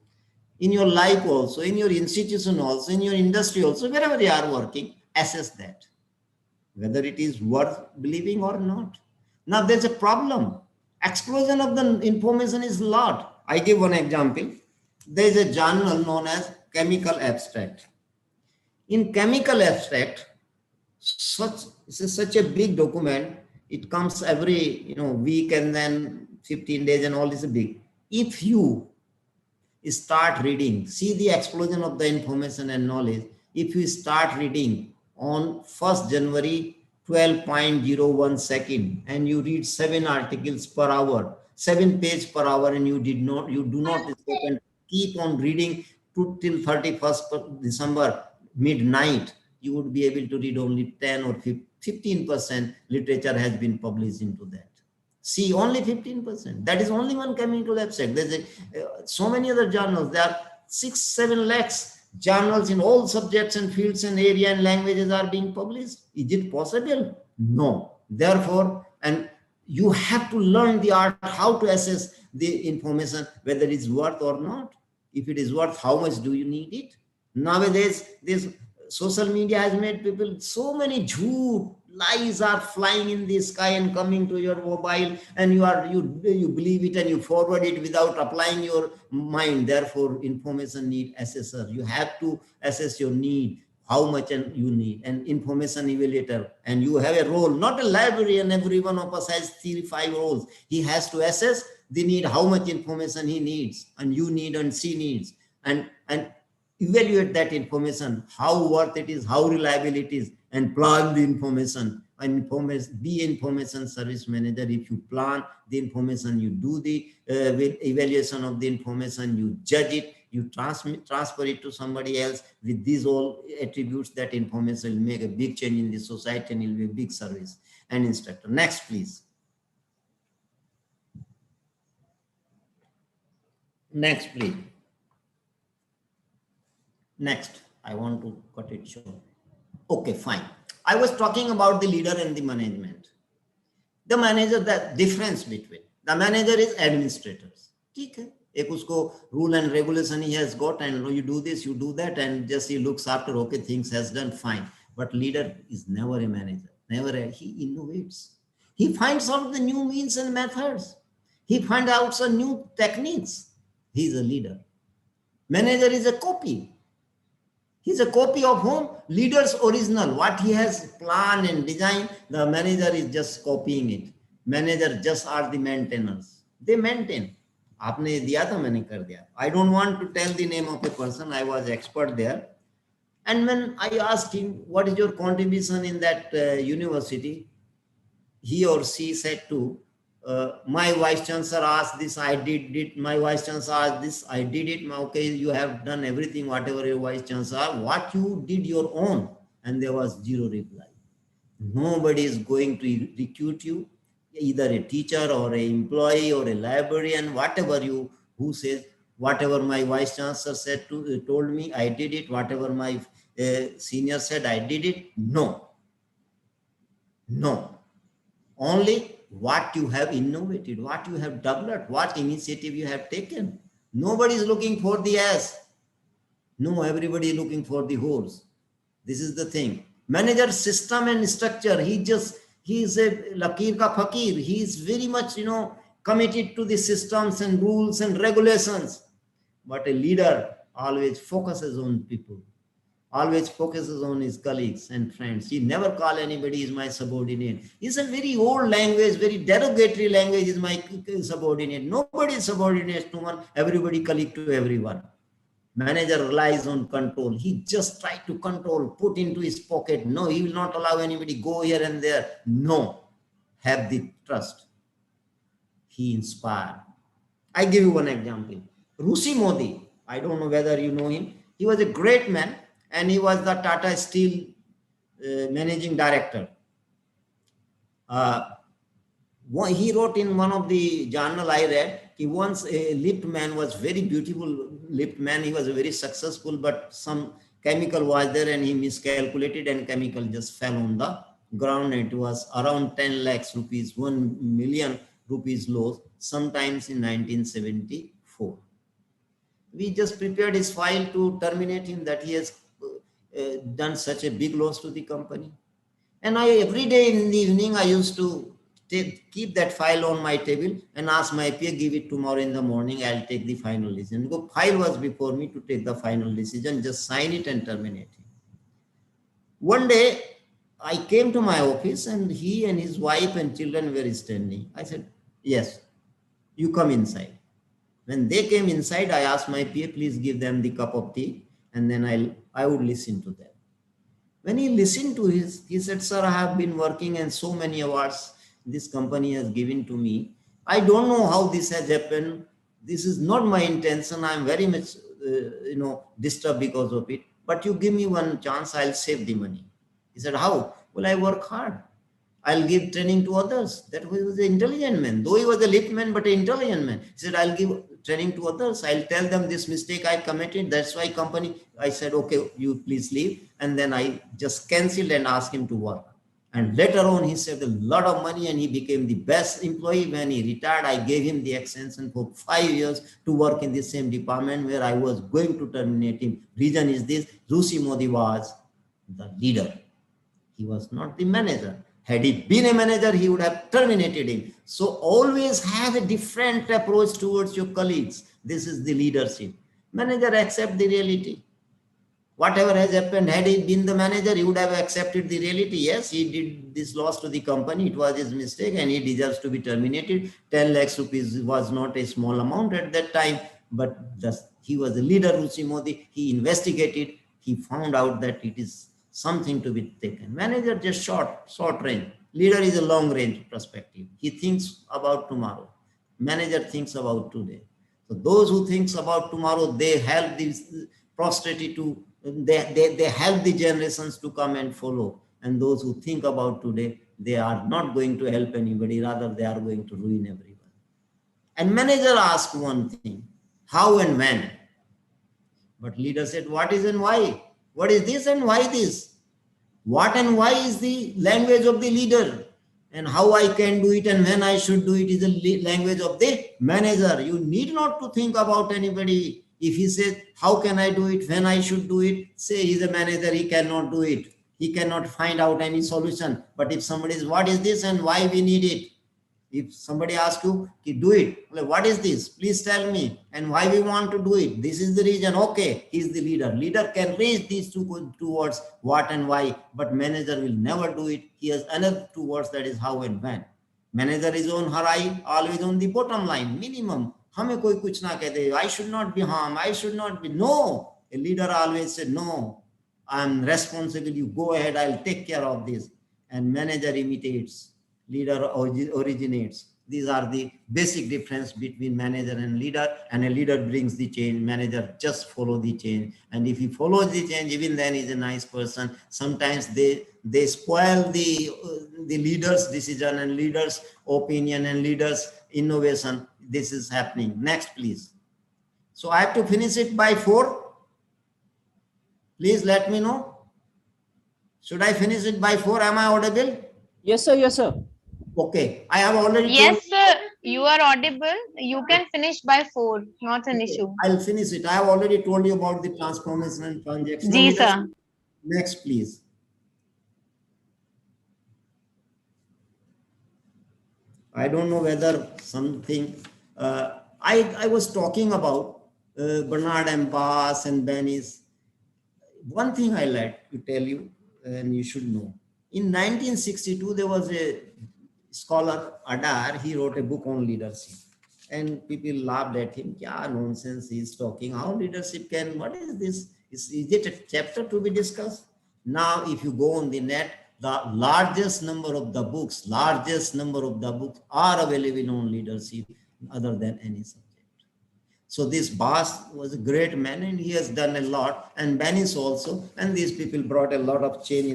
in your life also, in your institution also, in your industry also, wherever you are working, assess that. Whether it is worth believing or not. Now there's a problem. Explosion of the information is a lot. I give one example. There's a journal known as Chemical Abstract. In Chemical Abstract, such a big document. It comes every week and then 15 days and all this is big. If you start reading, see the explosion of the information and knowledge. If you start reading on 1st January 12.01 second and you read 7 articles per hour, 7 pages per hour, and you do not stop and keep on reading till 31st December midnight, you would be able to read only 10 or 15% literature has been published into that. See, only 15%. That is only one chemical abstract. There's so many other journals. There are 6-7 lakhs journals in all subjects and fields and area and languages are being published. Is it possible? No. Therefore, and you have to learn the art how to assess the information, whether it's worth or not. If it is worth, how much do you need it? Nowadays, this social media has made people so many jhoot, lies are flying in the sky and coming to your mobile, and you believe it and you forward it without applying your mind. Therefore, information need assessor. You have to assess your need, how much and you need, and information evaluator. And you have a role, not a librarian. Every one of us has 3-5 roles. He has to assess the need, how much information he needs, and you need, and she needs, and evaluate that information, how worth it is, how reliable it is, and plan the information. And be information service manager. If you plan the information, you do the evaluation of the information, you judge it, you transfer it to somebody else. With these all attributes, that information will make a big change in the society and will be a big service. And instructor. Next, please. Next, please. Next, I want to cut it short. Okay, fine. I was talking about the leader and the management. The manager, the difference between the manager is administrators. Okay. एक उसको rule and regulation he has got, and you do this, you do that, and just he looks after, okay, things has done fine. But leader is never a manager, he innovates. He finds out the new means and methods. He finds out some new techniques. He is a leader. Manager is a copy. He's a copy of whom? Leader's original. What he has planned and designed, the manager is just copying it. Manager just are the maintainers. They maintain. आपने दिया था, मैंने कर दिया. I don't want to tell the name of a person. I was expert there. And when I asked him, what is your contribution in that university? He or she said to, my vice chancellor asked this, I did it. My vice chancellor asked this, I did it. Okay, you have done everything, whatever your vice chancellor, what you did your own. And there was zero reply. Nobody is going to recruit you, either a teacher or an employee or a librarian, whatever you, who says, whatever my vice chancellor said told me, I did it. Whatever my senior said, I did it. No. No. Only what you have innovated, what you have developed, what initiative you have taken. Nobody is looking for the ass. No, everybody is looking for the horse. This is the thing. Manager system and structure. He is a lakir ka fakir. He is very much, committed to the systems and rules and regulations. But a leader always focuses on people. Always focuses on his colleagues and friends. He never call anybody is my subordinate. It's a very old language, very derogatory language is my subordinate. Nobody is subordinate to one, everybody colleague to everyone. Manager relies on control. He just try to control, put into his pocket. No, he will not allow anybody go here and there. No, have the trust. He inspired. I give you one example. Rusi Modi, I don't know whether you know him. He was a great man. And he was the Tata Steel managing director. He wrote in one of the journal I read, he once a lift man was very beautiful lift man. He was very successful, but some chemical was there and he miscalculated and chemical just fell on the ground. It was around 10 lakhs rupees, 1 million rupees loss, sometimes in 1974. We just prepared his file to terminate him, that he has done such a big loss to the company. And every day in the evening, I used to keep that file on my table and ask my peer, give it tomorrow in the morning, I'll take the final decision. The file was before me to take the final decision, just sign it and terminate it. One day, I came to my office and he and his wife and children were standing. I said, yes, you come inside. When they came inside, I asked my PA, please give them the cup of tea, and then I would listen to them. When he listened to he said, sir, I have been working and so many awards this company has given to me. I don't know how this has happened. This is not my intention. I'm very much, disturbed because of it. But you give me one chance, I'll save the money. He said, how? Well, I work hard. I'll give training to others. That was an intelligent man. Though he was a lift man, but an intelligent man. He said, I'll give training to others. I'll tell them this mistake I committed. That's why company, I said, okay, you please leave. And then I just canceled and asked him to work. And later on, he saved a lot of money and he became the best employee. When he retired, I gave him the extension for 5 years to work in the same department where I was going to terminate him. Reason is this, Rusi Modi was the leader. He was not the manager. Had he been a manager, he would have terminated him. So always have a different approach towards your colleagues. This is the leadership. Manager accept the reality. Whatever has happened, had he been the manager, he would have accepted the reality. Yes, he did this loss to the company. It was his mistake and he deserves to be terminated. 10 lakhs rupees was not a small amount at that time, but he was a leader, Ruchi Modi. He investigated. He found out that it is something to be taken. Manager just short range. Leader is a long range perspective. He thinks about tomorrow. Manager thinks about today. So those who thinks about tomorrow, they help this posterity to, they help the generations to come and follow. And those who think about today, they are not going to help anybody, rather they are going to ruin everyone. And manager asked one thing, how and when? But leader said, what is and why? What is this and why this? What and why is the language of the leader, and how I can do it and when I should do it is the language of the manager. You need not to think about anybody. If he says, how can I do it, when I should do it, say he's a manager, he cannot do it. He cannot find out any solution. But if somebody says, what is this and why we need it? If somebody asks you, do it, what is this? Please tell me, and why we want to do it. This is the reason. Okay, he's the leader. Leader can raise these two words, what and why, but manager will never do it. He has another two words, that is how and when. Manager is on her eye, always on the bottom line, minimum. हमें कोई कुछ ना कहते, I should not be harmed, I should not be. No, a leader always said, no, I'm responsible. You go ahead, I'll take care of this. And manager imitates. Leader originates. These are the basic difference between manager and leader. And a leader brings the change. Manager just follow the change. And if he follows the change, even then he's a nice person. Sometimes they spoil the leader's decision and leader's opinion and leader's innovation. This is happening. Next, please. So I have to finish it by 4. Please let me know. Should I finish it by 4? Am I audible? Yes, sir. Yes, sir. Okay, I have already Yes, sir. You are audible. You can finish by 4. Not an issue. I'll finish it. I have already told you about the transformation and transactional. Ji, sir. Next, please. I don't know whether something, I was talking about Bernard and Bass and Bennis. One thing I like to tell you, and you should know. In 1962, there was a scholar, Adar, he wrote a book on leadership. And people laughed at him. Kya nonsense he's talking. How leadership can, what is this? Is it a chapter to be discussed? Now, if you go on the net, the largest number of the books are available on leadership other than any subject. So this Bass was a great man and he has done a lot, and Bennis also, and these people brought a lot of change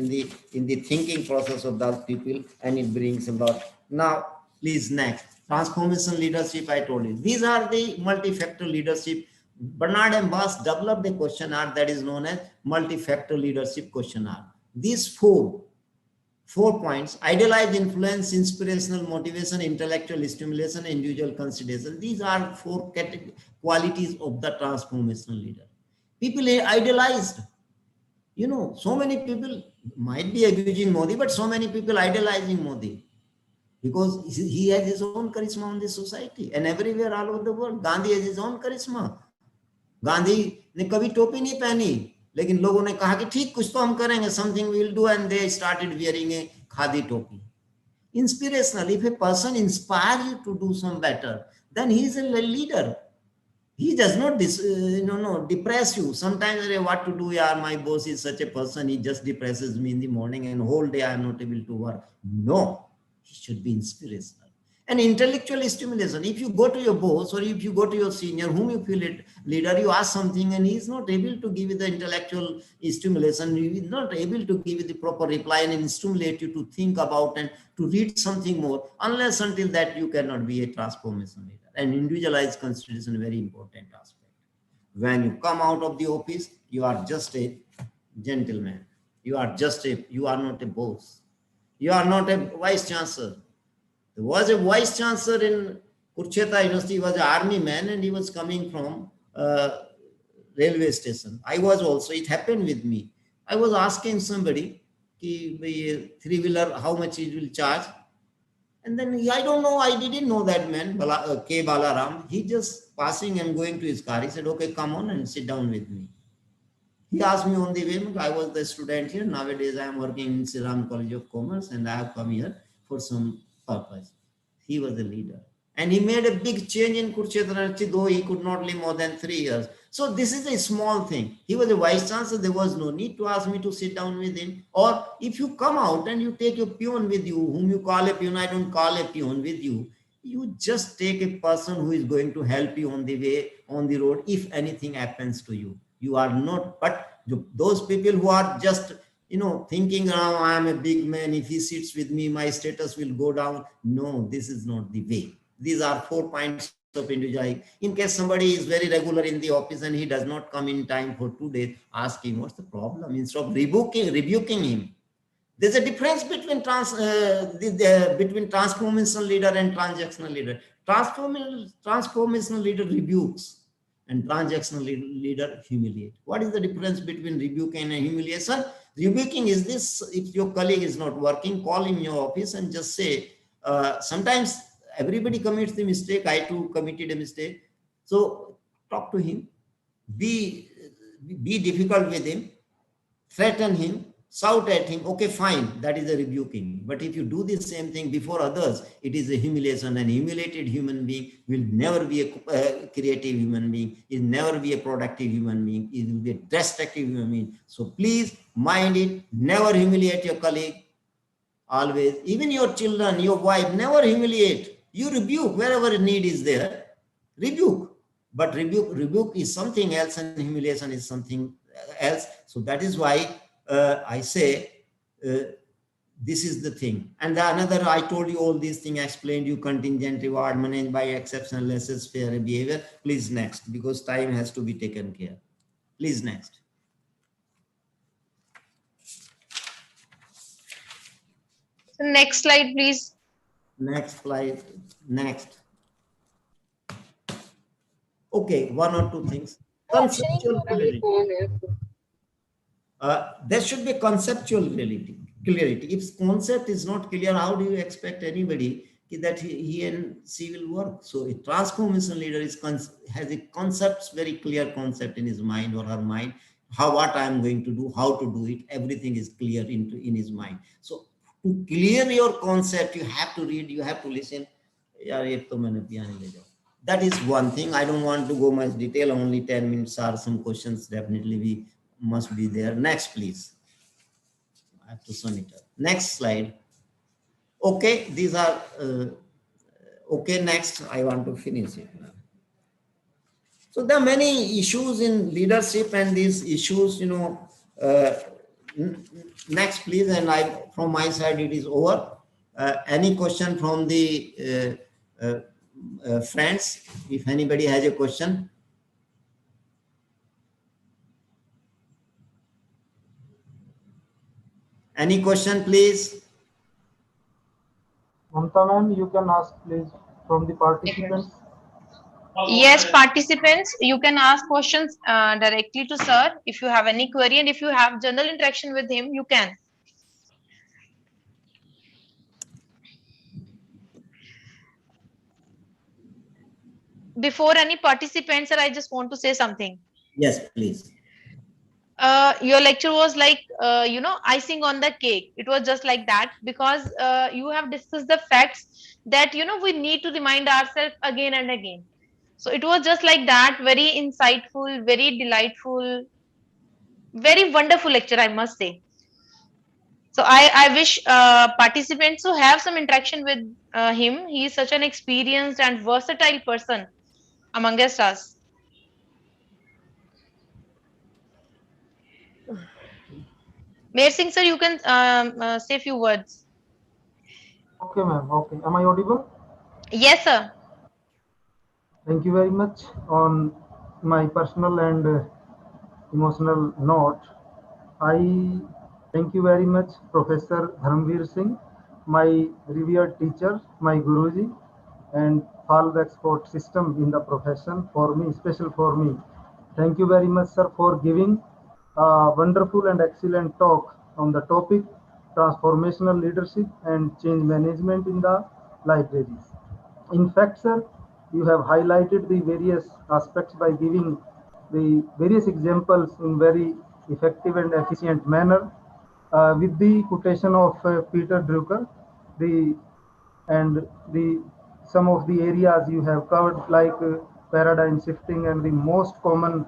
in the thinking process of those people, and it brings a lot. Now, please next. Transformation leadership, I told you. These are the multi-factor leadership. Bernard and Bass developed a questionnaire that is known as multi-factor leadership questionnaire. These four points: idealized influence, inspirational motivation, intellectual stimulation, individual consideration. These are 4 qualities of the transformational leader. People idealized. You know, so many people might be abusing Modi, but so many people idealizing Modi because he has his own charisma on the society and everywhere all over the world. Gandhi has his own charisma. Gandhi ने कभी टोपी नहीं पहनी, लेकिन लोगों ने कहा कि ठीक कुछ तो हम करेंगे, something we will do, and they started wearing a khadi topi. Inspirational. If a person inspires you to do some better, then he is a leader. He does not depress you. Sometimes, what to do? Yeah, my boss is such a person. He just depresses me in the morning and whole day I am not able to work. No, he should be inspirational. And intellectual stimulation. If you go to your boss or if you go to your senior, whom you feel it leader, you ask something and he is not able to give you the intellectual stimulation, he is not able to give you the proper reply and stimulate you to think about and to read something more. Unless until that, you cannot be a transformation leader. And individualized consideration is a very important aspect. When you come out of the office, you are just a gentleman. You are not a boss. You are not a vice chancellor. There was a vice chancellor in Kurukshetra University. He was an army man and he was coming from railway station. I was also, it happened with me. I was asking somebody, three-wheeler, how much it will charge? And then I don't know, I didn't know that man, K. Balaram. He just passing and going to his car. He said, okay, come on and sit down with me. He asked me on the way, I was the student here. Nowadays, I am working in Siram College of Commerce and I have come here for some purpose. He was the leader. And he made a big change in Kurukshetra, though he could not live more than 3 years. So this is a small thing. He was a vice chancellor. There was no need to ask me to sit down with him. Or if you come out and you take your peon with you, whom you call a peon, I don't call a peon with you. You just take a person who is going to help you on the way, on the road, if anything happens to you. You are not, but those people who are just, thinking, oh, I am a big man. If he sits with me, my status will go down. No, this is not the way. These are 4 points of individuality. In case somebody is very regular in the office and he does not come in time for 2 days, ask him what's the problem. Instead of rebuking him. There's a difference between between transformational leader and transactional leader. Transformational leader rebukes and transactional leader humiliate. What is the difference between rebuking and humiliation? Rebuking is this: if your colleague is not working, call him in your office and just say, sometimes everybody commits the mistake. I too committed a mistake. So talk to him, be difficult with him, threaten him, shout at him. Okay, fine, that is a rebuking. But if you do the same thing before others, it is a humiliation. An humiliated human being will never be a creative human being, will never be a productive human being, it will be a destructive human being. So please mind it, never humiliate your colleague. Always, even your children, your wife, never humiliate. You rebuke wherever need is there. Rebuke. But rebuke is something else and humiliation is something else. So that is why I say this is the thing. And another, I told you all these things, explained you contingent reward managed by exceptional lessons, fair behavior. Please next, because time has to be taken care. Please next. Next slide, please. Next slide. Next. Okay, 1 or 2 things. Conceptual clarity. There should be conceptual clarity. If concept is not clear, how do you expect anybody that he and she will work? So a transformation leader has a concept, very clear concept in his mind or her mind, what I am going to do, how to do it, everything is clear in his mind. So to clear your concept, you have to read, you have to listen. That is one thing. I don't want to go much detail, only 10 minutes are some questions, definitely we must be there. Next, please. I have to sum it up. Next slide. Okay, these are, okay, next, I want to finish it now. So there are many issues in leadership and these issues, next please, and from my side it is over. Any question from the friends, if anybody has a question? Any question, please? Mamta ma'am, you can ask please from the participants. Yes, participants, you can ask questions directly to sir if you have any query, and if you have general interaction with him, you can. Before any participants, sir, I just want to say something. Yes, please. Your lecture was like, icing on the cake. It was just like that because you have discussed the facts that, we need to remind ourselves again and again. So it was just like that, very insightful, very delightful, very wonderful lecture, I must say. So I wish participants to have some interaction with him. He is such an experienced and versatile person amongst us. Mayor Singh, sir, you can say a few words. Okay, ma'am. Okay. Am I audible? Yes, sir. Thank you very much. On my personal and emotional note, I thank you very much, Professor Dharmveer Singh, my revered teacher, my Guruji, and all the expert system in the profession for me, special for me. Thank you very much, sir, for giving a wonderful and excellent talk on the topic transformational leadership and change management in the libraries. In fact, sir, you have highlighted the various aspects by giving the various examples in very effective and efficient manner. With the quotation of Peter Drucker, the and the some of the areas you have covered, like paradigm shifting and the most common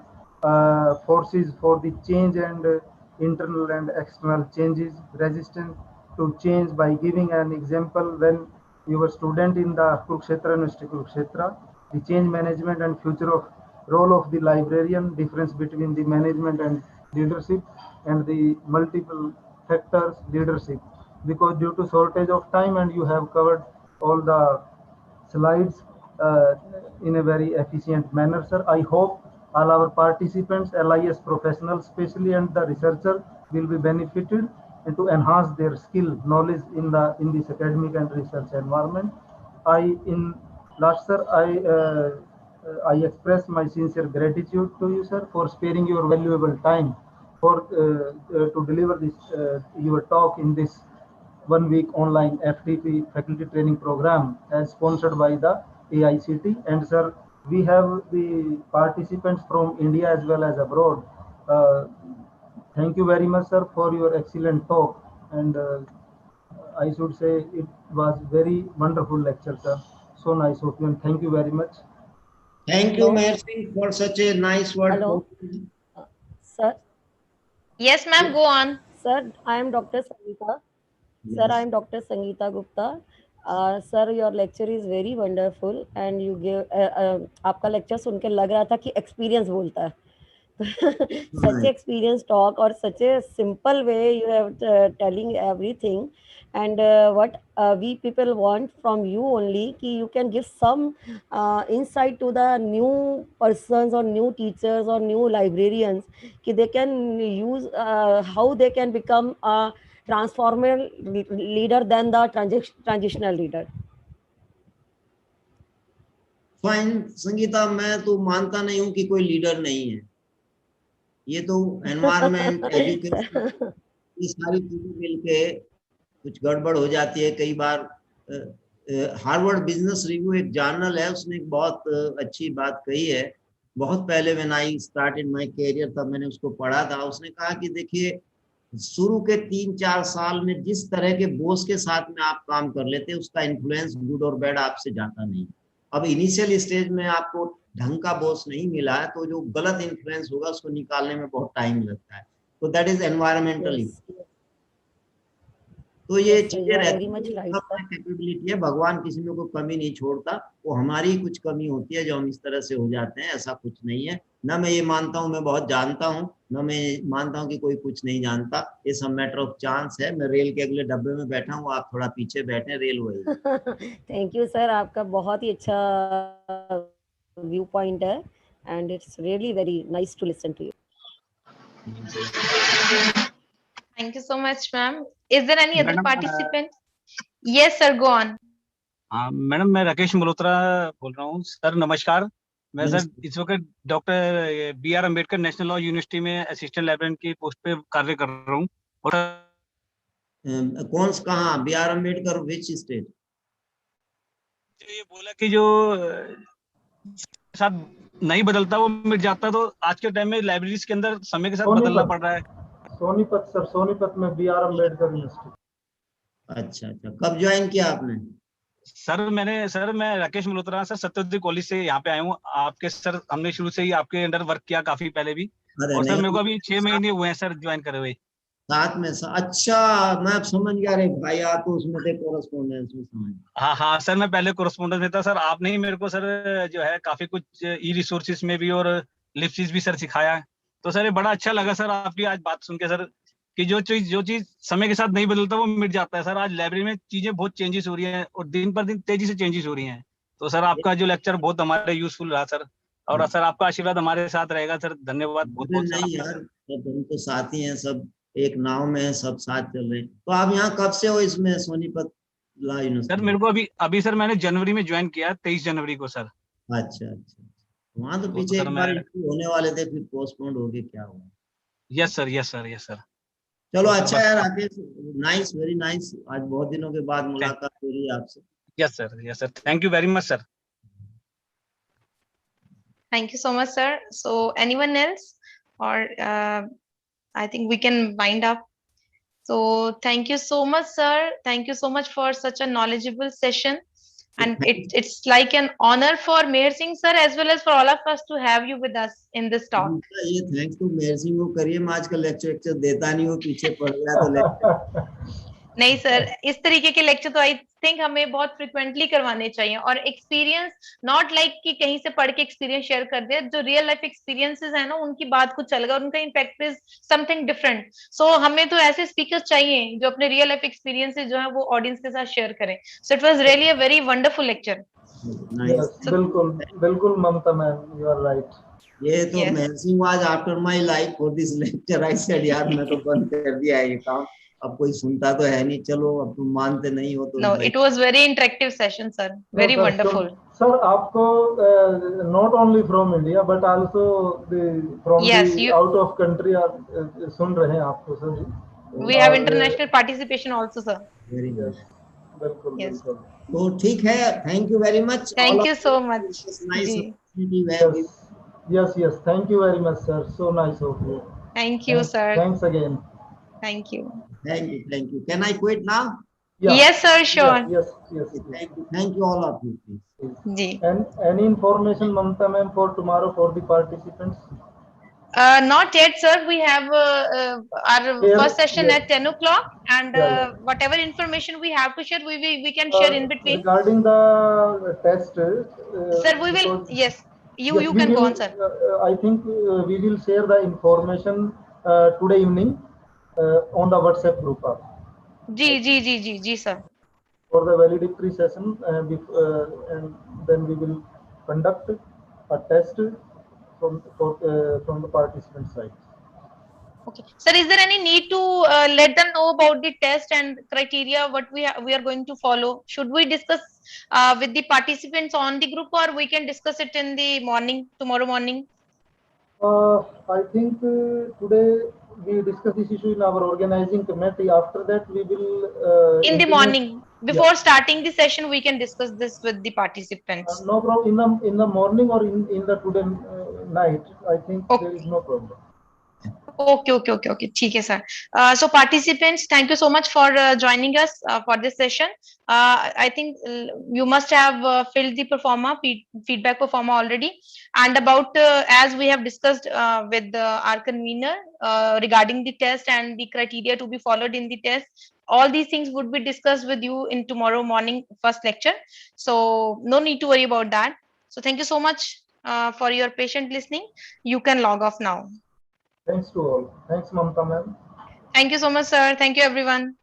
forces for the change and internal and external changes, resistance to change, by giving an example when you were student in the Kurukshetra University, Kurukshetra, the change management and future of role of the librarian, difference between the management and leadership, and the multiple factors leadership. Because due to shortage of time, and you have covered all the slides in a very efficient manner, sir. I hope all our participants, LIS professionals especially, and the researcher will be benefited and to enhance their skill, knowledge in this academic and research environment. In last, sir, I express my sincere gratitude to you, sir, for sparing your valuable time for to deliver this your talk in this 1 week online FTP faculty training program as sponsored by the AICT. And sir, we have the participants from India as well as abroad. Uh, Thank you very much, sir, for your excellent talk. And I should say it was very wonderful lecture, sir. So nice of you, and thank you very much. Thank you, Hello. Mayor Singh, for such a nice word. Hello. Sir. Yes, ma'am, go on. Sir, I am Dr. Sangeeta. Sir, I am Dr. Sangeeta Gupta. Sir, your lecture is very wonderful, and you give आपका lecture सुन के लग रहा था कि experience बोलता है. Such experience talk, or such a simple way you have telling everything, and what we people want from you only, कि you can give some insight to the new persons or new teachers or new librarians, कि they can use how they can become a transformer leader than the transitional leader. Fine Sangeeta, मैं तो मानता नहीं हूँ कि कोई leader नहीं है. ये तो एनवायरनमेंट, एजुकेशन, ये सारी चीजें मिलके कुछ गड़बड़ हो जाती है कई बार. हार्वर्ड बिजनेस रिव्यू एक जर्नल है, उसने एक बहुत अच्छी बात कही है. बहुत पहले when I started my career, तब मैंने उसको पढ़ा था. उसने कहा कि देखिए, शुरू के 3-4 साल में जिस तरह के बॉस के साथ में आप काम कर लेते, उसका इन्फ्लुएंस गुड और बैड आपसे जाता नहीं. अब इनिशियल स्टेज में आपको ढंग का बॉस नहीं मिला है, तो जो गलत इन्फ्लुएंस होगा उसको निकालने में बहुत टाइम लगता है. तो दैट इज एनवायरमेंटली. तो ये चीजें रहती है, कैपेबिलिटी है. भगवान किसी में कोई कमी नहीं छोड़ता, वो हमारी कुछ कमी होती है जो हम इस तरह से हो जाते हैं. ऐसा कुछ नहीं है. ना मैं ये मानता हूँ मैं बहुत जानता हूँ, ना मैं मानता हूँ कि कोई कुछ नहीं जानता. ये सब मैटर ऑफ चांस है. मैं रेल के अगले डब्बे में बैठा हूँ, आप थोड़ा पीछे बैठे, रेल वही. थैंक यू सर, आपका बहुत ही अच्छा व्यू पॉइंट है, and it's really very nice to listen to you. Thank you so much, ma'am. Is there any other participant? Yes, sir, go on. Madam, मैं राकेश मल्होत्रा बोल रहा हूँ. सर नमस्कार. मैं सर इस वक्त doctor BR Ambedkar national law university में assistant librarian की पोस्ट पे कार्य कर रहा हूँ. और कौन सा, कहाँ? BR Ambedkar which state? ये बोला कि जो साथ नहीं बदलता वो मिट जाता, तो आज के टाइम में लाइब्रेरीज के अंदर समय के साथ बदलना पड़ रहा है. सोनीपत सर, सोनीपत में BR अम्बेडकर यूनिवर्सिटी. अच्छा अच्छा, कब ज्वाइन किया आपने? सर मैं राकेश मल्होत्रा सर सत्यवती कॉलेज से यहाँ पे आया हूँ. आपके सर हमने शुरू से ही आपके अंडर वर्क किया काफी पहले भी. और सर मेरे को अभी 6 महीने हुए हैं सर ज्वाइन करे हुए. साथ में अच्छा, मैं आप समझ गया. रे भाई, आप तो उसमें थे कोरेस्पोंडेंस में. समझ. हाँ सर, मैं पहले कोरेस्पोंडेंस में था सर. आपने ही मेरे को सर जो है काफी कुछ ई रिसोर्सेज में भी और लिप्सिस भी सर सिखाया है. तो सर ये बड़ा अच्छा लगा सर आपकी आज बात सुन के सर, कि जो चीज समय के साथ नहीं बदलता वो मिट जाता है. सर आज लाइब्रेरी में चीजें बहुत चेंजेस हो रही हैं और दिन पर दिन तेजी से चेंजेस हो रही हैं. तो सर आपका जो लेक्चर बहुत हमारे यूजफुल रहा सर. और सर आपका आशीर्वाद हमारे साथ रहेगा सर. धन्यवाद बहुत बहुत. नहीं यार, हम तो साथी हैं, सब एक नाव में है, सब साथ चल रहे हैं. तो आप यहाँ कब से हो इसमें, सोनीपत लॉ यूनिवर्सिटी? सर मेरे को अभी सर मैंने जनवरी में ज्वाइन किया, 23 जनवरी को सर. अच्छा. वहाँ तो पीछे एक बार होने वाले थे, फिर पोस्टपोन्ड हो गए, क्या हुआ? Yes sir, yes sir, yes sir. चलो तो सर अच्छा बस यार राकेश, नाइस, वेरी नाइस। आज बहुत दिनों के बाद मुलाकात हो रही है आपसे। Yes sir, yes sir, thank you very much sir. Thank you so much, sir. So anyone else, or I think we can wind up. So thank you so much, sir. Thank you so much for such a knowledgeable session. And it's like an honor for Mayor Singh, sir, as well as for all of us to have you with us in this talk. ये thanks to mayor Singh को करिए, मैं आजकल lecture देता नहीं हूँ, पीछे पड़ गया तो लेक्चर। नहीं सर, इस तरीके के लेक्चर तो आई थिंक हमें बहुत फ्रिक्वेंटली करवाने चाहिए, और एक्सपीरियंस नॉट लाइक कि कहीं से पढ़ के एक्सपीरियंस शेयर कर दे, जो रियल लाइफ एक्सपीरियंसेस है ना, उनकी बात कुछ अलग और उनका इम्पैक्ट इज समथिंग डिफरेंट। सो हमें तो ऐसे स्पीकर्स चाहिए जो अपने रियल लाइफ एक्सपीरियंसेस जो है वो ऑडियंस के साथ शेयर करें। So it was really a very wonderful lecture. बिल्कुल बिल्कुल ममता मैम, यू आर राइट। ये तो mayor Singh was after my life for this lecture. I said यार मैं तो बंद कर दिया है ये काम, अब कोई सुनता तो है नहीं। चलो अब तुम मानते नहीं हो तो no, it was very interactive session sir, very wonderful. Sir आपको not only from India but also from the out of country सुन रहे हैं आपको sir ji. We have international participation also sir. Very good, बिल्कुल बिल्कुल। तो ठीक है, thank you very much. Thank you so much जी। Yes, yes. Thank you very much, sir. So nice of you. Thank you, sir. Thanks again. Thank you. Thank you, thank you. Can I quit now? Yeah. Yes, sir. Sure. Yes, yes. Thank you all of you, please. जी. And any information, Mamta ma'am, for tomorrow for the participants? Not yet, sir. We have our first session at 10 o'clock, and whatever information we have to share, we can share in between. Regarding the test, sir, we will. Yes, you can go on, sir. I think we will share the information today evening on the WhatsApp group. जी, sir. For the valedictory session, and then we will conduct a test from the participant side. Okay, sir. Is there any need to let them know about the test and criteria? What we are going to follow? Should we discuss with the participants on the group, or we can discuss it in the morning, tomorrow morning? I think today we discuss this issue in our organizing committee. After that, we will in the morning before starting the session, we can discuss this with the participants. No problem. In the morning or in the today night, I think there is no problem. Okay. ठीक है sir. So participants, thank you so much for joining us for this session. I think you must have filled the feedback performer already, and about as we have discussed with our convener regarding the test and the criteria to be followed in the test. All these things would be discussed with you in tomorrow morning first lecture. So no need to worry about that. So thank you so much for your patient listening. You can log off now. Thanks to all. Thanks, Mamta ma'am. Thank you so much, sir. Thank you, everyone.